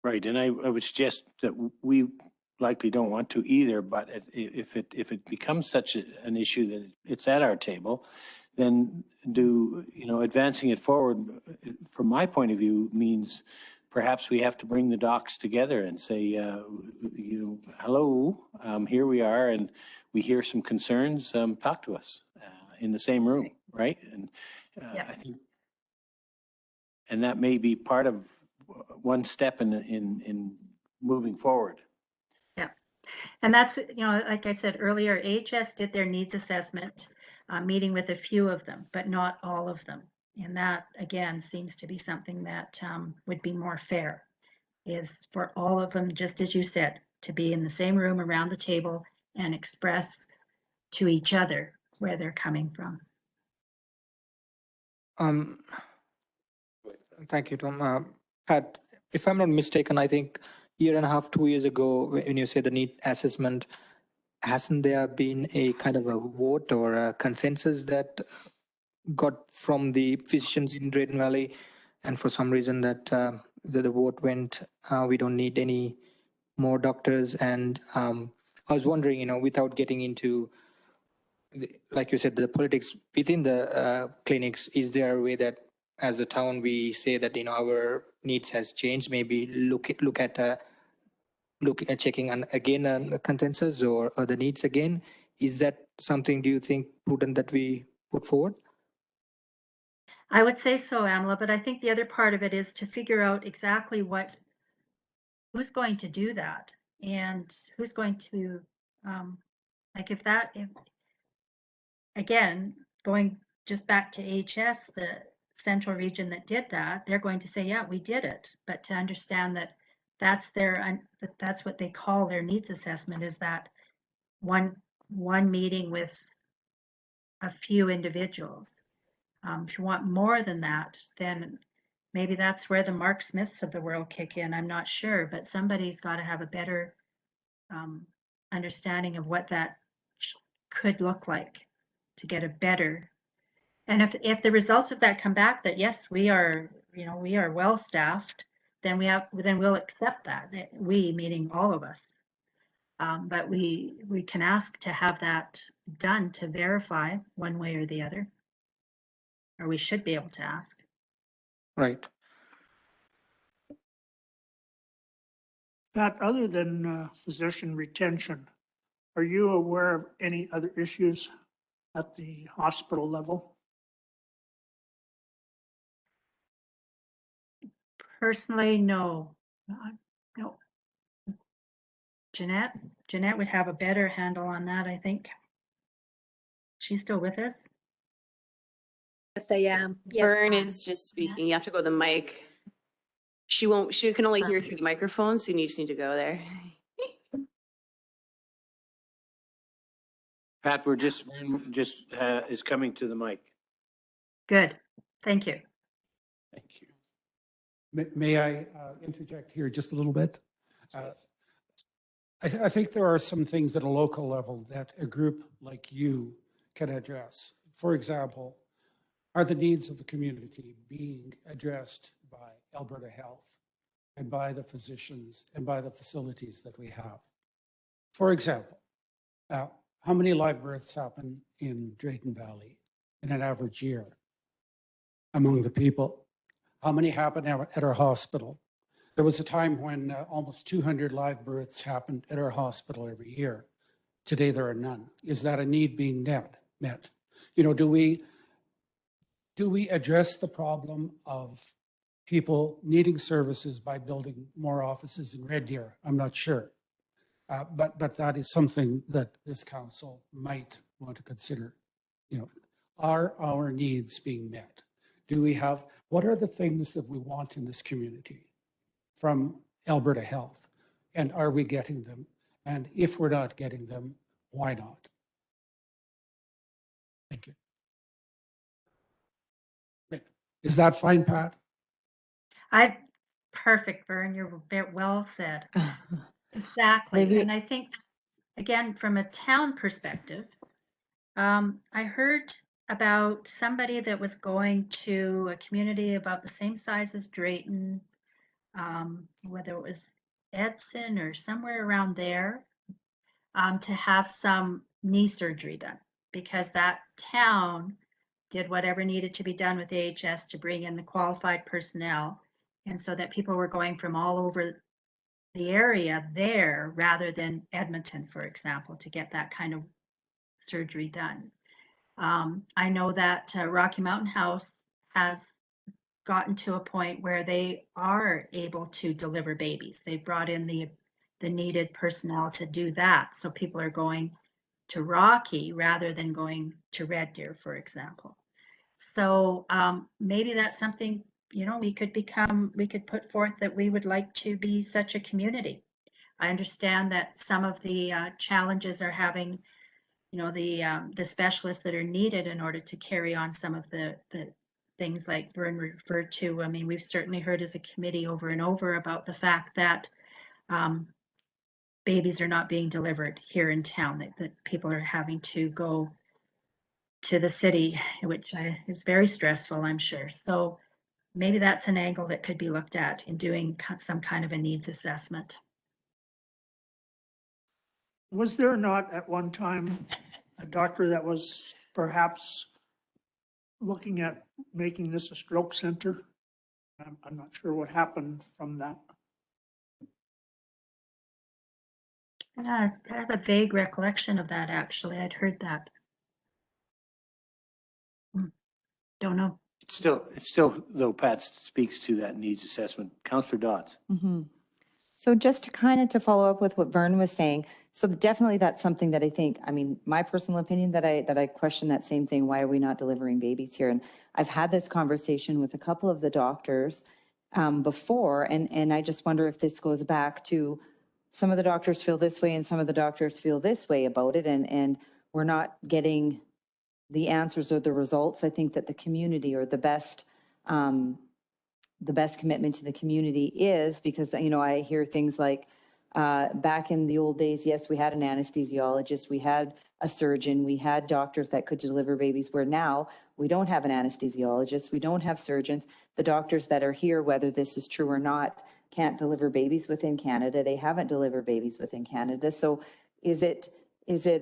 Right, and I would suggest that we likely don't want to either, but if it becomes such an issue that it's at our table, then advancing it forward, from my point of view, means perhaps we have to bring the docs together and say, hello, here we are, and we hear some concerns, talk to us in the same room, right? And I think, and that may be part of one step in moving forward. Yeah. And that's, like I said earlier, AHS did their needs assessment, meeting with a few of them, but not all of them. And that, again, seems to be something that would be more fair, is for all of them, just as you said, to be in the same room around the table and express to each other where they're coming from. Thank you, Tom. Pat, if I'm not mistaken, I think year and a half, 2 years ago, when you said the need assessment, hasn't there been a kind of a vote or a consensus that got from the physicians in Drayton Valley, and for some reason that the vote went, we don't need any more doctors? And I was wondering, without getting into, like you said, the politics within the clinics, is there a way that as a town we say that our needs has changed, maybe look at checking again the consensus or the needs again? Is that something, do you think, prudent that we put forward? I would say so, Amla, but I think the other part of it is to figure out exactly who's going to do that and who's going to, again, going just back to HS, the central region that did that, they're going to say, yeah, we did it. But to understand that that's what they call their needs assessment, is that one meeting with a few individuals. If you want more than that, then maybe that's where the Mark Smiths of the world kick in. I'm not sure, but somebody's got to have a better understanding of what that could look like to get a better. And if the results of that come back that yes, we are well staffed, then we'll accept that. We, meaning all of us. But we can ask to have that done to verify one way or the other, or we should be able to ask. Right. Pat, other than physician retention, are you aware of any other issues at the hospital level? Personally, no. No. Jeanette would have a better handle on that, I think. She's still with us? Yes, I am. Yes. Vern is just speaking. You have to go to the mic. She can only hear through the microphone, so you just need to go there. Pat, Vern just is coming to the mic. Good. Thank you. Thank you. May I interject here just a little bit? I think there are some things at a local level that a group like you can address. For example, are the needs of the community being addressed by Alberta Health and by the physicians and by the facilities that we have? For example, how many live births happen in Drayton Valley in an average year among the people? How many happen at our hospital? There was a time when almost 200 live births happened at our hospital every year. Today, there are none. Is that a need being met? Do we address the problem of people needing services by building more offices in Red Deer? I'm not sure. But that is something that this council might want to consider. You know, are our needs being met? Do we have, what are the things that we want in this community from Alberta Health? And are we getting them? And if we're not getting them, why not? Thank you. Is that fine, Pat? Perfect, Vern, you're very well said. Exactly. Maybe- And I think, again, from a town perspective, I heard about somebody that was going to a community about the same size as Drayton, whether it was Edson or somewhere around there, to have some knee surgery done because that town did whatever needed to be done with AHS to bring in the qualified personnel. And so that people were going from all over the area there rather than Edmonton, for example, to get that kind of surgery done. I know that Rocky Mountain House has gotten to a point where they are able to deliver babies. They brought in the needed personnel to do that. So people are going to Rocky rather than going to Red Deer, for example. So maybe that's something, you know, we could put forth that we would like to be such a community. I understand that some of the challenges are having, you know, the specialists that are needed in order to carry on some of the things like Vern referred to. I mean, we've certainly heard as a committee over and over about the fact that babies are not being delivered here in town, that people are having to go to the city, which is very stressful, I'm sure. So maybe that's an angle that could be looked at in doing some kind of a needs assessment. Was there not at one time a doctor that was perhaps looking at making this a stroke center? I'm not sure what happened from that. I have a vague recollection of that, actually. I'd heard that. Don't know. It's still, though, Pat speaks to that needs assessment. Councillor Dodds. Mm-hmm. So just to kind of to follow up with what Vern was saying, so definitely that's something that I think, I mean, my personal opinion that I question that same thing. Why are we not delivering babies here? And I've had this conversation with a couple of the doctors before, and I just wonder if this goes back to some of the doctors feel this way and some of the doctors feel this way about it, and we're not getting the answers or the results. I think that the community or the best commitment to the community is, because, you know, I hear things like back in the old days, yes, we had an anesthesiologist, we had a surgeon, we had doctors that could deliver babies, where now we don't have an anesthesiologist, we don't have surgeons. The doctors that are here, whether this is true or not, can't deliver babies within Canada. They haven't delivered babies within Canada. So is it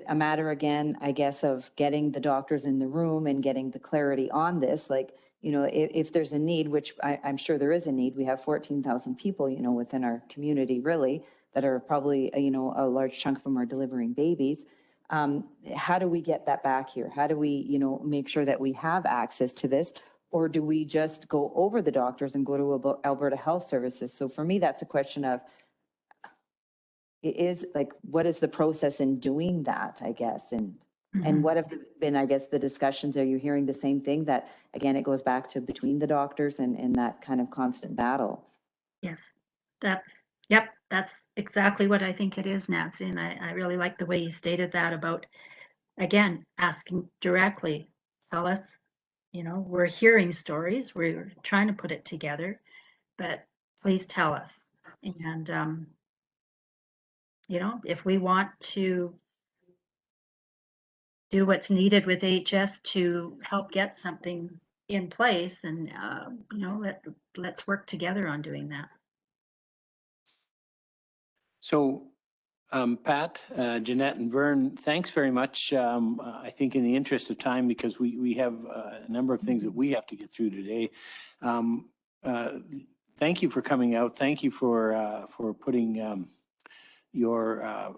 a matter, again, I guess, of getting the doctors in the room and getting the clarity on this? Like, you know, if there's a need, which I'm sure there is a need, we have 14,000 people, you know, within our community, really, that are probably, you know, a large chunk of them are delivering babies. How do we get that back here? How do we, you know, make sure that we have access to this? Or do we just go over the doctors and go to Alberta Health Services? So for me, that's a question of, what is the process in doing that, I guess? And what have been, I guess, the discussions? Are you hearing the same thing, that, again, it goes back to between the doctors and that kind of constant battle? Yes, that's exactly what I think it is, Nancy. And I really like the way you stated that about, again, asking directly, tell us, you know, we're hearing stories, we're trying to put it together, but please tell us. And, you know, if we want to do what's needed with HS to help get something in place, and, you know, let's work together on doing that. So, Pat, Jeanette, and Vern, thanks very much. I think in the interest of time, because we have a number of things that we have to get through today. Thank you for coming out. Thank you for putting your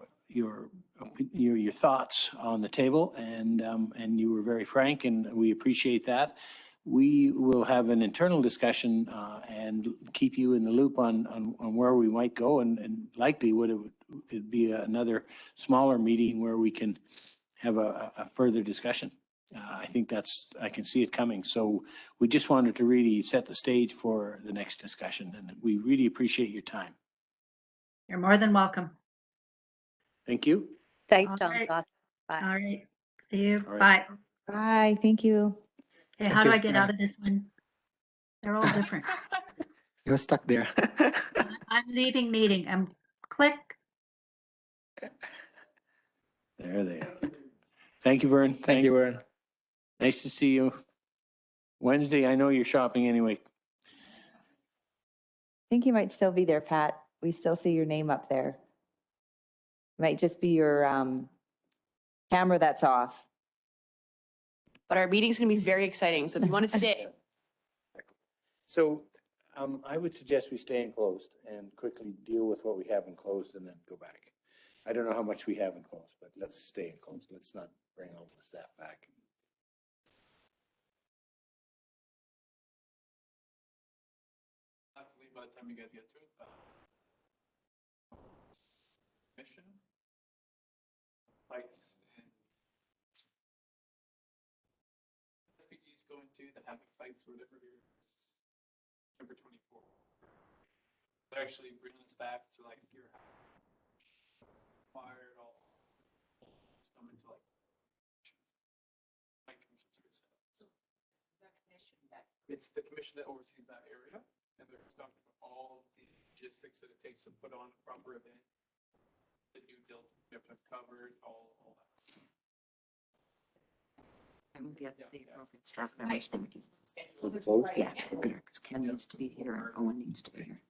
thoughts on the table, and you were very frank, and we appreciate that. we will have an internal discussion and keep you in the loop on where we might go, and likely it'd be another smaller meeting where we can have a further discussion. I think I can see it coming. So we just wanted to really set the stage for the next discussion, and we really appreciate your time. You're more than welcome. Thank you. Thanks, All Tom right. Sauce. Bye. All right. See you. All Bye. Bye, thank you. Okay, how do I get out of this one? They're all different. You're stuck there. I'm leaving meeting. I'm click. There they are. Thank you, Vern. Thank you, Vern. Nice to see you. Wednesday, I know you're shopping anyway. I think you might still be there, Pat. We still see your name up there. Might just be your camera that's off. But our meeting's going to be very exciting. So if you want to stay, So I would suggest we stay enclosed and quickly deal with what we have enclosed and then go back. I don't know how much we have enclosed, but let's stay enclosed. Let's not bring all the staff back. Have to leave by the time you guys get to it. Mission. Fights and SPG's going to the having fights or whatever it is. September 24th. They're actually bringing us back to like your fired all. It's coming to like. It's the commission that oversees that area, and they're talking about all of the logistics that it takes to put on a proper event. The due diligence we have to have covered, all that stuff. And get the appropriate staff members. Closed? Yeah, because Ken needs to be here and Owen needs to be here.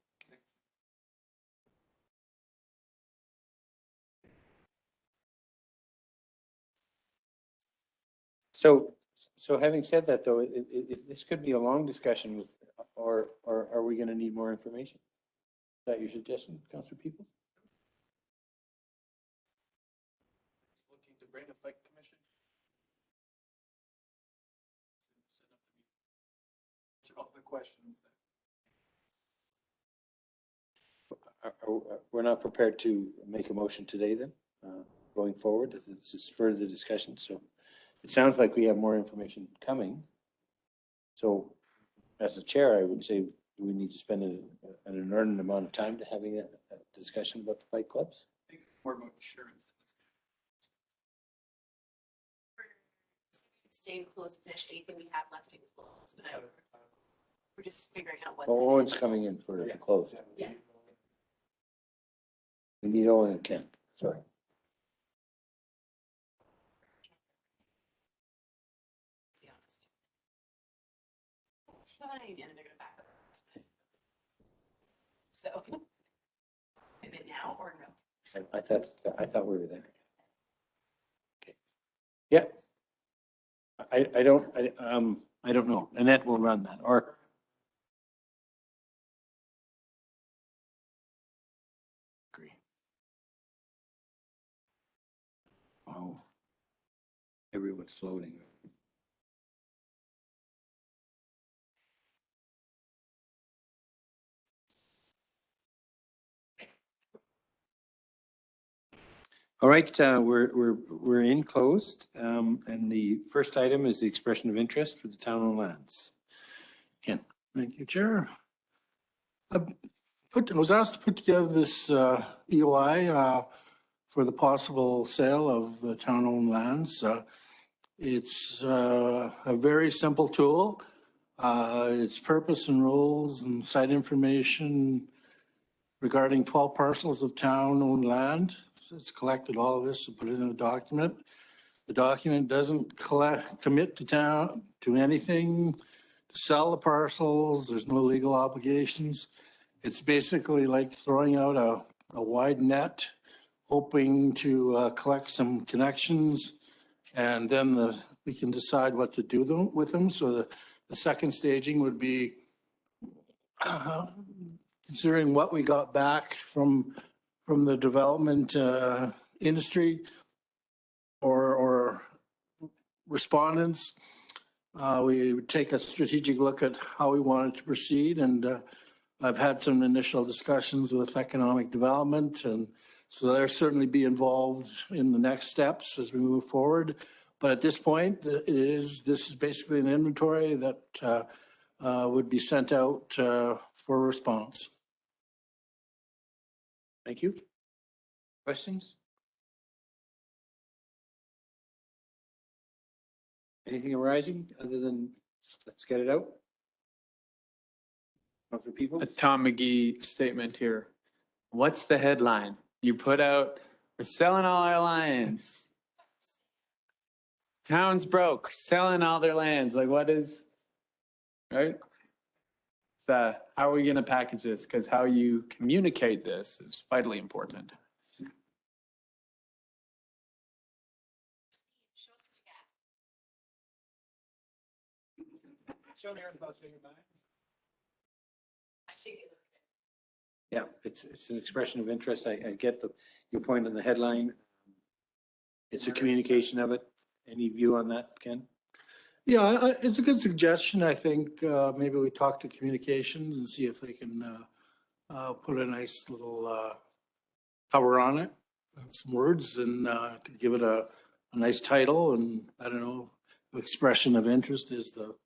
So having said that, though, this could be a long discussion with, or are we going to need more information? Is that your suggestion, Councillor People? It's looking to bring a fight commission. Set up the meeting. Answer all the questions. We're not prepared to make a motion today then, going forward. It's just further discussion. So it sounds like we have more information coming. So as a chair, I would say we need to spend an inordinate amount of time to having a discussion about the fight clubs. I think more about insurance. staying close, finish anything we have left in close. But we're just figuring out what. Oh, Owen's coming in for the close. Yeah. We need Owen and Ken, sorry. Let's be honest. It's fine, and they're gonna back up. So, maybe now or no? I thought we were there. Okay. Yeah. I don't know. Annette will run that, or. Agree. Oh. Everyone's floating. All right, we're in closed, and the first item is the expression of interest for the town-owned lands. Ken. Thank you, Chair. I was asked to put together this EOI for the possible sale of the town-owned lands. It's a very simple tool. Its purpose and rules and site information regarding 12 parcels of town-owned land. So it's collected all of this and put it in a document. The document doesn't commit to anything to sell the parcels. There's no legal obligations. It's basically like throwing out a wide net, hoping to collect some connections, and then we can decide what to do with them. So the second staging would be considering what we got back from the development industry or respondents, we would take a strategic look at how we wanted to proceed. And I've had some initial discussions with economic development, and so they'll certainly be involved in the next steps as we move forward. But at this point, this is basically an inventory that would be sent out for response. Thank you. Questions? Anything arising other than let's get it out? For people? A Tom McGee statement here. What's the headline? You put out, we're selling all our lands. Town's broke, selling all their lands. Like, what is, right? So how are we going to package this? Because how you communicate this is vitally important. Yeah, it's an expression of interest. I get your point on the headline. It's a communication of it. Any view on that, Ken? Yeah, it's a good suggestion. I think maybe we talk to communications and see if they can put a nice little cover on it, some words, and to give it a nice title. And I don't know, expression of interest is the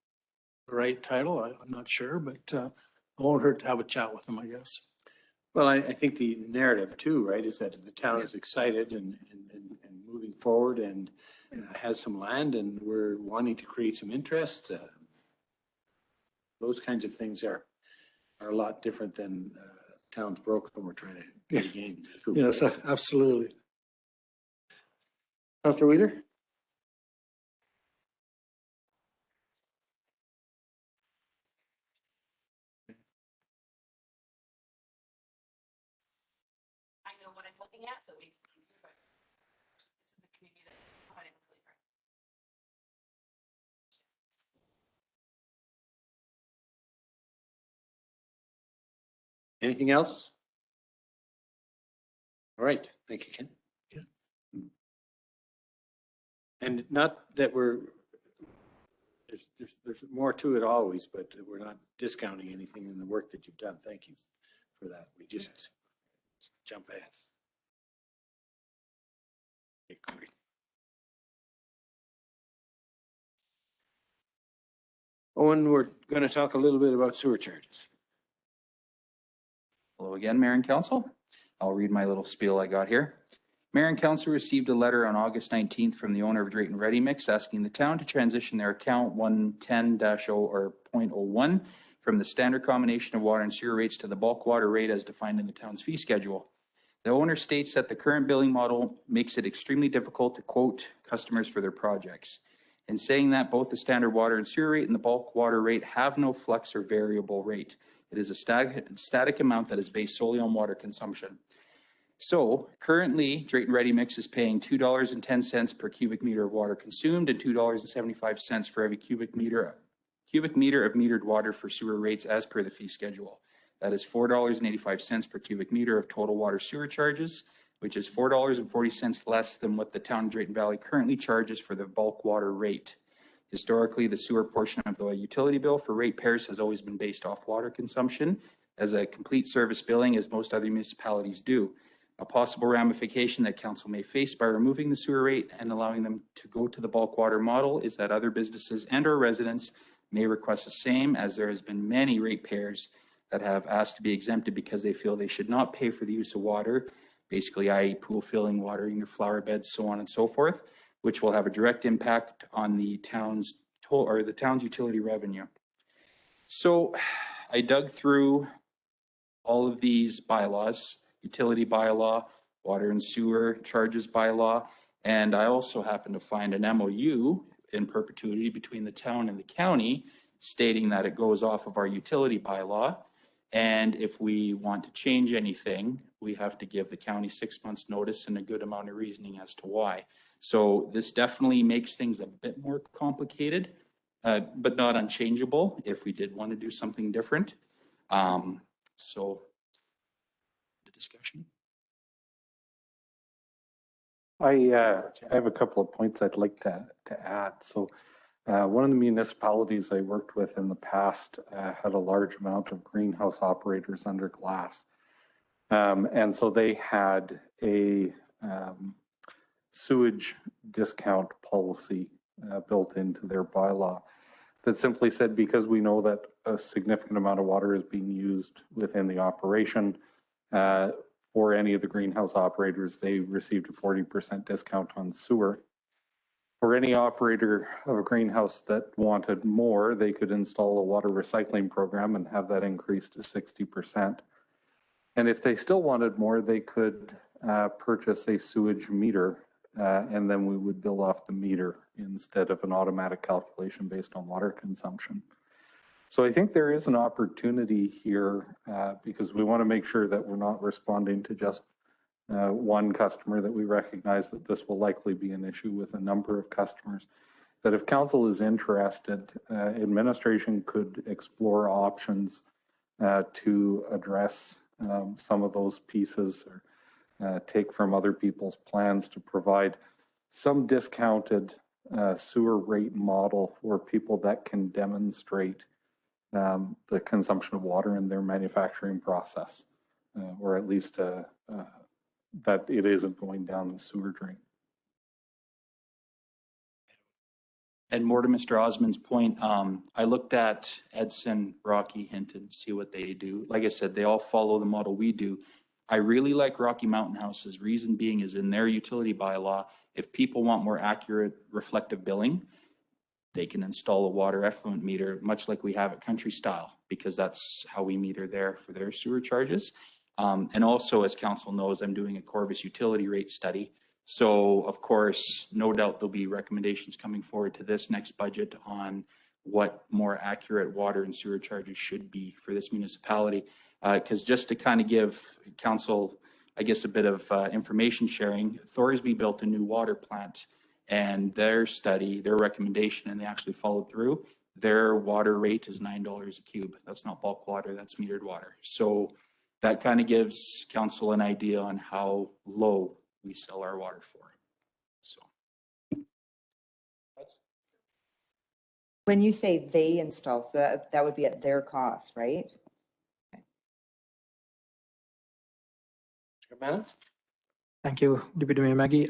right title. I'm not sure, but it won't hurt to have a chat with them, I guess. Well, I think the narrative too, right, is that the town is excited and moving forward and has some land, and we're wanting to create some interest. Those kinds of things are a lot different than town's broke and we're trying to get a game. Yes, absolutely. Dr. Wheeler? I know what I'm looking at, so it makes it easier, but this is a community that I didn't really learn. Anything else? All right, thank you, Ken. Yeah. And not that there's more to it always, but we're not discounting anything in the work that you've done. Thank you for that. We just let's jump ahead. Okay, great. Owen, we're going to talk a little bit about sewer charges. Hello again, Mayor and Council. I'll read my little spiel I got here. Mayor and Council received a letter on August 19th from the owner of Drayton Ready Mix asking the town to transition their account 110-0 or 0.01 from the standard combination of water and sewer rates to the bulk water rate as defined in the town's fee schedule. The owner states that the current billing model makes it extremely difficult to quote customers for their projects. In saying that, both the standard water and sewer rate and the bulk water rate have no flux or variable rate. It is a static amount that is based solely on water consumption. So currently, Drayton Ready Mix is paying $2.10 per cubic meter of water consumed and $2.75 for every cubic meter of metered water for sewer rates as per the fee schedule. That is $4.85 per cubic meter of total water sewer charges, which is $4.40 less than what the town of Drayton Valley currently charges for the bulk water rate. Historically, the sewer portion of the utility bill for ratepayers has always been based off water consumption as a complete service billing, as most other municipalities do. A possible ramification that council may face by removing the sewer rate and allowing them to go to the bulk water model is that other businesses and or residents may request the same, as there has been many ratepayers that have asked to be exempted because they feel they should not pay for the use of water, basically i.e. pool filling, watering your flower beds, so on and so forth, which will have a direct impact on the town's utility revenue. So I dug through all of these bylaws, utility bylaw, water and sewer charges bylaw, and I also happened to find an MOU in perpetuity between the town and the county stating that it goes off of our utility bylaw. And if we want to change anything, we have to give the county 6 months notice and a good amount of reasoning as to why. So this definitely makes things a bit more complicated, but not unchangeable if we did want to do something different. So the discussion. I have a couple of points I'd like to add. So One of the municipalities I worked with in the past had a large amount of greenhouse operators under glass. And so they had a sewage discount policy built into their bylaw that simply said, because we know that a significant amount of water is being used within the operation, for any of the greenhouse operators, they received a 40% discount on sewer. For any operator of a greenhouse that wanted more, they could install a water recycling program and have that increased to 60%. And if they still wanted more, they could purchase a sewage meter, and then we would bill off the meter instead of an automatic calculation based on water consumption. So I think there is an opportunity here because we want to make sure that we're not responding to just one customer, that we recognize that this will likely be an issue with a number of customers. That if council is interested, administration could explore options to address some of those pieces, or take from other people's plans to provide some discounted sewer rate model for people that can demonstrate the consumption of water in their manufacturing process, or at least that it isn't going down the sewer drain. And more to Mr. Osmond's point, I looked at Edson, Rocky, Hinton, see what they do. Like I said, they all follow the model we do. I really like Rocky Mountain House's reason being is in their utility bylaw, if people want more accurate reflective billing, they can install a water effluent meter, much like we have at Country Style, because that's how we meter there for their sewer charges. And also, as council knows, I'm doing a Corvus utility rate study. So of course, no doubt there'll be recommendations coming forward to this next budget on what more accurate water and sewer charges should be for this municipality. Because just to kind of give council, I guess, a bit of information sharing, Thorsby built a new water plant, and their study, their recommendation, and they actually followed through, their water rate is $9 a cube. That's not bulk water, that's metered water. So that kind of gives council an idea on how low we sell our water for. So. When you say they install, so that would be at their cost, right? Thank you, Deputy Mayor Maggie.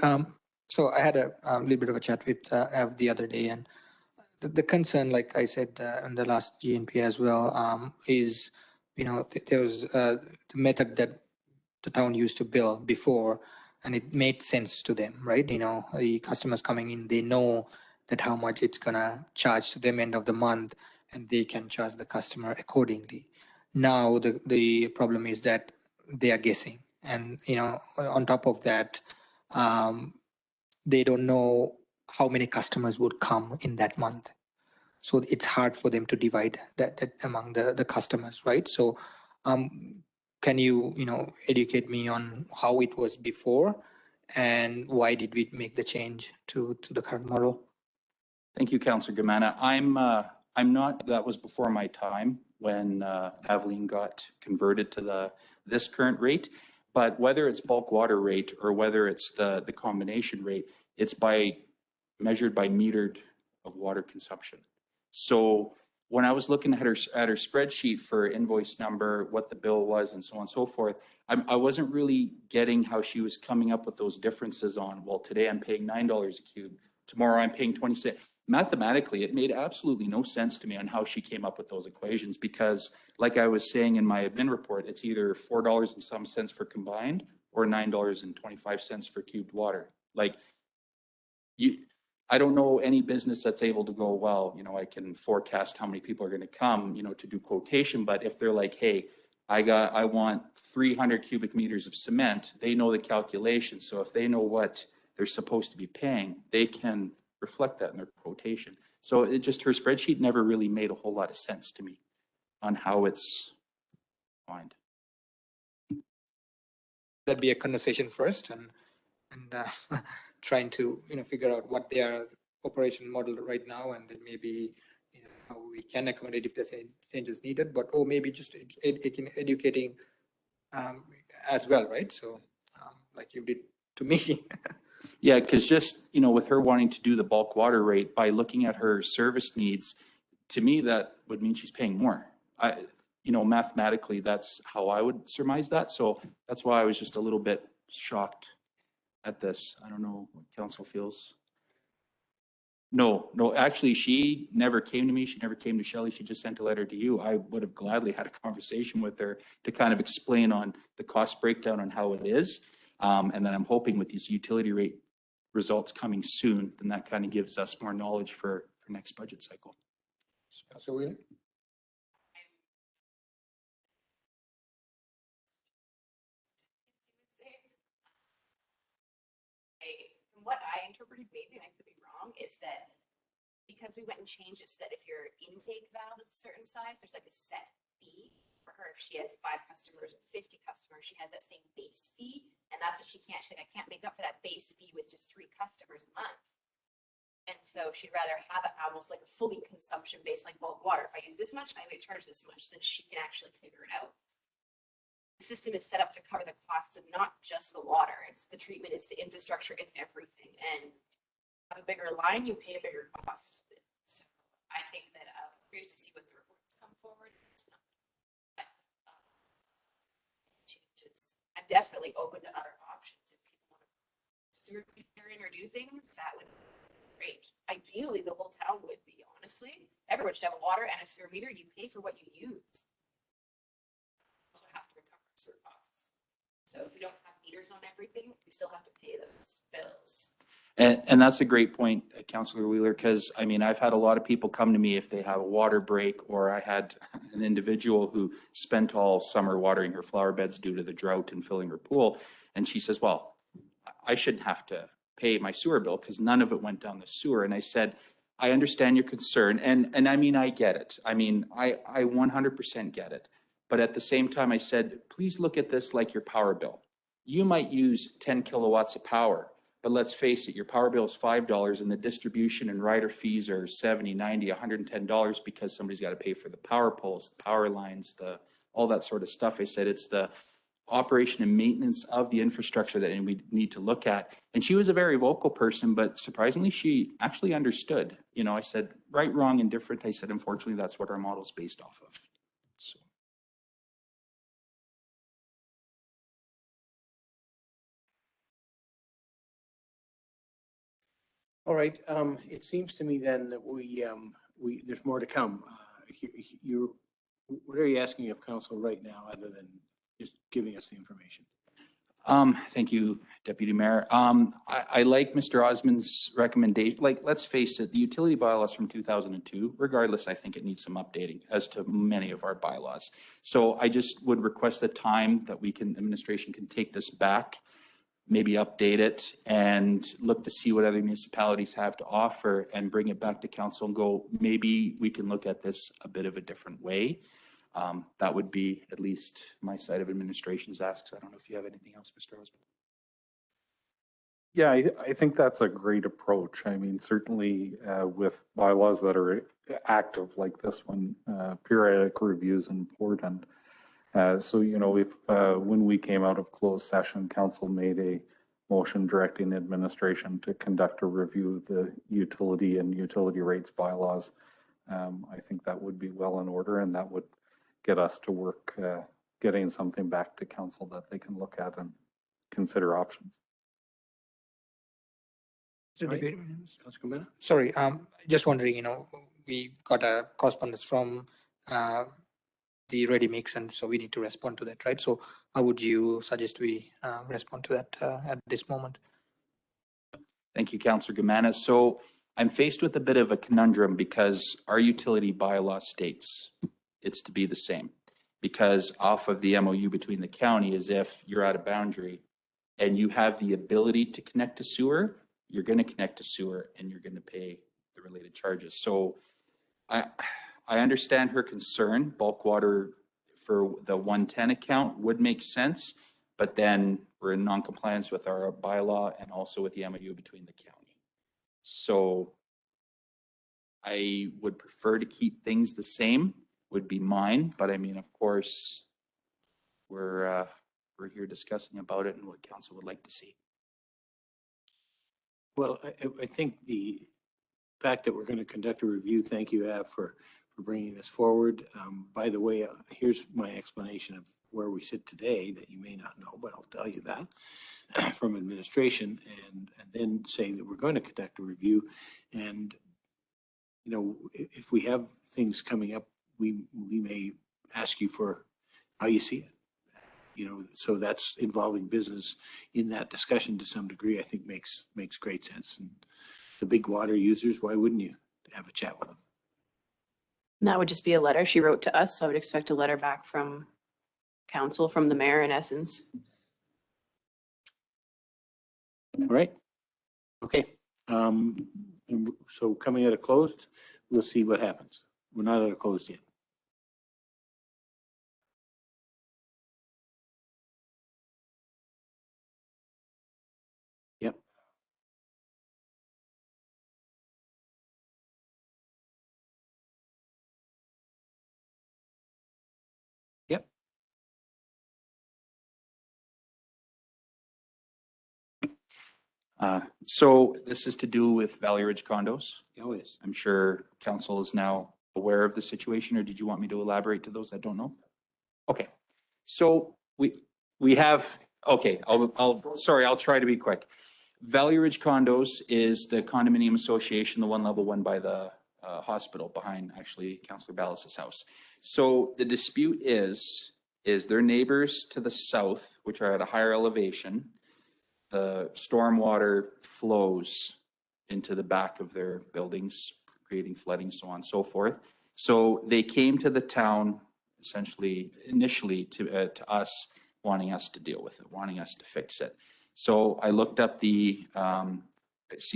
So I had a little bit of a chat with Ev the other day, and the concern, like I said in the last GNP as well, is, you know, there was the method that the town used to bill before, and it made sense to them, right? You know, the customers coming in, they know that how much it's gonna charge to them end of the month, and they can charge the customer accordingly. Now the problem is that they are guessing, and you know, on top of that, they don't know how many customers would come in that month. So it's hard for them to divide that among the customers, right? So can you, you know, educate me on how it was before and why did we make the change to the current model? Thank you, Councillor Gamana. I'm not, that was before my time when Aveline got converted to this current rate. But whether it's bulk water rate or whether it's the combination rate, it's measured by metered of water consumption. So when I was looking at her spreadsheet for invoice number, what the bill was, and so on and so forth, I wasn't really getting how she was coming up with those differences on, well, today I'm paying $9 a cube, tomorrow I'm paying 26. Mathematically, it made absolutely no sense to me on how she came up with those equations, because like I was saying in my admin report, it's either $4 and some cents for combined or $9.25 for cubed water. Like, I don't know any business that's able to go, well, you know, I can forecast how many people are going to come, you know, to do quotation. But if they're like, hey, I want 300 cubic meters of cement, they know the calculation. So if they know what they're supposed to be paying, they can reflect that in their quotation. So it just, her spreadsheet never really made a whole lot of sense to me on how it's defined. That'd be a conversation first, and trying to, you know, figure out what their operation model right now, and then maybe, you know, how we can accommodate if there's any changes needed, but or maybe just educating as well, right? So like you did to me. Yeah, because just, you know, with her wanting to do the bulk water rate, by looking at her service needs, to me, that would mean she's paying more. You know, mathematically, that's how I would surmise that. So that's why I was just a little bit shocked at this. I don't know what council feels. No, actually, she never came to me. She never came to Shelley. She just sent a letter to you. I would have gladly had a conversation with her to kind of explain on the cost breakdown on how it is. And then I'm hoping with these utility rate results coming soon, then that kind of gives us more knowledge for next budget cycle. Councilor Wheeler? From what I interpreted, maybe, and I could be wrong, is that because we went and changed it so that if your intake valve is a certain size, there's like a set fee for her. If she has 5 customers or 50 customers, she has that same base fee. And that's what she can't, she's like, I can't make up for that base fee with just 3 customers a month. And so she'd rather have it almost like a fully consumption based, like bulk water. If I use this much, I get charged this much, then she can actually figure it out. The system is set up to cover the costs of not just the water, it's the treatment, it's the infrastructure, it's everything. And have a bigger line, you pay a bigger cost. So I think that I'm curious to see what the reports come forward. It's not, but, changes. I'm definitely open to other options. If people want to sewer metering or do things, that would be great. Ideally, the whole town would be, honestly. Everyone should have a water and a sewer meter. You pay for what you use. Also have to recover sewer costs. So if we don't have meters on everything, we still have to pay those bills. And that's a great point, Councillor Wheeler, because I mean, I've had a lot of people come to me if they have a water break, or I had an individual who spent all summer watering her flower beds due to the drought and filling her pool. And she says, well, I shouldn't have to pay my sewer bill because none of it went down the sewer. And I said, I understand your concern. And I mean, I get it. I mean, I 100% get it. But at the same time, I said, please look at this like your power bill. You might use 10 kilowatts of power. But let's face it, your power bill is $5 and the distribution and rider fees are $70, $90, $110 because somebody's got to pay for the power poles, the power lines, all that sort of stuff. I said it's the operation and maintenance of the infrastructure that we need to look at. And she was a very vocal person, but surprisingly, she actually understood. You know, I said, right, wrong, and different. I said, unfortunately, that's what our model is based off of. So. All right, it seems to me then that there's more to come. What are you asking of council right now, other than just giving us the information? Thank you, Deputy Mayor. I like Mr. Osmond's recommendation. Like, let's face it, the utility bylaws from 2002, regardless, I think it needs some updating, as to many of our bylaws. So I just would request the time that administration can take this back, maybe update it and look to see what other municipalities have to offer and bring it back to council and go, maybe we can look at this a bit of a different way. That would be at least my side of administration's asks. I don't know if you have anything else, Mr. Osmond. Yeah, I think that's a great approach. I mean, certainly with bylaws that are active like this one, periodic review is important. So, you know, if when we came out of closed session, council made a motion directing administration to conduct a review of the utility and utility rates bylaws. I think that would be well in order, and that would get us to work getting something back to council that they can look at and consider options. Sorry, just wondering, you know, we got a correspondence from the ready mix, and so we need to respond to that, right? So how would you suggest we respond to that at this moment? Thank you, Councillor Gamanis. So I'm faced with a bit of a conundrum because our utility bylaw states it's to be the same, because off of the MOU between the county is if you're at a boundary and you have the ability to connect to sewer, you're going to connect to sewer and you're going to pay the related charges. So I understand her concern. Bulk water for the 110 account would make sense, but then we're in non-compliance with our bylaw and also with the MOU between the county. So I would prefer to keep things the same, would be mine, but I mean, of course, we're here discussing about it and what council would like to see. Well, I think the fact that we're going to conduct a review, thank you, Av, for bringing this forward. By the way, here's my explanation of where we sit today that you may not know, but I'll tell you that from administration, and then saying that we're going to conduct a review. And, you know, if we have things coming up, we may ask you for how you see it. You know, so that's involving business in that discussion to some degree, I think makes great sense. And the big water users, why wouldn't you have a chat with them? And that would just be a letter she wrote to us. So I would expect a letter back from council, from the mayor in essence. All right. Okay. And so coming out of closed, we'll see what happens. We're not out of closed yet. Yep. Yep. So this is to do with Valley Ridge condos. Oh, yes. I'm sure council is now aware of the situation, or did you want me to elaborate to those that don't know? Okay, so we have, okay, I'll try to be quick. Valley Ridge Condos is the condominium association, the one level one by the hospital behind actually Councillor Ballas's house. So the dispute is their neighbors to the south, which are at a higher elevation, the stormwater flows into the back of their buildings, creating flooding, so on and so forth. So they came to the town essentially initially to us, wanting us to deal with it, wanting us to fix it. So I looked up see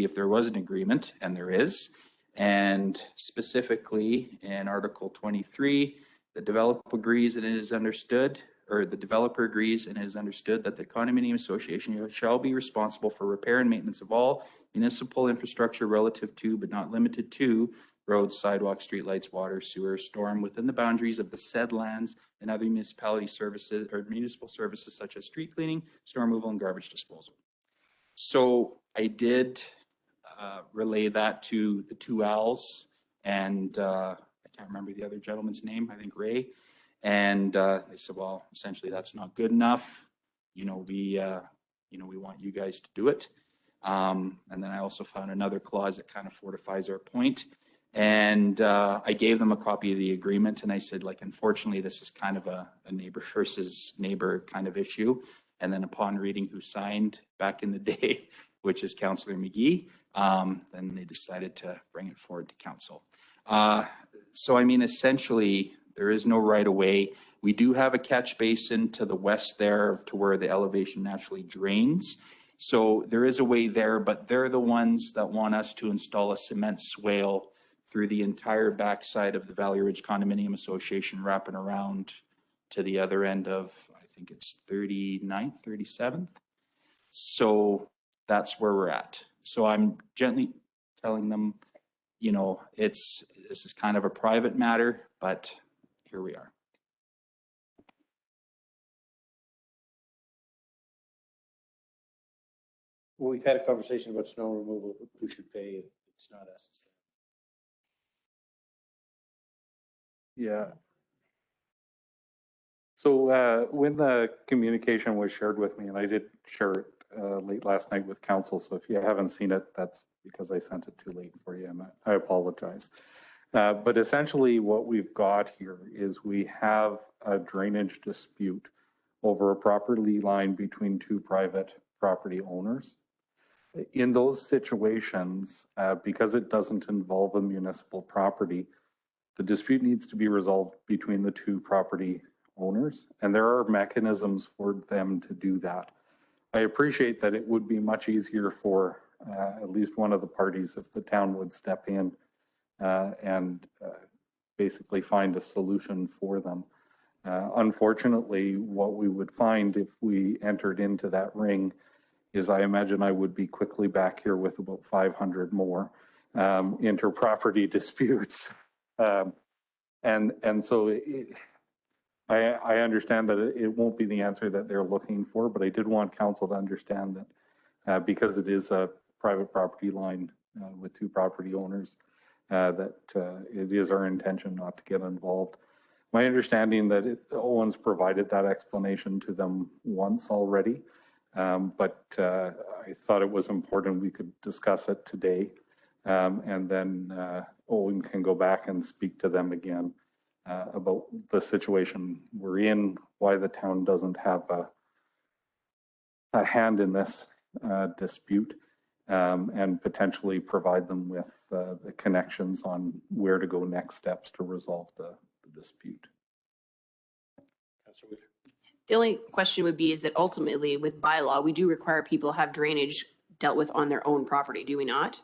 if there was an agreement, and there is. And specifically in Article 23, the developer agrees and it is understood, or the developer agrees and it is understood that the condominium association shall be responsible for repair and maintenance of all municipal infrastructure relative to, but not limited to, roads, sidewalks, streetlights, water, sewer, storm within the boundaries of the said lands and other municipality services or municipal services such as street cleaning, storm removal, and garbage disposal. So I did relay that to the two Al's, and I can't remember the other gentleman's name, I think Ray. And they said, well, essentially that's not good enough. We want you guys to do it. And then I also found another clause that kind of fortifies our point. And I gave them a copy of the agreement, and I said, like, unfortunately, this is kind of a neighbor versus neighbor kind of issue. And then upon reading who signed back in the day, which is Councillor McGee, then they decided to bring it forward to council. So, I mean, essentially, there is no right of way. We do have a catch basin to the west there to where the elevation naturally drains. So there is a way there, but they're the ones that want us to install a cement swale through the entire backside of the Valley Ridge Condominium Association, wrapping around to the other end of, I think it's 39th, 37th. So that's where we're at. So I'm gently telling them, this is kind of a private matter, but here we are. Well, we've had a conversation about snow removal, who should pay. It's not us. It's them. Yeah. So when the communication was shared with me, and I did share it late last night with council, so if you haven't seen it, that's because I sent it too late for you, and I apologize. But essentially what we've got here is we have a drainage dispute over a property line between two private property owners. In those situations, because it doesn't involve a municipal property, the dispute needs to be resolved between the two property owners, and there are mechanisms for them to do that. I appreciate that it would be much easier for at least one of the parties if the town would step in and basically find a solution for them. Unfortunately, what we would find if we entered into that ring is I imagine I would be quickly back here with about 500 more inter-property disputes. And so I understand that it won't be the answer that they're looking for, but I did want council to understand that because it is a private property line with two property owners, that it is our intention not to get involved. My understanding that Owen's provided that explanation to them once already, but I thought it was important we could discuss it today, and then Owen can go back and speak to them again about the situation we're in, why the town doesn't have a hand in this dispute, and potentially provide them with the connections on where to go next steps to resolve the dispute. The only question would be is that ultimately with bylaw, we do require people to have drainage dealt with on their own property, do we not?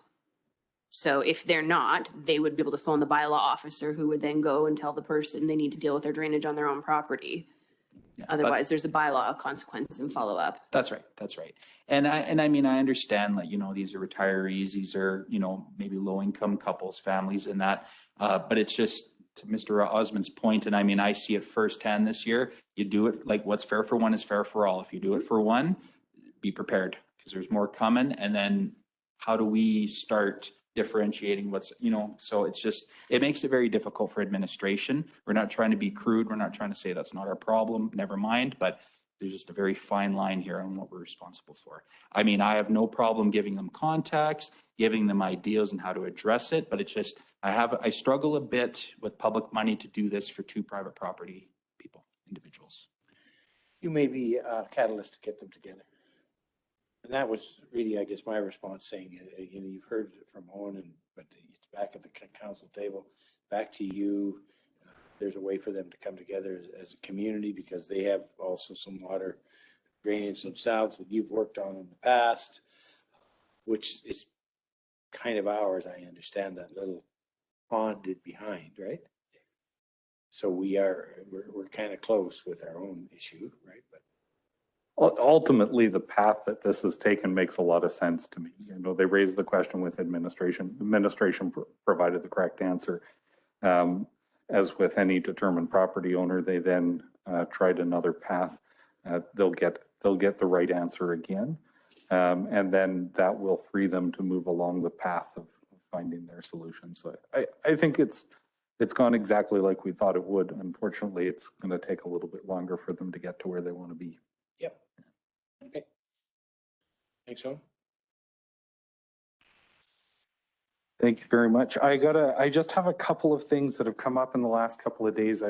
So if they're not, they would be able to phone the bylaw officer who would then go and tell the person they need to deal with their drainage on their own property. Otherwise, there's a bylaw consequence and follow up. That's right. That's right. And I mean, I understand that, you know, these are retirees, these are, you know, maybe low income couples, families and that, but it's just to Mr. Osmond's point, and I mean, I see it firsthand this year. You do it like what's fair for one is fair for all. If you do it for one, be prepared because there's more coming. And then how do we start differentiating what's, you know, so it's just, it makes it very difficult for administration. We're not trying to be crude. We're not trying to say that's not our problem, never mind, but there's just a very fine line here on what we're responsible for. I mean, I have no problem giving them context, giving them ideas on how to address it, but it's just, I struggle a bit with public money to do this for two private property people, individuals. You may be a catalyst to get them together. And that was really, I guess, my response saying, you know, you've heard it from Owen, but it's back at the council table, back to you. There's a way for them to come together as a community because they have also some water drainage themselves that you've worked on in the past, which is kind of ours. I understand that little pond behind, right? So we're kind of close with our own issue, right? But ultimately, the path that this has taken makes a lot of sense to me. You know, they raised the question with administration. Administration provided the correct answer. As with any determined property owner, they then tried another path. They'll get the right answer again, and then that will free them to move along the path of finding their solution. So I think it's gone exactly like we thought it would. Unfortunately, it's going to take a little bit longer for them to get to where they want to be. Yep. Okay. Thanks, Owen. Thank you very much. I just have a couple of things that have come up in the last couple of days.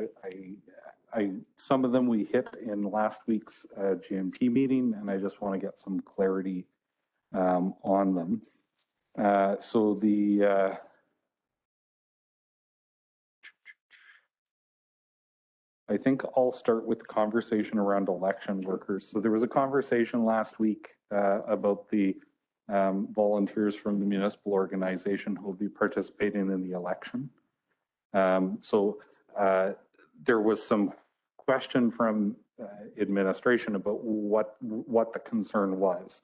Some of them we hit in last week's GMP meeting, and I just want to get some clarity on them. I think I'll start with the conversation around election workers. So there was a conversation last week about the volunteers from the municipal organization who will be participating in the election. There was some question from administration about what the concern was.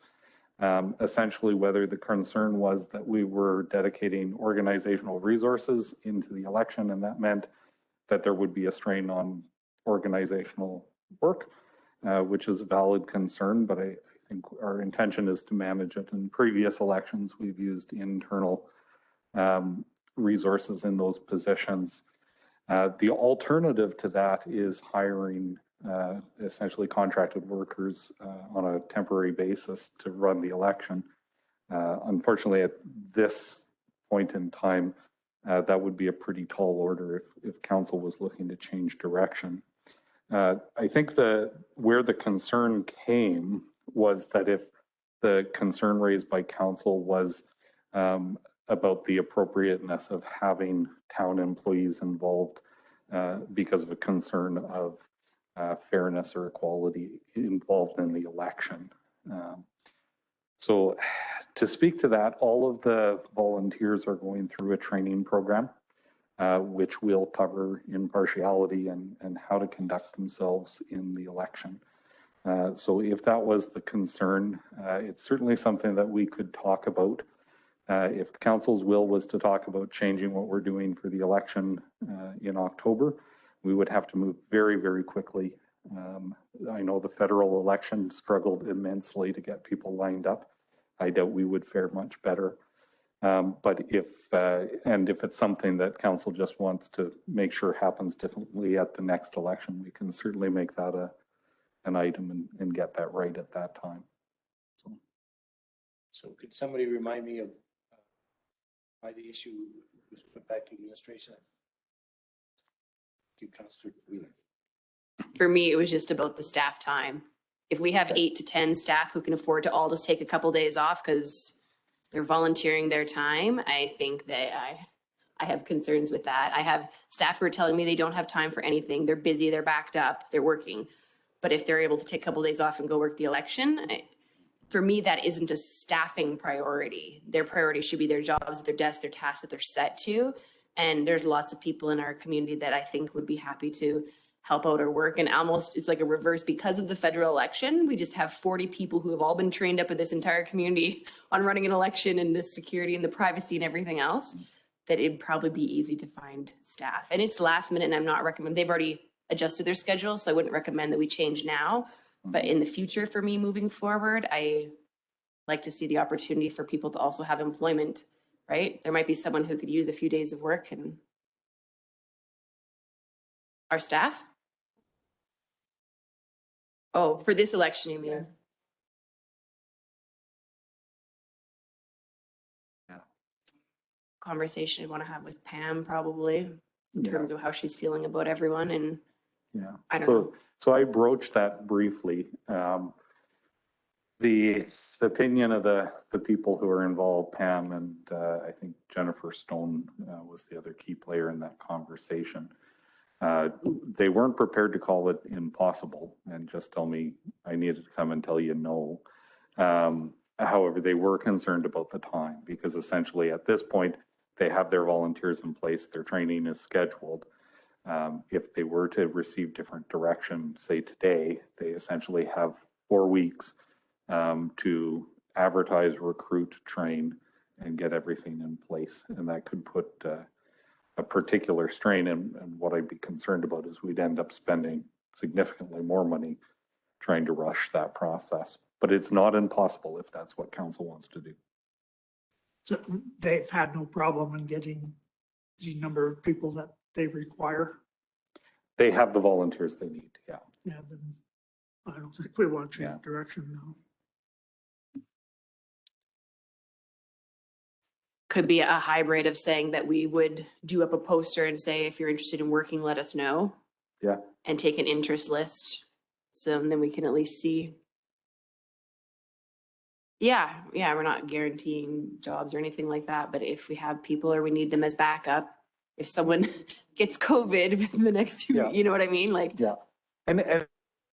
Essentially, whether the concern was that we were dedicating organizational resources into the election, and that meant that there would be a strain on organizational work, which is a valid concern, but I think our intention is to manage it. In previous elections, we've used internal resources in those positions. The alternative to that is hiring essentially contracted workers on a temporary basis to run the election. Unfortunately, at this point in time, that would be a pretty tall order if council was looking to change direction. I think where the concern came was that if the concern raised by council was about the appropriateness of having town employees involved because of a concern of fairness or equality involved in the election. So to speak to that, all of the volunteers are going through a training program, which will cover impartiality and how to conduct themselves in the election. So if that was the concern, it's certainly something that we could talk about. If council's will was to talk about changing what we're doing for the election in October, we would have to move very, very quickly. I know the federal election struggled immensely to get people lined up. I doubt we would fare much better. But if it's something that council just wants to make sure happens differently at the next election, we can certainly make that an item and get that right at that time. So could somebody remind me of why the issue was put back to administration? To Councillor Wheeler. For me, it was just about the staff time. If we have 8 to 10 staff who can afford to all just take a couple days off because they're volunteering their time, I think that I have concerns with that. I have staff who are telling me they don't have time for anything. They're busy, they're backed up, they're working. But if they're able to take a couple days off and go work the election, for me, that isn't a staffing priority. Their priority should be their jobs, their desks, their tasks that they're set to. And there's lots of people in our community that I think would be happy to help out or work. And almost it's like a reverse because of the federal election. We just have 40 people who have all been trained up in this entire community on running an election and the security and the privacy and everything else, that it'd probably be easy to find staff. And it's last minute and I'm not recommending, they've already adjusted their schedule. So I wouldn't recommend that we change now, but in the future for me moving forward, I like to see the opportunity for people to also have employment, right? There might be someone who could use a few days of work and our staff. Oh, for this election, you mean? Yeah. Conversation I want to have with Pam probably in terms of how she's feeling about everyone and I don't know. So I broached that briefly. The opinion of the people who are involved, Pam and I think Jennifer Stone was the other key player in that conversation. They weren't prepared to call it impossible and just tell me I needed to come and tell you no. However, they were concerned about the time because essentially at this point, they have their volunteers in place, their training is scheduled. If they were to receive different direction, say today, they essentially have 4 weeks to advertise, recruit, train, and get everything in place. And that could put a particular strain. And what I'd be concerned about is we'd end up spending significantly more money trying to rush that process. But it's not impossible if that's what council wants to do. So they've had no problem in getting the number of people that they require. They have the volunteers they need, yeah. Yeah, then I don't think we want to change direction now. Could be a hybrid of saying that we would do up a poster and say, if you're interested in working, let us know. Yeah. And take an interest list. So then we can at least see. Yeah, we're not guaranteeing jobs or anything like that, but if we have people or we need them as backup, if someone gets COVID within the next 2 weeks, you know what I mean? Like, yeah. And